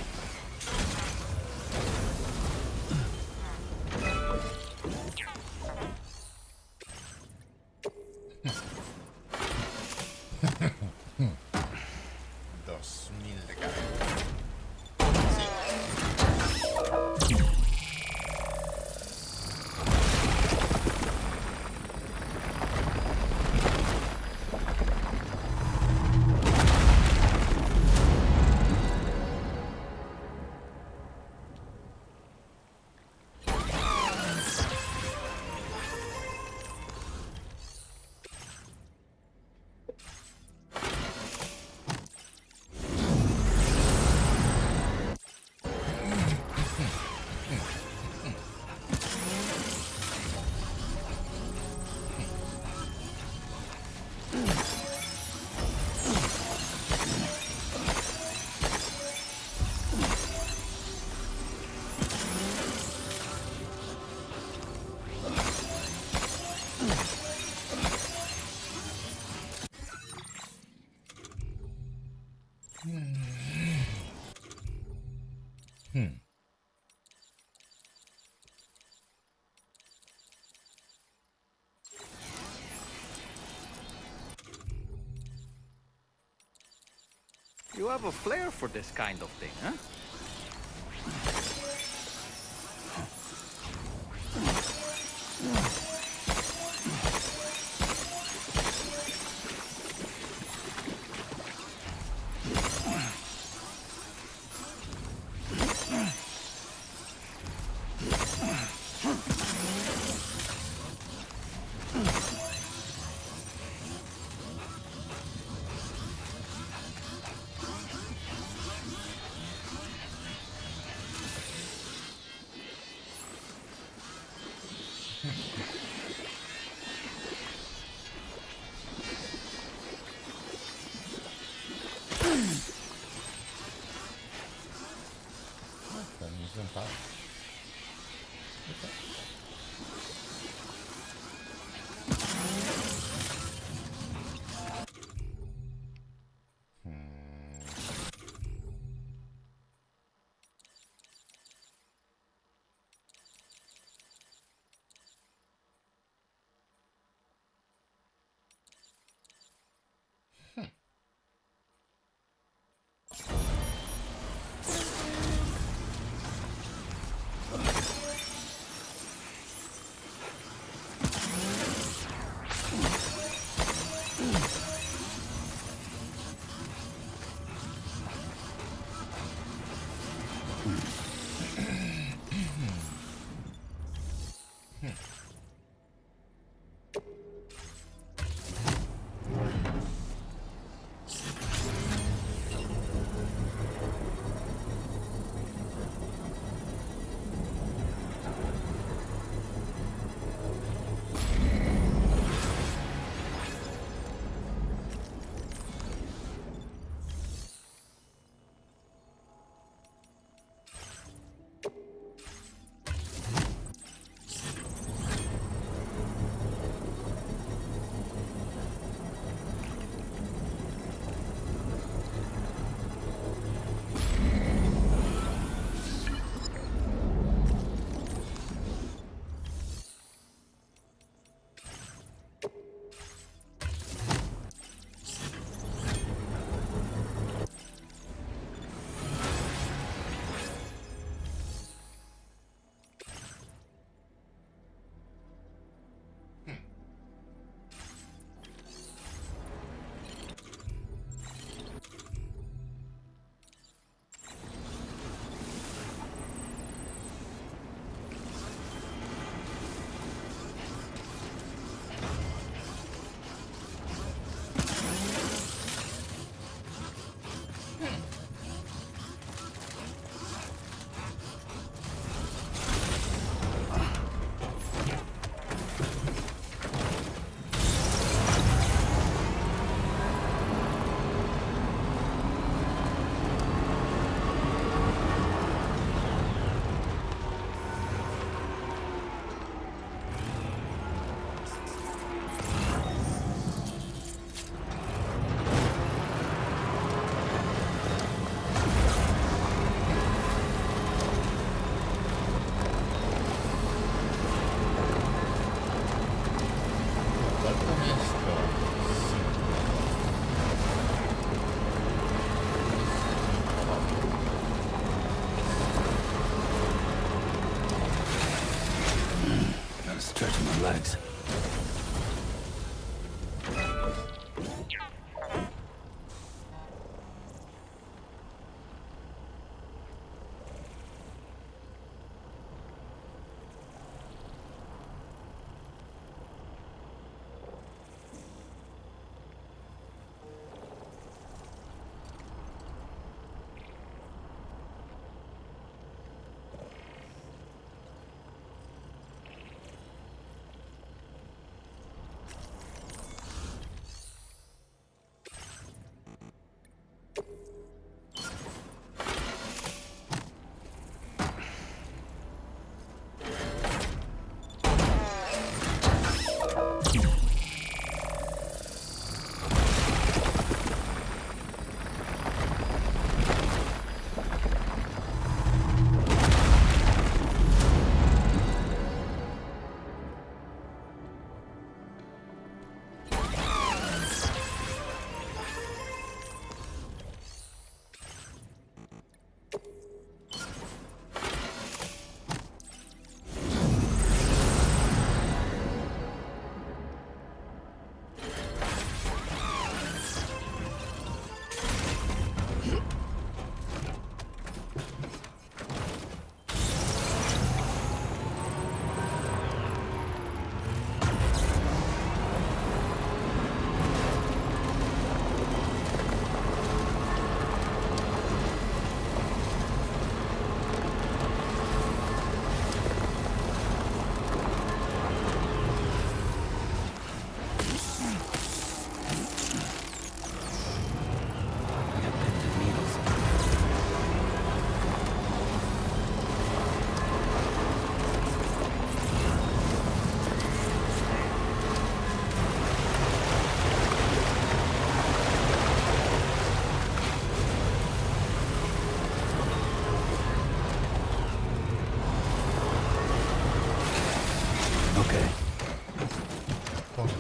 You have a flair for this kind of thing, huh? flags.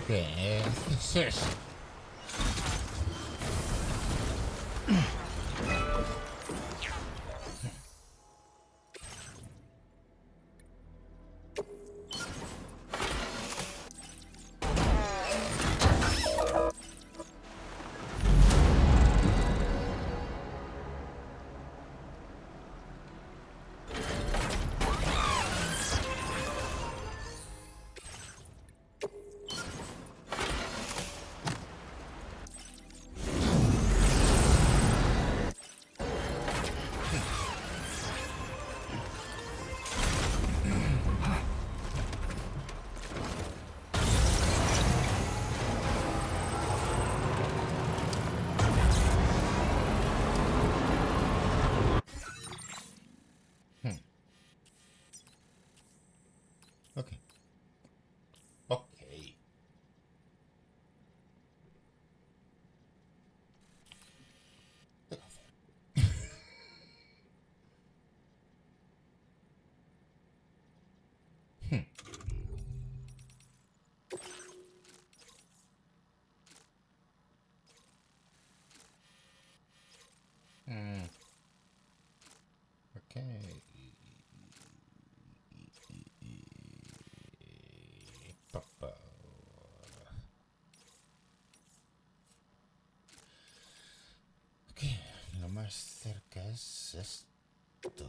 ¿Qué es eso? Lo más cerca es esto.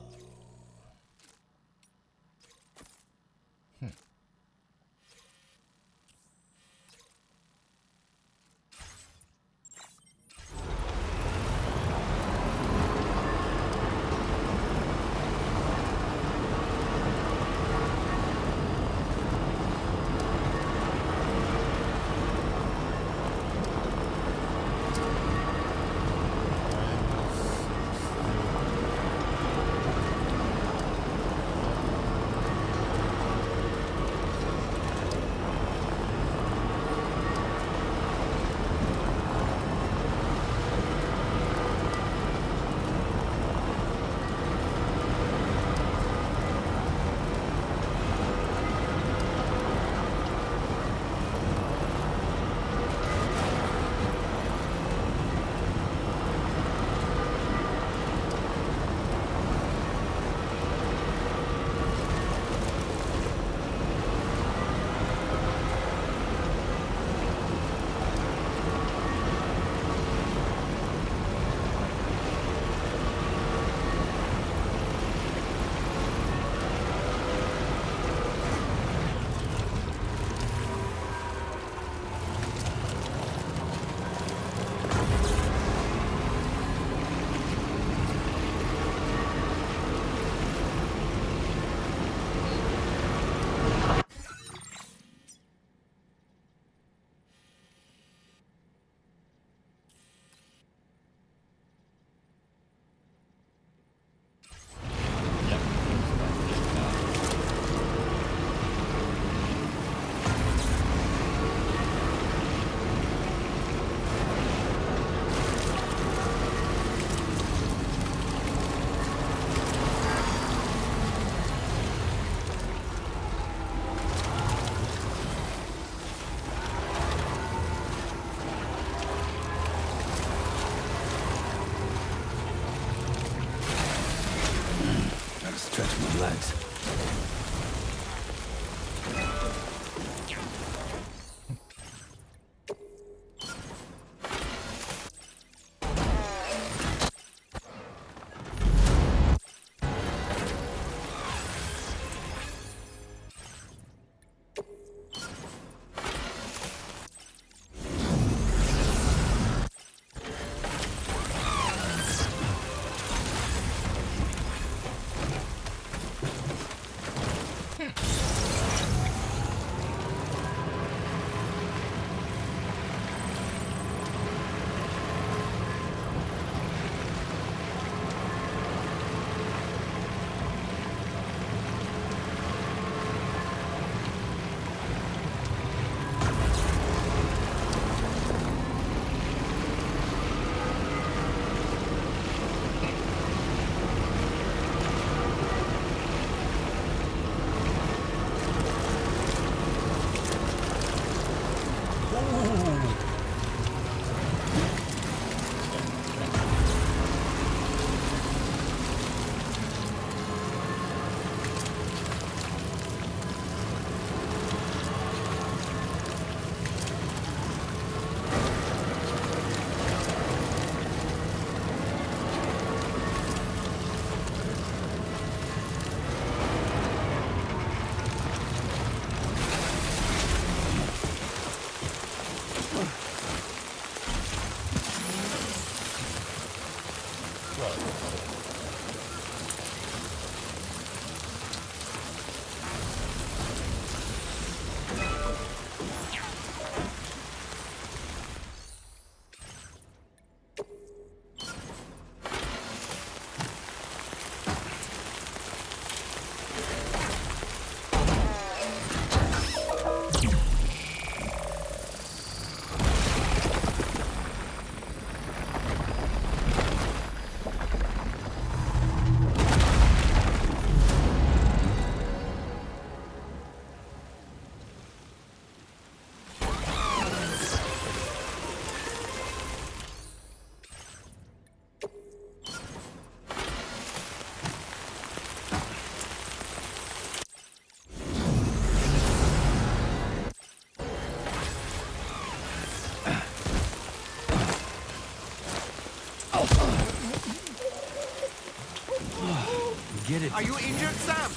Are you injured, Sam?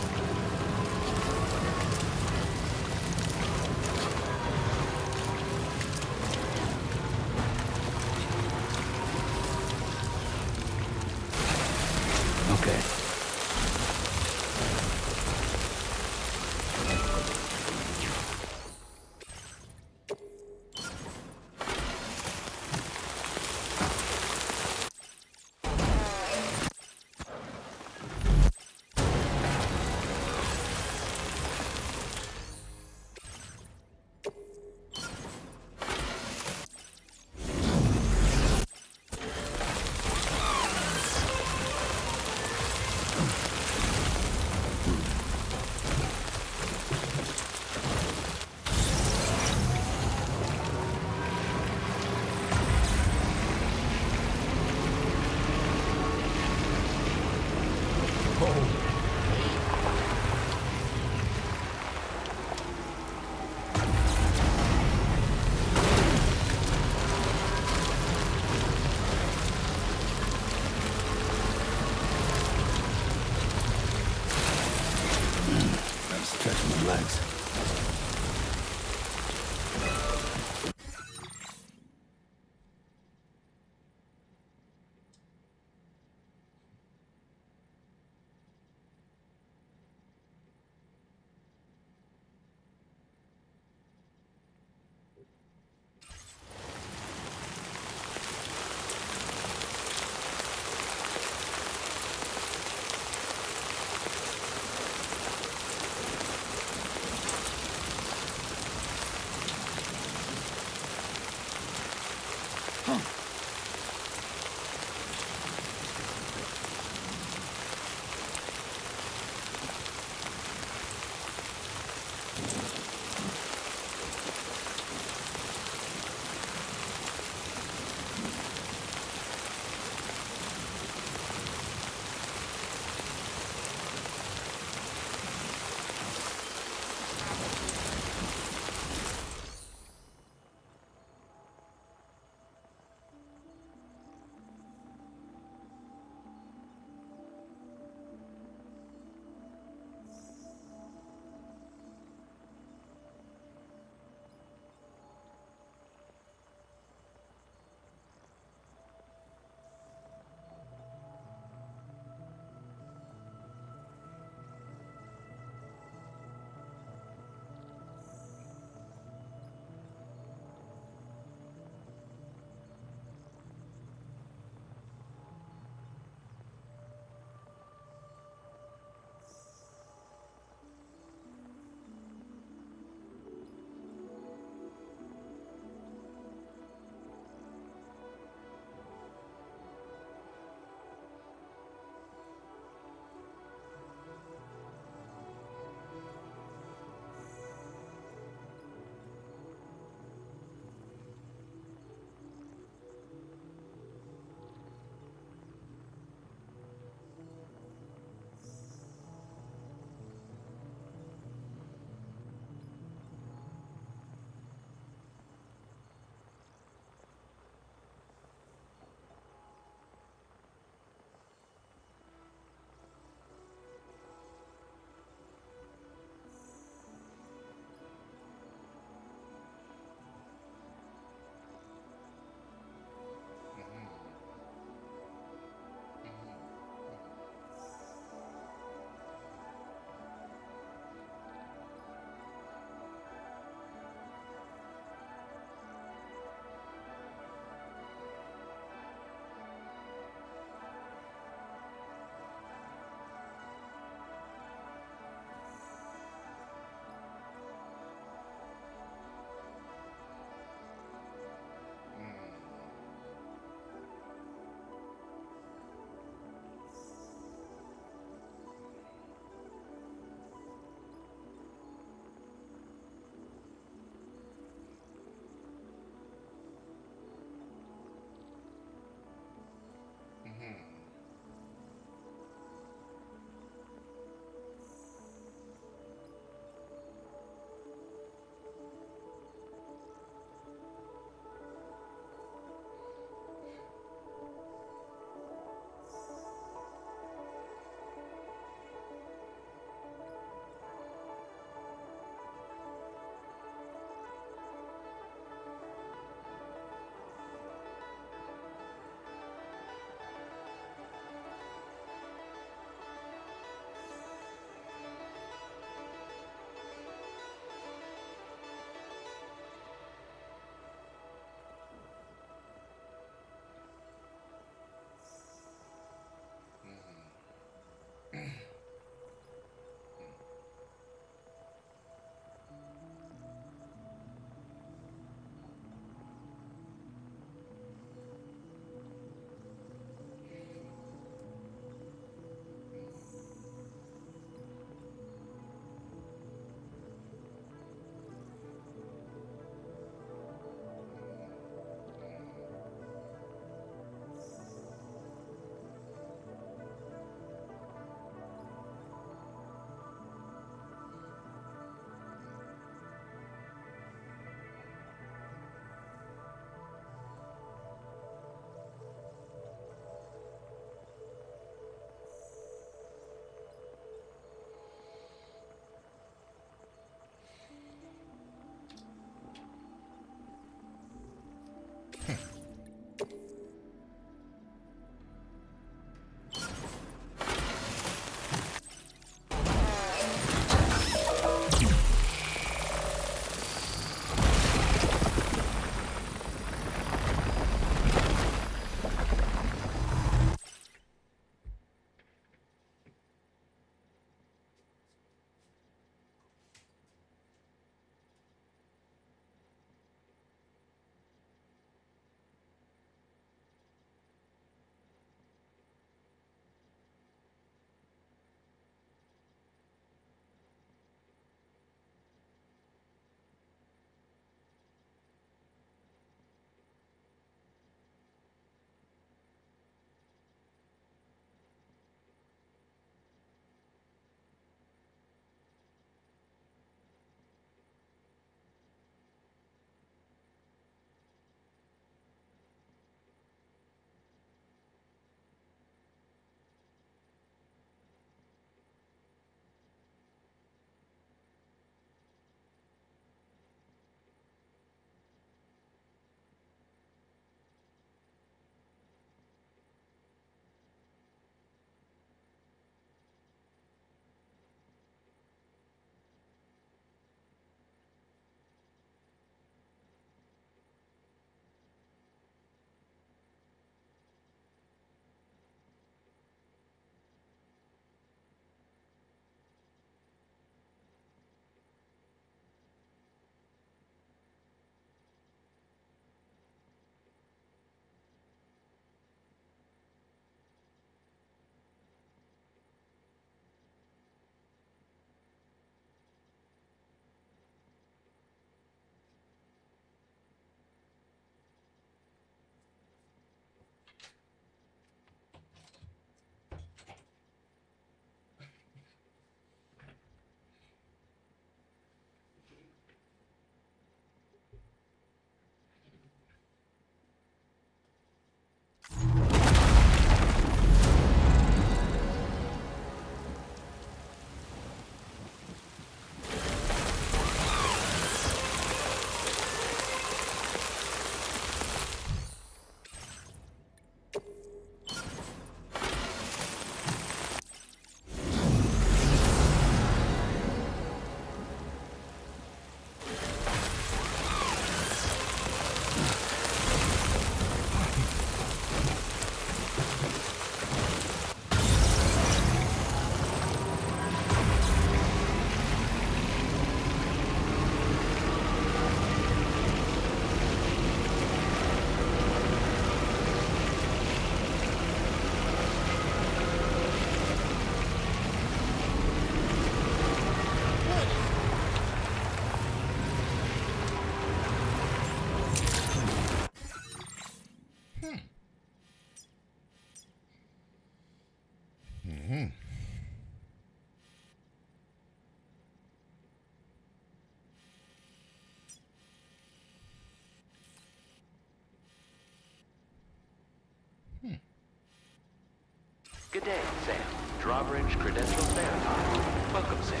Good day, Sam. Drawbridge credentials verified. Welcome, Sam.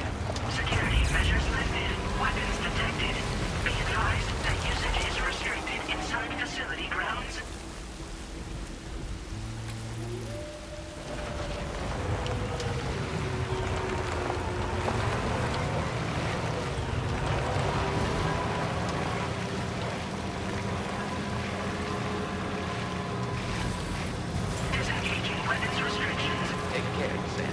Security measures lifted. Weapons detected. Be advised that usage is restricted inside facility grounds. Disengaging weapons restrictions. Take care, Sam.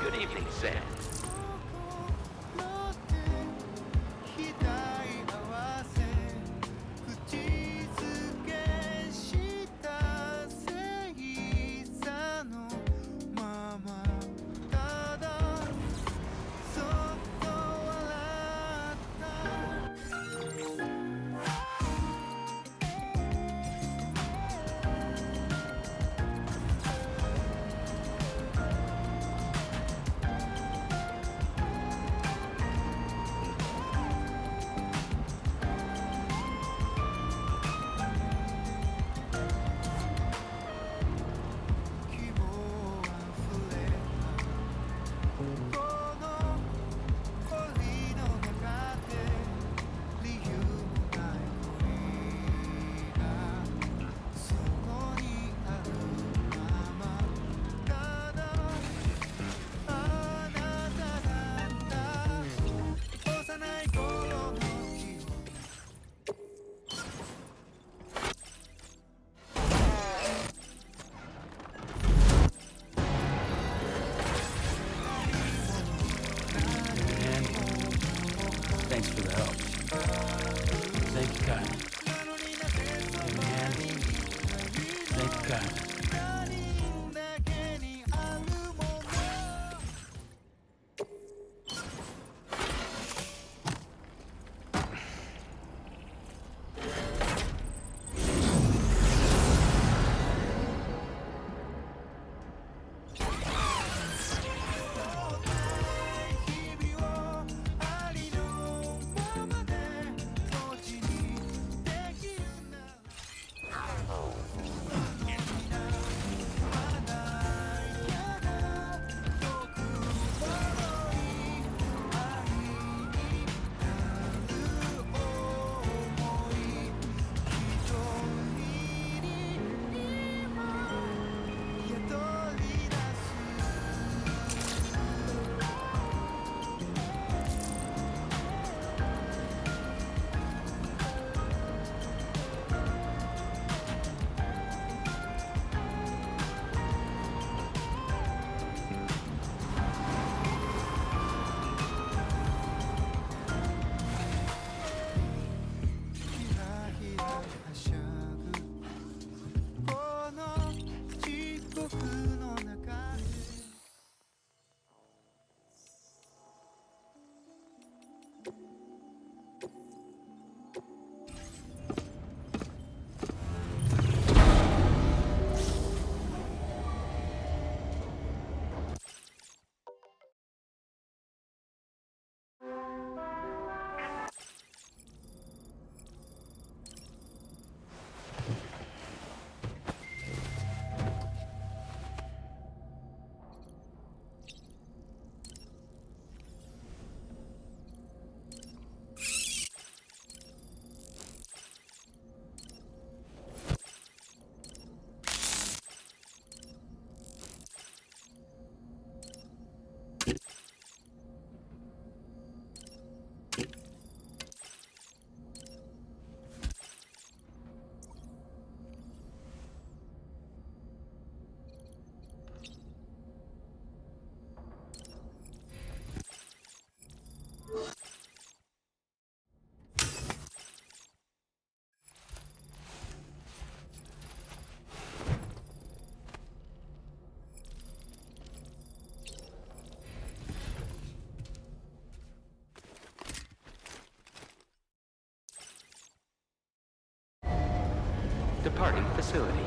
Good evening, Sam. Thanks for the help. Thank you, God. Hey, man. Thank you, God. Departing facility.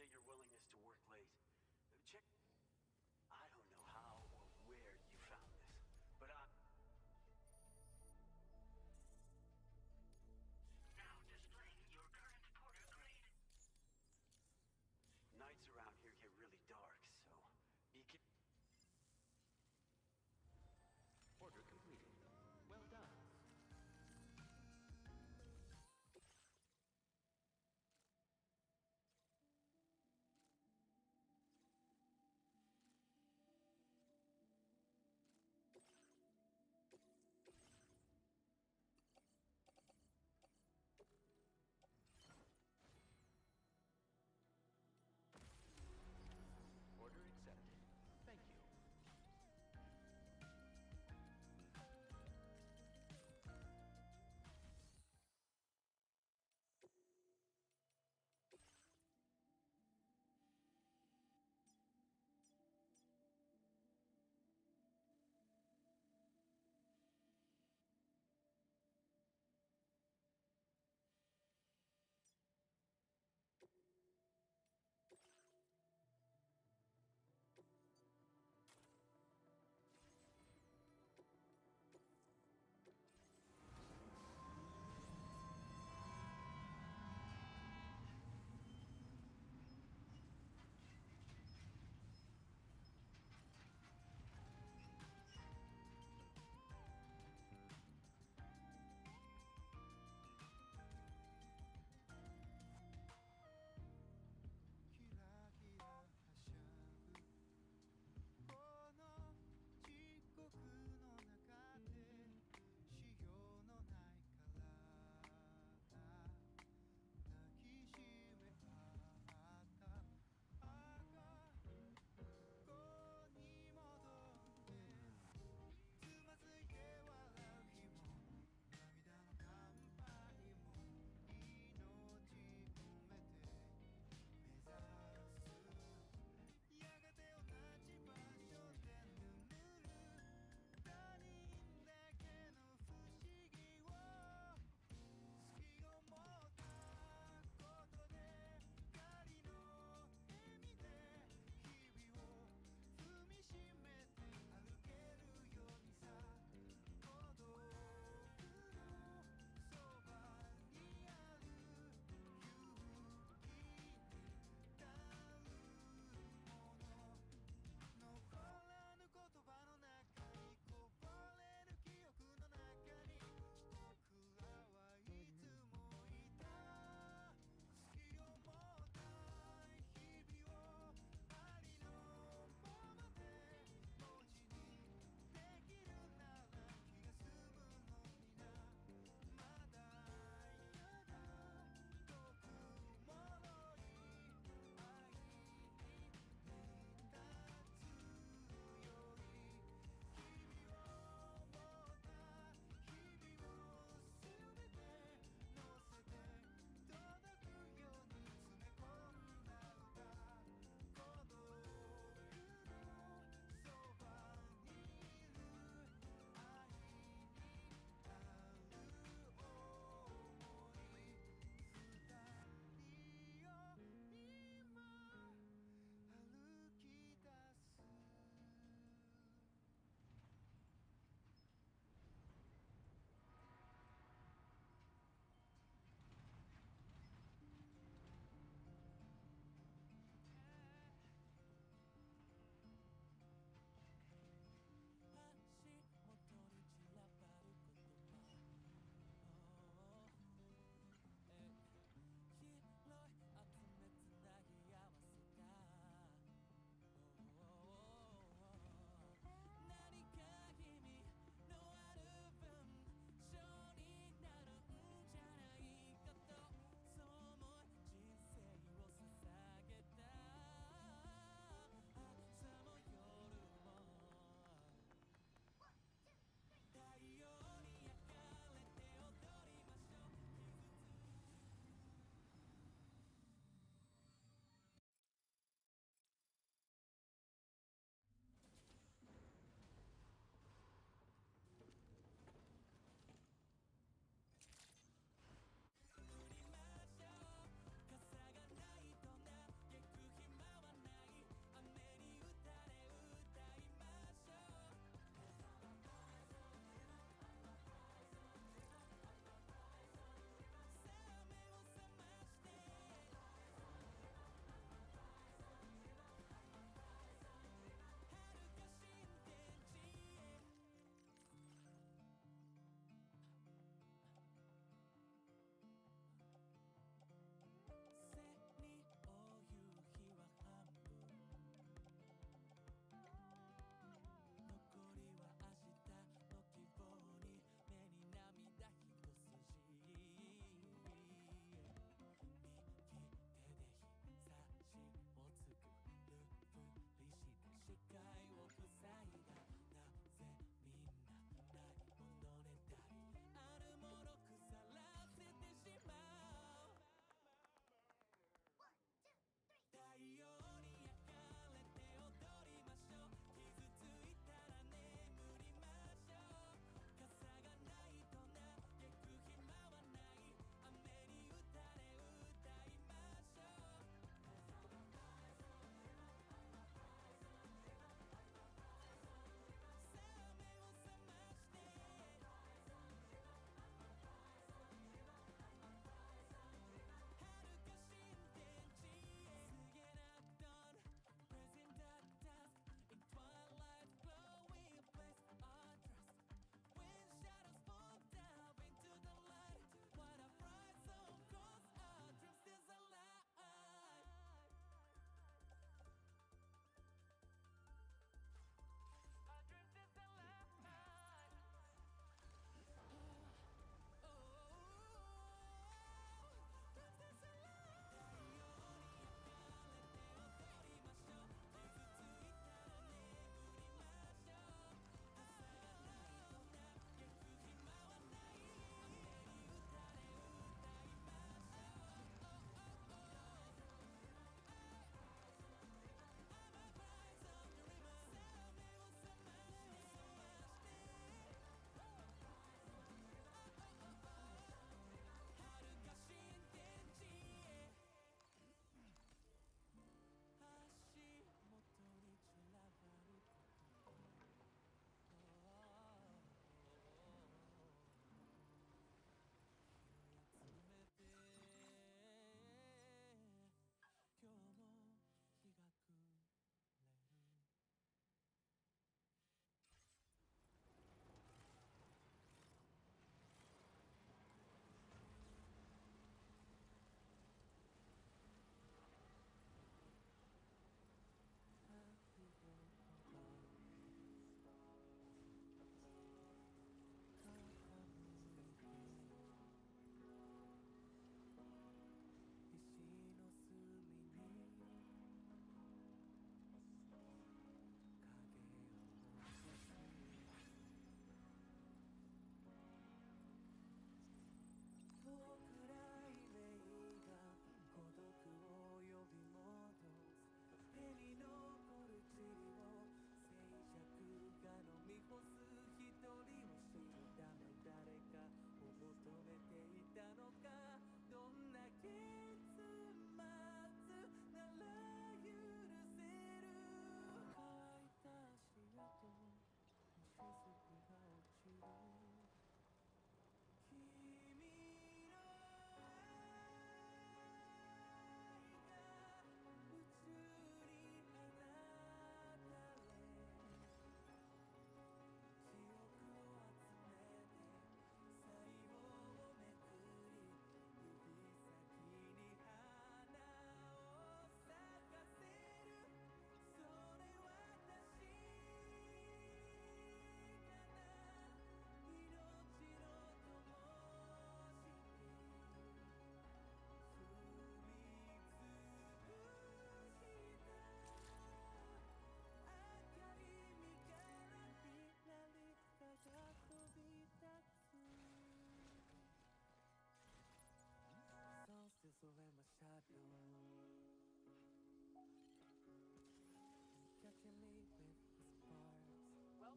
appreciate your willingness to work late. Check... I don't know how or where you found this, but Now displaying your current porter grade. nights around here get really dark, so... Order completed. Well done. Order accepted. Thank you.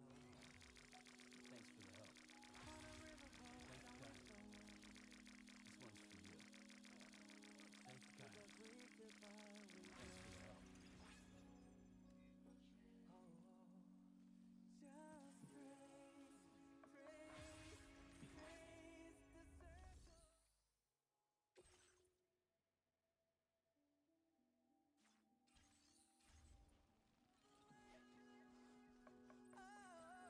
help? Thanks for the help. Thank you, Kai. This one's for you. Thank you, Kai. Thanks for the help. Just praise, praise, praise the circle. Oh.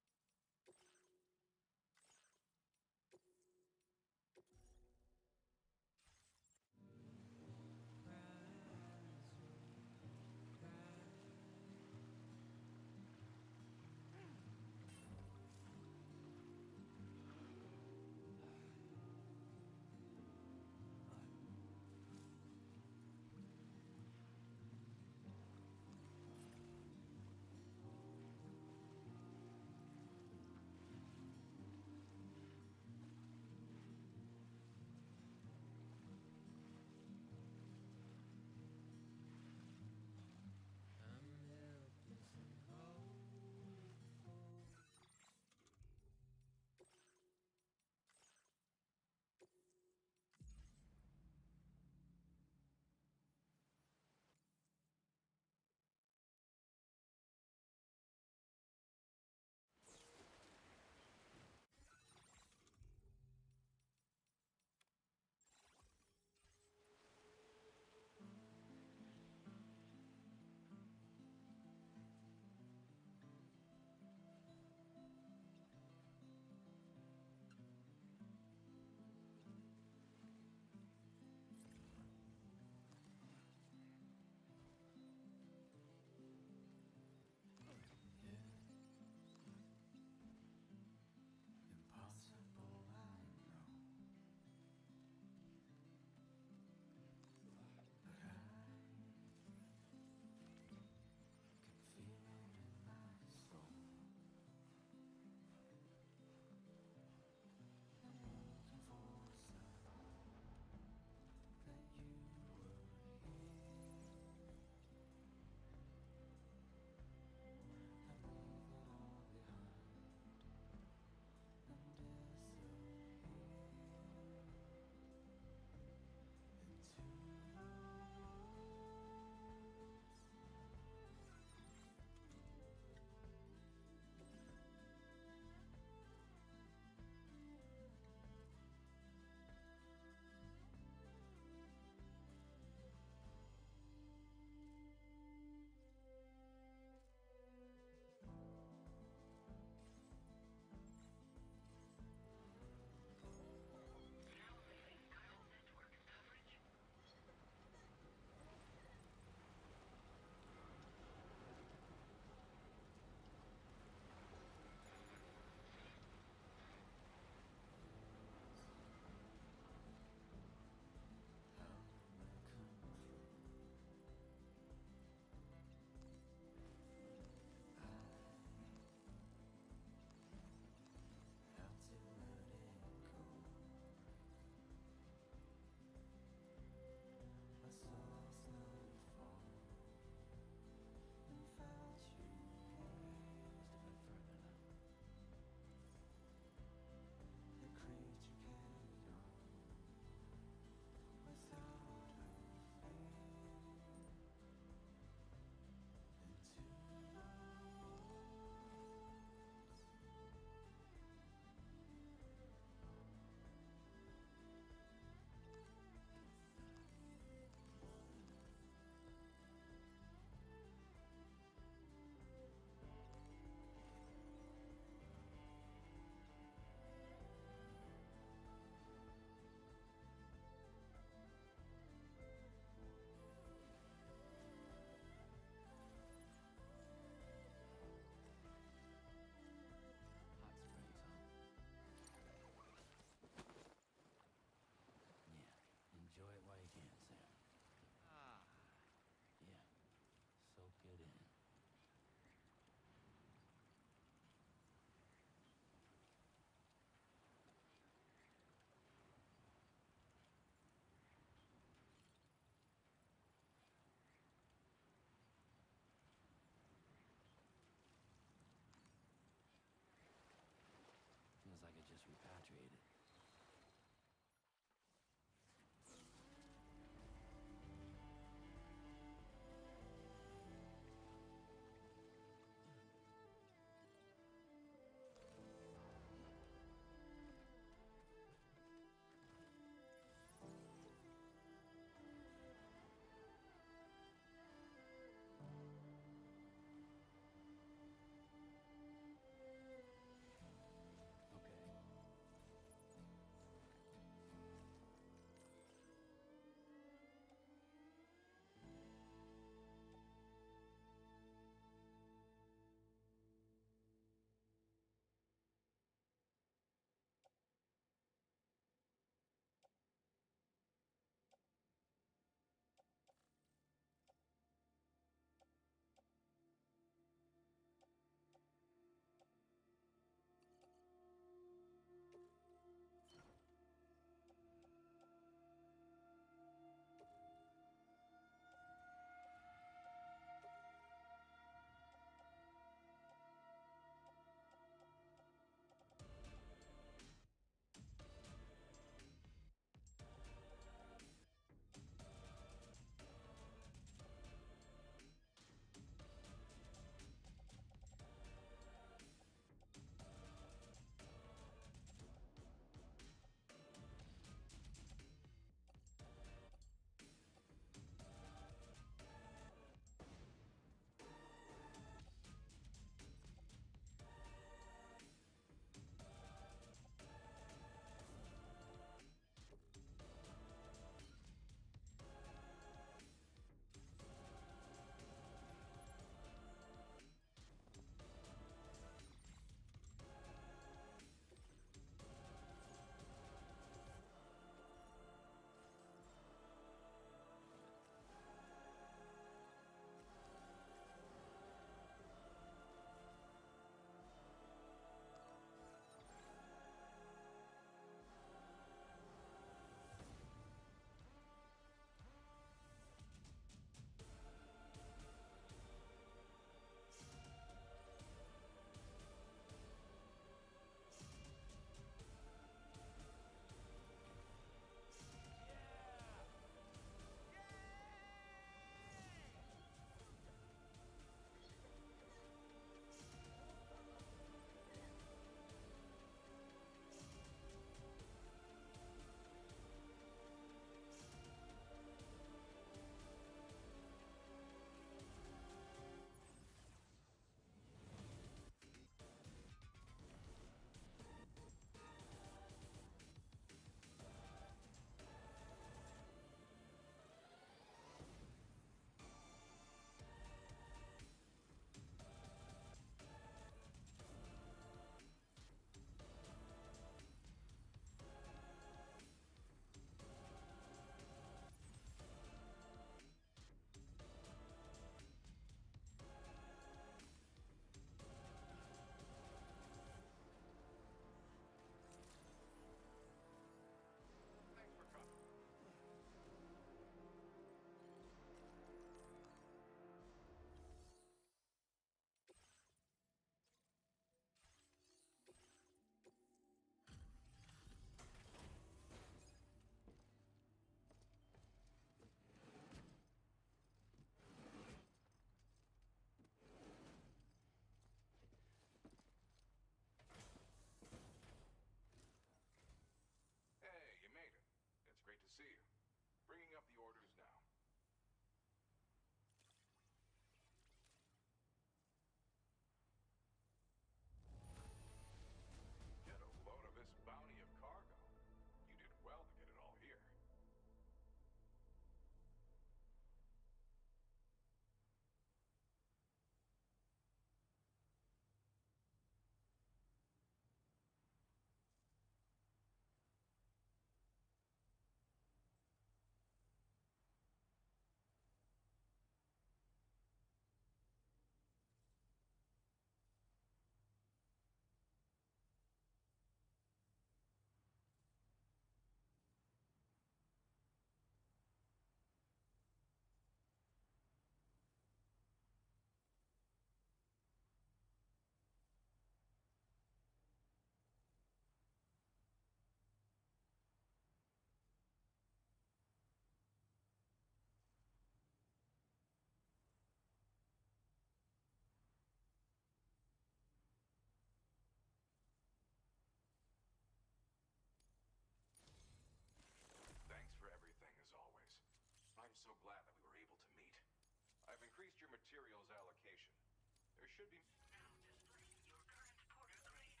should be... Now display your current porter grade.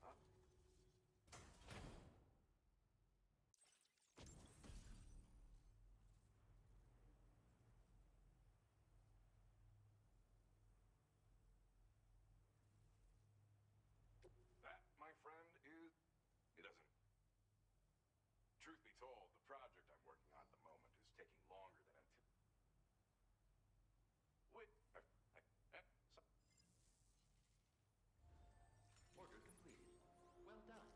Huh? That, my friend, is... It doesn't... Truth be told, the project I'm working on at the moment is taking longer than anticipated. Wait, so... Order completed. Well done.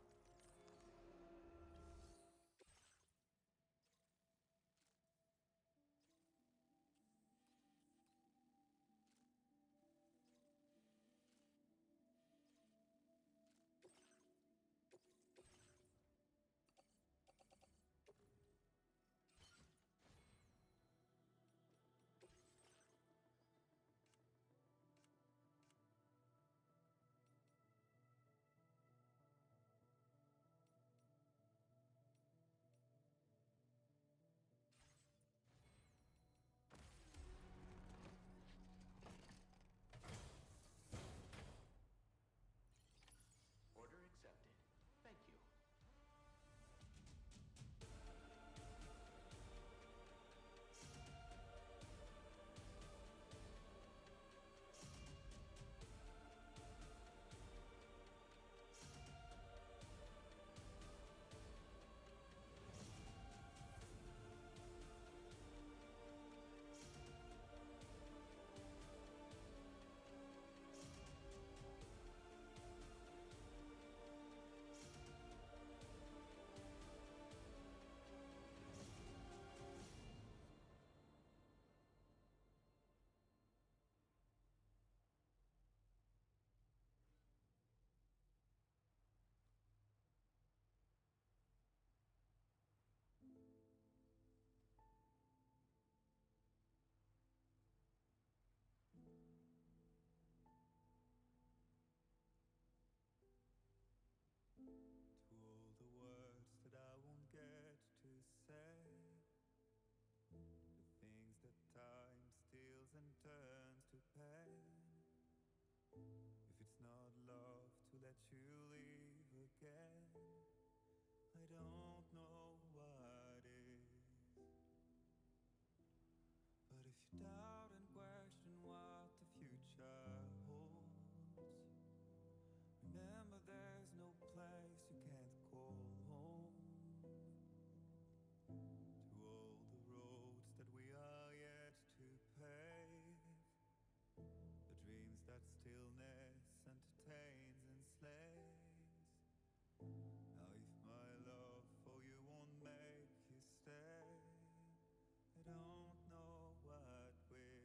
Order accepted. Thank you. To all the words that I won't get to say, the things that time steals and turns to pain. If it's not love to let you leave again, I don't know what is. But if you doubt and question what the future holds, remember there's no place you can't call home. To all the roads that we are yet to pave, the dreams that stillness entertains and slays. Now if my love for you won't make you stay, I don't know what will.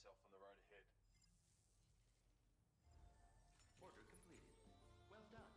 myself on the road ahead. Order completed. Well done.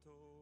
と